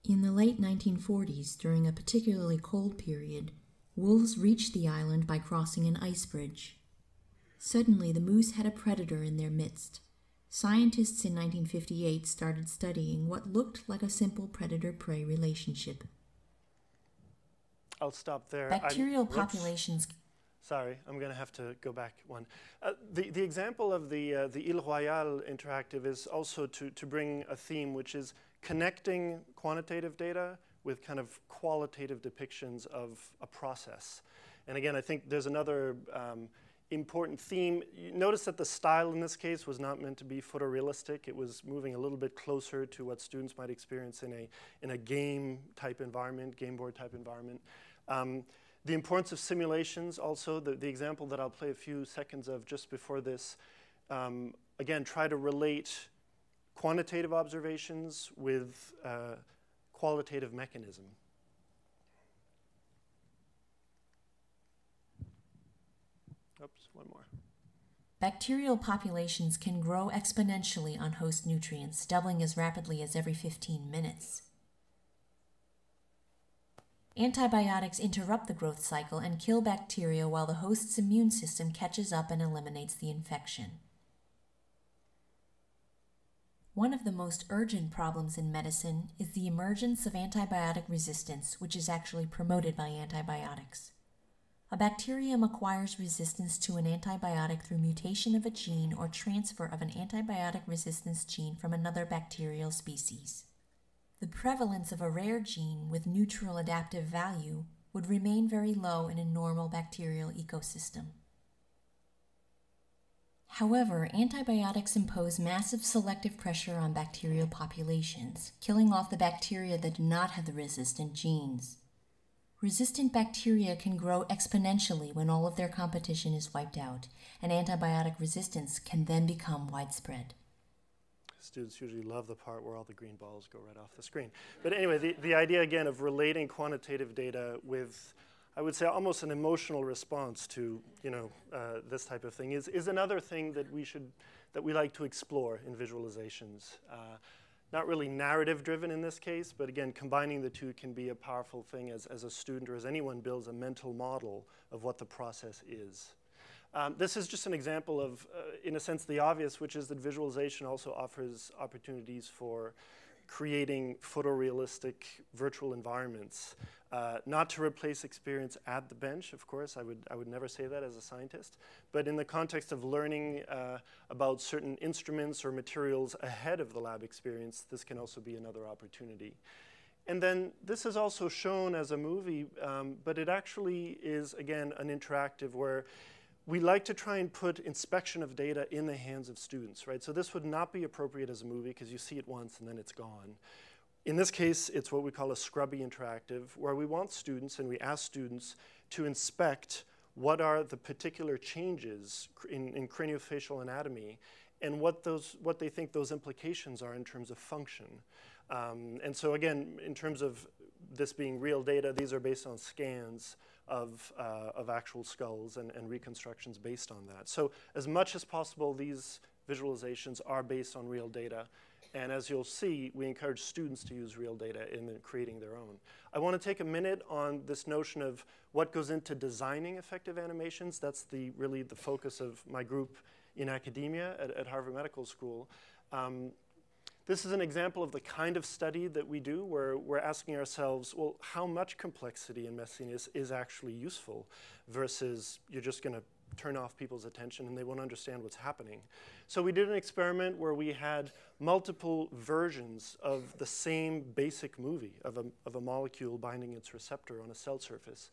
In the late 1940s, during a particularly cold period, wolves reached the island by crossing an ice bridge. Suddenly, the moose had a predator in their midst. Scientists in 1958 started studying what looked like a simple predator-prey relationship. I'll stop there. Bacterial populations. Sorry, I'm going to have to go back one. The example of the Ile Royale interactive is also to bring a theme which is connecting quantitative data with kind of qualitative depictions of a process. And again, I think there's another important theme. You notice that the style in this case was not meant to be photorealistic. It was moving a little bit closer to what students might experience in a game type environment, game board type environment. The importance of simulations also, the example that I'll play a few seconds of just before this, again, try to relate quantitative observations with qualitative mechanism. Oops, one more. Bacterial populations can grow exponentially on host nutrients, doubling as rapidly as every 15 minutes. Antibiotics interrupt the growth cycle and kill bacteria while the host's immune system catches up and eliminates the infection. One of the most urgent problems in medicine is the emergence of antibiotic resistance, which is actually promoted by antibiotics. A bacterium acquires resistance to an antibiotic through mutation of a gene or transfer of an antibiotic resistance gene from another bacterial species. The prevalence of a rare gene with neutral adaptive value would remain very low in a normal bacterial ecosystem. However, antibiotics impose massive selective pressure on bacterial populations, killing off the bacteria that do not have the resistant genes. Resistant bacteria can grow exponentially when all of their competition is wiped out, and antibiotic resistance can then become widespread. Students usually love the part where all the green balls go right off the screen. But anyway, the idea again of relating quantitative data with, I would say, almost an emotional response to, this type of thing is another thing that we like to explore in visualizations. Not really narrative driven in this case, but again, combining the two can be a powerful thing as a student or as anyone builds a mental model of what the process is. This is just an example of, in a sense, the obvious, which is that visualization also offers opportunities for creating photorealistic virtual environments. Not to replace experience at the bench, of course, I would never say that as a scientist, but in the context of learning about certain instruments or materials ahead of the lab experience, this can also be another opportunity. And then this is also shown as a movie, but it actually is, again, an interactive where we like to try and put inspection of data in the hands of students, right? So this would not be appropriate as a movie because you see it once and then it's gone. In this case, it's what we call a scrubby interactive, where we want students and we ask students to inspect what are the particular changes in craniofacial anatomy and what they think those implications are in terms of function. And so again, in terms of this being real data, these are based on scans of actual skulls and reconstructions based on that. So as much as possible, these visualizations are based on real data. And as you'll see, we encourage students to use real data in creating their own. I want to take a minute on this notion of what goes into designing effective animations. That's really the focus of my group in academia at Harvard Medical School. This is an example of the kind of study that we do where we're asking ourselves, well, how much complexity and messiness is actually useful versus you're just going to turn off people's attention and they won't understand what's happening. So we did an experiment where we had multiple versions of the same basic movie of a molecule binding its receptor on a cell surface.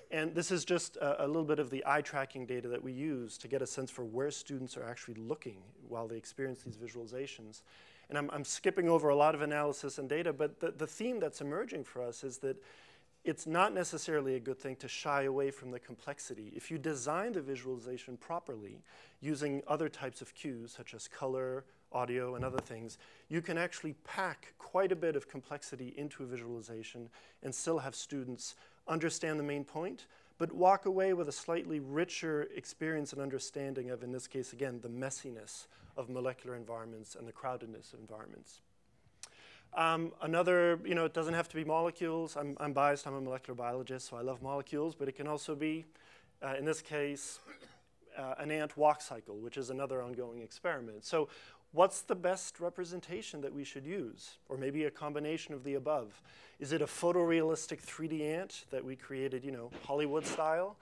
And this is just a little bit of the eye tracking data that we use to get a sense for where students are actually looking while they experience these visualizations. And I'm skipping over a lot of analysis and data, but the theme that's emerging for us is that it's not necessarily a good thing to shy away from the complexity. If you design the visualization properly, using other types of cues, such as color, audio, and other things, you can actually pack quite a bit of complexity into a visualization and still have students understand the main point, but walk away with a slightly richer experience and understanding of, in this case, again, the messiness of molecular environments and the crowdedness of environments. Another, it doesn't have to be molecules. I'm biased, I'm a molecular biologist, so I love molecules, but it can also be, in this case, an ant walk cycle, which is another ongoing experiment. So what's the best representation that we should use? Or maybe a combination of the above. Is it a photorealistic 3D ant that we created, Hollywood style?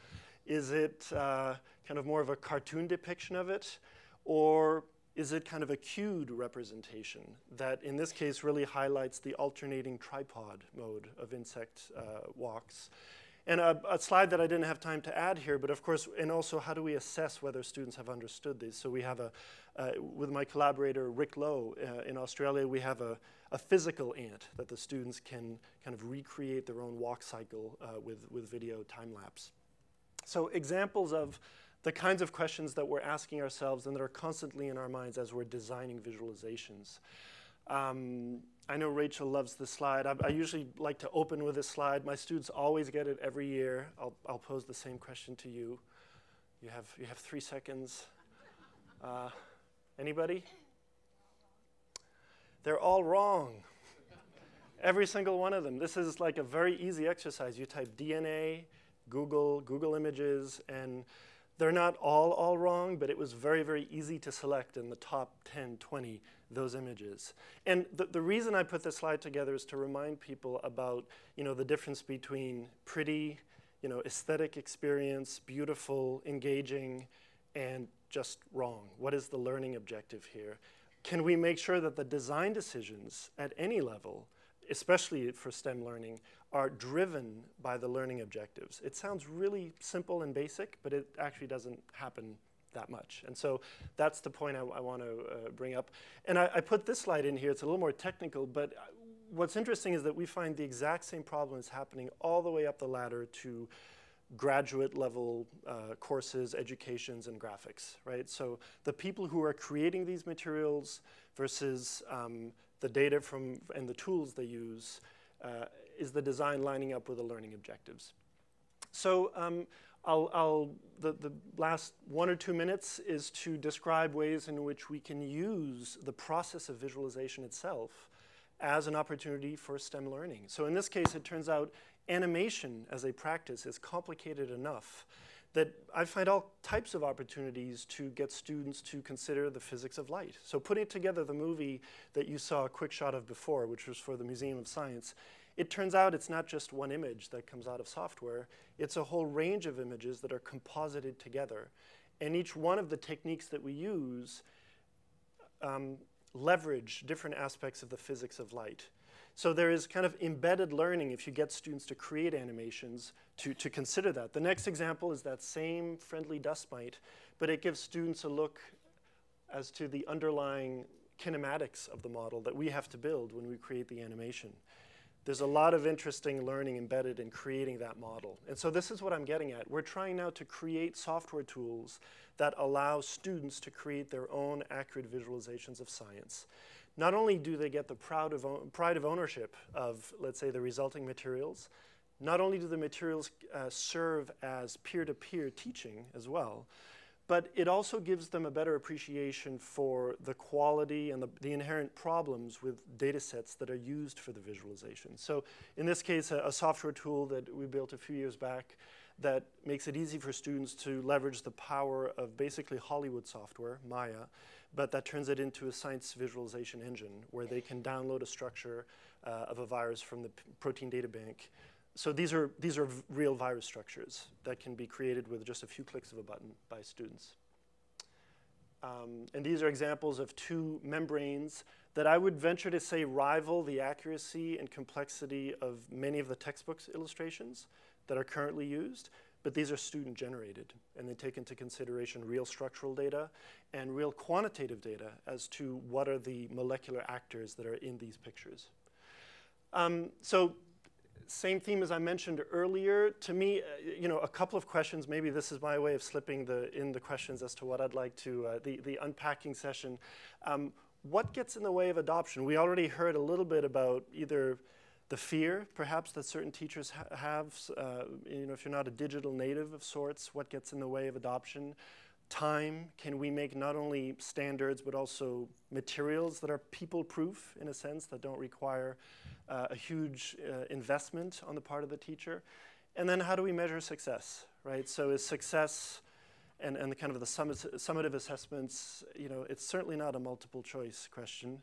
Is it kind of more of a cartoon depiction of it? Or is it kind of a cued representation that, in this case, really highlights the alternating tripod mode of insect walks? And a slide that I didn't have time to add here, but of course, and also how do we assess whether students have understood these? So we have with my collaborator Rick Lowe in Australia, we have a physical ant that the students can kind of recreate their own walk cycle with video time lapse. So examples of the kinds of questions that we're asking ourselves and that are constantly in our minds as we're designing visualizations. I know Rachel loves this slide. I usually like to open with this slide. My students always get it every year. I'll pose the same question to you. You have 3 seconds. Anybody? They're all wrong. Every single one of them. This is like a very easy exercise. You type DNA, Google Images, and they're not all wrong, but it was very, very easy to select in the top 10, 20 those images. And the reason I put this slide together is to remind people about, the difference between pretty, aesthetic experience, beautiful, engaging, and just wrong. What is the learning objective here? Can we make sure that the design decisions at any level, especially for STEM learning, are driven by the learning objectives? It sounds really simple and basic, but it actually doesn't happen that much. And so that's the point I want to bring up. And I put this slide in here. It's a little more technical, but what's interesting is that we find the exact same problem is happening all the way up the ladder to graduate level courses, educations, and graphics, right? So the people who are creating these materials versus the data and the tools they use, is the design lining up with the learning objectives? So the last 1 or 2 minutes is to describe ways in which we can use the process of visualization itself as an opportunity for STEM learning. So in this case, it turns out animation as a practice is complicated enough that I find all types of opportunities to get students to consider the physics of light. So putting together the movie that you saw a quick shot of before, which was for the Museum of Science, it turns out it's not just one image that comes out of software. It's a whole range of images that are composited together. And each one of the techniques that we use leverage different aspects of the physics of light. So there is kind of embedded learning if you get students to create animations to consider that. The next example is that same friendly dust mite, but it gives students a look as to the underlying kinematics of the model that we have to build when we create the animation. There's a lot of interesting learning embedded in creating that model. And so this is what I'm getting at. We're trying now to create software tools that allow students to create their own accurate visualizations of science. Not only do they get the pride of ownership of, let's say, the resulting materials, not only do the materials serve as peer-to-peer teaching as well, but it also gives them a better appreciation for the quality and the inherent problems with data sets that are used for the visualization. So in this case, a software tool that we built a few years back that makes it easy for students to leverage the power of basically Hollywood software, Maya, but that turns it into a science visualization engine where they can download a structure of a virus from the protein data bank. So these are real virus structures that can be created with just a few clicks of a button by students. And these are examples of 2 membranes that I would venture to say rival the accuracy and complexity of many of the textbooks illustrations that are currently used. But these are student generated, and they take into consideration real structural data and real quantitative data as to what are the molecular actors that are in these pictures. So same theme as I mentioned earlier. To me, a couple of questions. Maybe this is my way of slipping in the questions as to what I'd like to, the unpacking session. What gets in the way of adoption? We already heard a little bit about either the fear, perhaps, that certain teachers have. If you're not a digital native of sorts, what gets in the way of adoption? Time. Can we make not only standards, but also materials that are people-proof, in a sense, that don't require a huge investment on the part of the teacher? And then how do we measure success, right? So is success and the kind of the summative assessments, it's certainly not a multiple choice question.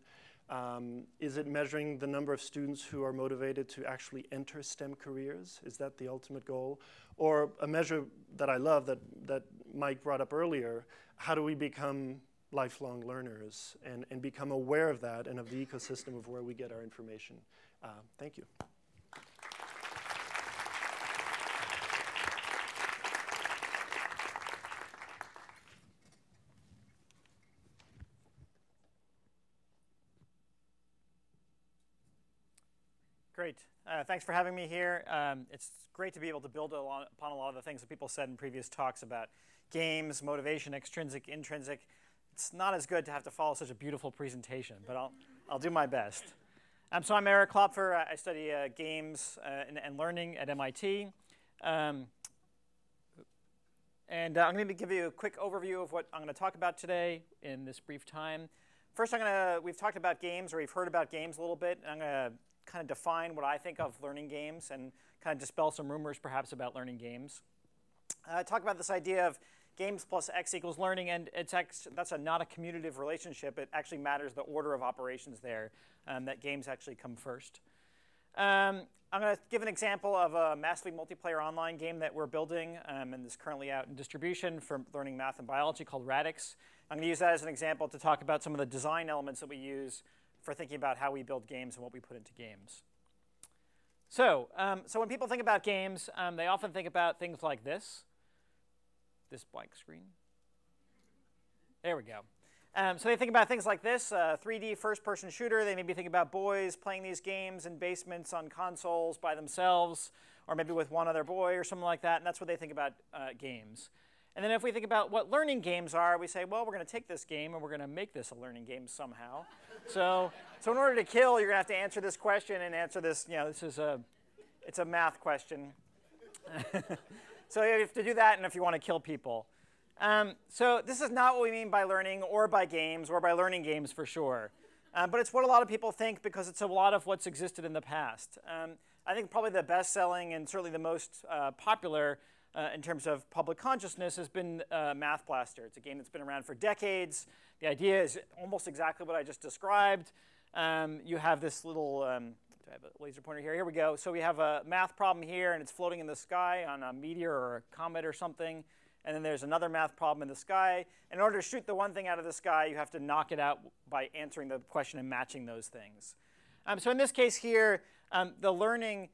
Is it measuring the number of students who are motivated to actually enter STEM careers? Is that the ultimate goal? Or a measure that I love that Mike brought up earlier, how do we become lifelong learners and become aware of that and of the ecosystem of where we get our information? Thank you. Great. Thanks for having me here. It's great to be able to build upon a lot of the things that people said in previous talks about games, motivation, extrinsic, intrinsic. It's not as good to have to follow such a beautiful presentation, but I'll do my best. So I'm Eric Klopfer. I study games and learning at MIT. And I'm going to give you a quick overview of what I'm going to talk about today in this brief time. First, we've talked about games, or we've heard about games a little bit, and I'm going to kind of define what I think of learning games and kind of dispel some rumors perhaps about learning games. Talk about this idea of games plus X equals learning, and that's not a commutative relationship. It actually matters the order of operations there, that games actually come first. I'm going to give an example of a massively multiplayer online game that we're building and is currently out in distribution for learning math and biology called Radix. I'm going to use that as an example to talk about some of the design elements that we use for thinking about how we build games and what we put into games. So when people think about games, they often think about things like this blank screen. There we go. So they think about things like this, 3D first-person shooter. They maybe think about boys playing these games in basements on consoles by themselves, or maybe with one other boy or something like that, and that's what they think about games. And then if we think about what learning games are, we say, well, we're going to take this game and we're going to make this a learning game somehow. So in order to kill, you're going to have to answer this question and answer this, it's a math question. So you have to do that, and if you want to kill people. So this is not what we mean by learning or by games or by learning games for sure. But it's what a lot of people think because it's a lot of what's existed in the past. I think probably the best-selling and certainly the most popular in terms of public consciousness has been Math Blaster. It's a game that's been around for decades. The idea is almost exactly what I just described. You have this little, do I have a laser pointer here? Here we go. So we have a math problem here, and it's floating in the sky on a meteor or a comet or something. And then there's another math problem in the sky. In order to shoot the one thing out of the sky, you have to knock it out by answering the question and matching those things. So in this case here, the learning,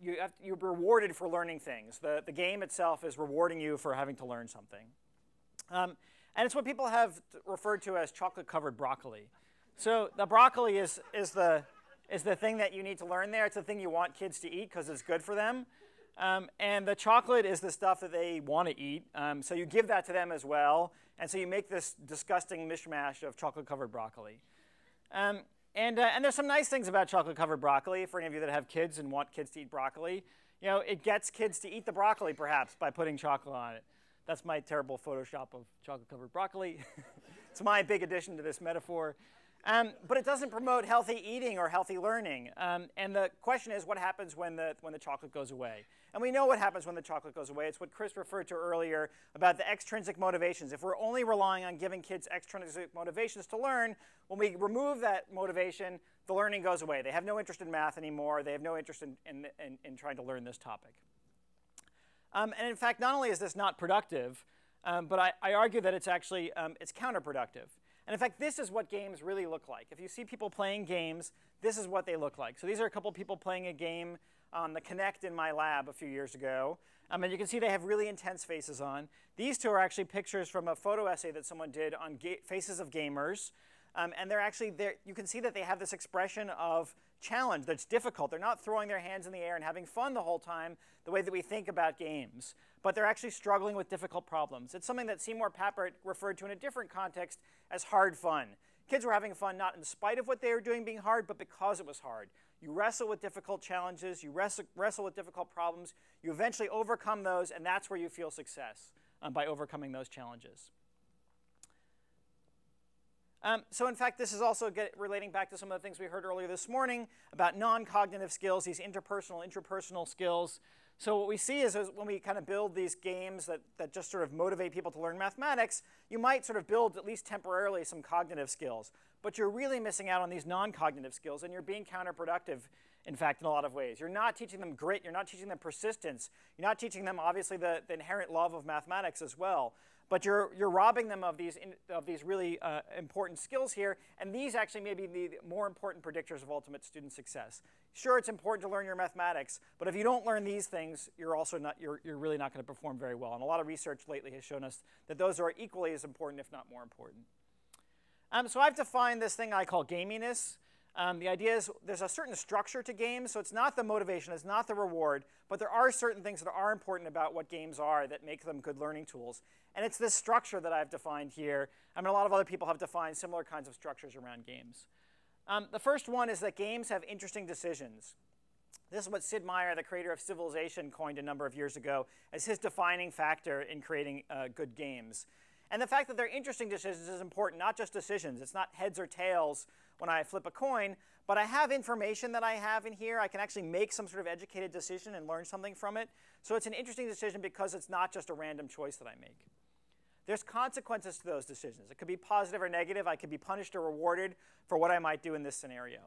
you're rewarded for learning things. The game itself is rewarding you for having to learn something. And it's what people have referred to as chocolate-covered broccoli. So the broccoli is the thing that you need to learn there. It's the thing you want kids to eat because it's good for them. And the chocolate is the stuff that they want to eat. So you give that to them as well. And so you make this disgusting mishmash of chocolate-covered broccoli. And there's some nice things about chocolate-covered broccoli for any of you that have kids and want kids to eat broccoli. It gets kids to eat the broccoli, perhaps, by putting chocolate on it. That's my terrible Photoshop of chocolate-covered broccoli. It's my big addition to this metaphor. But it doesn't promote healthy eating or healthy learning. And the question is, what happens when the chocolate goes away? And we know what happens when the chocolate goes away. It's what Chris referred to earlier about the extrinsic motivations. If we're only relying on giving kids extrinsic motivations to learn, when we remove that motivation, the learning goes away. They have no interest in math anymore. They have no interest in trying to learn this topic. And in fact, not only is this not productive, but I argue that it's actually it's counterproductive. And in fact, this is what games really look like. If you see people playing games, this is what they look like. So these are a couple people playing a game on the Kinect in my lab a few years ago. And you can see they have really intense faces on. These two are actually pictures from a photo essay that someone did on faces of gamers. And they're actually there. You can see that they have this expression of challenge that's difficult. They're not throwing their hands in the air and having fun the whole time the way that we think about games. But they're actually struggling with difficult problems. It's something that Seymour Papert referred to in a different context as hard fun. Kids were having fun not in spite of what they were doing being hard, but because it was hard. You wrestle with difficult challenges. You wrestle with difficult problems. You eventually overcome those, and that's where you feel success, by overcoming those challenges. So in fact, this is also relating back to some of the things we heard earlier this morning about non-cognitive skills, these intrapersonal skills. So what we see is when we kind of build these games that just sort of motivate people to learn mathematics, you might sort of build, at least temporarily, some cognitive skills. but you're really missing out on these non-cognitive skills, and you're being counterproductive, in fact, in a lot of ways. You're not teaching them grit. You're not teaching them persistence. You're not teaching them, obviously, the inherent love of mathematics as well. But you're robbing them of these really important skills here, and these actually may be the more important predictors of ultimate student success. Sure, it's important to learn your mathematics, but if you don't learn these things, you're really not going to perform very well. And a lot of research lately has shown us that those are equally as important, if not more important. So I've defined this thing I call gaminess. The idea is there's a certain structure to games, so it's not the motivation, it's not the reward, but there are certain things that are important about what games are that make them good learning tools. And it's this structure that I've defined here. I mean, a lot of other people have defined similar kinds of structures around games. The first one is that games have interesting decisions. This is what Sid Meier, the creator of Civilization, coined a number of years ago as his defining factor in creating good games. And the fact that they're interesting decisions is important, not just decisions. It's not heads or tails when I flip a coin, but I have information that I have in here. I can actually make some sort of educated decision and learn something from it. So it's an interesting decision because it's not just a random choice that I make. There's consequences to those decisions. It could be positive or negative. I could be punished or rewarded for what I might do in this scenario.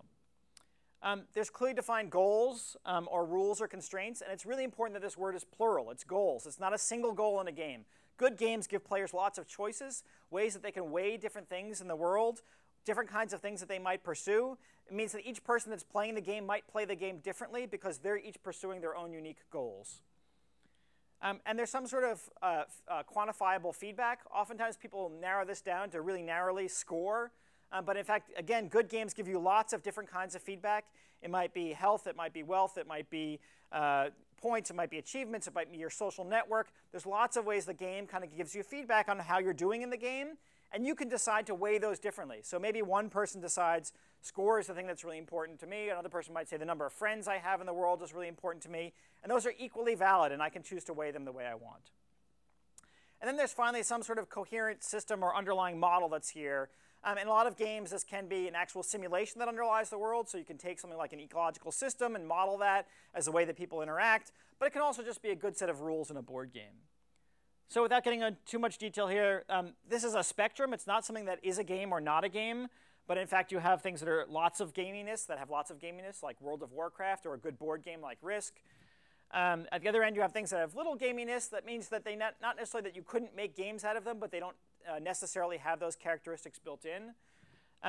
There's clearly defined goals or rules or constraints, and it's really important that this word is plural. It's goals. It's not a single goal in a game. Good games give players lots of choices, ways that they can weigh different things in the world, different kinds of things that they might pursue. It means that each person that's playing the game might play the game differently because they're each pursuing their own unique goals. And there's some sort of quantifiable feedback. Oftentimes people narrow this down to really narrowly score. But in fact, again, good games give you lots of different kinds of feedback. It might be health, it might be wealth, it might be points, it might be achievements, it might be your social network. There's lots of ways the game kind of gives you feedback on how you're doing in the game. And you can decide to weigh those differently. So maybe one person decides score is the thing that's really important to me. Another person might say the number of friends I have in the world is really important to me. And those are equally valid, and I can choose to weigh them the way I want. And then there's finally some sort of coherent system or underlying model that's here. In a lot of games, this can be an actual simulation that underlies the world. So you can take something like an ecological system and model that as a way that people interact. But it can also just be a good set of rules in a board game. So without getting into too much detail here, this is a spectrum. It's not something that is a game or not a game. But in fact, you have things that are lots of gaminess, that have lots of gaminess, like World of Warcraft, or a good board game like Risk. At the other end, you have things that have little gaminess. That means that they not necessarily that you couldn't make games out of them, but they don't necessarily have those characteristics built in.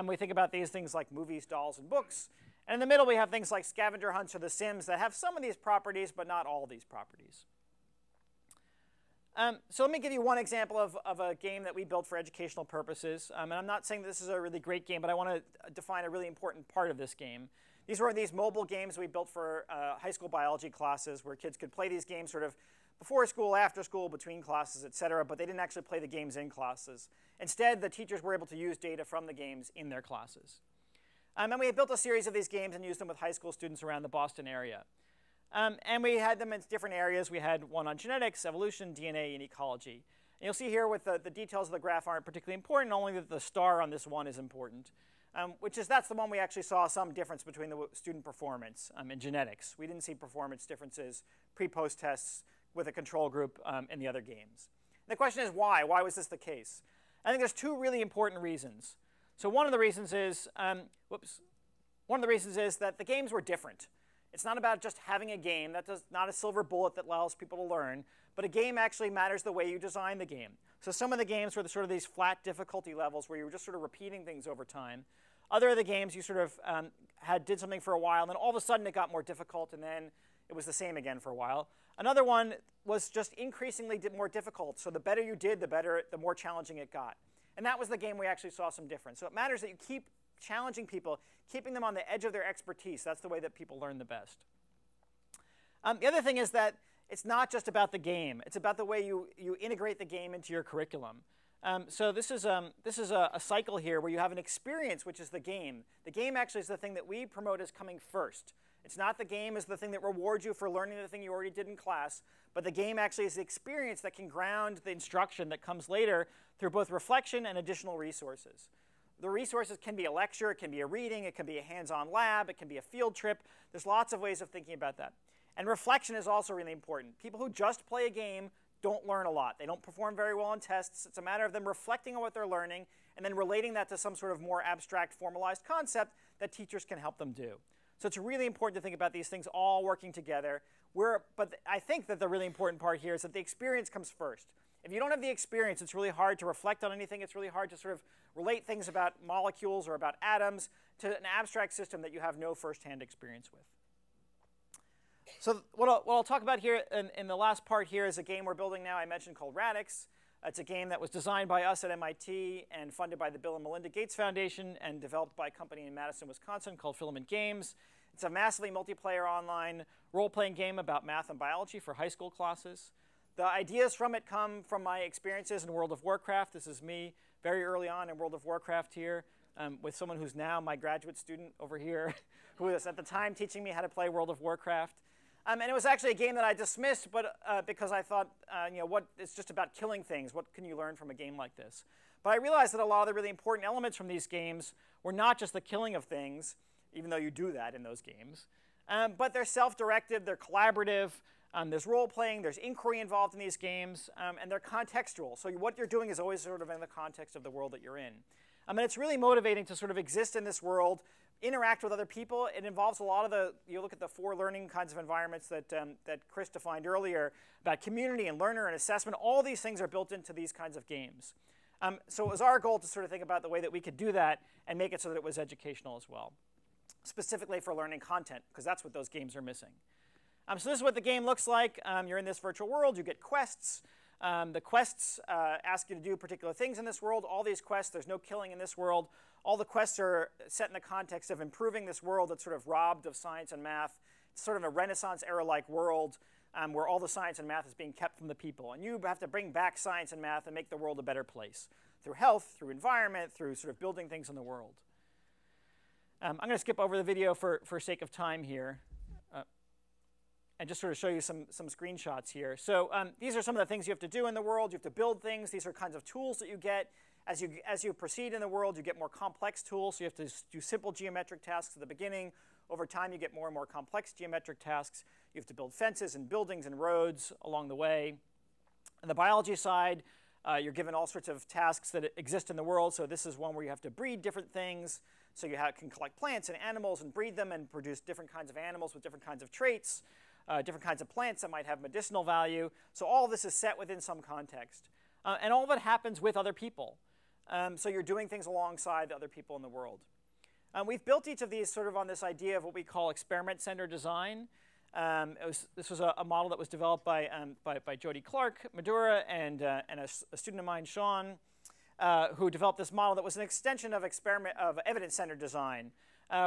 We think about these things like movies, dolls, and books. And in the middle, we have things like scavenger hunts or The Sims that have some of these properties, but not all these properties. So let me give you one example of a game that we built for educational purposes. And I'm not saying that this is a really great game, but I want to define a really important part of this game. These were these mobile games we built for high school biology classes where kids could play these games sort of before school, after school, between classes, et cetera, but they didn't actually play the games in classes. Instead, the teachers were able to use data from the games in their classes. And we had built a series of these games and used them with high school students around the Boston area. And we had them in different areas. We had one on genetics, evolution, DNA, and ecology. And you'll see here with the details of the graph aren't particularly important, only that the star on this one is important, that's the one we actually saw some difference between the student performance in genetics. We didn't see performance differences pre-post tests with a control group in the other games. And the question is why? Why was this the case? I think there's two really important reasons. So one of the reasons is, one of the reasons is that the games were different. It's not about just having a game. That's not a silver bullet that allows people to learn. But a game actually matters the way you design the game. So some of the games were sort of these flat difficulty levels where you were just sort of repeating things over time. Other of the games you sort of did something for a while, and then all of a sudden it got more difficult, and then it was the same again for a while. Another one was just increasingly more difficult. So the better you did, the more challenging it got. And that was the game we actually saw some difference. So it matters that you keep challenging people, keeping them on the edge of their expertise. That's the way that people learn the best. The other thing is that it's not just about the game. It's about the way you integrate the game into your curriculum. So this is a cycle here where you have an experience, which is the game. The game actually is the thing that we promote as coming first. It's not the game as the thing that rewards you for learning the thing you already did in class, but the game actually is the experience that can ground the instruction that comes later through both reflection and additional resources. The resources can be a lecture, it can be a reading, it can be a hands-on lab, it can be a field trip. There's lots of ways of thinking about that. And reflection is also really important. People who just play a game don't learn a lot. They don't perform very well on tests. It's a matter of them reflecting on what they're learning and then relating that to some sort of more abstract, formalized concept that teachers can help them do. So it's really important to think about these things all working together. But I think that the really important part here is that the experience comes first. If you don't have the experience, it's really hard to reflect on anything. It's really hard to sort of relate things about molecules or about atoms to an abstract system that you have no firsthand experience with. So what I'll talk about here in the last part here is a game we're building now I mentioned called Radix. It's a game that was designed by us at MIT and funded by the Bill and Melinda Gates Foundation and developed by a company in Madison, Wisconsin called Filament Games. It's a massively multiplayer online role-playing game about math and biology for high school classes. The ideas from it come from my experiences in World of Warcraft. This is me very early on in World of Warcraft here with someone who's now my graduate student over here who was at the time teaching me how to play World of Warcraft. And it was actually a game that I dismissed because I thought, it's just about killing things. What can you learn from a game like this? But I realized that a lot of the really important elements from these games were not just the killing of things, even though you do that in those games, but they're self-directed, they're collaborative, there's role-playing, there's inquiry involved in these games, and they're contextual. So what you're doing is always sort of in the context of the world that you're in. And it's really motivating to sort of exist in this world, interact with other people. It involves a lot of you look at the 4 learning kinds of environments that Chris defined earlier about community and learner and assessment. All these things are built into these kinds of games. So it was our goal to sort of think about the way that we could do that and make it so that it was educational as well, specifically for learning content, because that's what those games are missing. So this is what the game looks like. You're in this virtual world. You get quests. The quests ask you to do particular things in this world. All these quests, there's no killing in this world. All the quests are set in the context of improving this world that's sort of robbed of science and math. It's sort of a Renaissance era-like world where all the science and math is being kept from the people. And you have to bring back science and math and make the world a better place through health, through environment, through sort of building things in the world. I'm going to skip over the video for sake of time here. And just sort of show you some screenshots here. So these are some of the things you have to do in the world. You have to build things. These are kinds of tools that you get. As you proceed in the world, you get more complex tools. So you have to do simple geometric tasks at the beginning. Over time, you get more and more complex geometric tasks. You have to build fences and buildings and roads along the way. On the biology side, you're given all sorts of tasks that exist in the world. So this is one where you have to breed different things. So you can collect plants and animals and breed them and produce different kinds of animals with different kinds of traits. Different kinds of plants that might have medicinal value. So all of this is set within some context. And all of it happens with other people. So you're doing things alongside the other people in the world. We've built each of these sort of on this idea of what we call experiment-centered design. This was a model that was developed by Jody Clark Madura and a student of mine, Sean, who developed this model that was an extension of evidence-centered design.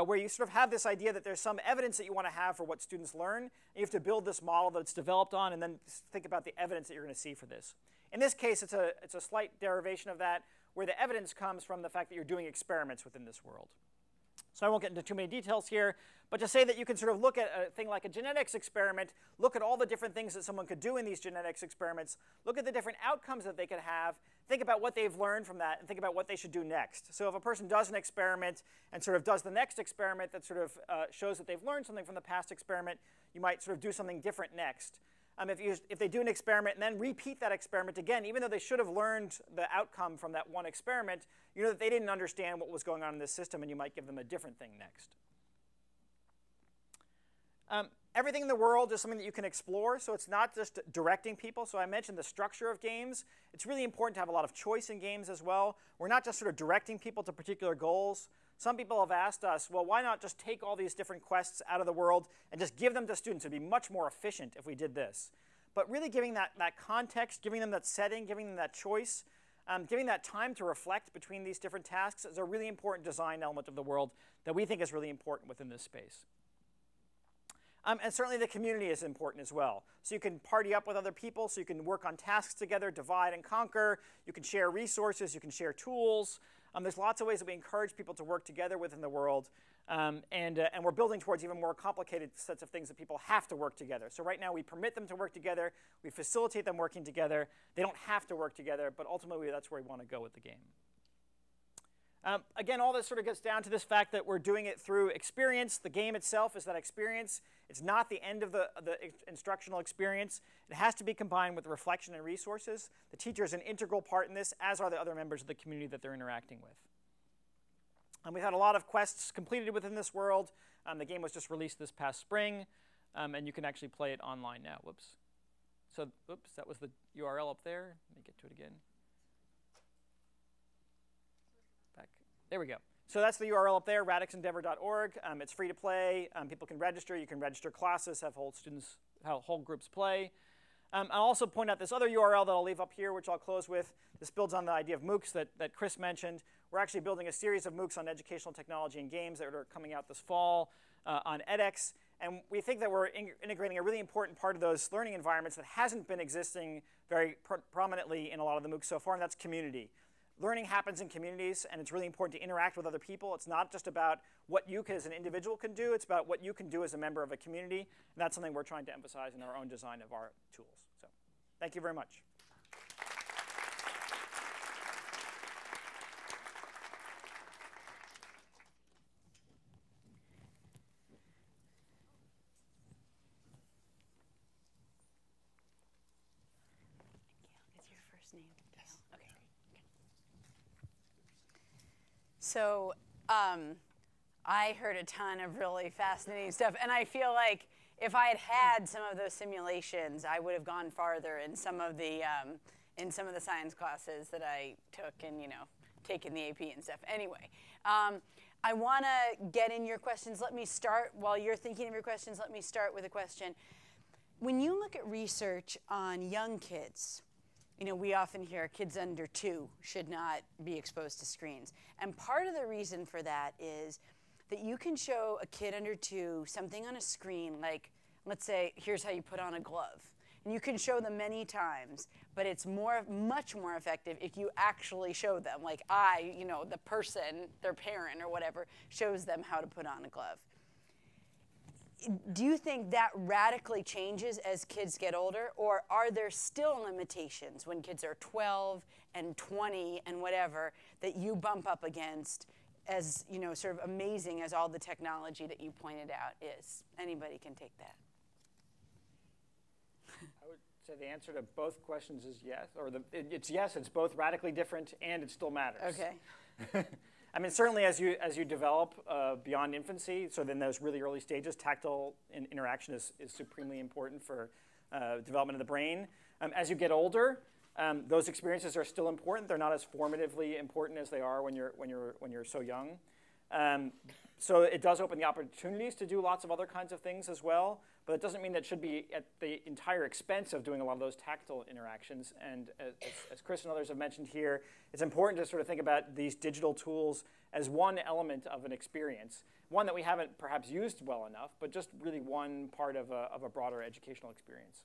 Where you sort of have this idea that there's some evidence that you want to have for what students learn. And you have to build this model that it's developed on and then think about the evidence that you're going to see for this. In this case, it's a slight derivation of that, where the evidence comes from the fact that you're doing experiments within this world. So I won't get into too many details here, but to say that you can sort of look at a thing like a genetics experiment, look at all the different things that someone could do in these genetics experiments, look at the different outcomes that they could have, think about what they've learned from that, and think about what they should do next. So if a person does an experiment and sort of does the next experiment that sort of shows that they've learned something from the past experiment, you might sort of do something different next. If they do an experiment and then repeat that experiment again, even though they should have learned the outcome from that one experiment, you know that they didn't understand what was going on in this system, and you might give them a different thing next. Everything in the world is something that you can explore, so it's not just directing people. So I mentioned the structure of games. It's really important to have a lot of choice in games as well. We're not just sort of directing people to particular goals. Some people have asked us, well, why not just take all these different quests out of the world and just give them to students? It would be much more efficient if we did this. But really giving that context, giving them that setting, giving them that choice, giving that time to reflect between these different tasks is a really important design element of the world that we think is really important within this space. And certainly the community is important as well. So you can party up with other people, so you can work on tasks together, divide and conquer. You can share resources, you can share tools. There's lots of ways that we encourage people to work together within the world. And we're building towards even more complicated sets of things that people have to work together. So right now we permit them to work together. We facilitate them working together. They don't have to work together, but ultimately that's where we want to go with the game. Again, all this sort of gets down to this fact that we're doing it through experience. The game itself is that experience. It's not the end of the instructional experience. It has to be combined with reflection and resources. The teacher is an integral part in this, as are the other members of the community that they're interacting with. And we've had a lot of quests completed within this world. The game was just released this past spring, and you can actually play it online now. Whoops. So, oops, that was the URL up there. Let me get to it again. Back. There we go. So that's the URL up there, radixendeavor.org. It's free to play. People can register. You can register classes, have whole groups play. I'll also point out this other URL that I'll leave up here, which I'll close with. This builds on the idea of MOOCs that Chris mentioned. We're actually building a series of MOOCs on educational technology and games that are coming out this fall on edX. And we think that we're integrating a really important part of those learning environments that hasn't been existing very prominently in a lot of the MOOCs so far, and that's community. Learning happens in communities, and it's really important to interact with other people. It's not just about what you as an individual can do. It's about what you can do as a member of a community, and that's something we're trying to emphasize in our own design of our tools. So thank you very much. So I heard a ton of really fascinating stuff, and I feel like if I had had some of those simulations, I would have gone farther in some of the science classes that I took, and taken the AP and stuff. Anyway, I want to get in your questions. Let me start while you're thinking of your questions. Let me start with a question. When you look at research on young kids, we often hear kids under 2 should not be exposed to screens. And part of the reason for that is that you can show a kid under 2 something on a screen, like, let's say, here's how you put on a glove. And you can show them many times, but it's much more effective if you actually show them, like the person, their parent or whatever, shows them how to put on a glove. Do you think that radically changes as kids get older, or are there still limitations when kids are 12 and 20 and whatever that you bump up against as, sort of amazing as all the technology that you pointed out is? Anybody can take that. I would say the answer to both questions is yes, or it's yes, it's both radically different and it still matters. Okay. I mean, certainly as you develop beyond infancy, so then those really early stages, tactile interaction is supremely important for development of the brain. As you get older, those experiences are still important. They're not as formatively important as they are when you're so young. So it does open the opportunities to do lots of other kinds of things as well, but it doesn't mean that it should be at the entire expense of doing a lot of those tactile interactions. And as Chris and others have mentioned here, it's important to sort of think about these digital tools as one element of an experience, one that we haven't perhaps used well enough, but just really one part of a broader educational experience.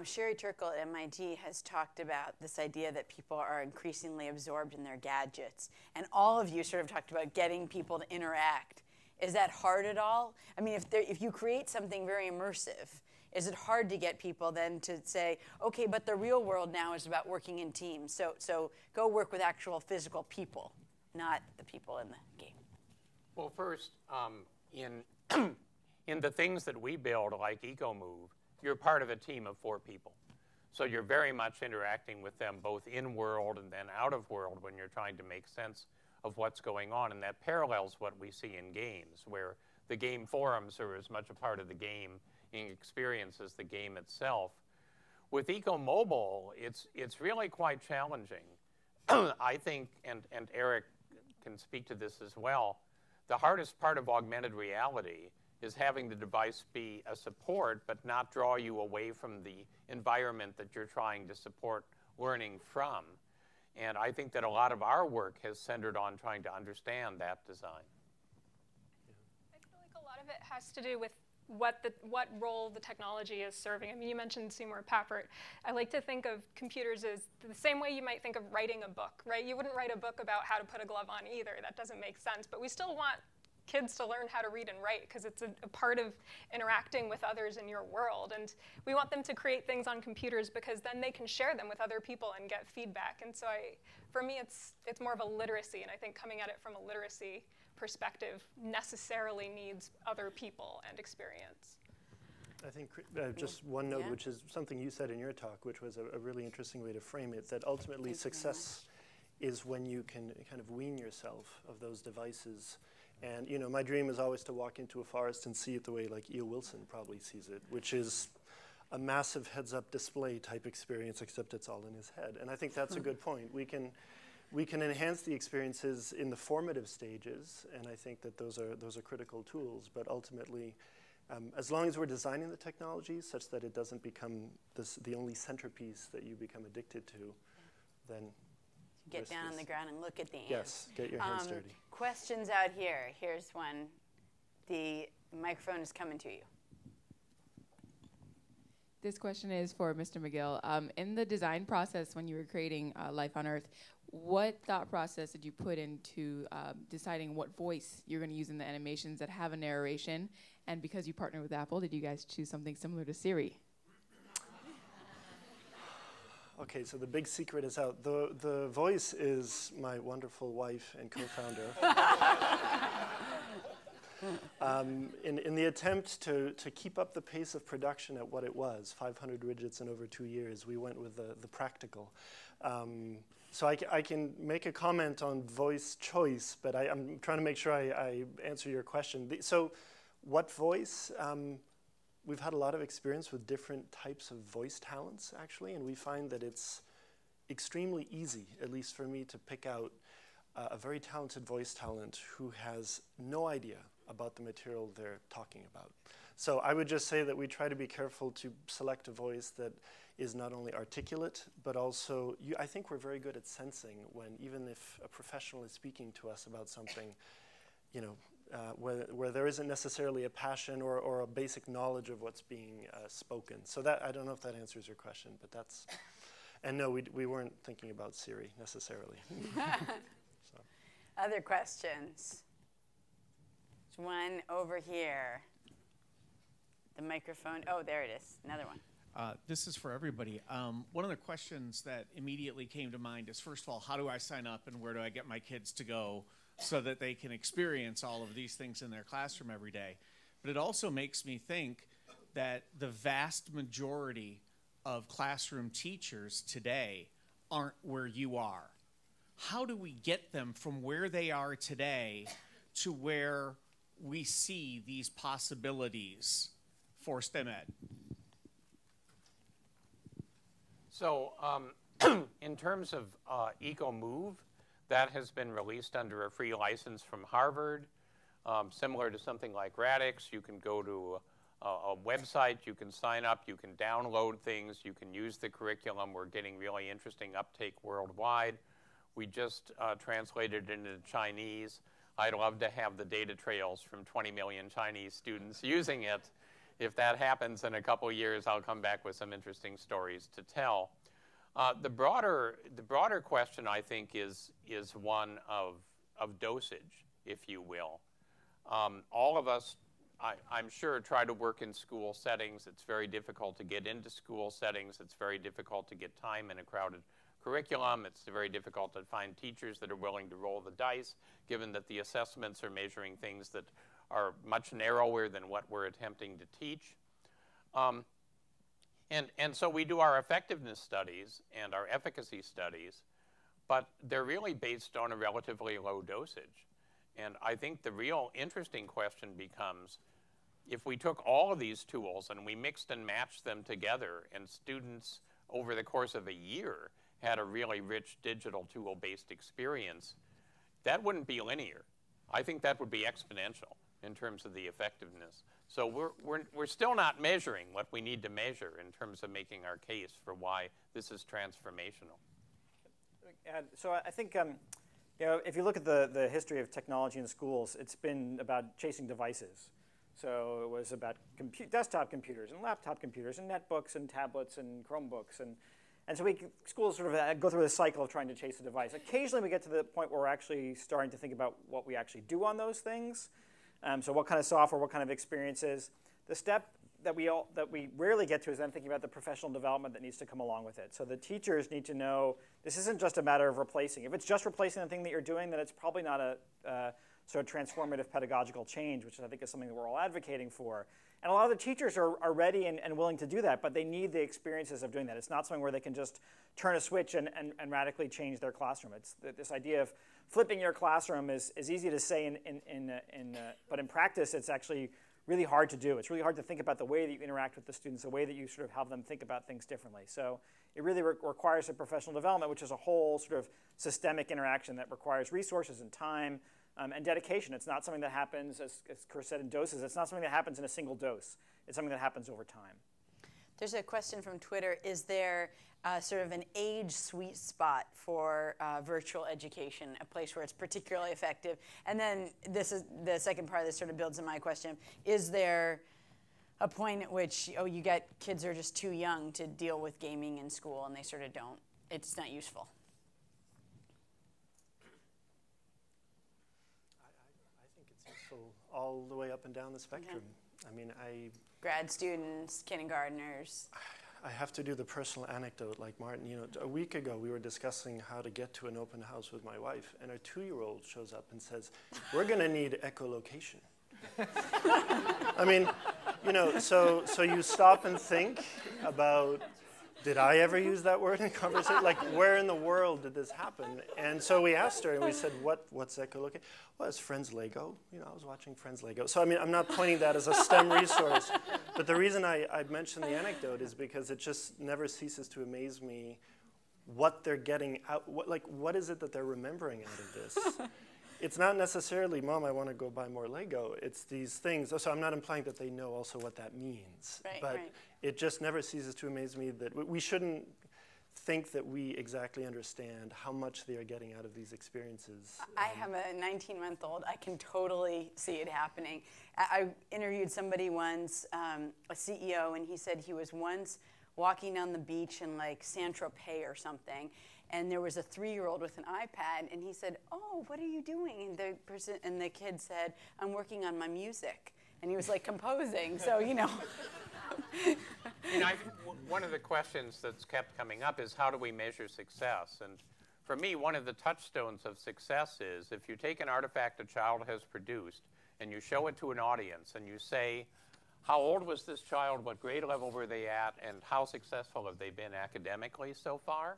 Sherry Turkle at MIT has talked about this idea that people are increasingly absorbed in their gadgets. And all of you sort of talked about getting people to interact. Is that hard at all? I mean, if you create something very immersive, is it hard to get people then to say, okay, but the real world now is about working in teams. So go work with actual physical people, not the people in the game. Well, first, in the things that we build, like EcoMove, you're part of a team of 4 people. So you're very much interacting with them both in world and then out of world when you're trying to make sense of what's going on. And that parallels what we see in games, where the game forums are as much a part of the game experience as the game itself. With EcoMobile, it's really quite challenging. I think, and Eric can speak to this as well, the hardest part of augmented reality is having the device be a support but not draw you away from the environment that you're trying to support learning from. And I think that a lot of our work has centered on trying to understand that design. I feel like a lot of it has to do with what role the technology is serving. I mean, you mentioned Seymour Papert. I like to think of computers as the same way you might think of writing a book, right? You wouldn't write a book about how to put a glove on either. That doesn't make sense. But we still want kids to learn how to read and write, because it's a part of interacting with others in your world. And we want them to create things on computers because then they can share them with other people and get feedback. And so for me, it's more of a literacy, and I think coming at it from a literacy perspective necessarily needs other people and experience. I think just one note, which is something you said in your talk, which was a really interesting way to frame it, that ultimately success is when you can kind of wean yourself of those devices. And you know, my dream is always to walk into a forest and see it the way like E.O. Wilson probably sees it, which is a massive heads-up display type experience, except it's all in his head. And I think that's a good point. We can enhance the experiences in the formative stages, and I think that those are critical tools. But ultimately, as long as we're designing the technology such that it doesn't become the only centerpiece that you become addicted to, then get down on the ground and look at the ants. Yes, get your hands dirty. Questions out here. Here's one. The microphone is coming to you. This question is for Mr. McGill. In the design process, when you were creating Life on Earth, what thought process did you put into deciding what voice you're going to use in the animations that have a narration? And because you partner with Apple, did you guys choose something similar to Siri? Okay, so the big secret is out. The voice is my wonderful wife and co-founder. In the attempt to keep up the pace of production at what it was, 500 widgets in over 2 years, we went with the practical. So I can make a comment on voice choice, but I'm trying to make sure I answer your question. So what voice? We've had a lot of experience with different types of voice talents, actually, and we find that it's extremely easy, at least for me, to pick out a very talented voice talent who has no idea about the material they're talking about. So I would just say that we try to be careful to select a voice that is not only articulate, but also, I think we're very good at sensing when, even if a professional is speaking to us about something, you know, where there isn't necessarily a passion or a basic knowledge of what's being spoken. So that, I don't know if that answers your question, but that's, and no, we weren't thinking about Siri necessarily. So. Other questions? There's one over here. The microphone, oh, there it is, another one. This is for everybody. One of the questions that immediately came to mind is, first of all, how do I sign up and where do I get my kids to go so that they can experience all of these things in their classroom every day? But it also makes me think that the vast majority of classroom teachers today aren't where you are. How do we get them from where they are today to where we see these possibilities for STEM ed? So in terms of EcoMove, that has been released under a free license from Harvard. Similar to something like Radix, you can go to a website, you can sign up, you can download things, you can use the curriculum. We're getting really interesting uptake worldwide. We just translated it into Chinese. I'd love to have the data trails from 20 million Chinese students using it. If that happens in a couple of years, I'll come back with some interesting stories to tell. The broader question, I think, is one of dosage, if you will. All of us, I'm sure, try to work in school settings. It's very difficult to get into school settings. It's very difficult to get time in a crowded curriculum. It's very difficult to find teachers that are willing to roll the dice, given that the assessments are measuring things that are much narrower than what we're attempting to teach. And so we do our effectiveness studies and our efficacy studies, but they're really based on a relatively low dosage. And I think the real interesting question becomes, if we took all of these tools and we mixed and matched them together, and students over the course of a year had a really rich digital tool-based experience, that wouldn't be linear. I think that would be exponential in terms of the effectiveness. So we're still not measuring what we need to measure in terms of making our case for why this is transformational. So I think you know, if you look at the history of technology in schools, it's been about chasing devices. So it was about desktop computers and laptop computers and netbooks and tablets and Chromebooks. And so schools sort of go through the cycle of trying to chase a device. Occasionally we get to the point where we're actually starting to think about what we actually do on those things. So what kind of software, what kind of experiences? The step that we rarely get to is then thinking about the professional development that needs to come along with it. So the teachers need to know this isn't just a matter of replacing. If it's just replacing the thing that you're doing, then it's probably not a sort of transformative pedagogical change, which I think is something that we're all advocating for. And a lot of the teachers are ready and willing to do that, but they need the experiences of doing that. It's not something where they can just turn a switch and radically change their classroom. It's this idea of flipping your classroom is easy to say, but in practice, it's actually really hard to do. It's really hard to think about the way that you interact with the students, the way that you sort of have them think about things differently. So it really requires a professional development, which is a whole sort of systemic interaction that requires resources and time and dedication. It's not something that happens, as Chris said, in doses. It's not something that happens in a single dose. It's something that happens over time. There's a question from Twitter. Is there sort of an age sweet spot for virtual education, a place where it's particularly effective? And then this is the second part of this sort of builds on my question. Is there a point at which, you get kids are just too young to deal with gaming in school and they sort of don't, it's not useful? I think it's useful all the way up and down the spectrum. I mean, grad students, kindergartners. I have to do the personal anecdote like Martin. You know, a week ago we were discussing how to get to an open house with my wife, and our 2-year-old shows up and says, "We're going to need echolocation." I mean, you know, so you stop and think about, did I ever use that word in conversation? Like, where in the world did this happen? And so we asked her, and we said, what's echolocation? Well, it's Friends Lego. You know, I was watching Friends Lego. So, I mean, I'm not pointing that as a STEM resource. But the reason I mentioned the anecdote is because it just never ceases to amaze me what they're getting out. What is it that they're remembering out of this? It's not necessarily, Mom, I want to go buy more Lego. It's these things. So I'm not implying that they know also what that means. But it just never ceases to amaze me that we shouldn't think that we exactly understand how much they are getting out of these experiences. I have a 19-month-old. I can totally see it happening. I interviewed somebody once, a CEO, and he said he was once walking on the beach in like Saint-Tropez or something, and there was a 3-year-old with an iPad, and he said, "Oh, what are you doing?" And the kid said, "I'm working on my music." And he was like composing, so, you know. One of the questions that's kept coming up is, how do we measure success? And for me, one of the touchstones of success is if you take an artifact a child has produced and you show it to an audience and you say, how old was this child, what grade level were they at, and how successful have they been academically so far?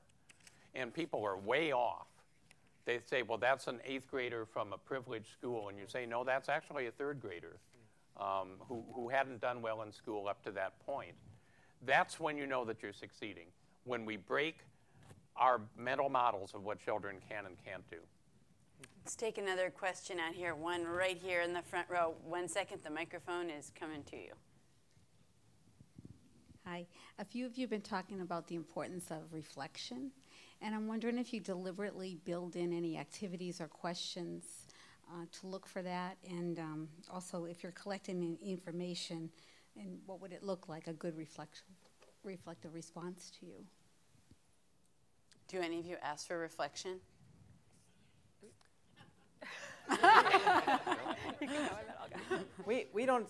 And people are way off. They say, well, that's an 8th grader from a privileged school. And you say, no, that's actually a 3rd grader who hadn't done well in school up to that point. That's when you know that you're succeeding, when we break our mental models of what children can and can't do. Let's take another question out here, one right here in the front row. 1 second, the microphone is coming to you. Hi. A few of you have been talking about the importance of reflection, and I'm wondering if you deliberately build in any activities or questions to look for that, and also if you're collecting information, and what would it look like, a good reflective response to you? Do any of you ask for reflection? We don't,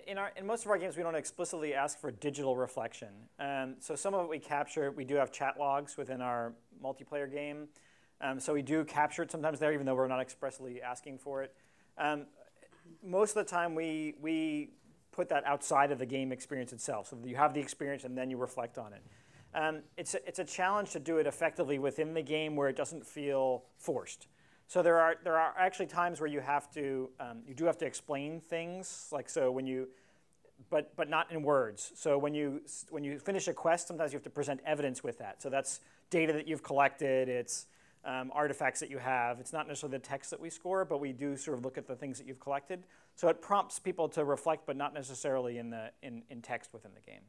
in most of our games, we don't explicitly ask for digital reflection. So some of it we capture. We do have chat logs within our multiplayer game. So we do capture it sometimes there, even though we're not expressly asking for it. Most of the time, we put that outside of the game experience itself. So you have the experience, and then you reflect on it. It's a challenge to do it effectively within the game where it doesn't feel forced. So there are actually times where you do have to explain things, like so when you, but not in words. So when you finish a quest, sometimes you have to present evidence with that. So that's data that you've collected. It's artifacts that you have. It's not necessarily the text that we score, but we do sort of look at the things that you've collected. So it prompts people to reflect, but not necessarily in text within the game.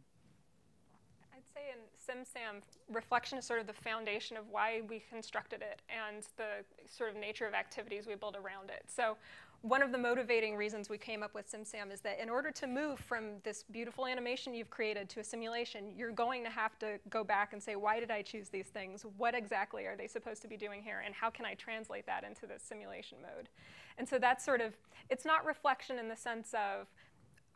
I'd say in SimSam, reflection is sort of the foundation of why we constructed it and the sort of nature of activities we build around it. So one of the motivating reasons we came up with SimSam is that in order to move from this beautiful animation you've created to a simulation, you're going to have to go back and say, why did I choose these things? What exactly are they supposed to be doing here? And how can I translate that into the simulation mode? And so that's sort of, it's not reflection in the sense of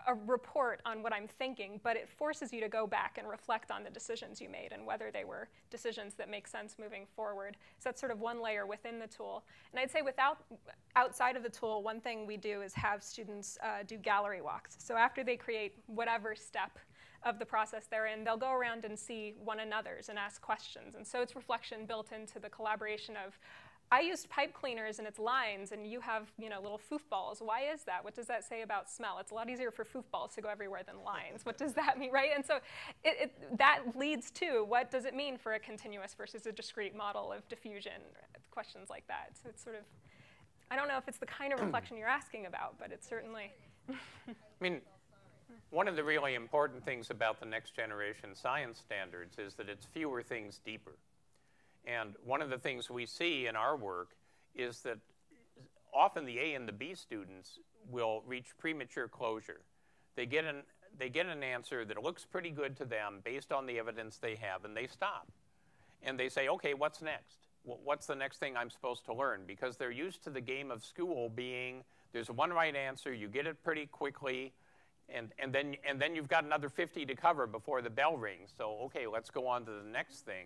a report on what I'm thinking, but it forces you to go back and reflect on the decisions you made and whether they were decisions that make sense moving forward. So that's sort of one layer within the tool. And I'd say outside of the tool, one thing we do is have students do gallery walks. So after they create whatever step of the process they're in, they'll go around and see one another's and ask questions. And so it's reflection built into the collaboration of, I used pipe cleaners and its lines, and you have, little foofballs. Why is that? What does that say about smell? It's a lot easier for foofballs to go everywhere than lines. What does that mean, right? And so that leads to, what does it mean for a continuous versus a discrete model of diffusion? Questions like that. So it's sort of, I don't know if it's the kind of reflection you're asking about, but it's certainly. I mean, one of the really important things about the next generation science standards is that it's fewer things deeper. And one of the things we see in our work is that often the A and the B students will reach premature closure. They get an answer that looks pretty good to them based on the evidence they have, and they stop. And they say, okay, what's next? What's the next thing I'm supposed to learn? Because they're used to the game of school being, there's one right answer, you get it pretty quickly, and then you've got another 50 to cover before the bell rings. So, okay, let's go on to the next thing.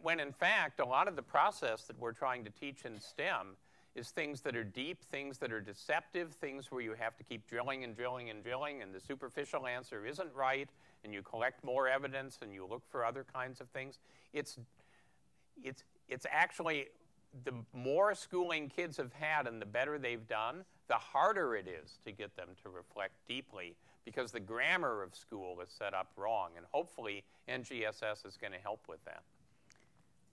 When in fact, a lot of the process that we're trying to teach in STEM is things that are deep, things that are deceptive, things where you have to keep drilling and drilling and drilling, and the superficial answer isn't right, and you collect more evidence and you look for other kinds of things. It's actually, the more schooling kids have had and the better they've done, the harder it is to get them to reflect deeply, because the grammar of school is set up wrong, and hopefully NGSS is going to help with that.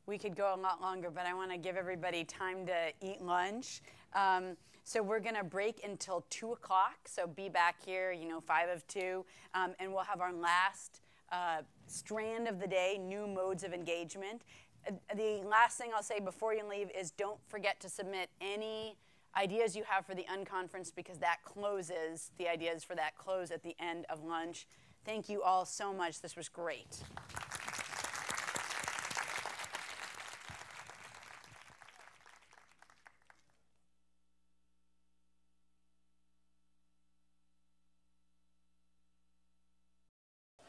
We could go a lot longer, but I want to give everybody time to eat lunch. So we're going to break until 2 o'clock. So be back here, 5 of 2. And we'll have our last strand of the day, new modes of engagement. The last thing I'll say before you leave is don't forget to submit any ideas you have for the unconference, because that closes, the ideas for that close at the end of lunch. Thank you all so much. This was great.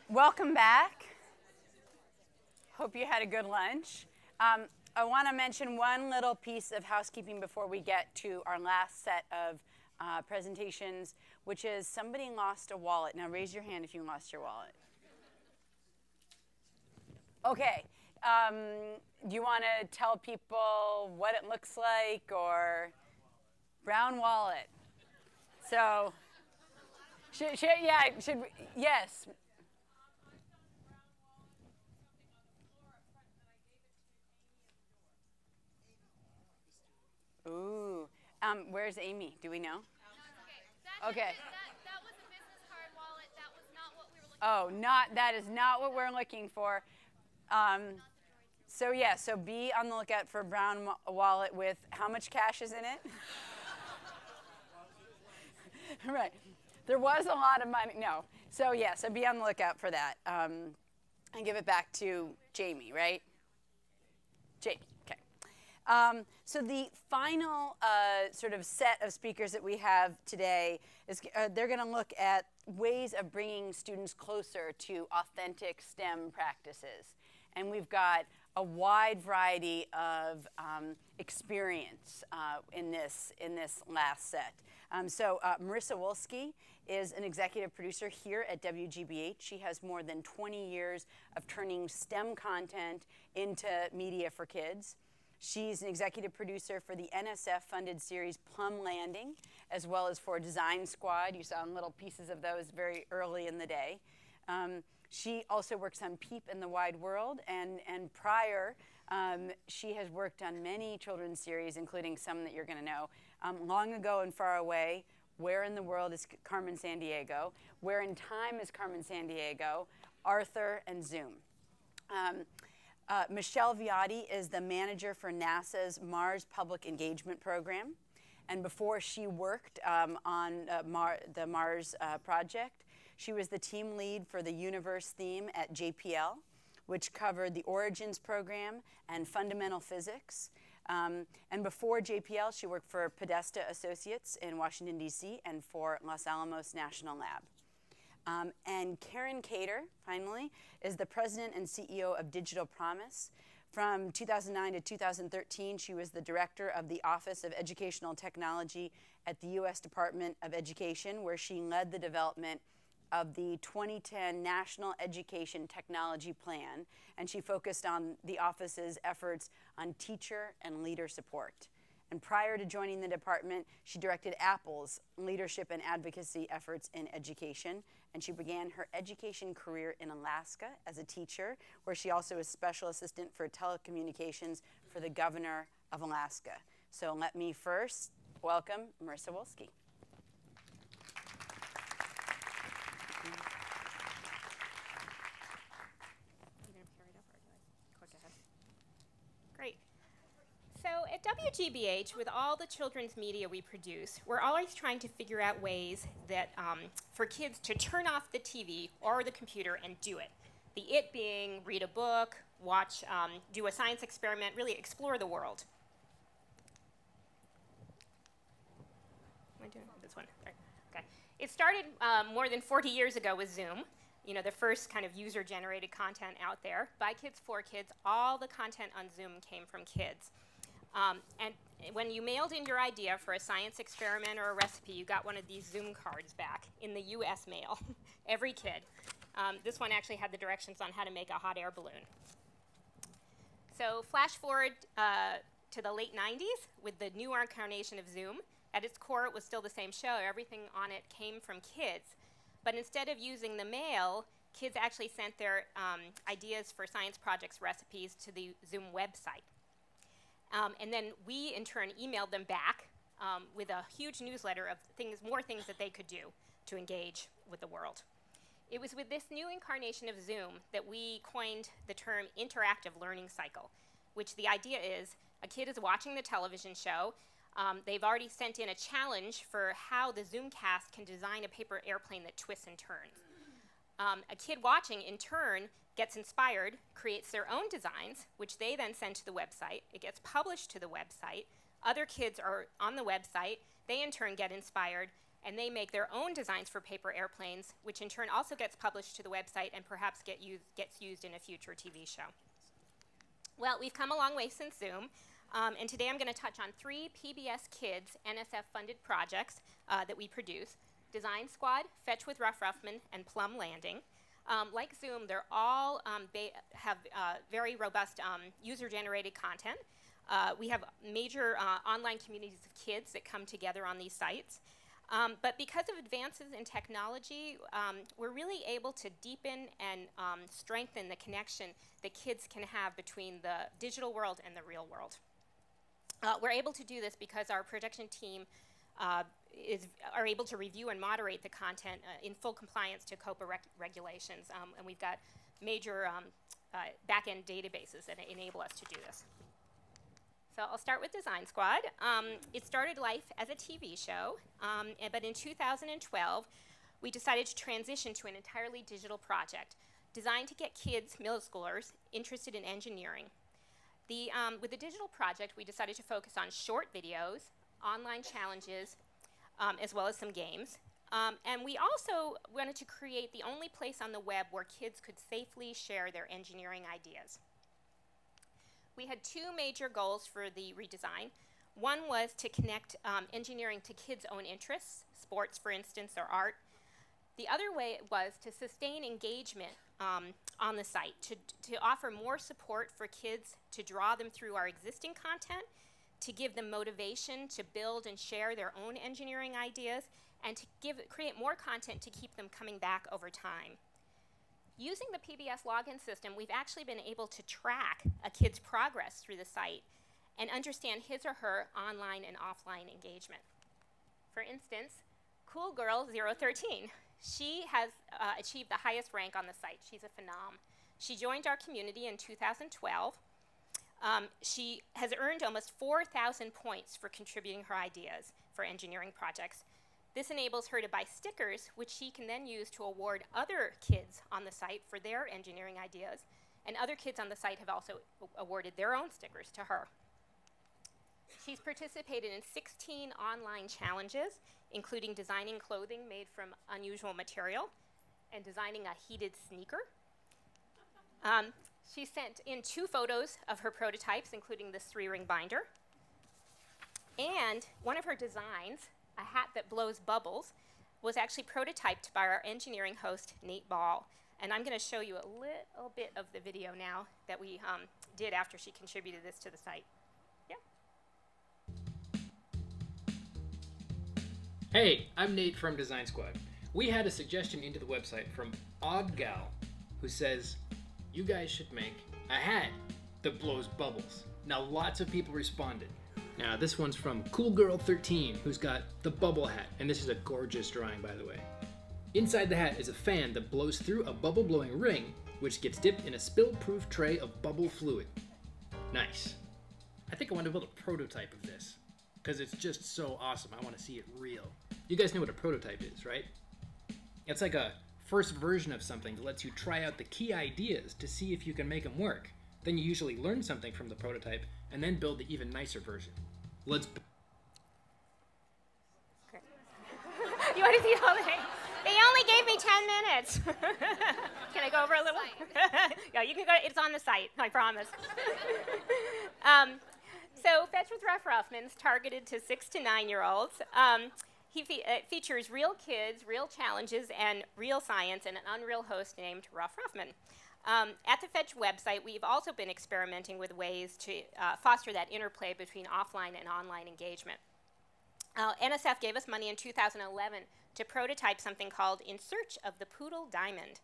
Welcome back. Hope you had a good lunch. I want to mention one little piece of housekeeping before we get to our last set of presentations, which is somebody lost a wallet. Now raise your hand if you lost your wallet. Okay. Do you want to tell people what it looks like, or brown wallet? So, yes. Ooh. Where's Amy? Do we know? Okay. That was a business card wallet. That was not what we were looking for. That is not what we're looking for. So be on the lookout for a brown wallet with how much cash is in it? Right. There was a lot of money. No. So be on the lookout for that. And give it back to Jamie, right? Jamie. So the final sort of set of speakers that we have today is they're going to look at ways of bringing students closer to authentic STEM practices. And we've got a wide variety of experience in this last set. Marissa Wolski is an executive producer here at WGBH. She has more than 20 years of turning STEM content into media for kids. She's an executive producer for the NSF-funded series Plum Landing, as well as for Design Squad. You saw little pieces of those very early in the day. She also works on Peep in the Wide World, and prior, she has worked on many children's series, including some that you're going to know. Long Ago and Far Away, Where in the World is Carmen Sandiego, Where in Time is Carmen Sandiego, Arthur, and Zoom. Michelle Viotti is the manager for NASA's Mars Public Engagement Program. And before she worked on the Mars project, she was the team lead for the Universe theme at JPL, which covered the Origins program and fundamental physics. And before JPL, she worked for Podesta Associates in Washington, D.C., and for Los Alamos National Lab. And Karen Cater, finally, is the president and CEO of Digital Promise. From 2009 to 2013, she was the director of the Office of Educational Technology at the U.S. Department of Education, where she led the development of the 2010 National Education Technology Plan, and she focused on the office's efforts on teacher and leader support. And prior to joining the department, she directed Apple's leadership and advocacy efforts in education, and she began her education career in Alaska as a teacher, where she also was special assistant for telecommunications for the governor of Alaska. So let me first welcome Marissa Wolski. Great. So at WGBH, with all the children's media we produce, we're always trying to figure out ways that for kids to turn off the TV or the computer and do it. The it being read a book, watch, do a science experiment, really explore the world. Am I doing this one? There. Okay. It started more than 40 years ago with Zoom. You know, the first kind of user-generated content out there by kids for kids. All the content on Zoom came from kids. And when you mailed in your idea for a science experiment or a recipe, you got one of these Zoom cards back in the US mail, every kid. This one actually had the directions on how to make a hot air balloon. So flash forward to the late 90s with the new incarnation of Zoom. At its core, it was still the same show. Everything on it came from kids. But instead of using the mail, kids actually sent their ideas for science projects recipes to the Zoom website. And then we, in turn, emailed them back with a huge newsletter of more things that they could do to engage with the world. It was with this new incarnation of Zoom that we coined the term interactive learning cycle, which the idea is a kid is watching the television show. They've already sent in a challenge for how the Zoomcast can design a paper airplane that twists and turns. A kid watching, in turn, gets inspired, creates their own designs, which they then send to the website. It gets published to the website. Other kids are on the website. They, in turn, get inspired, and they make their own designs for paper airplanes, which, in turn, also gets published to the website and perhaps gets used in a future TV show. Well, we've come a long way since Zoom. And today I'm going to touch on 3 PBS Kids NSF-funded projects that we produce: Design Squad, Fetch with Ruff Ruffman, and Plum Landing. Like Zoom, they're all have very robust user-generated content. We have major online communities of kids that come together on these sites. But because of advances in technology, we're really able to deepen and strengthen the connection that kids can have between the digital world and the real world. We're able to do this because our production team are able to review and moderate the content in full compliance to COPA regulations. And we've got major back-end databases that enable us to do this. So I'll start with Design Squad. It started life as a TV show, but in 2012, we decided to transition to an entirely digital project designed to get kids, middle schoolers, interested in engineering. With the digital project, we decided to focus on short videos, online challenges, as well as some games. And we also wanted to create the only place on the web where kids could safely share their engineering ideas. We had 2 major goals for the redesign. One was to connect engineering to kids' own interests, sports, for instance, or art. The other way was to sustain engagement on the site, to offer more support for kids, to draw them through our existing content, to give them motivation to build and share their own engineering ideas, and to create more content to keep them coming back over time. Using the PBS login system, we've actually been able to track a kid's progress through the site and understand his or her online and offline engagement. For instance, Cool Girl 013. She has achieved the highest rank on the site. She's a phenom. She joined our community in 2012. She has earned almost 4,000 points for contributing her ideas for engineering projects. This enables her to buy stickers, which she can then use to award other kids on the site for their engineering ideas. And other kids on the site have also awarded their own stickers to her. She's participated in 16 online challenges, including designing clothing made from unusual material and designing a heated sneaker. She sent in 2 photos of her prototypes, including this 3-ring binder. And one of her designs, a hat that blows bubbles, was actually prototyped by our engineering host, Nate Ball. And I'm going to show you a little bit of the video now that we did after she contributed this to the site. Yeah. Hey, I'm Nate from Design Squad. We had a suggestion into the website from Odd Gal, who says, you guys should make a hat that blows bubbles. Now, lots of people responded. Now, this one's from Cool Girl 13, who's got the bubble hat, and this is a gorgeous drawing, by the way. Inside the hat is a fan that blows through a bubble-blowing ring, which gets dipped in a spill-proof tray of bubble fluid. Nice. I think I want to build a prototype of this, because it's just so awesome. I want to see it real. You guys know what a prototype is, right? It's like a first version of something that lets you try out the key ideas to see if you can make them work. Then you usually learn something from the prototype and then build the even nicer version. Let's... Okay. You want to see the whole thing? They only gave me 10 minutes. Can I go over a little? Yeah, you can go. It's on the site, I promise. So Fetch with Ruff Ruffman's targeted to 6 to 9-year-olds. It features real kids, real challenges, and real science, and an unreal host named Ruff Ruffman. At the Fetch website, we've also been experimenting with ways to foster that interplay between offline and online engagement. NSF gave us money in 2011 to prototype something called In Search of the Poodle Diamond.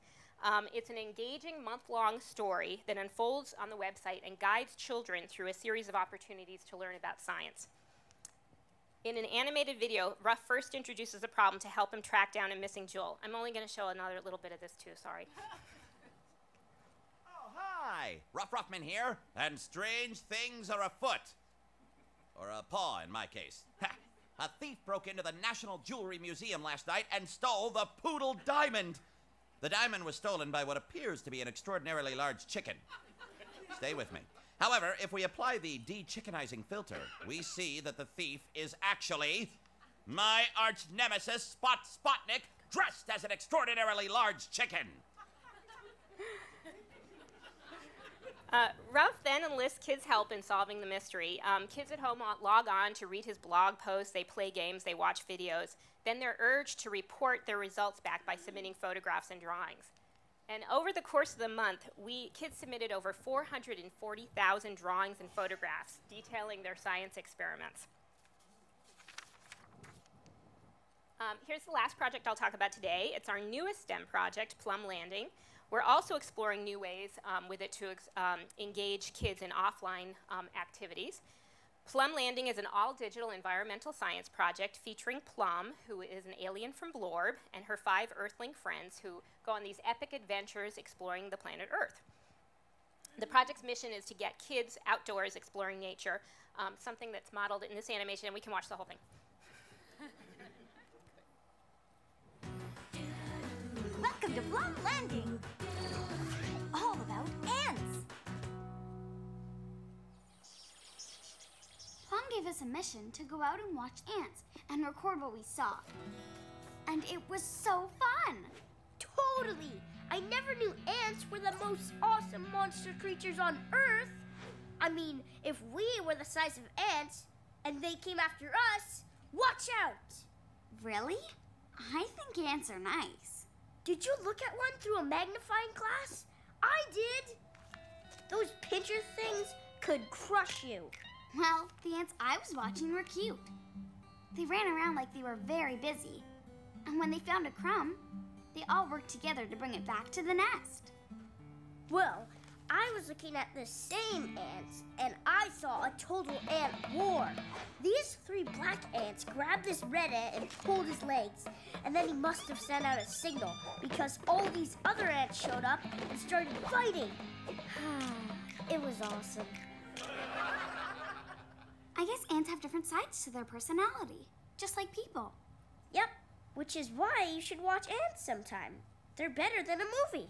It's an engaging month-long story that unfolds on the website and guides children through a series of opportunities to learn about science. In an animated video, Ruff first introduces a problem to help him track down a missing jewel. I'm only going to show another little bit of this too, sorry. Oh, hi! Ruff Ruffman here, and strange things are afoot. Or a paw, in my case. Ha! A thief broke into the National Jewelry Museum last night and stole the Poodle Diamond. The diamond was stolen by what appears to be an extraordinarily large chicken. Stay with me. However, if we apply the de-chickenizing filter, we see that the thief is actually my arch nemesis, Spot Spotnik, dressed as an extraordinarily large chicken. Ruff then enlists kids' help in solving the mystery. Kids at home log on to read his blog posts, they play games, they watch videos. Then they're urged to report their results back by submitting photographs and drawings. And over the course of the month, kids submitted over 440,000 drawings and photographs detailing their science experiments. Here's the last project I'll talk about today. It's our newest STEM project, Plum Landing. We're also exploring new ways with it to engage kids in offline activities. Plum Landing is an all-digital environmental science project featuring Plum, who is an alien from Blorb, and her 5 Earthling friends who go on these epic adventures exploring the planet Earth. The project's mission is to get kids outdoors exploring nature, something that's modeled in this animation, and we can watch the whole thing. Welcome to Plum Landing. All about ants. Plum gave us a mission to go out and watch ants and record what we saw. And it was so fun. Totally. I never knew ants were the most awesome monster creatures on Earth. I mean, if we were the size of ants and they came after us, watch out. Really? I think ants are nice. Did you look at one through a magnifying glass? I did. Those pincher things could crush you. Well, the ants I was watching were cute. They ran around like they were very busy. And when they found a crumb, they all worked together to bring it back to the nest. Well, I was looking at the same ants, and I saw a total ant war. These 3 black ants grabbed this red ant and pulled his legs, and then he must have sent out a signal because all these other ants showed up and started fighting. It was awesome. I guess ants have different sides to their personality, just like people. Yep, which is why you should watch ants sometime. They're better than a movie.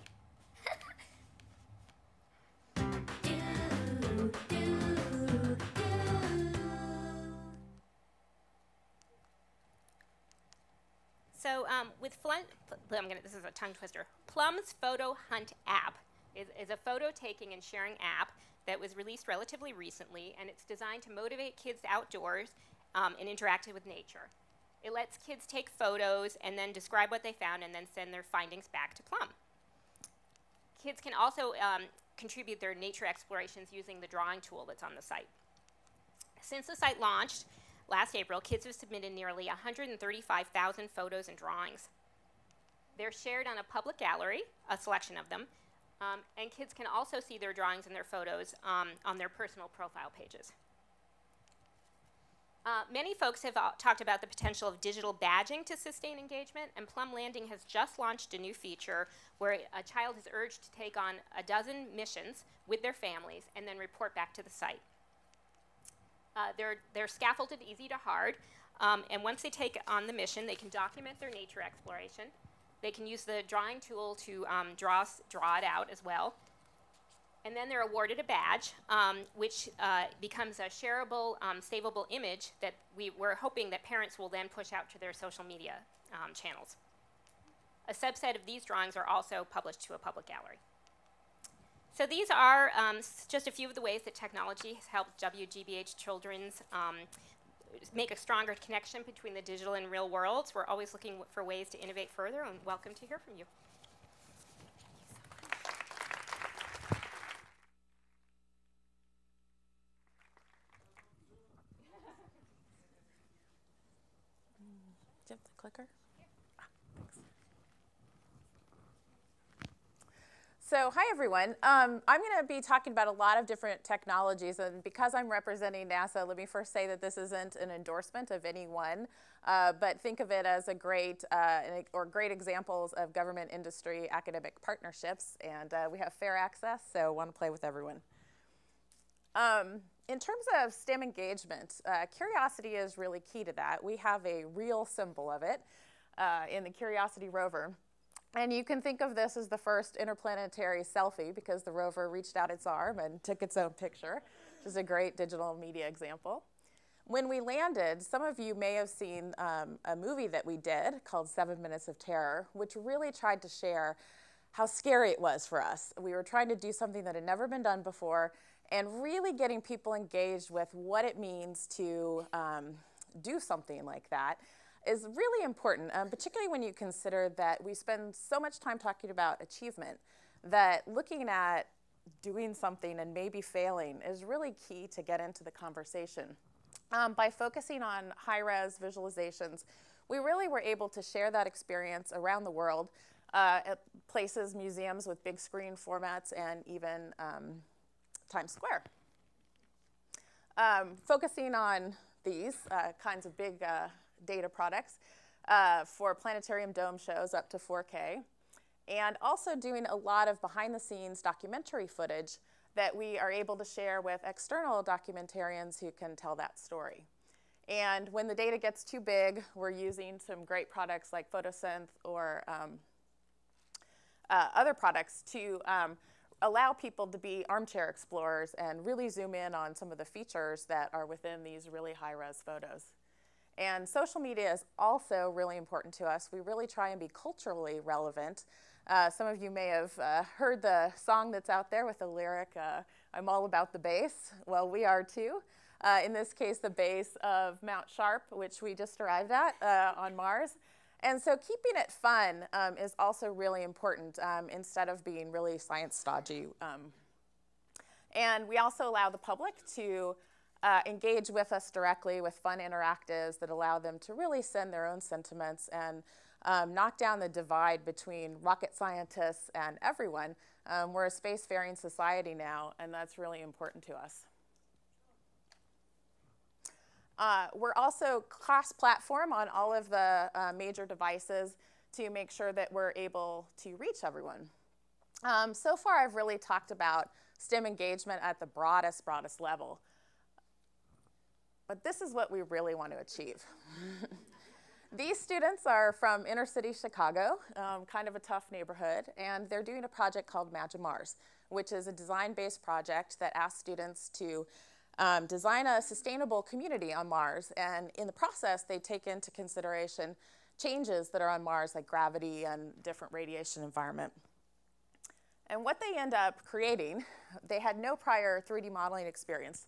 So with this is a tongue twister. Plum's Photo Hunt app is a photo taking and sharing app that was released relatively recently, and it's designed to motivate kids outdoors and interact with nature. It lets kids take photos and then describe what they found and then send their findings back to Plum. Kids can also contribute their nature explorations using the drawing tool that's on the site. Since the site launched last April, kids have submitted nearly 135,000 photos and drawings. They're shared on a public gallery, a selection of them, and kids can also see their drawings and their photos on their personal profile pages. Many folks have talked about the potential of digital badging to sustain engagement, and Plum Landing has just launched a new feature where a child is urged to take on a dozen missions with their families and then report back to the site. They're scaffolded easy to hard, and once they take on the mission, they can document their nature exploration. They can use the drawing tool to draw it out as well. And then they're awarded a badge, which becomes a shareable, savable image that we're hoping that parents will then push out to their social media channels. A subset of these drawings are also published to a public gallery. So these are just a few of the ways that technology has helped WGBH Children's make a stronger connection between the digital and real worlds. We're always looking for ways to innovate further, and welcome to hear from you. Do you have the clicker? So hi everyone. I'm going to be talking about a lot of different technologies, and because I'm representing NASA, let me first say that this isn't an endorsement of any one, but think of it as a great examples of government industry academic partnerships, and we have fair access, so want to play with everyone. In terms of STEM engagement, curiosity is really key to that. We have a real symbol of it in the Curiosity rover. And you can think of this as the first interplanetary selfie because the rover reached out its arm and took its own picture, which is a great digital media example. When we landed, some of you may have seen a movie that we did called 7 Minutes of Terror, which really tried to share how scary it was for us. We were trying to do something that had never been done before and really getting people engaged with what it means to do something like that is really important, particularly when you consider that we spend so much time talking about achievement, that looking at doing something and maybe failing is really key to get into the conversation. By focusing on high-res visualizations, we really were able to share that experience around the world at places, museums with big screen formats, and even Times Square. Focusing on these kinds of big data products for planetarium dome shows up to 4K, and also doing a lot of behind-the-scenes documentary footage that we are able to share with external documentarians who can tell that story. And when the data gets too big, we're using some great products like Photosynth or other products to allow people to be armchair explorers and really zoom in on some of the features that are within these really high-res photos. And social media is also really important to us. We really try and be culturally relevant. Some of you may have heard the song that's out there with the lyric, I'm all about the base. Well, we are too. In this case, the base of Mount Sharp, which we just arrived at on Mars. And so keeping it fun is also really important instead of being really science stodgy. And we also allow the public to engage with us directly with fun interactives that allow them to really send their own sentiments and knock down the divide between rocket scientists and everyone. We're a spacefaring society now, and that's really important to us. We're also cross-platform on all of the major devices to make sure that we're able to reach everyone. So far, I've really talked about STEM engagement at the broadest level. But this is what we really want to achieve. These students are from inner city Chicago, kind of a tough neighborhood, and they're doing a project called Imagine Mars, which is a design-based project that asks students to design a sustainable community on Mars. And in the process, they take into consideration changes that are on Mars, like gravity and different radiation environment. And what they end up creating, they had no prior 3D modeling experience,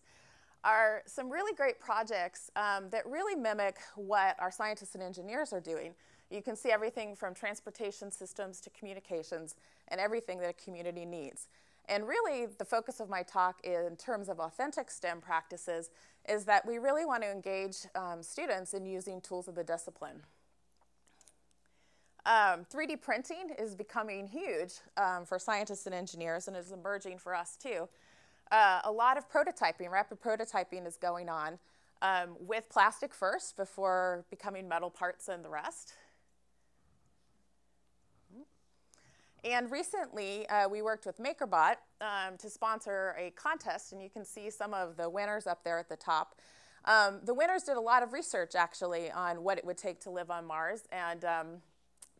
are some really great projects that really mimic what our scientists and engineers are doing. You can see everything from transportation systems to communications and everything that a community needs. And really, the focus of my talk in terms of authentic STEM practices is that we really want to engage students in using tools of the discipline. 3D printing is becoming huge for scientists and engineers, and is emerging for us too. A lot of prototyping, rapid prototyping is going on with plastic first before becoming metal parts and the rest. And recently, we worked with MakerBot to sponsor a contest, and you can see some of the winners up there at the top. The winners did a lot of research, actually, on what it would take to live on Mars, and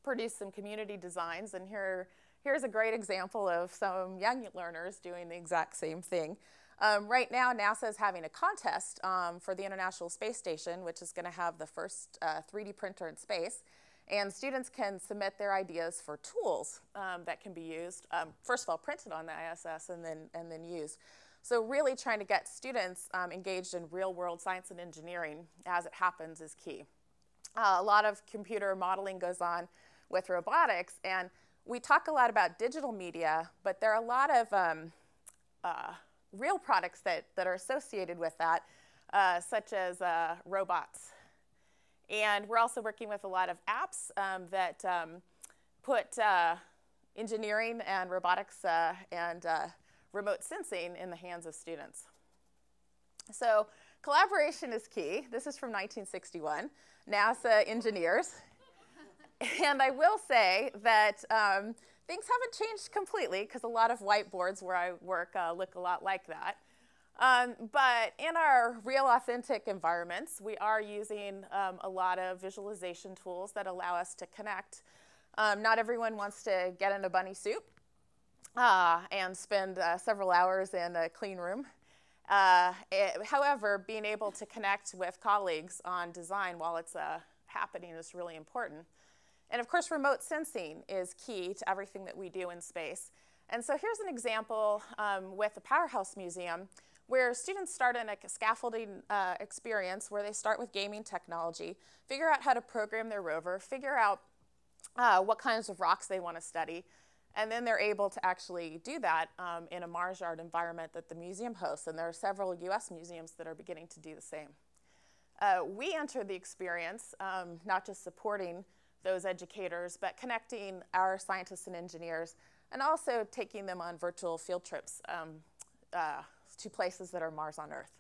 produced some community designs. And here's a great example of some young learners doing the exact same thing. Right now, NASA is having a contest for the International Space Station, which is going to have the first 3D printer in space. And students can submit their ideas for tools that can be used, first of all, printed on the ISS and then used. So really trying to get students engaged in real-world science and engineering as it happens is key. A lot of computer modeling goes on with robotics, and we talk a lot about digital media, but there are a lot of real products that are associated with that, such as robots. And we're also working with a lot of apps that put engineering and robotics and remote sensing in the hands of students. So collaboration is key. This is from 1961, NASA engineers. And I will say that things haven't changed completely, because a lot of whiteboards where I work look a lot like that. But in our real authentic environments, we are using a lot of visualization tools that allow us to connect. Not everyone wants to get in a bunny suit and spend several hours in a clean room. However, being able to connect with colleagues on design while it's happening is really important. And of course, remote sensing is key to everything that we do in space. And so here's an example with the Powerhouse Museum, where students start in a scaffolding experience where they start with gaming technology, figure out how to program their rover, figure out what kinds of rocks they want to study, and then they're able to actually do that in a Mars yard environment that the museum hosts. And there are several US museums that are beginning to do the same. We enter the experience not just supporting those educators, but connecting our scientists and engineers, and also taking them on virtual field trips to places that are Mars on Earth.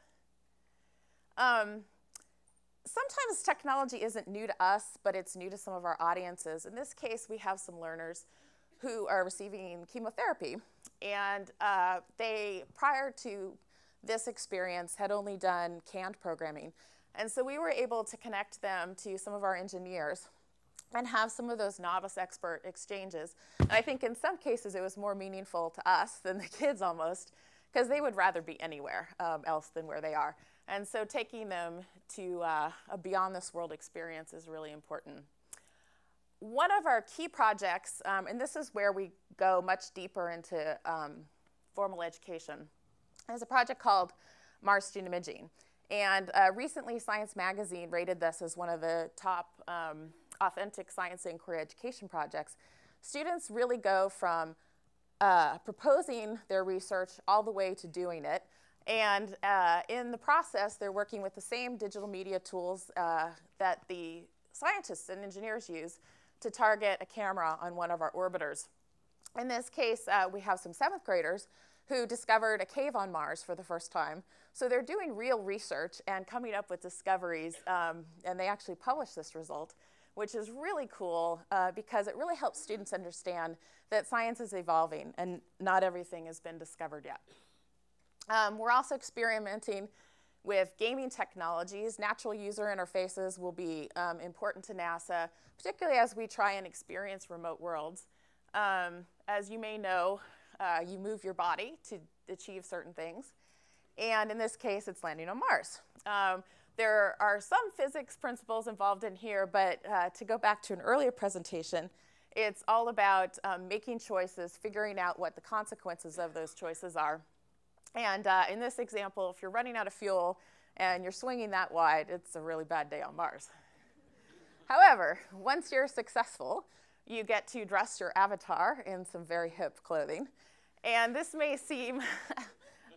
Sometimes technology isn't new to us, but it's new to some of our audiences. In this case, we have some learners who are receiving chemotherapy, and they, prior to this experience, had only done canned programming. And so we were able to connect them to some of our engineers and have some of those novice expert exchanges. And I think in some cases it was more meaningful to us than the kids almost, because they would rather be anywhere else than where they are. And so taking them to a beyond this world experience is really important. One of our key projects, and this is where we go much deeper into formal education, is a project called Mars Student Imaging. And recently Science Magazine rated this as one of the top authentic science inquiry education projects. Students really go from proposing their research all the way to doing it. And in the process, they're working with the same digital media tools that the scientists and engineers use to target a camera on one of our orbiters. In this case, we have some 7th graders who discovered a cave on Mars for the first time. So they're doing real research and coming up with discoveries, and they actually published this result. which is really cool because it really helps students understand that science is evolving and not everything has been discovered yet. We're also experimenting with gaming technologies. Natural user interfaces will be important to NASA, particularly as we try and experience remote worlds. As you may know, you move your body to achieve certain things. And in this case, it's landing on Mars. There are some physics principles involved in here, but to go back to an earlier presentation, it's all about making choices, figuring out what the consequences of those choices are. And in this example, if you're running out of fuel and you're swinging that wide, it's a really bad day on Mars. However, once you're successful, you get to dress your avatar in some very hip clothing. And this may seem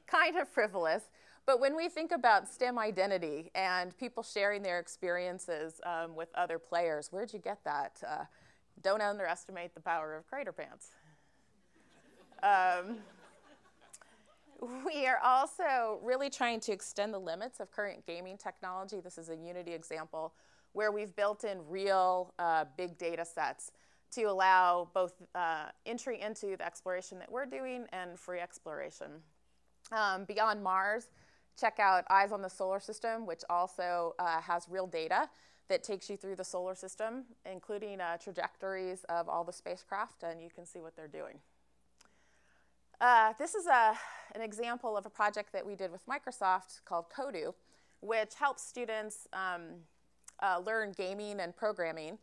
kind of frivolous, but when we think about STEM identity and people sharing their experiences with other players, where'd you get that? Don't underestimate the power of crater pants. We are also really trying to extend the limits of current gaming technology. This is a Unity example where we've built in real big data sets to allow both entry into the exploration that we're doing and free exploration. Beyond Mars, check out Eyes on the Solar System, which also has real data that takes you through the solar system, including trajectories of all the spacecraft, and you can see what they're doing. This is an example of a project that we did with Microsoft called Kodu, which helps students learn gaming and programming.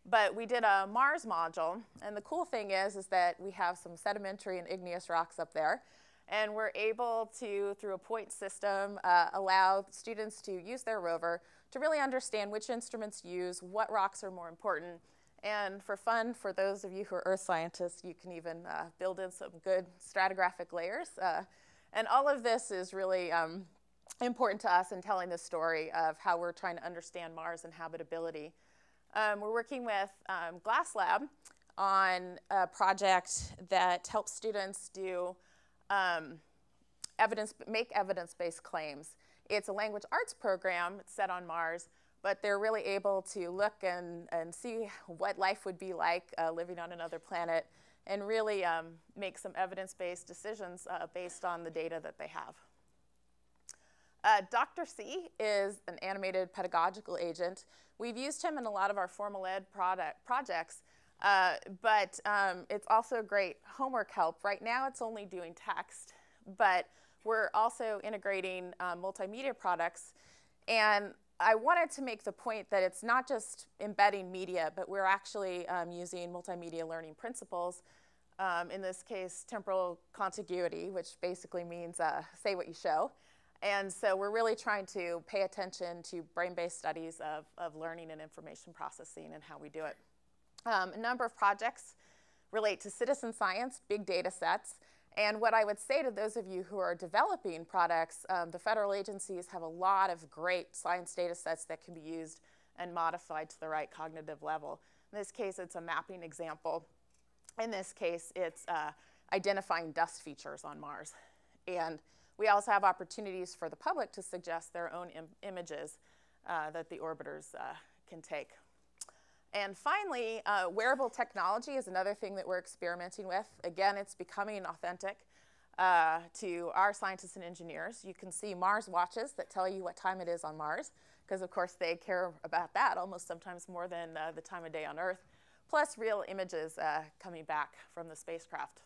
But we did a Mars module, and the cool thing is that we have some sedimentary and igneous rocks up there, and we're able to, through a point system, allow students to use their rover to really understand which instruments use, what rocks are more important. And for fun, for those of you who are earth scientists, you can even build in some good stratigraphic layers. And all of this is really important to us in telling the story of how we're trying to understand Mars and habitability. We're working with Glass Lab on a project that helps students do make evidence-based claims. It's a language arts program set on Mars, but they're really able to look and see what life would be like living on another planet and really make some evidence-based decisions based on the data that they have. Dr. C is an animated pedagogical agent. We've used him in a lot of our formal ed projects, but it's also great homework help. Right now it's only doing text, but we're also integrating multimedia products. And I wanted to make the point that it's not just embedding media, but we're actually using multimedia learning principles. In this case, temporal contiguity, which basically means say what you show. And so we're really trying to pay attention to brain-based studies of learning and information processing and how we do it. A number of projects relate to citizen science, big data sets. And what I would say to those of you who are developing products, the federal agencies have a lot of great science data sets that can be used and modified to the right cognitive level. In this case, it's a mapping example. In this case, it's identifying dust features on Mars. And we also have opportunities for the public to suggest their own images that the orbiters can take. And finally, wearable technology is another thing that we're experimenting with. Again, it's becoming authentic to our scientists and engineers. You can see Mars watches that tell you what time it is on Mars, because of course they care about that almost sometimes more than the time of day on Earth, plus real images coming back from the spacecraft.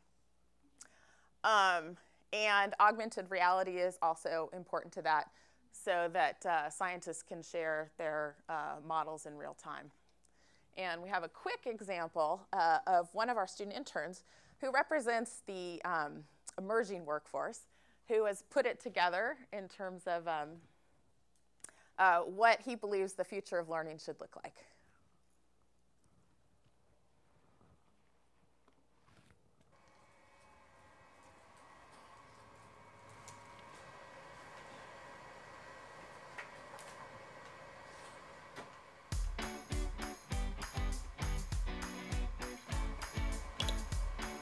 And augmented reality is also important to that, so that scientists can share their models in real time. And we have a quick example of one of our student interns who represents the emerging workforce, who has put it together in terms of what he believes the future of learning should look like.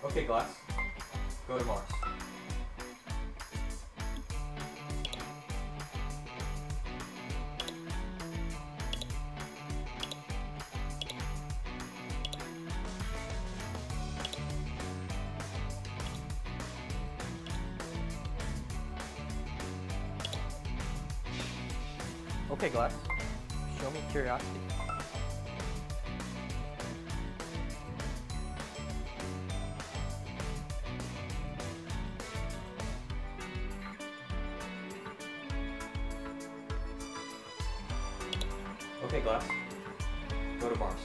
Okay, Glass, go to Mars. Okay, class. Show me curiosity. Okay, class. Go to Mars.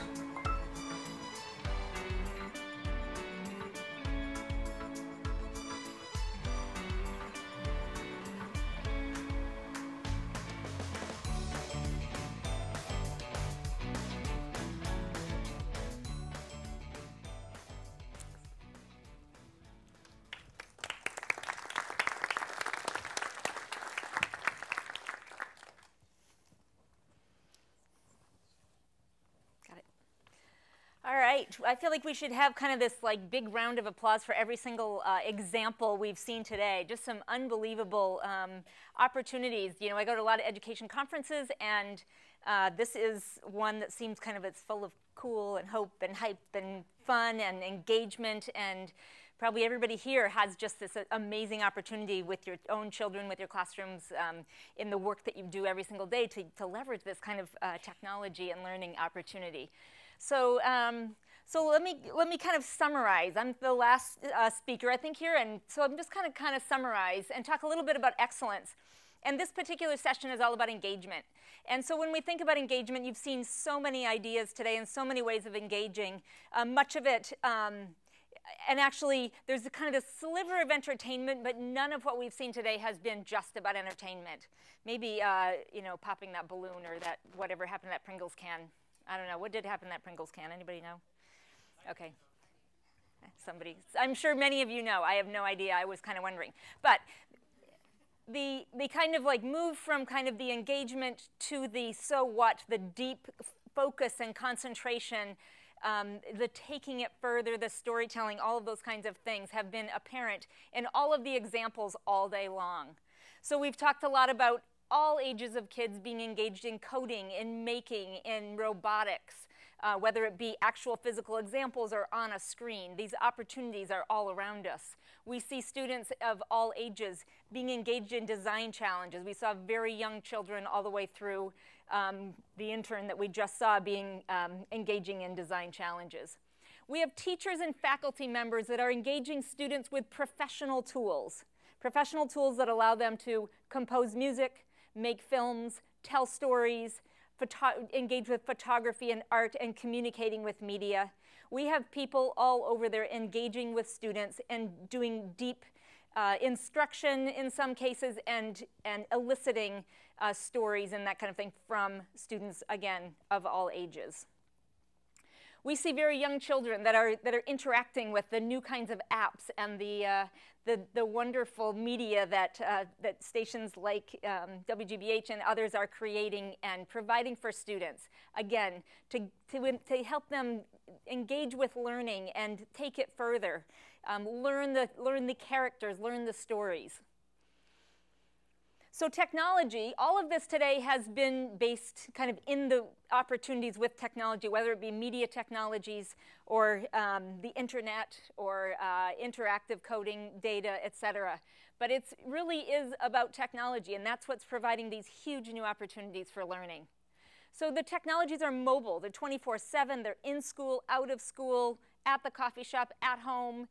All right, I feel like we should have kind of this like big round of applause for every single example we've seen today. Just some unbelievable opportunities. You know, I go to a lot of education conferences, and this is one that seems kind of, it's full of cool and hope and hype and fun and engagement, and probably everybody here has just this amazing opportunity with your own children, with your classrooms, in the work that you do every single day to leverage this kind of technology and learning opportunity. So, so let me kind of summarize. I'm the last speaker, I think, here, and so I'm just kind of summarize and talk a little bit about excellence. And this particular session is all about engagement. And so when we think about engagement, you've seen so many ideas today and so many ways of engaging. Much of it, and actually, there's a kind of a sliver of entertainment, but none of what we've seen today has been just about entertainment. Maybe, you know, popping that balloon or that whatever happened to that Pringles can. I don't know. What did happen to that Pringles can? Anybody know? Okay. Somebody. I'm sure many of you know. I have no idea. I was kind of wondering. But the kind of like move from kind of the engagement to the so what, the deep focus and concentration, the taking it further, the storytelling, all of those kinds of things have been apparent in all of the examples all day long. So we've talked a lot about all ages of kids being engaged in coding, in making, in robotics, whether it be actual physical examples or on a screen. These opportunities are all around us. We see students of all ages being engaged in design challenges. We saw very young children all the way through the intern that we just saw being engaging in design challenges. We have teachers and faculty members that are engaging students with professional tools that allow them to compose music, make films, tell stories, engage with photography and art, and communicating with media. We have people all over there engaging with students and doing deep instruction in some cases, and eliciting stories and that kind of thing from students, again, of all ages. We see very young children that are interacting with the new kinds of apps and the wonderful media that stations like WGBH and others are creating and providing for students. Again, to help them engage with learning and take it further, learn the characters, learn the stories. So technology, all of this today has been based kind of in the opportunities with technology, whether it be media technologies or the internet or interactive coding, data, etc. But it really is about technology, and that's what's providing these huge new opportunities for learning. So the technologies are mobile. They're 24/7. They're in school, out of school, at the coffee shop, at home.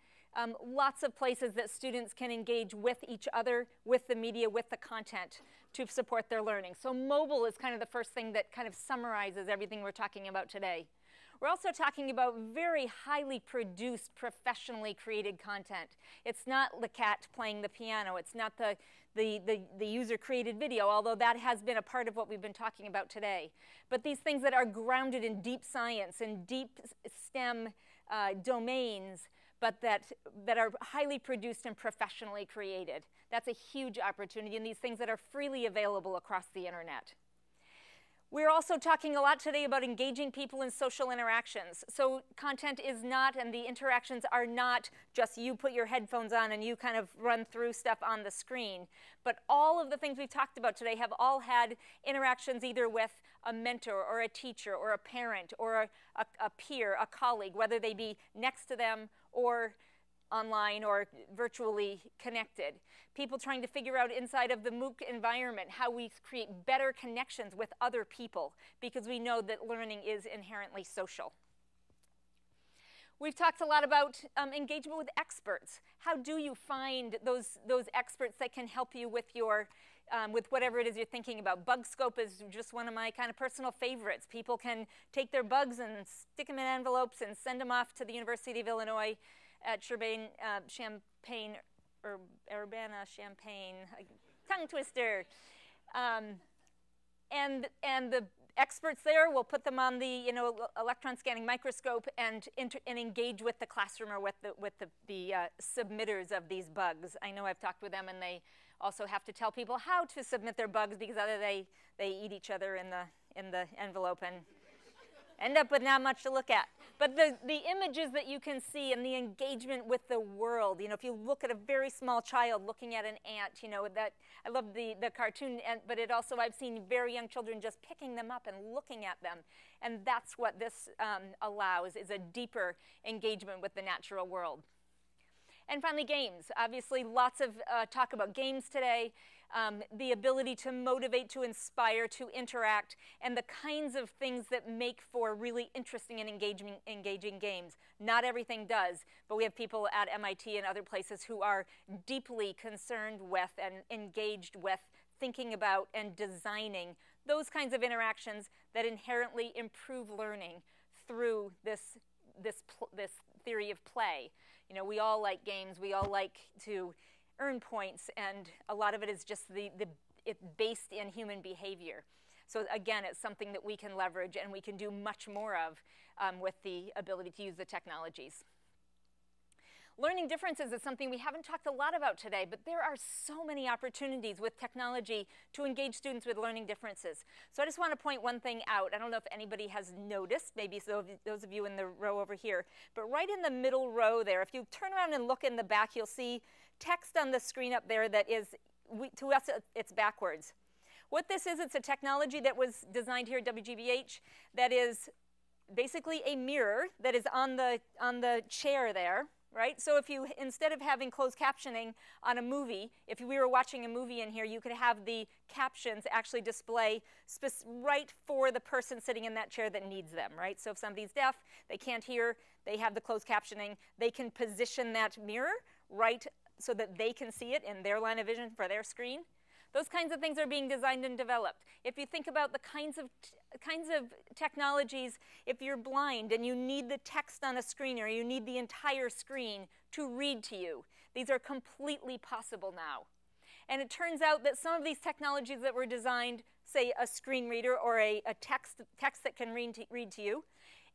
Lots of places that students can engage with each other, with the media, with the content to support their learning. So mobile is kind of the first thing that kind of summarizes everything we're talking about today. We're also talking about very highly produced, professionally created content. It's not the cat playing the piano. It's not the user-created video, although that has been a part of what we've been talking about today. But these things that are grounded in deep science and deep STEM domains, but that are highly produced and professionally created. That's a huge opportunity, and these things that are freely available across the internet. We're also talking a lot today about engaging people in social interactions. So content is not, and the interactions are not just you put your headphones on and you kind of run through stuff on the screen. But all of the things we've talked about today have all had interactions either with a mentor or a teacher or a parent or a peer, a colleague, whether they be next to them or online or virtually connected. People trying to figure out inside of the MOOC environment how we create better connections with other people, because we know that learning is inherently social. We've talked a lot about engagement with experts. How do you find those experts that can help you with your with whatever it is you're thinking about? Bug scope is just one of my kind of personal favorites. People can take their bugs and stick them in envelopes and send them off to the University of Illinois at Champaign, Urbana-Champaign, tongue twister. And the experts there will put them on the electron scanning microscope and engage with the classroom or with the submitters of these bugs. I know I've talked with them, and they also have to tell people how to submit their bugs, because otherwise they eat each other in the envelope and end up with not much to look at. But the images that you can see and the engagement with the world, if you look at a very small child looking at an ant, that I love the cartoon, but it also, I've seen very young children just picking them up and looking at them. And that's what this allows, is a deeper engagement with the natural world. And finally, games. Obviously, lots of talk about games today. The ability to motivate, to inspire, to interact, and the kinds of things that make for really interesting and engaging games. Not everything does, but we have people at MIT and other places who are deeply concerned with and engaged with thinking about and designing those kinds of interactions that inherently improve learning through this theory of play. We all like games. We all like to earn points, and a lot of it is just it's based in human behavior. So again, it's something that we can leverage and we can do much more of with the ability to use the technologies. Learning differences is something we haven't talked a lot about today, but there are so many opportunities with technology to engage students with learning differences. So I just want to point one thing out. I don't know if anybody has noticed, maybe those of you in the row over here, but right in the middle row there, if you turn around and look in the back, you'll see text on the screen up there that is, to us, it's backwards. What this is, it's a technology that was designed here at WGBH that is basically a mirror that is on the chair there. Right? So if you, instead of having closed captioning on a movie, if we were watching a movie in here, you could have the captions actually display right for the person sitting in that chair that needs them, right? So if somebody's deaf, they can't hear, they have the closed captioning, they can position that mirror right so that they can see it in their line of vision for their screen. Those kinds of things are being designed and developed. If you think about the kinds of technologies, if you're blind and you need the text on a screen or you need the entire screen to read to you, these are completely possible now. And it turns out that some of these technologies that were designed, say a screen reader or a text that can read to you,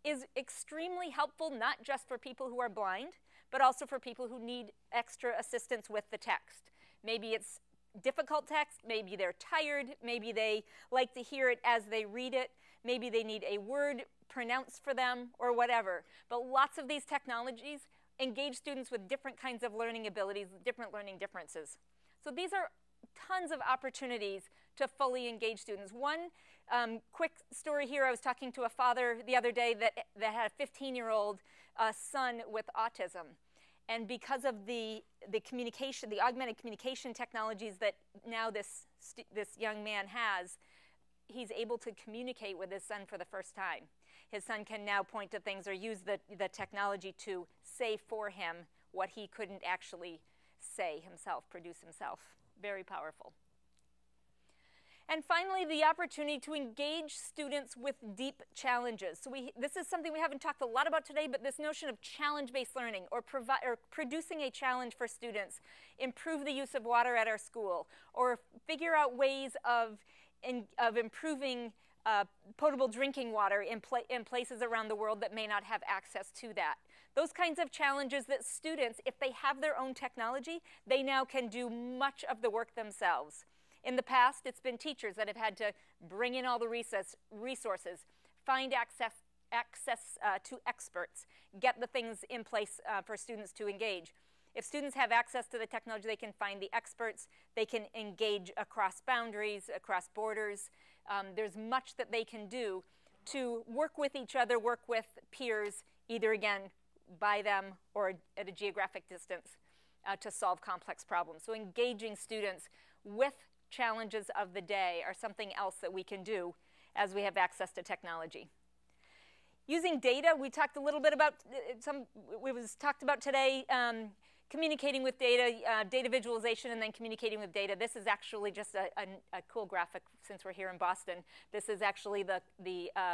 is extremely helpful, not just for people who are blind, but also for people who need extra assistance with the text. Maybe it's difficult text, maybe they're tired, maybe they like to hear it as they read it, maybe they need a word pronounced for them, or whatever. But lots of these technologies engage students with different kinds of learning abilities, different learning differences. So these are tons of opportunities to fully engage students. One quick story here, I was talking to a father the other day that had a 15-year-old son with autism. And because of the communication, the augmented communication technologies that now this young man has, he's able to communicate with his son for the first time. His son can now point to things or use the technology to say for him what he couldn't actually say himself, produce himself. Very powerful. And finally, the opportunity to engage students with deep challenges. So this is something we haven't talked a lot about today, but this notion of challenge-based learning, or producing a challenge for students, improve the use of water at our school, or figure out ways of improving potable drinking water in places around the world that may not have access to that. Those kinds of challenges that students, if they have their own technology, they now can do much of the work themselves. In the past, it's been teachers that have had to bring in all the resources, find access to experts, get the things in place for students to engage. If students have access to the technology, they can find the experts, they can engage across boundaries, across borders. There's much that they can do to work with each other, work with peers, either again, by them or at a geographic distance to solve complex problems. So engaging students with challenges of the day are something else that we can do as we have access to technology. Using data, we talked a little bit about talked about today, communicating with data, data visualization, and then communicating with data. This is actually just a cool graphic since we're here in Boston. This is actually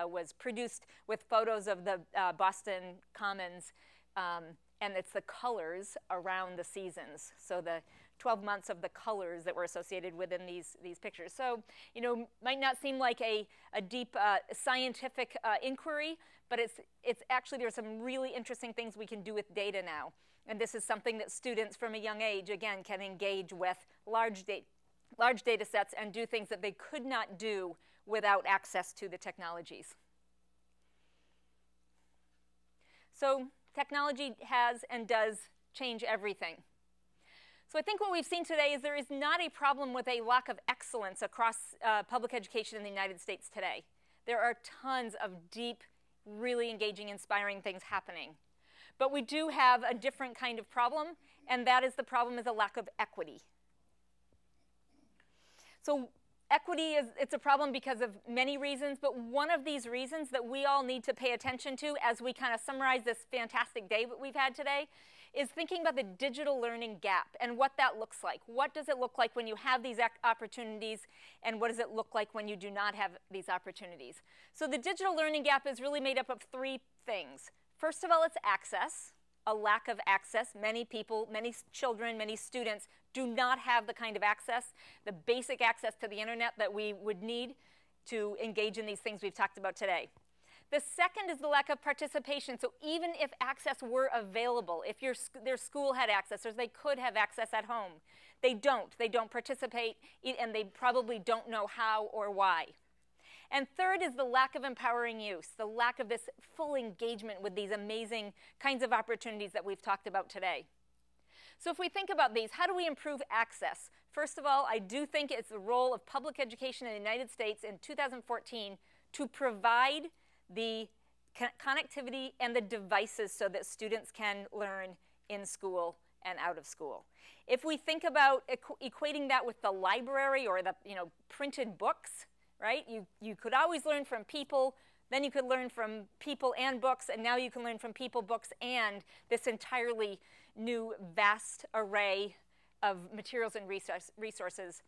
was produced with photos of the Boston Commons, and it's the colors around the seasons. So the 12 months of the colors that were associated within these pictures. So, you know, might not seem like a deep scientific inquiry, but it's actually, there's some really interesting things we can do with data now. And this is something that students from a young age, again, can engage with large data sets and do things that they could not do without access to the technologies. So technology has and does change everything. So I think what we've seen today is there is not a problem with a lack of excellence across public education in the United States today. There are tons of deep, really engaging, inspiring things happening. But we do have a different kind of problem, and that is the problem is a lack of equity. So equity it's a problem because of many reasons, but one of these reasons that we all need to pay attention to as we kind of summarize this fantastic day that we've had today is thinking about the digital learning gap and what that looks like. What does it look like when you have these opportunities, and what does it look like when you do not have these opportunities? So the digital learning gap is really made up of three things. First of all, it's access, a lack of access. Many people, many children, many students do not have the kind of access, the basic access to the internet that we would need to engage in these things we've talked about today. The second is the lack of participation. So even if access were available, if their school had access or they could have access at home, they don't. They don't participate, and they probably don't know how or why. And third is the lack of empowering use, the lack of this full engagement with these amazing kinds of opportunities that we've talked about today. So if we think about these, how do we improve access? First of all, I do think it's the role of public education in the United States in 2014 to provide the connectivity and the devices so that students can learn in school and out of school. If we think about equating that with the library or the printed books, right? You could always learn from people, then you could learn from people and books, and now you can learn from people, books, and this entirely new vast array of materials and resources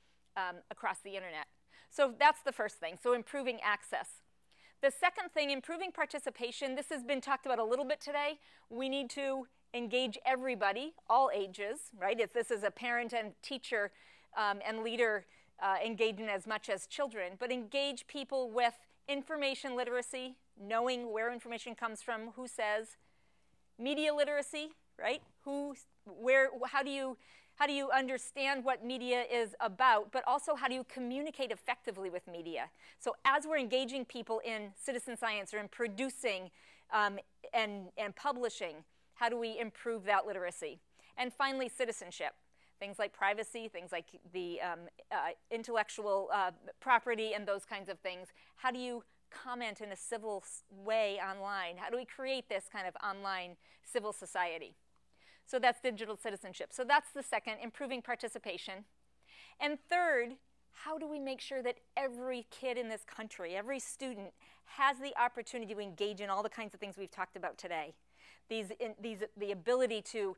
across the internet. So that's the first thing, so improving access. The second thing, improving participation. This has been talked about a little bit today. We need to engage everybody, all ages, right? If this is a parent and teacher and leader engaging as much as children, but engage people with information literacy, knowing where information comes from, who says, media literacy, right? How do you understand what media is about, but also how do you communicate effectively with media? So as we're engaging people in citizen science or in producing and publishing, how do we improve that literacy? And finally, citizenship. Things like privacy, things like the intellectual property and those kinds of things. How do you comment in a civil way online? How do we create this kind of online civil society? So that's digital citizenship. So that's the second, improving participation. And third, how do we make sure that every kid in this country, every student, has the opportunity to engage in all the kinds of things we've talked about today? The ability to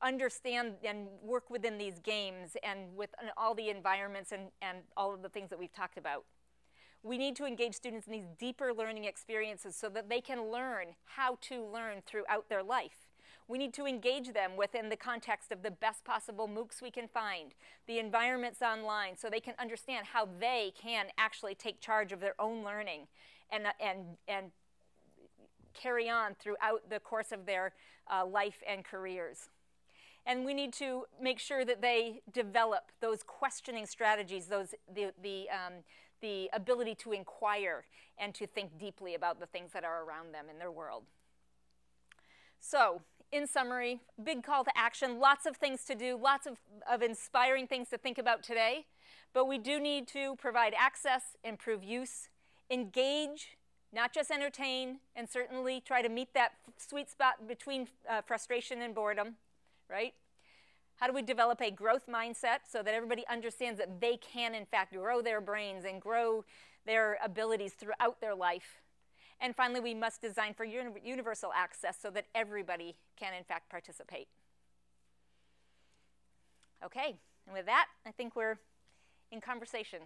understand and work within these games and with all the environments and all of the things that we've talked about. We need to engage students in these deeper learning experiences so that they can learn how to learn throughout their life. We need to engage them within the context of the best possible MOOCs we can find, the environments online, so they can understand how they can actually take charge of their own learning and carry on throughout the course of their life and careers. And we need to make sure that they develop those questioning strategies, the ability to inquire and to think deeply about the things that are around them in their world. So, in summary, big call to action, lots of things to do, lots of inspiring things to think about today, but we do need to provide access, improve use, engage not just entertain, and certainly try to meet that sweet spot between frustration and boredom, right? How do we develop a growth mindset so that everybody understands that they can, in fact, grow their brains and grow their abilities throughout their life? And finally, we must design for universal access so that everybody can, in fact, participate. Okay, and with that, I think we're in conversation.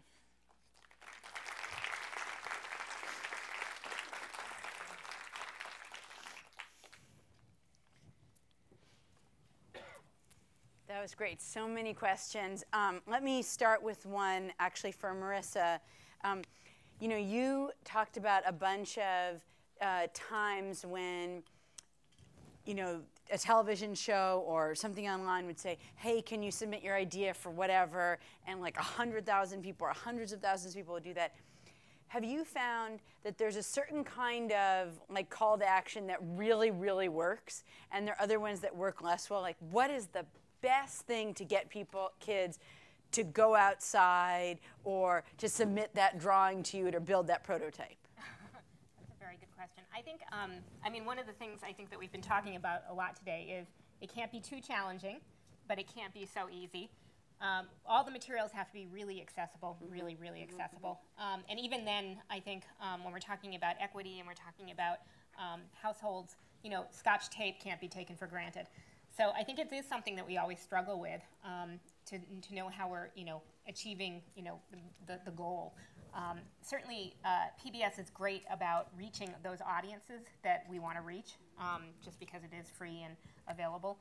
That was great. So many questions. Let me start with one actually for Marissa. You know, you talked about a bunch of times when, you know, a television show or something online would say, hey, can you submit your idea for whatever? And like 100,000 people or hundreds of thousands of people would do that. Have you found that there's a certain kind of like call to action that really, really works, and there are other ones that work less well? Like, what is the best thing to get kids to go outside or to submit that drawing to you or build that prototype? That's a very good question. I think, I mean, one of the things I think that we've been talking about a lot today is it can't be too challenging, but it can't be so easy. All the materials have to be really accessible, really, really accessible. And even then, I think when we're talking about equity and we're talking about households, you know, Scotch tape can't be taken for granted. So I think it is something that we always struggle with to know how we're, you know, achieving, you know, the goal. Certainly, PBS is great about reaching those audiences that we want to reach, just because it is free and available.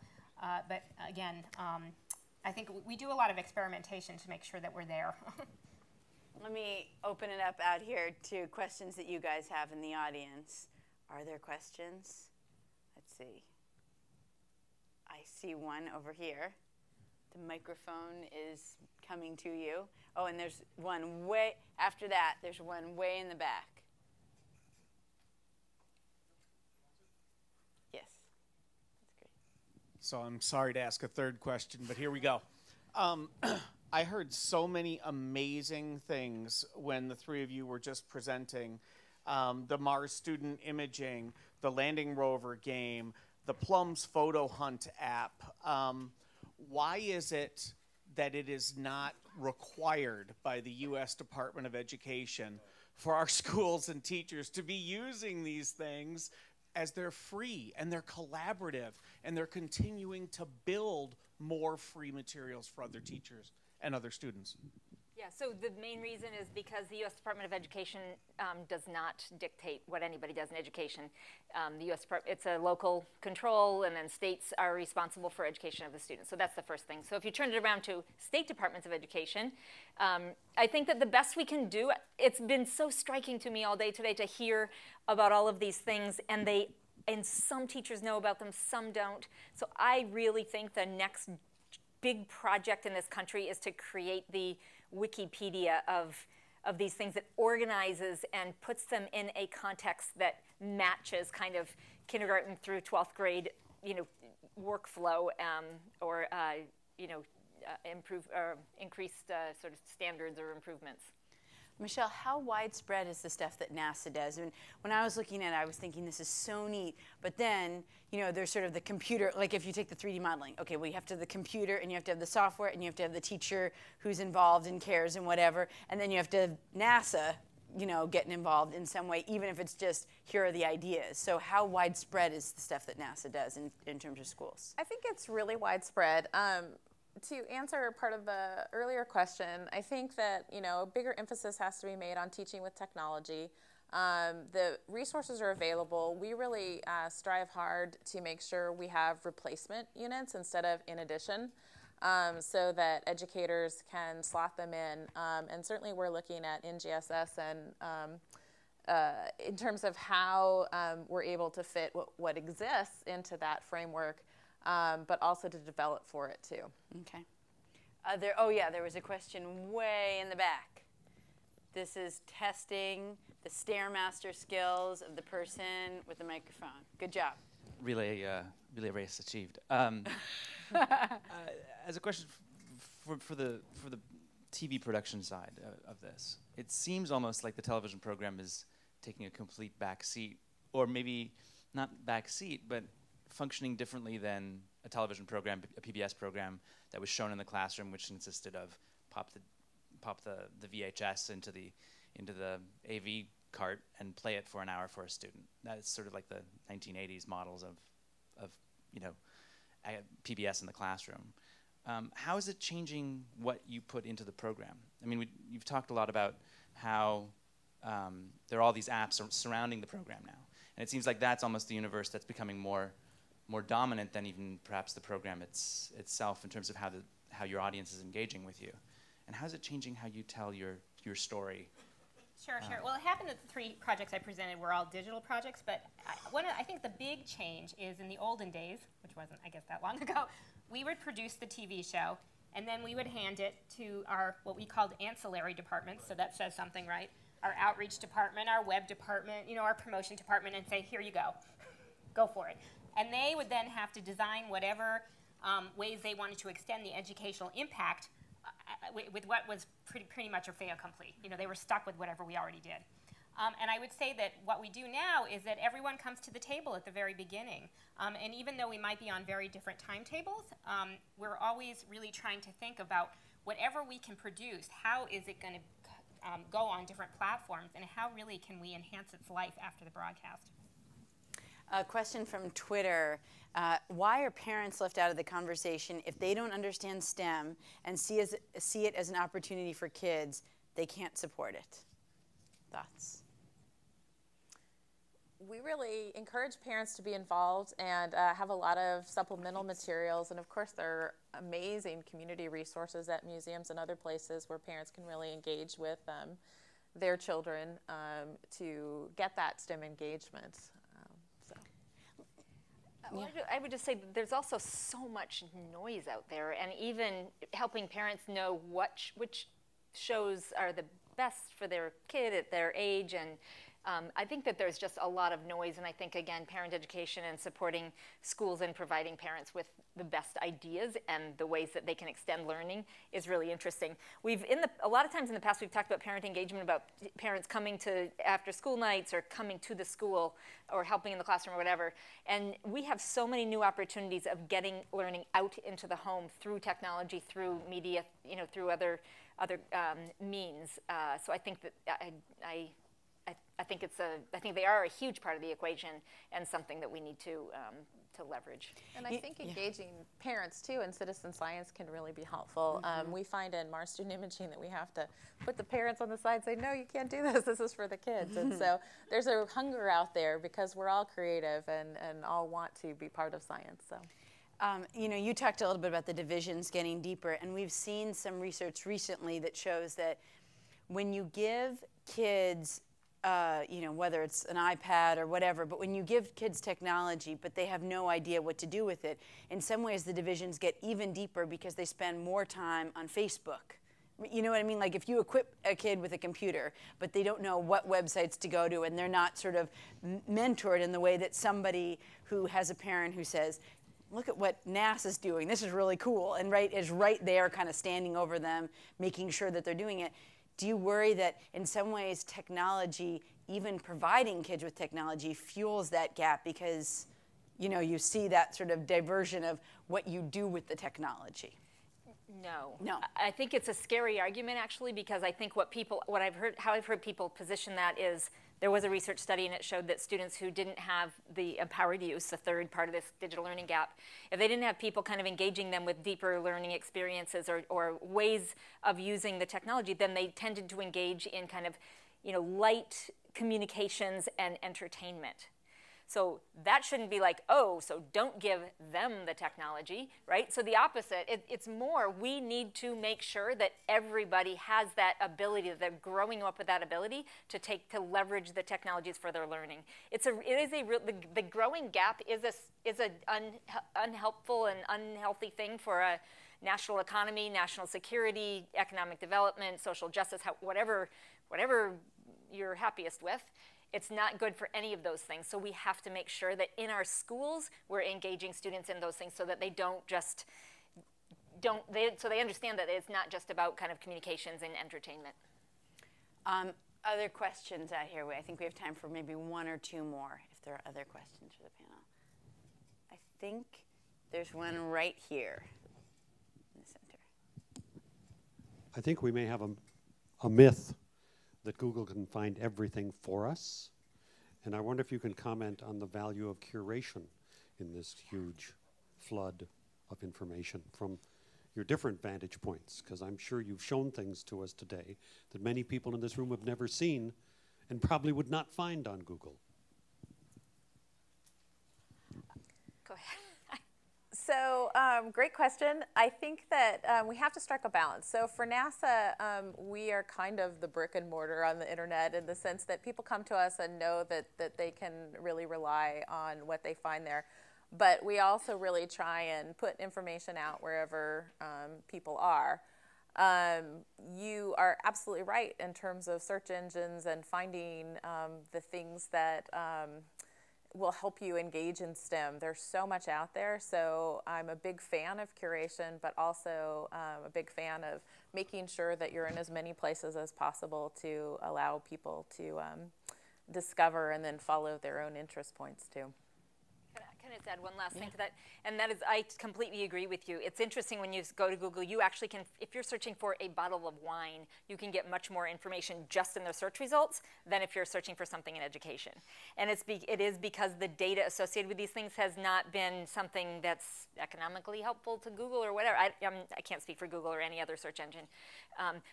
But again, I think we do a lot of experimentation to make sure that we're there. Let me open it up out here to questions that you guys have in the audience. Are there questions? Let's see. I see one over here. The microphone is coming to you. Oh, and there's one way, after that, there's one way in the back. Yes, that's great. So I'm sorry to ask a third question, but here we go. I heard so many amazing things when the three of you were just presenting. The Mars student imaging, the landing rover game, the Plums photo hunt app. Why is it that it is not required by the U.S. Department of Education for our schools and teachers to be using these things, as they're free and they're collaborative and they're continuing to build more free materials for other teachers and other students? Yeah, so the main reason is because the U.S. Department of Education does not dictate what anybody does in education. The U.S. it's a local control, and then states are responsible for education of the students. So that's the first thing. So if you turn it around to state departments of education, I think that the best we can do, it's been so striking to me all day today to hear about all of these things, and some teachers know about them, some don't. So I really think the next big project in this country is to create the Wikipedia of these things that organizes and puts them in a context that matches kind of kindergarten through 12th grade, you know, workflow or increased sort of standards or improvements. Michelle, how widespread is the stuff that NASA does? And when I was looking at it, I was thinking this is so neat. But then, you know, there's sort of the computer, like if you take the 3D modeling, okay, well, you have to have the computer, and you have to have the software, and you have to have the teacher who's involved and cares and whatever. And then you have to have NASA, you know, getting involved in some way, even if it's just, here are the ideas. So how widespread is the stuff that NASA does in terms of schools? I think it's really widespread. To answer part of the earlier question, I think that, you know, a bigger emphasis has to be made on teaching with technology. The resources are available. We really strive hard to make sure we have replacement units instead of in addition, so that educators can slot them in. And certainly we're looking at NGSS and in terms of how we're able to fit what exists into that framework, but also to develop for it too. Okay. Oh yeah, there was a question way in the back. This is testing the Stairmaster skills of the person with the microphone. Good job. Relay race achieved. As a question for the TV production side of this, it seems almost like the television program is taking a complete back seat, or maybe not back seat, but functioning differently than a television program, a PBS program that was shown in the classroom, which consisted of pop the VHS into the AV cart and play it for an hour for a student. That is sort of like the 1980s models of PBS in the classroom. How is it changing what you put into the program? I mean, you've talked a lot about how there are all these apps surrounding the program now, and it seems like that's almost the universe that's becoming more dominant than even perhaps the program itself in terms of how your audience is engaging with you. And how is it changing how you tell your story? Sure. Well, it happened that the 3 projects I presented were all digital projects, but I think the big change is in the olden days, which wasn't, I guess, that long ago, we would produce the TV show, and then we would hand it to our, what we called ancillary departments, so that says something, right? Our outreach department, our web department, our promotion department, and say, here you go. Go for it. And they would then have to design whatever ways they wanted to extend the educational impact with what was pretty much a fait accompli. They were stuck with whatever we already did. And I would say that what we do now is that everyone comes to the table at the very beginning. And even though we might be on very different timetables, we're always really trying to think about whatever we can produce, how is it going to go on different platforms, and how really can we enhance its life after the broadcast? A question from Twitter. Why are parents left out of the conversation if they don't understand STEM and see it as an opportunity for kids? They can't support it. Thoughts? We really encourage parents to be involved and have a lot of supplemental materials. And of course, there are amazing community resources at museums and other places where parents can really engage with their children to get that STEM engagement. Well, I would just say there's also so much noise out there, and even helping parents know which shows are the best for their kid at their age, and I think that there's just a lot of noise, and I think, again, parent education and supporting schools and providing parents with the best ideas and the ways that they can extend learning is really interesting. A lot of times in the past, we've talked about parent engagement, about parents coming to after school nights or coming to the school or helping in the classroom or whatever, and we have so many new opportunities of getting learning out into the home through technology, through media, through other means. So I think that I think they are a huge part of the equation and something that we need to leverage. And I think engaging parents too in citizen science can really be helpful. We find in Mars student imaging that we have to put the parents on the side and say, no, you can't do this. This is for the kids. And so there's a hunger out there because we're all creative and all want to be part of science. So. You talked a little bit about the divisions getting deeper, and we've seen some research recently that shows that when you give kids whether it's an iPad or whatever, but when you give kids technology, but they have no idea what to do with it, in some ways the divisions get even deeper because they spend more time on Facebook. You know what I mean? Like if you equip a kid with a computer, but they don't know what websites to go to, and they're not sort of mentored in the way that somebody who has a parent who says, look at what NASA's doing, this is really cool, and is right there kind of standing over them, making sure that they're doing it. Do you worry that in some ways technology, even providing kids with technology, fuels that gap because, you see that sort of diversion of what you do with the technology? No. I think it's a scary argument actually, because I think how I've heard people position that is there was a research study and it showed that students who didn't have the empowered use, the third part of this digital learning gap, if they didn't have people kind of engaging them with deeper learning experiences or ways of using the technology, then they tended to engage in kind of, light communications and entertainment. So that shouldn't be like, oh, so don't give them the technology, right? So the opposite, it's more, we need to make sure that everybody has that ability, that they're growing up with that ability to leverage the technologies for their learning. The growing gap is an unhelpful and unhealthy thing for a national economy, national security, economic development, social justice, whatever you're happiest with. It's not good for any of those things. So we have to make sure that in our schools, we're engaging students in those things so that they so they understand that it's not just about kind of communications and entertainment. other questions out here? I think we have time for maybe one or two more if there are other questions for the panel. I think there's one right here in the center. I think we may have a myth that Google can find everything for us. And I wonder if you can comment on the value of curation in this huge flood of information from your different vantage points, because I'm sure you've shown things to us today that many people in this room have never seen and probably would not find on Google. Go ahead. So, great question. I think that we have to strike a balance. So for NASA, we are kind of the brick and mortar on the internet in the sense that people come to us and know that they can really rely on what they find there. But we also really try and put information out wherever people are. You are absolutely right in terms of search engines and finding the things that will help you engage in STEM. There's so much out there, so I'm a big fan of curation, but also a big fan of making sure that you're in as many places as possible to allow people to discover and then follow their own interest points too. Can I just add one last thing to that? And that is, I completely agree with you. It's interesting when you go to Google, you actually can, if you're searching for a bottle of wine, you can get much more information just in the search results than if you're searching for something in education. And it is because the data associated with these things has not been something that's economically helpful to Google or whatever. I can't speak for Google or any other search engine.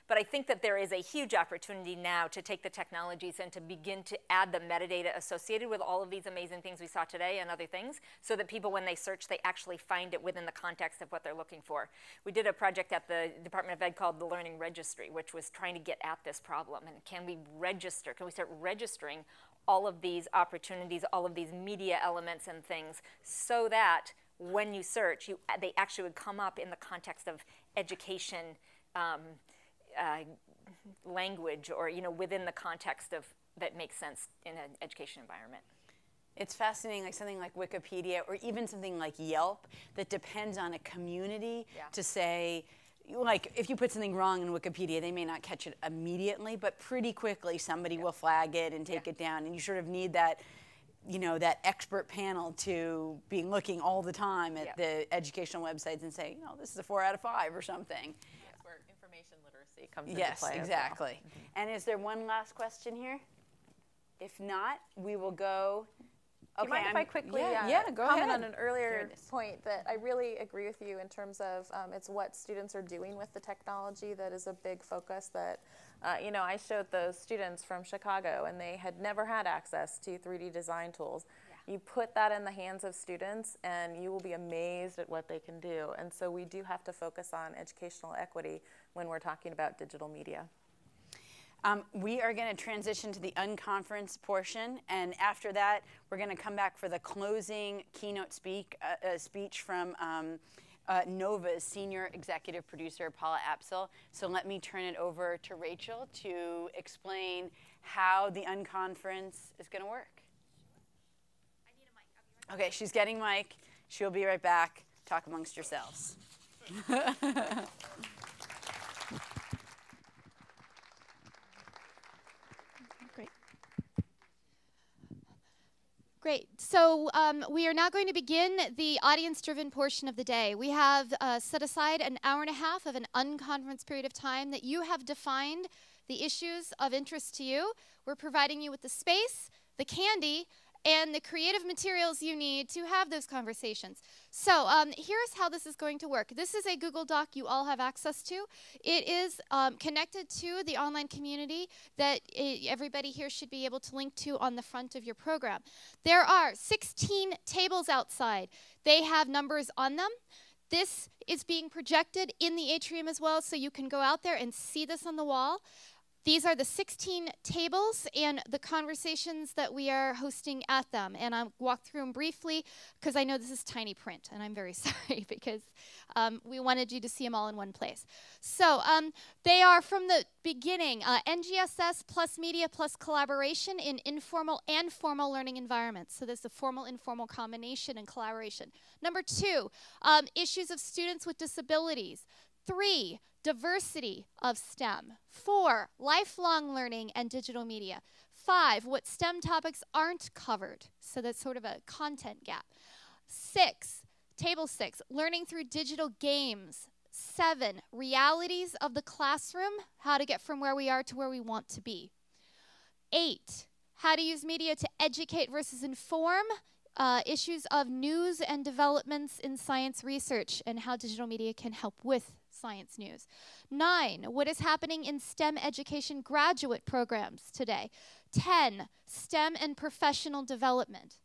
But I think that there is a huge opportunity now to take the technologies and to begin to add the metadata associated with all of these amazing things we saw today and other things, so that people, when they search, they actually find it within the context of what they're looking for. We did a project at the Department of Ed called the Learning Registry, which was trying to get at this problem. And can we register? Can we start registering all of these opportunities, all of these media elements and things, so that when you search, they actually would come up in the context of education language, or within the context of that makes sense in an education environment. It's fascinating, like something like Wikipedia or even something like Yelp that depends on a community to say, like if you put something wrong in Wikipedia, they may not catch it immediately, but pretty quickly somebody will flag it and take it down. And you sort of need that, that expert panel to be looking all the time at the educational websites and say, this is a 4 out of 5 or something. That's where information literacy comes into play. Yes, exactly. And is there one last question here? If not, we will go. Do you mind if I quickly go comment ahead. on an earlier point that I really agree with you in terms of it's what students are doing with the technology that is a big focus that, I showed those students from Chicago and they had never had access to 3D design tools. You put that in the hands of students and you will be amazed at what they can do. And so we do have to focus on educational equity when we're talking about digital media. We are going to transition to the unconference portion, and after that, we're going to come back for the closing keynote speech from NOVA's senior executive producer, Paula Apsel. So let me turn it over to Rachel to explain how the unconference is going to work. I need a mic. I'll be right back. Okay, she's getting mic. She'll be right back. Talk amongst yourselves. Great. So we are now going to begin the audience-driven portion of the day. We have set aside an hour and a half of an unconference period of time that you have defined the issues of interest to you. We're providing you with the space, the candy, and the creative materials you need to have those conversations. So here's how this is going to work. This is a Google Doc you all have access to. It is connected to the online community that everybody here should be able to link to on the front of your program. There are 16 tables outside. They have numbers on them. This is being projected in the atrium as well, so you can go out there and see this on the wall. These are the 16 tables and the conversations that we are hosting at them. And I'll walk through them briefly because I know this is tiny print, and I'm very sorry because we wanted you to see them all in one place. So they are from the beginning, NGSS plus media plus collaboration in informal and formal learning environments. So there's the formal-informal combination and collaboration. Number 2, issues of students with disabilities. 3, diversity of STEM. 4, lifelong learning and digital media. 5, what STEM topics aren't covered. So that's sort of a content gap. 6, table 6, learning through digital games. 7, realities of the classroom, how to get from where we are to where we want to be. 8, how to use media to educate versus inform, issues of news and developments in science research and how digital media can help with science news. 9, what is happening in STEM education graduate programs today. 10, STEM and professional development.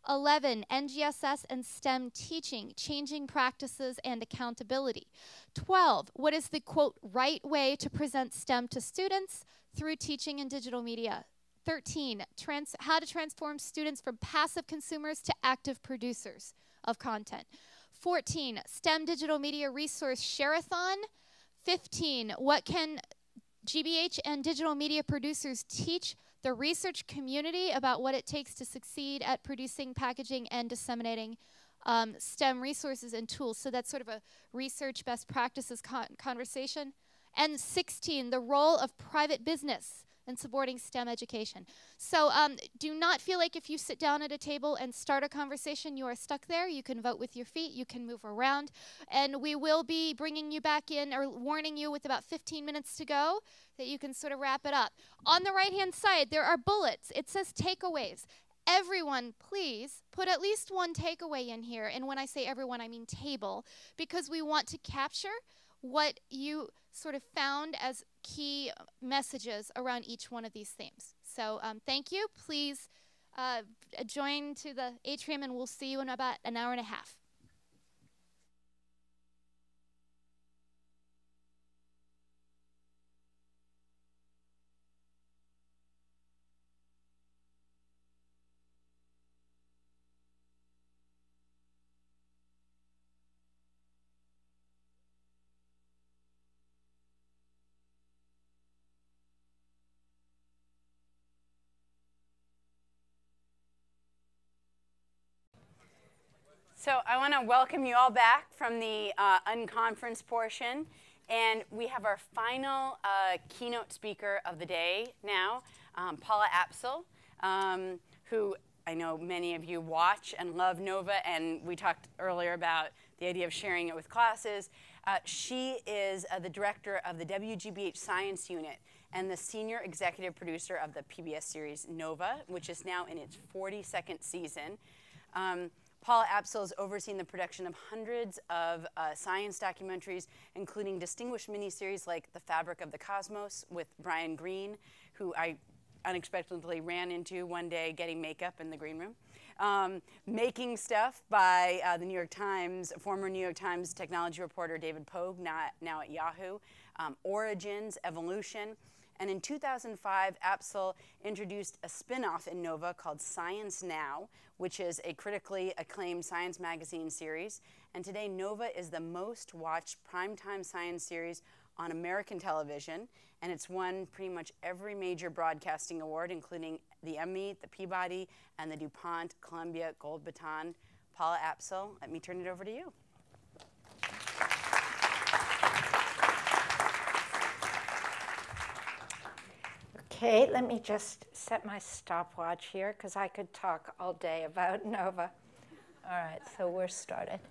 11, NGSS and STEM teaching, changing practices and accountability. 12, what is the, quote, right way to present STEM to students through teaching and digital media. 13, how to transform students from passive consumers to active producers of content. 14, STEM digital media resource share-a-thon. 15, what can GBH and digital media producers teach the research community about what it takes to succeed at producing, packaging, and disseminating STEM resources and tools. So that's sort of a research best practices conversation. And 16, the role of private business in supporting STEM education. So do not feel like if you sit down at a table and start a conversation, you are stuck there. You can vote with your feet. You can move around. And we will be bringing you back in or warning you with about 15 minutes to go that you can sort of wrap it up. On the right-hand side, there are bullets. It says takeaways. Everyone, please put at least one takeaway in here. And when I say everyone, I mean table, because we want to capture what you sort of found as key messages around each one of these themes. So thank you. Please join to the atrium, and we'll see you in about an hour and a half. So I want to welcome you all back from the unconference portion. And we have our final keynote speaker of the day now, Paula Apsel, who I know many of you watch and love Nova. And we talked earlier about the idea of sharing it with classes. She is the director of the WGBH Science Unit and the senior executive producer of the PBS series Nova, which is now in its 42nd season. Paula Apsel has overseen the production of hundreds of science documentaries, including distinguished miniseries like The Fabric of the Cosmos with Brian Greene, who I unexpectedly ran into one day getting makeup in the green room. Making Stuff by the New York Times, former New York Times technology reporter David Pogue, now at Yahoo. Origins, Evolution. And in 2005, Apsel introduced a spin-off in Nova called Science Now, which is a critically acclaimed science magazine series. And today, Nova is the most watched primetime science series on American television. And it's won pretty much every major broadcasting award, including the Emmy, the Peabody, and the DuPont Columbia Gold Baton. Paula Apsel, let me turn it over to you. Okay, let me just set my stopwatch here because I could talk all day about Nova. All right, so we're started.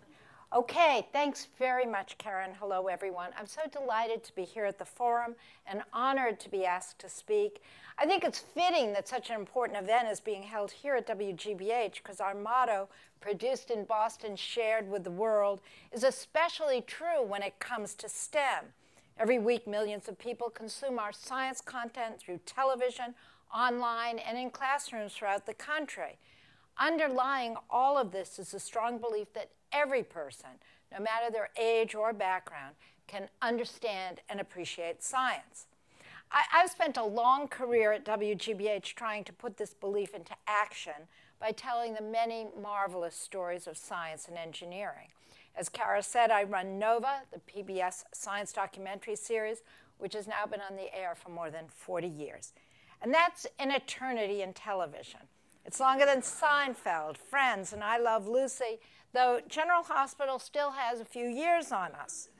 Okay, thanks very much, Karen. Hello, everyone. I'm so delighted to be here at the forum and honored to be asked to speak. I think it's fitting that such an important event is being held here at WGBH because our motto, produced in Boston, shared with the world, is especially true when it comes to STEM. Every week, millions of people consume our science content through television, online, and in classrooms throughout the country. Underlying all of this is a strong belief that every person, no matter their age or background, can understand and appreciate science. I've spent a long career at WGBH trying to put this belief into action by telling the many marvelous stories of science and engineering. As Kara said, I run Nova, the PBS science documentary series, which has now been on the air for more than 40 years. And that's an eternity in television. It's longer than Seinfeld, Friends, and I Love Lucy, though General Hospital still has a few years on us.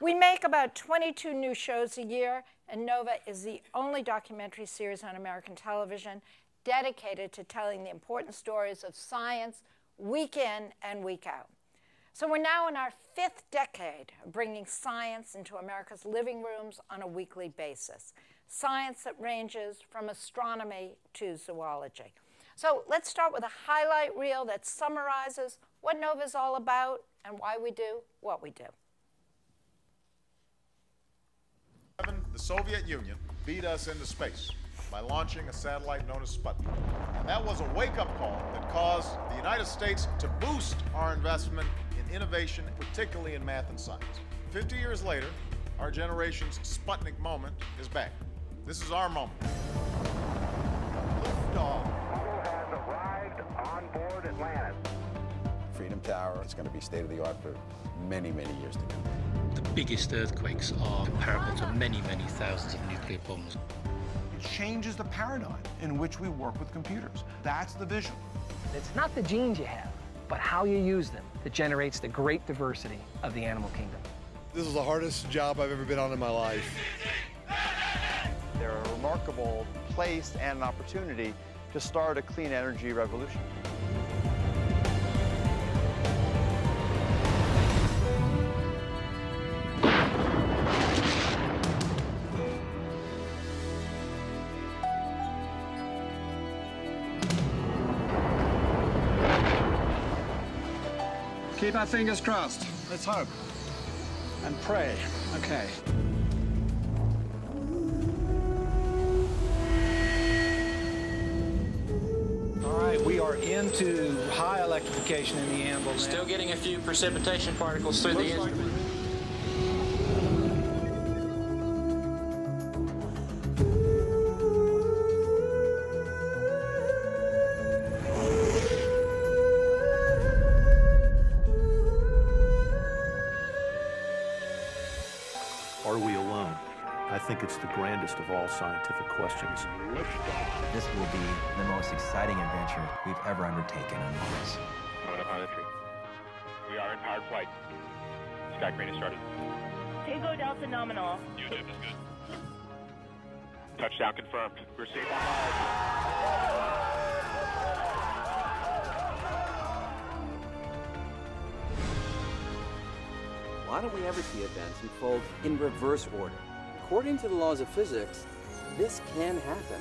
We make about 22 new shows a year, and Nova is the only documentary series on American television dedicated to telling the important stories of science week in and week out. So we're now in our 5th decade of bringing science into America's living rooms on a weekly basis. Science that ranges from astronomy to zoology. So let's start with a highlight reel that summarizes what Nova is all about and why we do what we do. The Soviet Union beat us into space by launching a satellite known as Sputnik. And that was a wake-up call that caused the United States to boost our investment in innovation, particularly in math and science. 50 years later, our generation's Sputnik moment is back. This is our moment. Liftoff. Apollo has arrived on board Atlantis. Freedom Tower is going to be state-of-the-art for many, many years to come. The biggest earthquakes are comparable to many, many thousands of nuclear bombs. It changes the paradigm in which we work with computers. That's the vision. It's not the genes you have, but how you use them that generates the great diversity of the animal kingdom. This is the hardest job I've ever been on in my life. They're a remarkable place and an opportunity to start a clean energy revolution. Keep our fingers crossed. Let's hope. And pray. Okay. All right, we are into high electrification in the anvil. Still getting a few precipitation particles through the instrument. Are we alone? I think it's the grandest of all scientific questions. This will be the most exciting adventure we've ever undertaken on Mars. Coming up on the tree. We are in powered flight. Sky crane has started. Tango Delta nominal. UTIP is good. Touchdown confirmed. We're safe on Mars. Why don't we ever see events unfold in reverse order? According to the laws of physics, this can happen.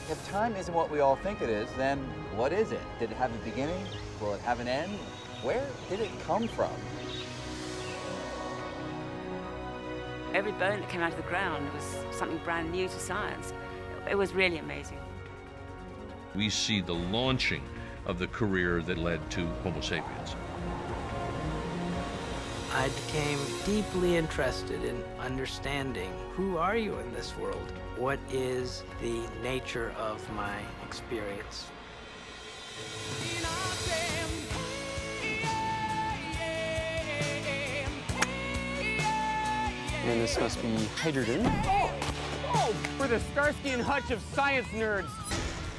If time isn't what we all think it is, then what is it? Did it have a beginning? Will it have an end? Where did it come from? Every bone that came out of the ground was something brand new to science. It was really amazing. We see the launching of the career that led to Homo sapiens. I became deeply interested in understanding who are you in this world? What is the nature of my experience? And this must be hydrogen. Oh, we're the Starsky and Hutch of science nerds.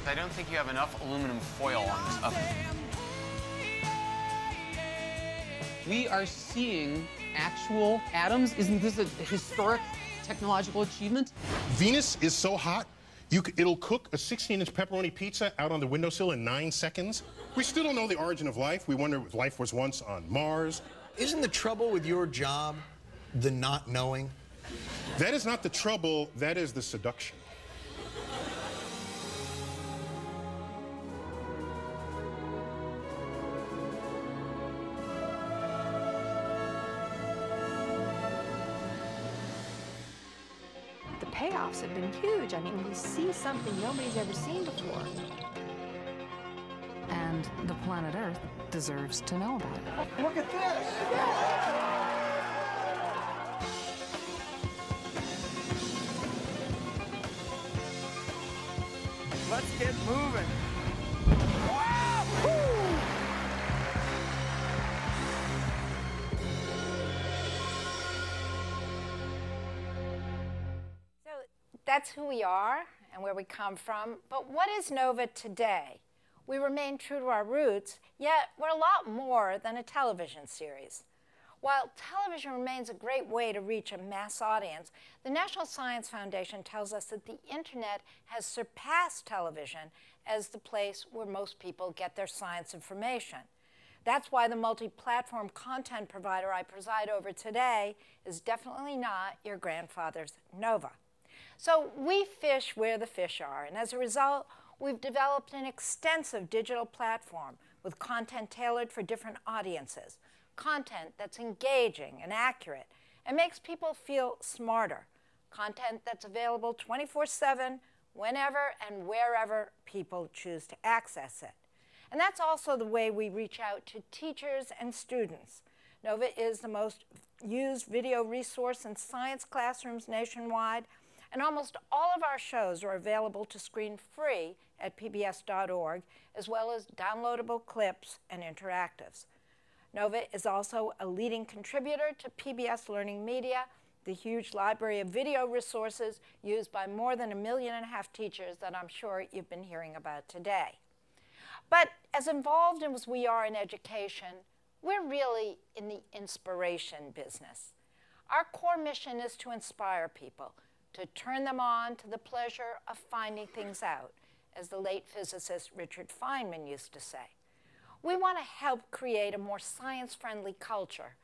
I don't think you have enough aluminum foil on this oven. We are seeing actual atoms. Isn't this a historic technological achievement? Venus is so hot, it'll cook a 16-inch pepperoni pizza out on the windowsill in 9 seconds. We still don't know the origin of life. We wonder if life was once on Mars. Isn't the trouble with your job the not knowing? That is not the trouble, that is the seduction. Payoffs have been huge. I mean, we see something nobody's ever seen before. And the planet Earth deserves to know about it. Look at this! Let's get moving. That's who we are and where we come from. But what is Nova today? We remain true to our roots, yet we're a lot more than a television series. While television remains a great way to reach a mass audience, the National Science Foundation tells us that the internet has surpassed television as the place where most people get their science information. That's why the multi-platform content provider I preside over today is definitely not your grandfather's Nova. So we fish where the fish are, and as a result, we've developed an extensive digital platform with content tailored for different audiences, content that's engaging and accurate and makes people feel smarter, content that's available 24/7, whenever and wherever people choose to access it. And that's also the way we reach out to teachers and students. Nova is the most used video resource in science classrooms nationwide, and almost all of our shows are available to screen free at pbs.org, as well as downloadable clips and interactives. Nova is also a leading contributor to PBS LearningMedia, the huge library of video resources used by more than 1.5 million teachers that I'm sure you've been hearing about today. But as involved as we are in education, we're really in the inspiration business. Our core mission is to inspire people, to turn them on to the pleasure of finding things out, as the late physicist Richard Feynman used to say. We want to help create a more science-friendly culture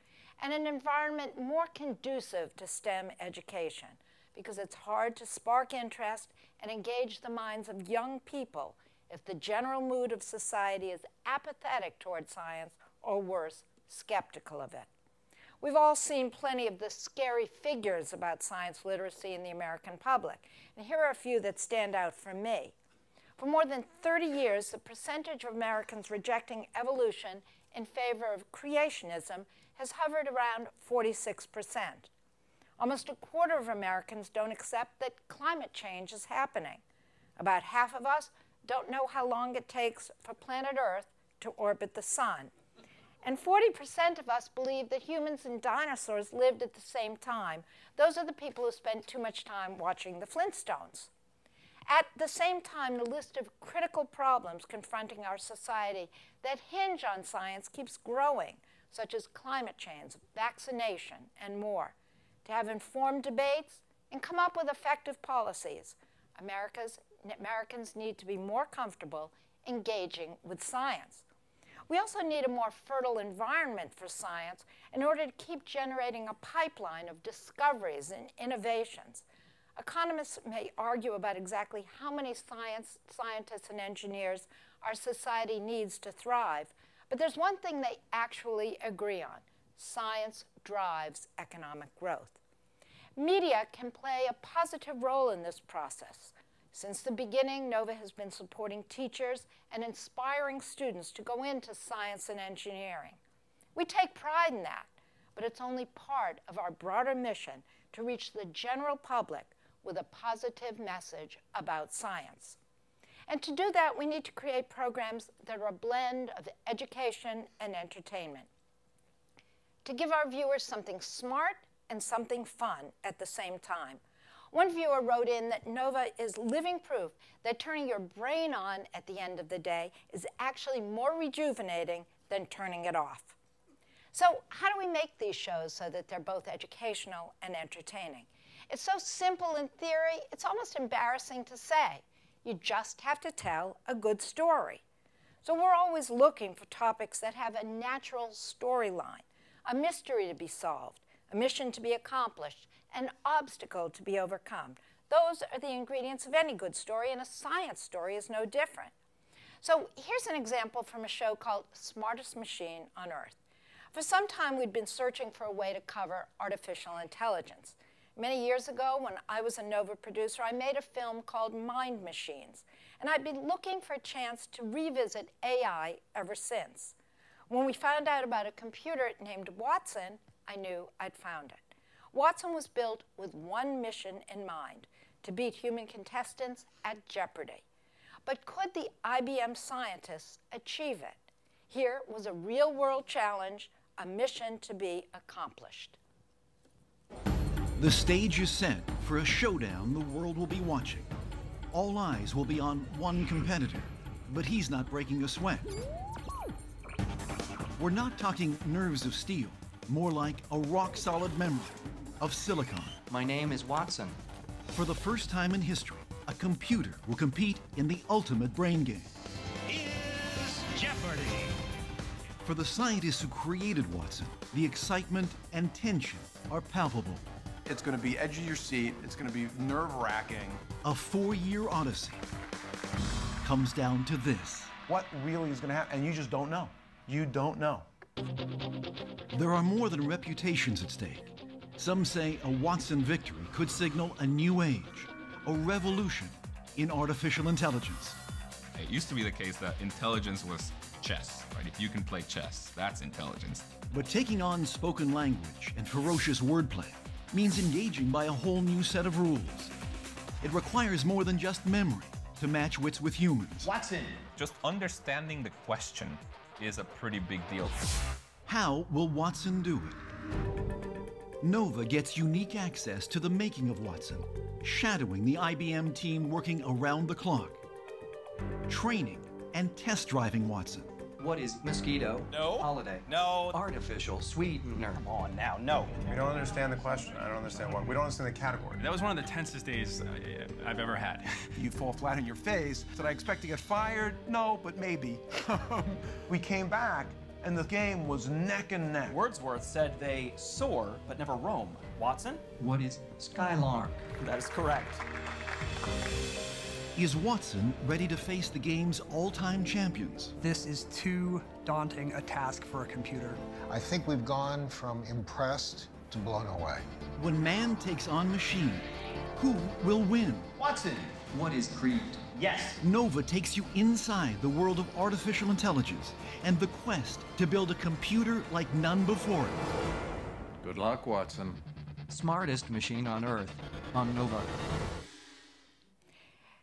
and an environment more conducive to STEM education, because it's hard to spark interest and engage the minds of young people if the general mood of society is apathetic toward science, or worse, skeptical of it. We've all seen plenty of the scary figures about science literacy in the American public, and here are a few that stand out for me. For more than 30 years, the percentage of Americans rejecting evolution in favor of creationism has hovered around 46%. Almost a quarter of Americans don't accept that climate change is happening. About half of us don't know how long it takes for planet Earth to orbit the sun. And 40% of us believe that humans and dinosaurs lived at the same time. Those are the people who spent too much time watching the Flintstones. At the same time, the list of critical problems confronting our society that hinge on science keeps growing, such as climate change, vaccination, and more. To have informed debates and come up with effective policies, Americans need to be more comfortable engaging with science. We also need a more fertile environment for science in order to keep generating a pipeline of discoveries and innovations. Economists may argue about exactly how many scientists and engineers our society needs to thrive, but there's one thing they actually agree on: science drives economic growth. Media can play a positive role in this process. Since the beginning, Nova has been supporting teachers and inspiring students to go into science and engineering. We take pride in that, but it's only part of our broader mission to reach the general public with a positive message about science. And to do that, we need to create programs that are a blend of education and entertainment, to give our viewers something smart and something fun at the same time. One viewer wrote in that Nova is living proof that turning your brain on at the end of the day is actually more rejuvenating than turning it off. So how do we make these shows so that they're both educational and entertaining? It's so simple in theory, it's almost embarrassing to say. You just have to tell a good story. So we're always looking for topics that have a natural storyline, a mystery to be solved, a mission to be accomplished, an obstacle to be overcome. Those are the ingredients of any good story, and a science story is no different. So here's an example from a show called Smartest Machine on Earth. For some time, we'd been searching for a way to cover artificial intelligence. Many years ago, when I was a Nova producer, I made a film called Mind Machines, and I'd been looking for a chance to revisit AI ever since. When we found out about a computer named Watson, I knew I'd found it. Watson was built with one mission in mind: to beat human contestants at Jeopardy. But could the IBM scientists achieve it? Here was a real-world challenge, a mission to be accomplished. The stage is set for a showdown the world will be watching. All eyes will be on one competitor, but he's not breaking a sweat. We're not talking nerves of steel, more like a rock-solid member of silicon. My name is Watson. For the first time in history, a computer will compete in the ultimate brain game. Here's Jeopardy! For the scientists who created Watson, the excitement and tension are palpable. It's going to be edge of your seat. It's going to be nerve-wracking. A 4-year odyssey comes down to this. What really is going to happen? And you just don't know. You don't know. There are more than reputations at stake. Some say a Watson victory could signal a new age, a revolution in artificial intelligence. It used to be the case that intelligence was chess, right? If you can play chess, that's intelligence. But taking on spoken language and ferocious wordplay means engaging by a whole new set of rules. It requires more than just memory to match wits with humans. Watson! Just understanding the question is a pretty big deal. How will Watson do it? Nova gets unique access to the making of Watson, shadowing the IBM team working around the clock, training and test driving Watson. What is mosquito? No. Holiday? No. Artificial sweetener? Come on now, no. We don't understand the question. I don't understand what. We don't understand the category. That was one of the tensest days I've ever had. You fall flat on your face. Did I expect to get fired? No, but maybe. We came back, and the game was neck and neck. Wordsworth said they soar, but never roam. Watson? What is skylark? That is correct. Is Watson ready to face the game's all-time champions? This is too daunting a task for a computer. I think we've gone from impressed to blown away. When man takes on machine, who will win? Watson! What is creed? Yes. Nova takes you inside the world of artificial intelligence and the quest to build a computer like none before it. Good luck, Watson. Smartest machine on Earth, on Nova.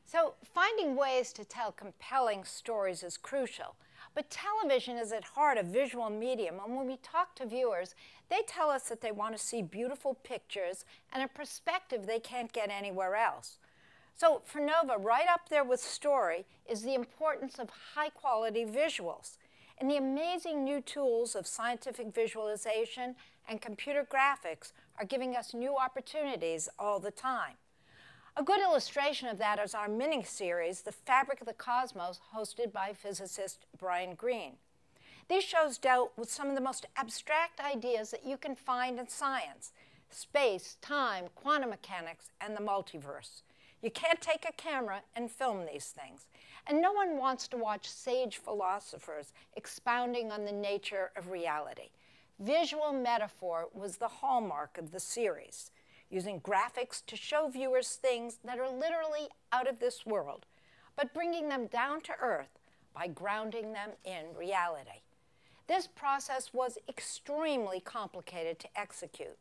So finding ways to tell compelling stories is crucial, but television is at heart a visual medium, and when we talk to viewers, they tell us that they want to see beautiful pictures and a perspective they can't get anywhere else. So for Nova, right up there with story is the importance of high-quality visuals. And the amazing new tools of scientific visualization and computer graphics are giving us new opportunities all the time. A good illustration of that is our mini-series, The Fabric of the Cosmos, hosted by physicist Brian Greene. These shows dealt with some of the most abstract ideas that you can find in science: space, time, quantum mechanics, and the multiverse. You can't take a camera and film these things. And no one wants to watch sage philosophers expounding on the nature of reality. Visual metaphor was the hallmark of the series, using graphics to show viewers things that are literally out of this world, but bringing them down to earth by grounding them in reality. This process was extremely complicated to execute.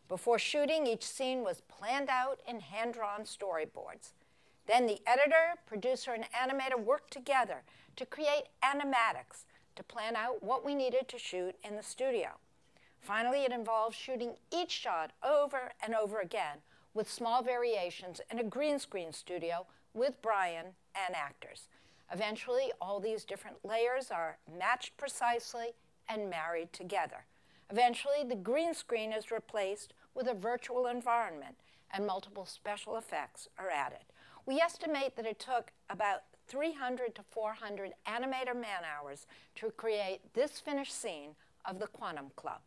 Before shooting, each scene was planned out in hand-drawn storyboards. Then the editor, producer, and animator worked together to create animatics to plan out what we needed to shoot in the studio. Finally, it involved shooting each shot over and over again with small variations in a green screen studio with Brian and actors. Eventually, all these different layers are matched precisely and married together. Eventually, the green screen is replaced with a virtual environment and multiple special effects are added. We estimate that it took about 300 to 400 animator man-hours to create this finished scene of the Quantum Club.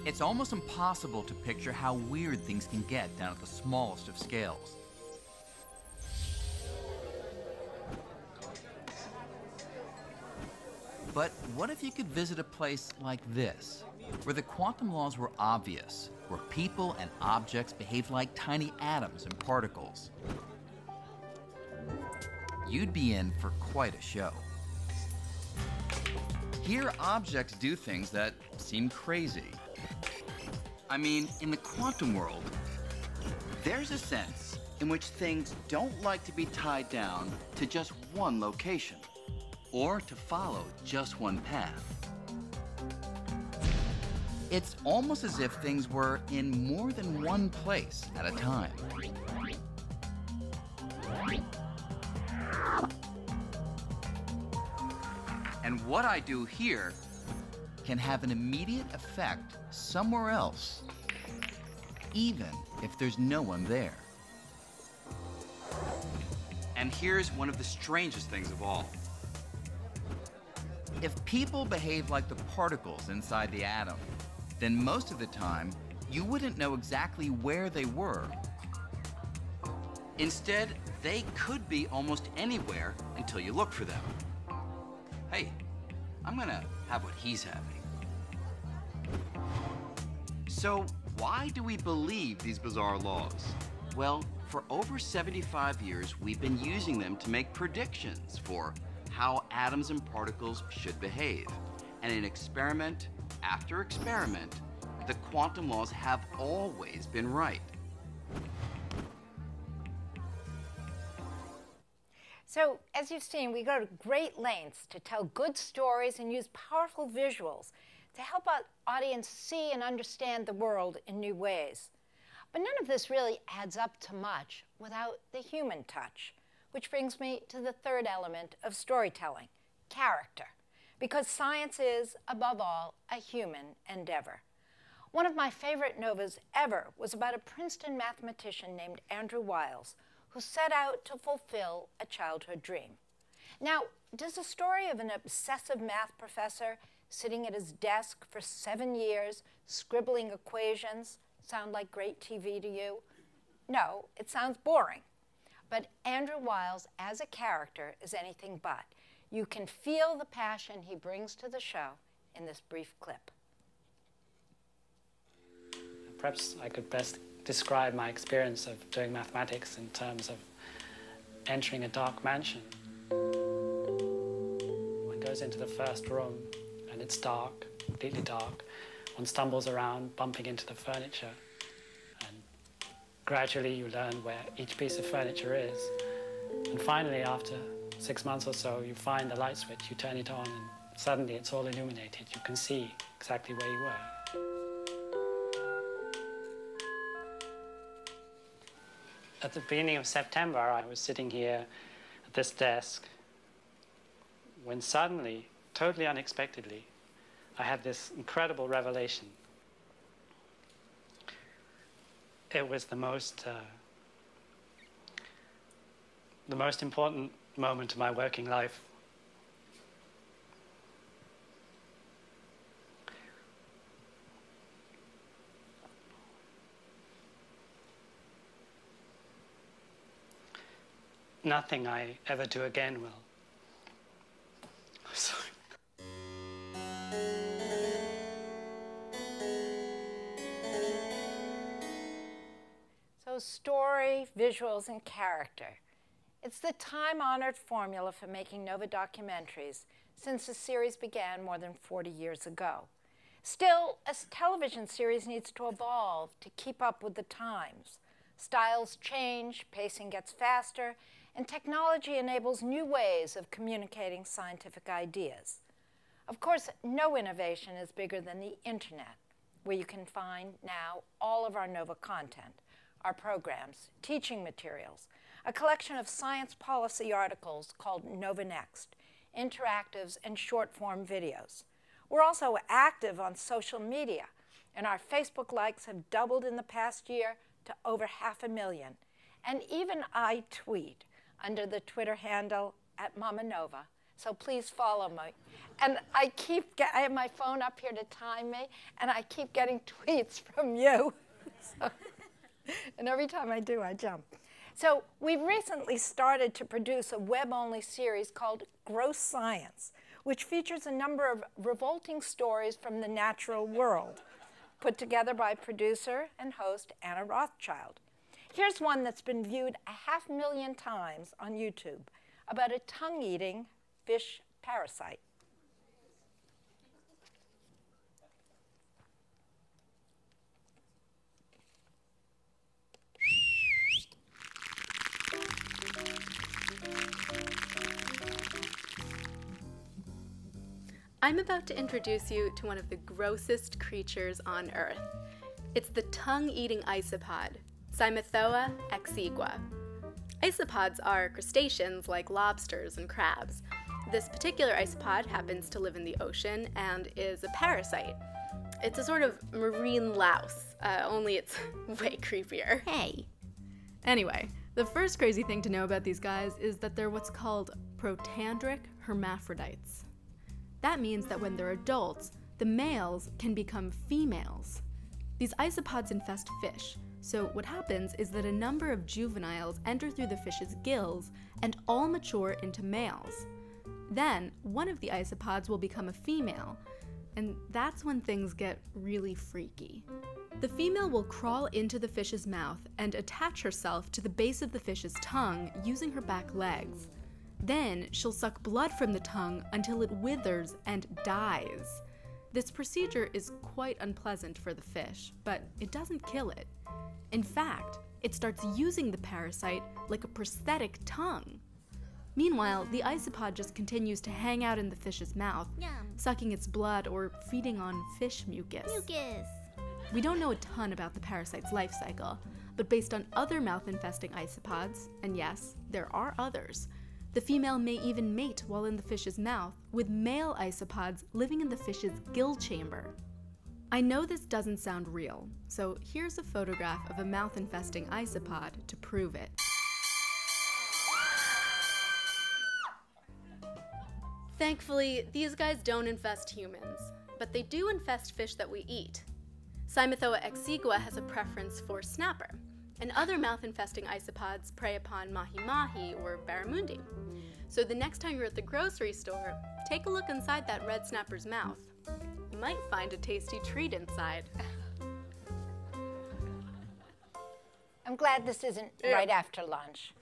It's almost impossible to picture how weird things can get down at the smallest of scales. But what if you could visit a place like this, where the quantum laws were obvious, where people and objects behaved like tiny atoms and particles? You'd be in for quite a show. Here, objects do things that seem crazy. I mean, in the quantum world, there's a sense in which things don't like to be tied down to just one location, or to follow just one path. It's almost as if things were in more than one place at a time. And what I do here can have an immediate effect somewhere else, even if there's no one there. And here's one of the strangest things of all. If people behave like the particles inside the atom, then most of the time, you wouldn't know exactly where they were. Instead, they could be almost anywhere until you look for them. Hey, I'm gonna have what he's having. So, why do we believe these bizarre laws? Well, for over 75 years, we've been using them to make predictions for how atoms and particles should behave. And in experiment after experiment, the quantum laws have always been right. So, as you've seen, we go to great lengths to tell good stories and use powerful visuals to help our audience see and understand the world in new ways. But none of this really adds up to much without the human touch, which brings me to the third element of storytelling, character, because science is, above all, a human endeavor. One of my favorite novas ever was about a Princeton mathematician named Andrew Wiles, who set out to fulfill a childhood dream. Now, does the story of an obsessive math professor sitting at his desk for 7 years, scribbling equations, sound like great TV to you? No, it sounds boring. But Andrew Wiles, as a character, is anything but. You can feel the passion he brings to the show in this brief clip. Perhaps I could best describe my experience of doing mathematics in terms of entering a dark mansion. One goes into the first room and it's dark, completely dark. One stumbles around, bumping into the furniture. And gradually you learn where each piece of furniture is. And finally, after 6 months or so, you find the light switch, you turn it on, and suddenly it's all illuminated. You can see exactly where you were. At the beginning of September, I was sitting here at this desk when suddenly, totally unexpectedly, I had this incredible revelation. It was the most important moment of my working life. Nothing I ever do again will. I'm sorry. So story, visuals, and character. It's the time-honored formula for making Nova documentaries since the series began more than 40 years ago. Still, a television series needs to evolve to keep up with the times. Styles change, pacing gets faster, and technology enables new ways of communicating scientific ideas. Of course, no innovation is bigger than the internet, where you can find now all of our Nova content, our programs, teaching materials, a collection of science policy articles called Nova Next, interactives and short-form videos. We're also active on social media, and our Facebook likes have doubled in the past year to over 500,000. And even I tweet under the Twitter handle @MamaNova, so please follow me. And I have my phone up here to time me, and I keep getting tweets from you. And every time I do, I jump. So we've recently started to produce a web-only series called Gross Science, which features a number of revolting stories from the natural world, put together by producer and host Anna Rothschild. Here's one that's been viewed 500,000 times on YouTube about a tongue-eating fish parasite. I'm about to introduce you to one of the grossest creatures on Earth. It's the tongue-eating isopod, Cymathoa exigua. Isopods are crustaceans like lobsters and crabs. This particular isopod happens to live in the ocean and is a parasite. It's a sort of marine louse, only it's way creepier. Hey. Anyway, the first crazy thing to know about these guys is that they're what's called protandric hermaphrodites. That means that when they're adults, the males can become females. These isopods infest fish, so what happens is that a number of juveniles enter through the fish's gills and all mature into males. Then, one of the isopods will become a female, and that's when things get really freaky. The female will crawl into the fish's mouth and attach herself to the base of the fish's tongue using her back legs. Then she'll suck blood from the tongue until it withers and dies. This procedure is quite unpleasant for the fish, but it doesn't kill it. In fact, it starts using the parasite like a prosthetic tongue. Meanwhile, the isopod just continues to hang out in the fish's mouth, sucking its blood or feeding on fish mucus. We don't know a ton about the parasite's life cycle, but based on other mouth-infesting isopods, and yes, there are others, the female may even mate while in the fish's mouth, with male isopods living in the fish's gill chamber. I know this doesn't sound real, so here's a photograph of a mouth-infesting isopod to prove it. Thankfully, these guys don't infest humans, but they do infest fish that we eat. Cymathoa exigua has a preference for snapper, and other mouth-infesting isopods prey upon mahi-mahi or barramundi. So the next time you're at the grocery store, take a look inside that red snapper's mouth. You might find a tasty treat inside. I'm glad this isn't right after lunch.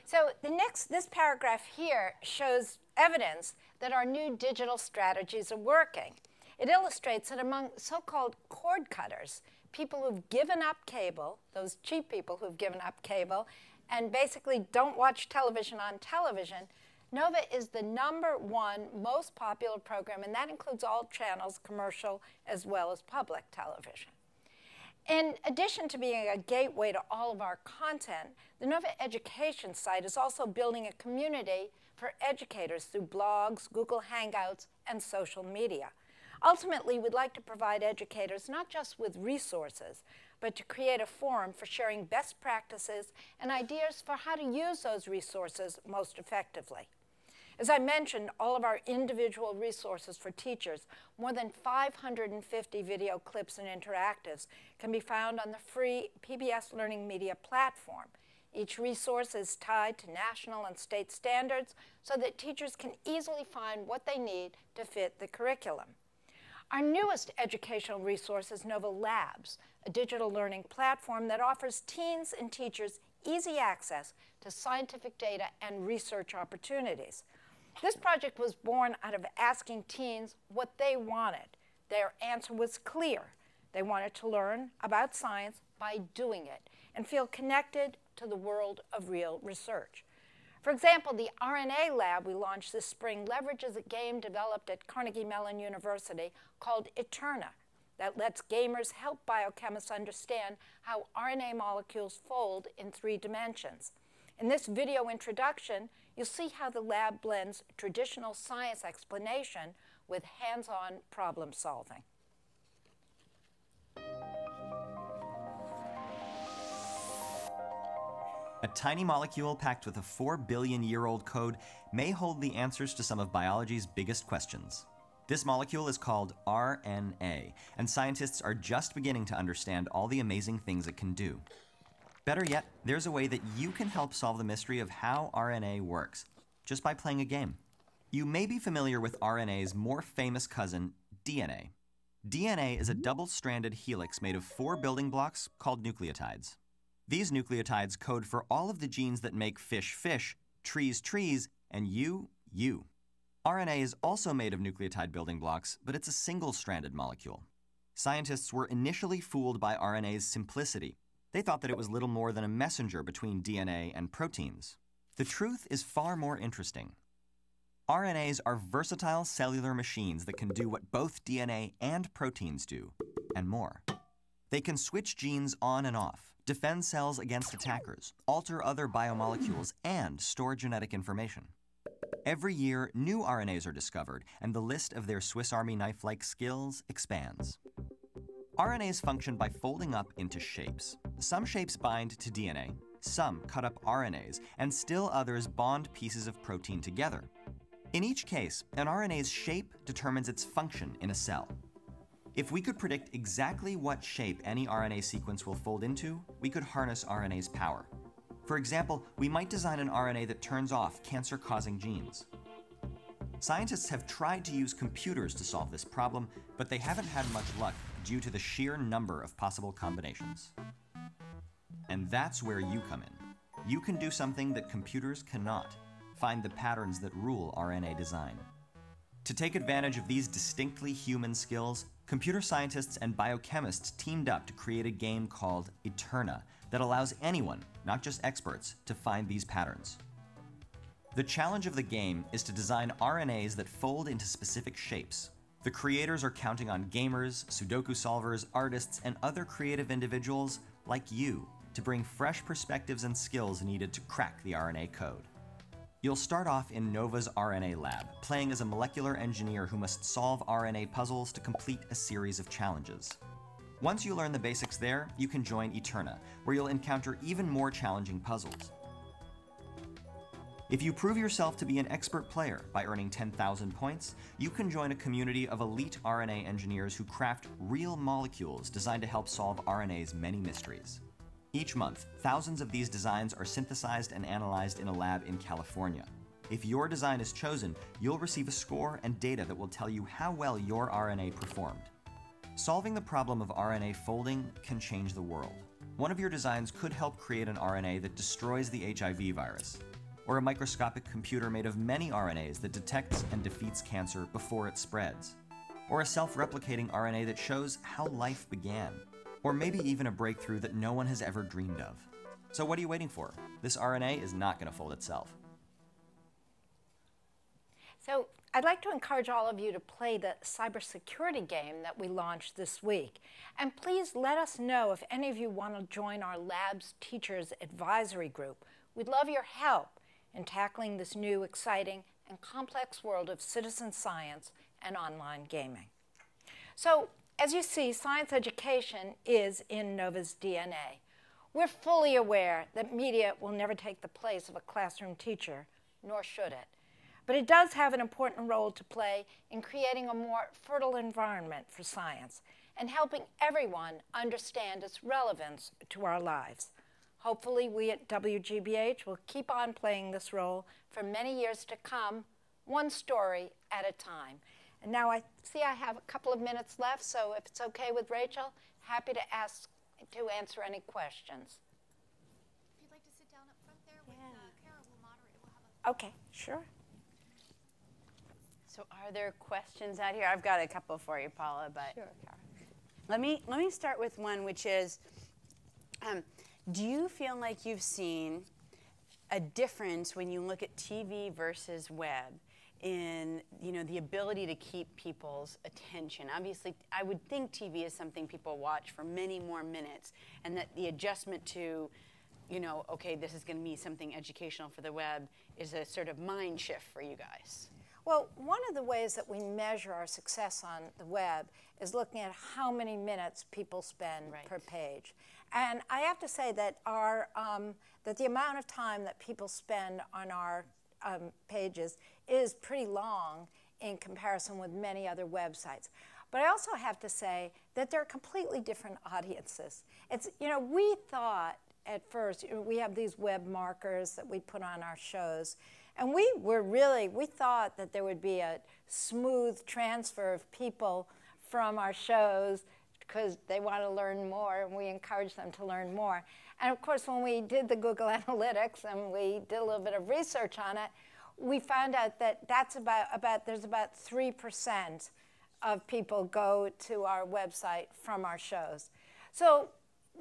So this paragraph here shows evidence that our new digital strategies are working. It illustrates that among so-called cord cutters, people who've given up cable, those cheap people who've given up cable, and basically don't watch television on television, Nova is the #1 most popular program, and that includes all channels, commercial as well as public television. In addition to being a gateway to all of our content, the Nova Education site is also building a community for educators through blogs, Google Hangouts, and social media. Ultimately, we'd like to provide educators not just with resources, but to create a forum for sharing best practices and ideas for how to use those resources most effectively. As I mentioned, all of our individual resources for teachers, more than 550 video clips and interactives, can be found on the free PBS LearningMedia platform. Each resource is tied to national and state standards so that teachers can easily find what they need to fit the curriculum. Our newest educational resource is Nova Labs, a digital learning platform that offers teens and teachers easy access to scientific data and research opportunities. This project was born out of asking teens what they wanted. Their answer was clear. They wanted to learn about science by doing it and feel connected to the world of real research. For example, the RNA lab we launched this spring leverages a game developed at Carnegie Mellon University called Eterna that lets gamers help biochemists understand how RNA molecules fold in 3 dimensions. In this video introduction, you'll see how the lab blends traditional science explanation with hands-on problem solving. A tiny molecule packed with a 4 billion-year-old code may hold the answers to some of biology's biggest questions. This molecule is called RNA, and scientists are just beginning to understand all the amazing things it can do. Better yet, there's a way that you can help solve the mystery of how RNA works, just by playing a game. You may be familiar with RNA's more famous cousin, DNA. DNA is a double-stranded helix made of 4 building blocks called nucleotides. These nucleotides code for all of the genes that make fish fish, trees trees, and you you. RNA is also made of nucleotide building blocks, but it's a single-stranded molecule. Scientists were initially fooled by RNA's simplicity. They thought that it was little more than a messenger between DNA and proteins. The truth is far more interesting. RNAs are versatile cellular machines that can do what both DNA and proteins do, and more. They can switch genes on and off, defend cells against attackers, alter other biomolecules, and store genetic information. Every year, new RNAs are discovered, and the list of their Swiss Army knife-like skills expands. RNAs function by folding up into shapes. Some shapes bind to DNA, some cut up RNAs, and still others bond pieces of protein together. In each case, an RNA's shape determines its function in a cell. If we could predict exactly what shape any RNA sequence will fold into, we could harness RNA's power. For example, we might design an RNA that turns off cancer-causing genes. Scientists have tried to use computers to solve this problem, but they haven't had much luck due to the sheer number of possible combinations. And that's where you come in. You can do something that computers cannot: find the patterns that rule RNA design. To take advantage of these distinctly human skills, computer scientists and biochemists teamed up to create a game called Eterna that allows anyone, not just experts, to find these patterns. The challenge of the game is to design RNAs that fold into specific shapes. The creators are counting on gamers, Sudoku solvers, artists, and other creative individuals like you to bring fresh perspectives and skills needed to crack the RNA code. You'll start off in Nova's RNA lab, playing as a molecular engineer who must solve RNA puzzles to complete a series of challenges. Once you learn the basics there, you can join Eterna, where you'll encounter even more challenging puzzles. If you prove yourself to be an expert player by earning 10,000 points, you can join a community of elite RNA engineers who craft real molecules designed to help solve RNA's many mysteries. Each month, thousands of these designs are synthesized and analyzed in a lab in California. If your design is chosen, you'll receive a score and data that will tell you how well your RNA performed. Solving the problem of RNA folding can change the world. One of your designs could help create an RNA that destroys the HIV virus, or a microscopic computer made of many RNAs that detects and defeats cancer before it spreads, or a self-replicating RNA that shows how life began, or maybe even a breakthrough that no one has ever dreamed of. So what are you waiting for? This RNA is not going to fold itself. So I'd like to encourage all of you to play the cybersecurity game that we launched this week. And please let us know if any of you want to join our Labs Teachers Advisory Group. We'd love your help in tackling this new, exciting, and complex world of citizen science and online gaming. So, as you see, science education is in Nova's DNA. We're fully aware that media will never take the place of a classroom teacher, nor should it. But it does have an important role to play in creating a more fertile environment for science and helping everyone understand its relevance to our lives. Hopefully, we at WGBH will keep on playing this role for many years to come, one story at a time. And now I see I have a couple of minutes left, so if it's okay with Rachel, happy to answer any questions. If you'd like to sit down up front there with Kara, we'll moderate. We'll have a Okay, sure. So are there questions out here? I've got a couple for you, Paula, but sure, let me start with one, which is, do you feel like you've seen a difference when you look at TV versus web in the ability to keep people's attention? Obviously, I would think TV is something people watch for many more minutes, and that the adjustment to, okay, this is going to be something educational for the web is a sort of mind shift for you guys. Well, one of the ways that we measure our success on the web is looking at how many minutes people spend per page. And I have to say that that the amount of time that people spend on our pages is pretty long in comparison with many other websites. But I also have to say that they're completely different audiences. It's, we thought at first, we have these web markers that we put on our shows, and we thought that there would be a smooth transfer of people from our shows because they want to learn more, and we encourage them to learn more. And of course, when we did the Google Analytics and we did a little bit of research on it, we found out that there's about 3% of people go to our website from our shows. So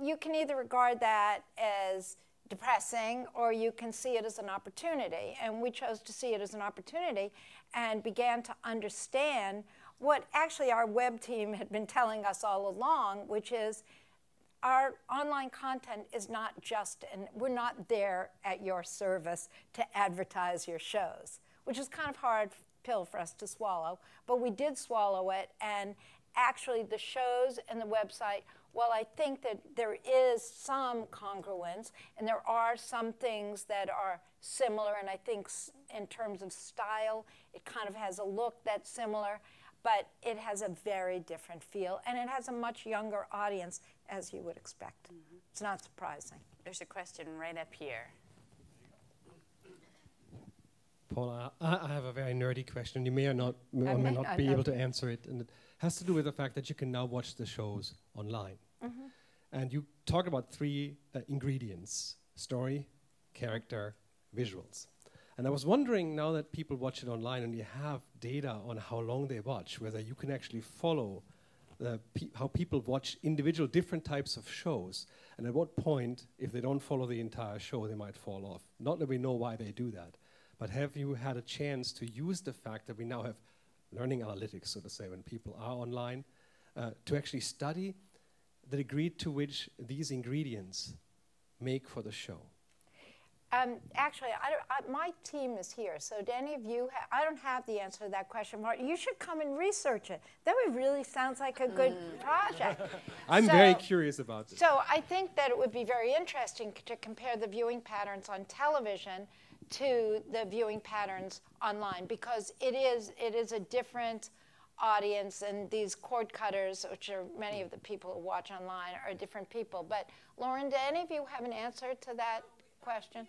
you can either regard that as depressing, or you can see it as an opportunity. And we chose to see it as an opportunity and began to understand what actually our web team had been telling us all along, which is our online content is not just, and we're not there at your service to advertise your shows. which is kind of hard pill for us to swallow, but we did swallow it, and actually the shows and the website, well, I think that there is some congruence, and there are some things that are similar, and I think in terms of style, it kind of has a look that's similar, but it has a very different feel, and it has a much younger audience, as you would expect. Mm-hmm. It's not surprising. There's a question right up here. Paula, I have a very nerdy question. You may or may not be able to answer it, and it has to do with the fact that you can now watch the shows online. Mm-hmm. And you talk about three ingredients: story, character, visuals. And I was wondering, now that people watch it online and you have data on how long they watch, whether you can actually follow how people watch individual different types of shows, and at what point, if they don't follow the entire show, they might fall off. Not that we know why they do that, but have you had a chance to use the fact that we now have learning analytics, so to say, when people are online, to actually study the degree to which these ingredients make for the show? Actually, my team is here, so do any of you, I don't have the answer to that question, Martin. You should come and research it. That would really sounds like a good project. I'm very curious about this. So I think that it would be very interesting to compare the viewing patterns on television to the viewing patterns online, because it is a different audience, and these cord cutters, which are many of the people who watch online, are different people. But Lauren, do any of you have an answer to that question?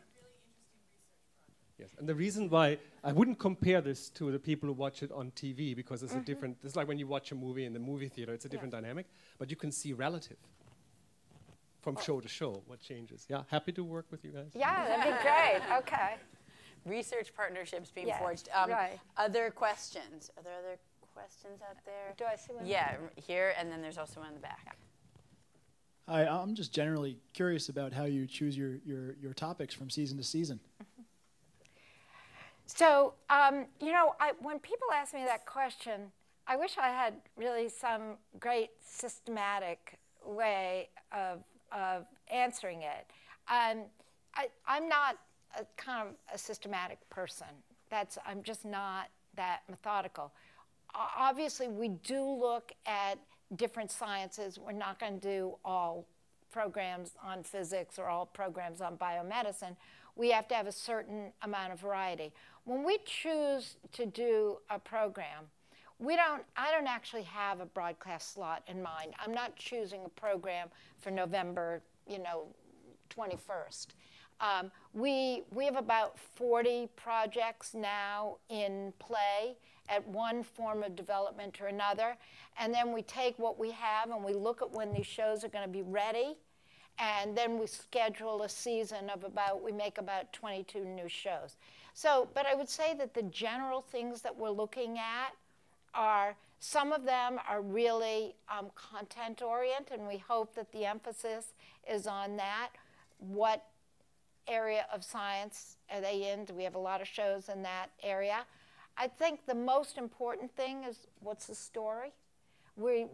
Yes, and the reason why I wouldn't compare this to the people who watch it on TV, because it's a different, it's like when you watch a movie in the movie theater, it's a different dynamic, but you can see relative from show to show what changes. Yeah, happy to work with you guys. Yeah, that'd be great. Okay. Research partnerships being Yes, forged. right. Other questions? Are there other questions out there? Do I see one? Yeah, here, and then there's also one in the back. Hi, I'm just generally curious about how you choose your topics from season to season. So, you know, when people ask me that question, I wish I had really some great systematic way of answering it. I'm not a kind of a systematic person. I'm just not that methodical. Obviously, we do look at different sciences. We're not going to do all programs on physics or all programs on biomedicine. We have to have a certain amount of variety. When we choose to do a program, I don't actually have a broadcast slot in mind. I'm not choosing a program for November, 21st. We have about 40 projects now in play at one form of development or another, and then we take what we have and we look at when these shows are going to be ready, and then we schedule a season of we make about 22 new shows. So, but I would say that the general things that we're looking at are, some of them are really content-oriented, and we hope that the emphasis is on that. What area of science are they in? Do we have a lot of shows in that area? I think the most important thing is, what's the story? We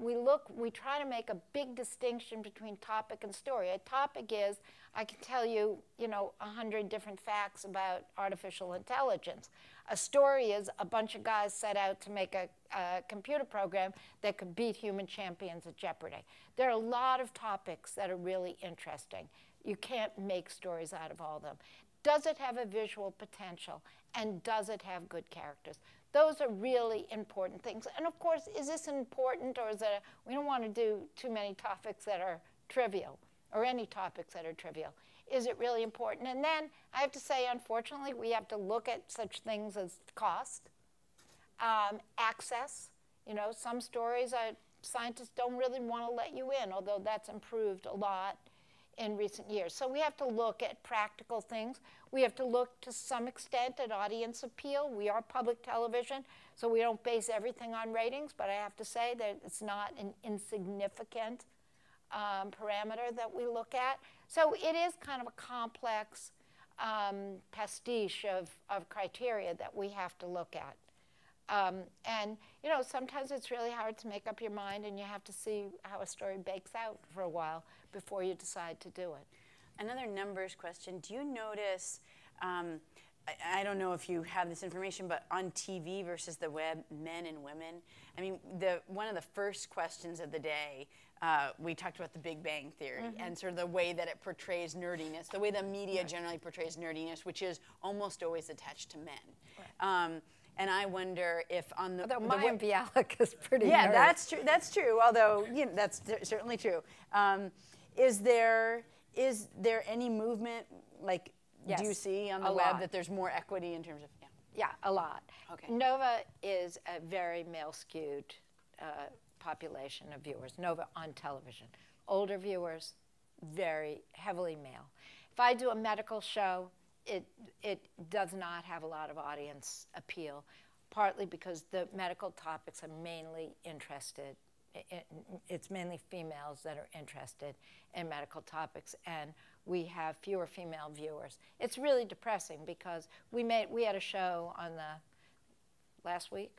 try to make a big distinction between topic and story. A topic is, I can tell you, 100 different facts about artificial intelligence. A story is a bunch of guys set out to make a computer program that could beat human champions at Jeopardy. There are a lot of topics that are really interesting. You can't make stories out of all of them. Does it have a visual potential? And does it have good characters? Those are really important things. And of course, is this important, or is it, we don't want to do too many topics that are trivial, or any topics that are trivial. Is it really important? And then I have to say, unfortunately, we have to look at such things as cost, access. Some stories scientists don't really want to let you in, although that's improved a lot in recent years. So we have to look at practical things. We have to look to some extent at audience appeal. We are public television, so we don't base everything on ratings, but I have to say that it's not an insignificant parameter that we look at. So it is kind of a complex pastiche of criteria that we have to look at. And sometimes it's really hard to make up your mind, and you have to see how a story bakes out for a while before you decide to do it. Another numbers question. Do you notice I don't know if you have this information, but on TV versus the web, men and women. I mean, one of the first questions of the day, we talked about the Big Bang Theory and sort of the way that it portrays nerdiness, the way the media generally portrays nerdiness, which is almost always attached to men. Right. And I wonder if on the although Mayim Bialik is pretty yeah, nerdy. that's true. That's true. Although that's certainly true. Is there any movement like? Yes, do you see on the web that there's more equity in terms of Yeah, a lot. Okay. Nova is a very male-skewed population of viewers. Nova on television. Older viewers, very heavily male. If I do a medical show, it does not have a lot of audience appeal, partly because the medical topics are mainly interested. It's mainly females that are interested in medical topics, and we have fewer female viewers. It's really depressing because we had a show on the last week,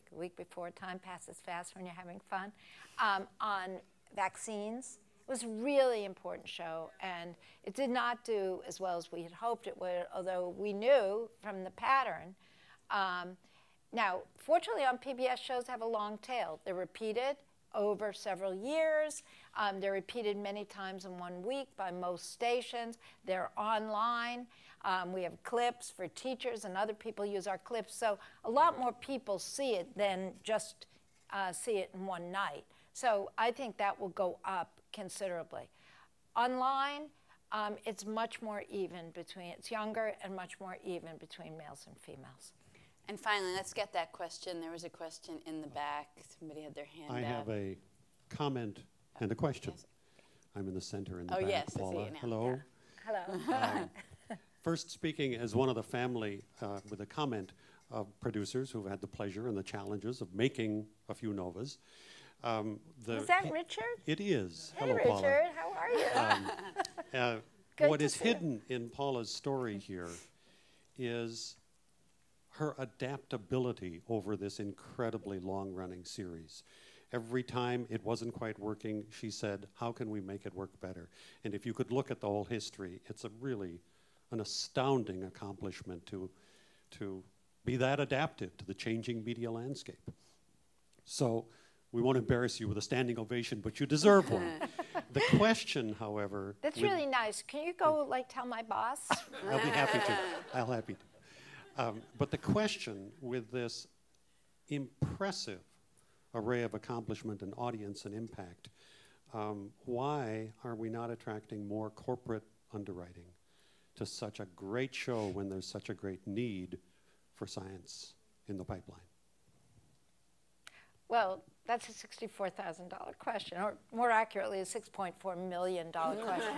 the week before, time passes fast when you're having fun, on vaccines. It was a really important show, and it did not do as well as we had hoped it would, although we knew from the pattern. Now, fortunately, on PBS, shows have a long tail. They're repeated over several years. They're repeated many times in 1 week by most stations. They're online. We have clips for teachers, and other people use our clips. So a lot more people see it than just see it in one night. So I think that will go up considerably. Online, it's much more even between, it's younger and much more even between males and females. And finally, let's get that question. There was a question in the back. Somebody had their hand up. I have a comment and a question. Yes. I'm in the center in the Oh, back, yes, Paula. I see you now. Hello. Hello. First, speaking as one of the family with a comment of producers who've had the pleasure and the challenges of making a few Novas. Is that Richard? It is. Hey, Hello, Richard. Paula. How are you? What is hidden in Paula's story here is her adaptability over this incredibly long-running series. Every time it wasn't quite working, she said, how can we make it work better? And if you could look at the whole history, it's an astounding accomplishment to be that adaptive to the changing media landscape. So we won't embarrass you with a standing ovation, but you deserve one. The question, however... That's really nice. Can you go, tell my boss? I'll be happy to. I'll happy to. But the question with this impressive array of accomplishment and audience and impact, why are we not attracting more corporate underwriting to such a great show when there's such a great need for science in the pipeline? Well, that's a $64,000 question, or more accurately, a $6.4 million question.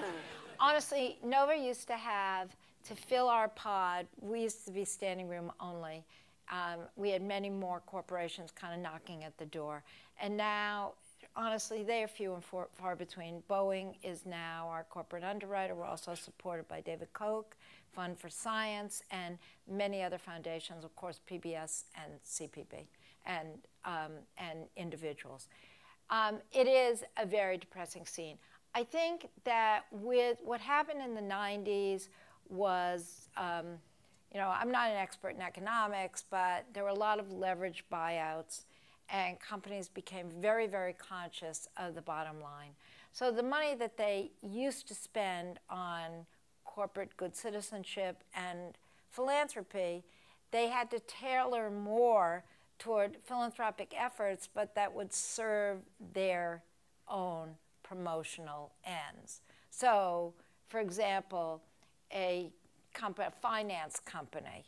Honestly, Nova used to have, to fill our pod, we used to be standing room only. We had many more corporations kind of knocking at the door. And now, honestly, they are few and far between. Boeing is now our corporate underwriter. We're also supported by David Koch, Fund for Science, and many other foundations, of course, PBS and CPB, and individuals. It is a very depressing scene. I think that with what happened in the 90s was, I'm not an expert in economics, but there were a lot of leveraged buyouts, and companies became very, very conscious of the bottom line. So the money that they used to spend on corporate good citizenship and philanthropy, they had to tailor more toward philanthropic efforts, but that would serve their own promotional ends. So, for example, a finance company,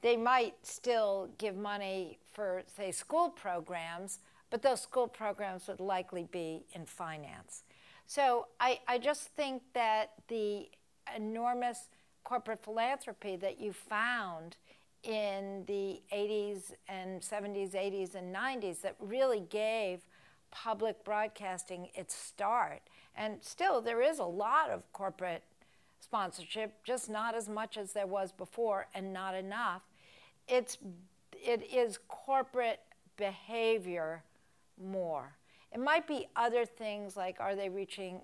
they might still give money for, say, school programs, but those school programs would likely be in finance. So I just think that the enormous corporate philanthropy that you found in the 80s and 70s, 80s, and 90s that really gave public broadcasting its start. And still, there is a lot of corporate sponsorship, just not as much as there was before and not enough. It is corporate behavior more. It might be other things like, are they reaching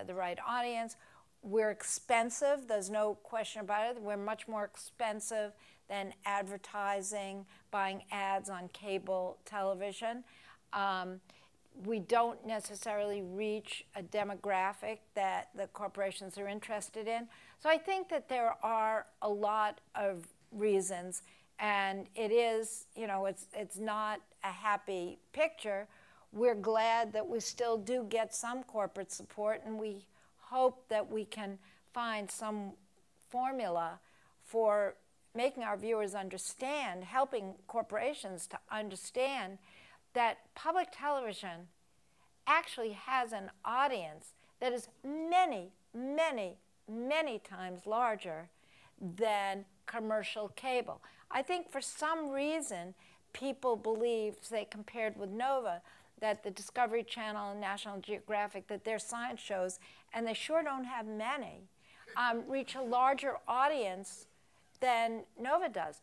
the right audience? We're expensive, there's no question about it. We're much more expensive than advertising, buying ads on cable television. We don't necessarily reach a demographic that the corporations are interested in. So I think that there are a lot of reasons, and it is, you know, it's not a happy picture. We're glad that we still do get some corporate support, and we hope that we can find some formula for making our viewers understand, helping corporations to understand that public television actually has an audience that is many, many, many times larger than commercial cable. I think for some reason people believe, say compared with Nova, that the Discovery Channel and National Geographic, that their science shows, and they sure don't have many, reach a larger audience than Nova does.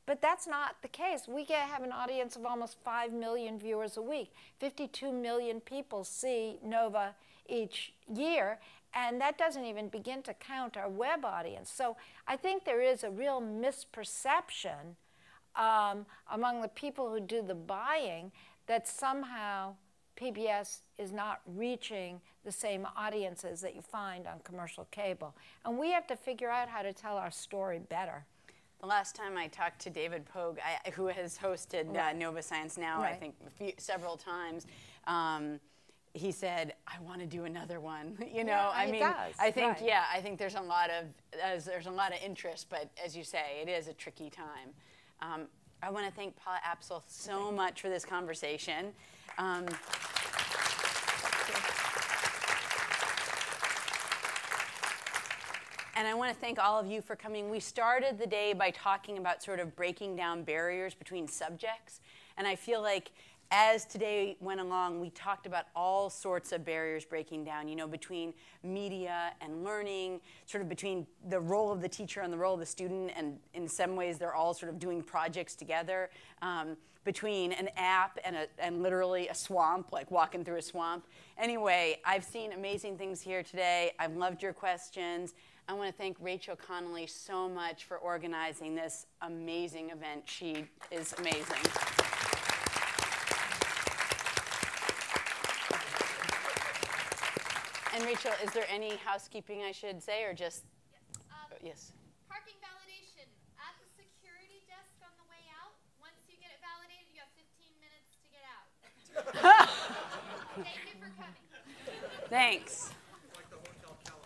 But that's not the case. We have an audience of almost 5 million viewers a week. 52 million people see Nova each year, and that doesn't even begin to count our web audience. So I think there is a real misperception among the people who do the buying that somehow PBS is not reaching the same audiences that you find on commercial cable. And we have to figure out how to tell our story better. The last time I talked to David Pogue, who has hosted Nova Science Now, I think several times, he said, "I want to do another one." You know, Yeah, I mean, does. I think I think there's a lot of interest, but as you say, it is a tricky time. I want to thank Paula Apsel so much for this conversation. And I want to thank all of you for coming. We started the day by talking about sort of breaking down barriers between subjects. And I feel like as today went along, we talked about all sorts of barriers breaking down, you know, between media and learning, sort of between the role of the teacher and the role of the student. And in some ways, they're all sort of doing projects together. Between an app and literally a swamp, like walking through a swamp. Anyway, I've seen amazing things here today. I've loved your questions. I want to thank Rachel Connolly so much for organizing this amazing event. She is amazing. And Rachel, is there any housekeeping I should say, or just, yes? Parking validation at the security desk on the way out. Once you get it validated, you have 15 minutes to get out. Thank you for coming. Thanks. Like the Hotel California.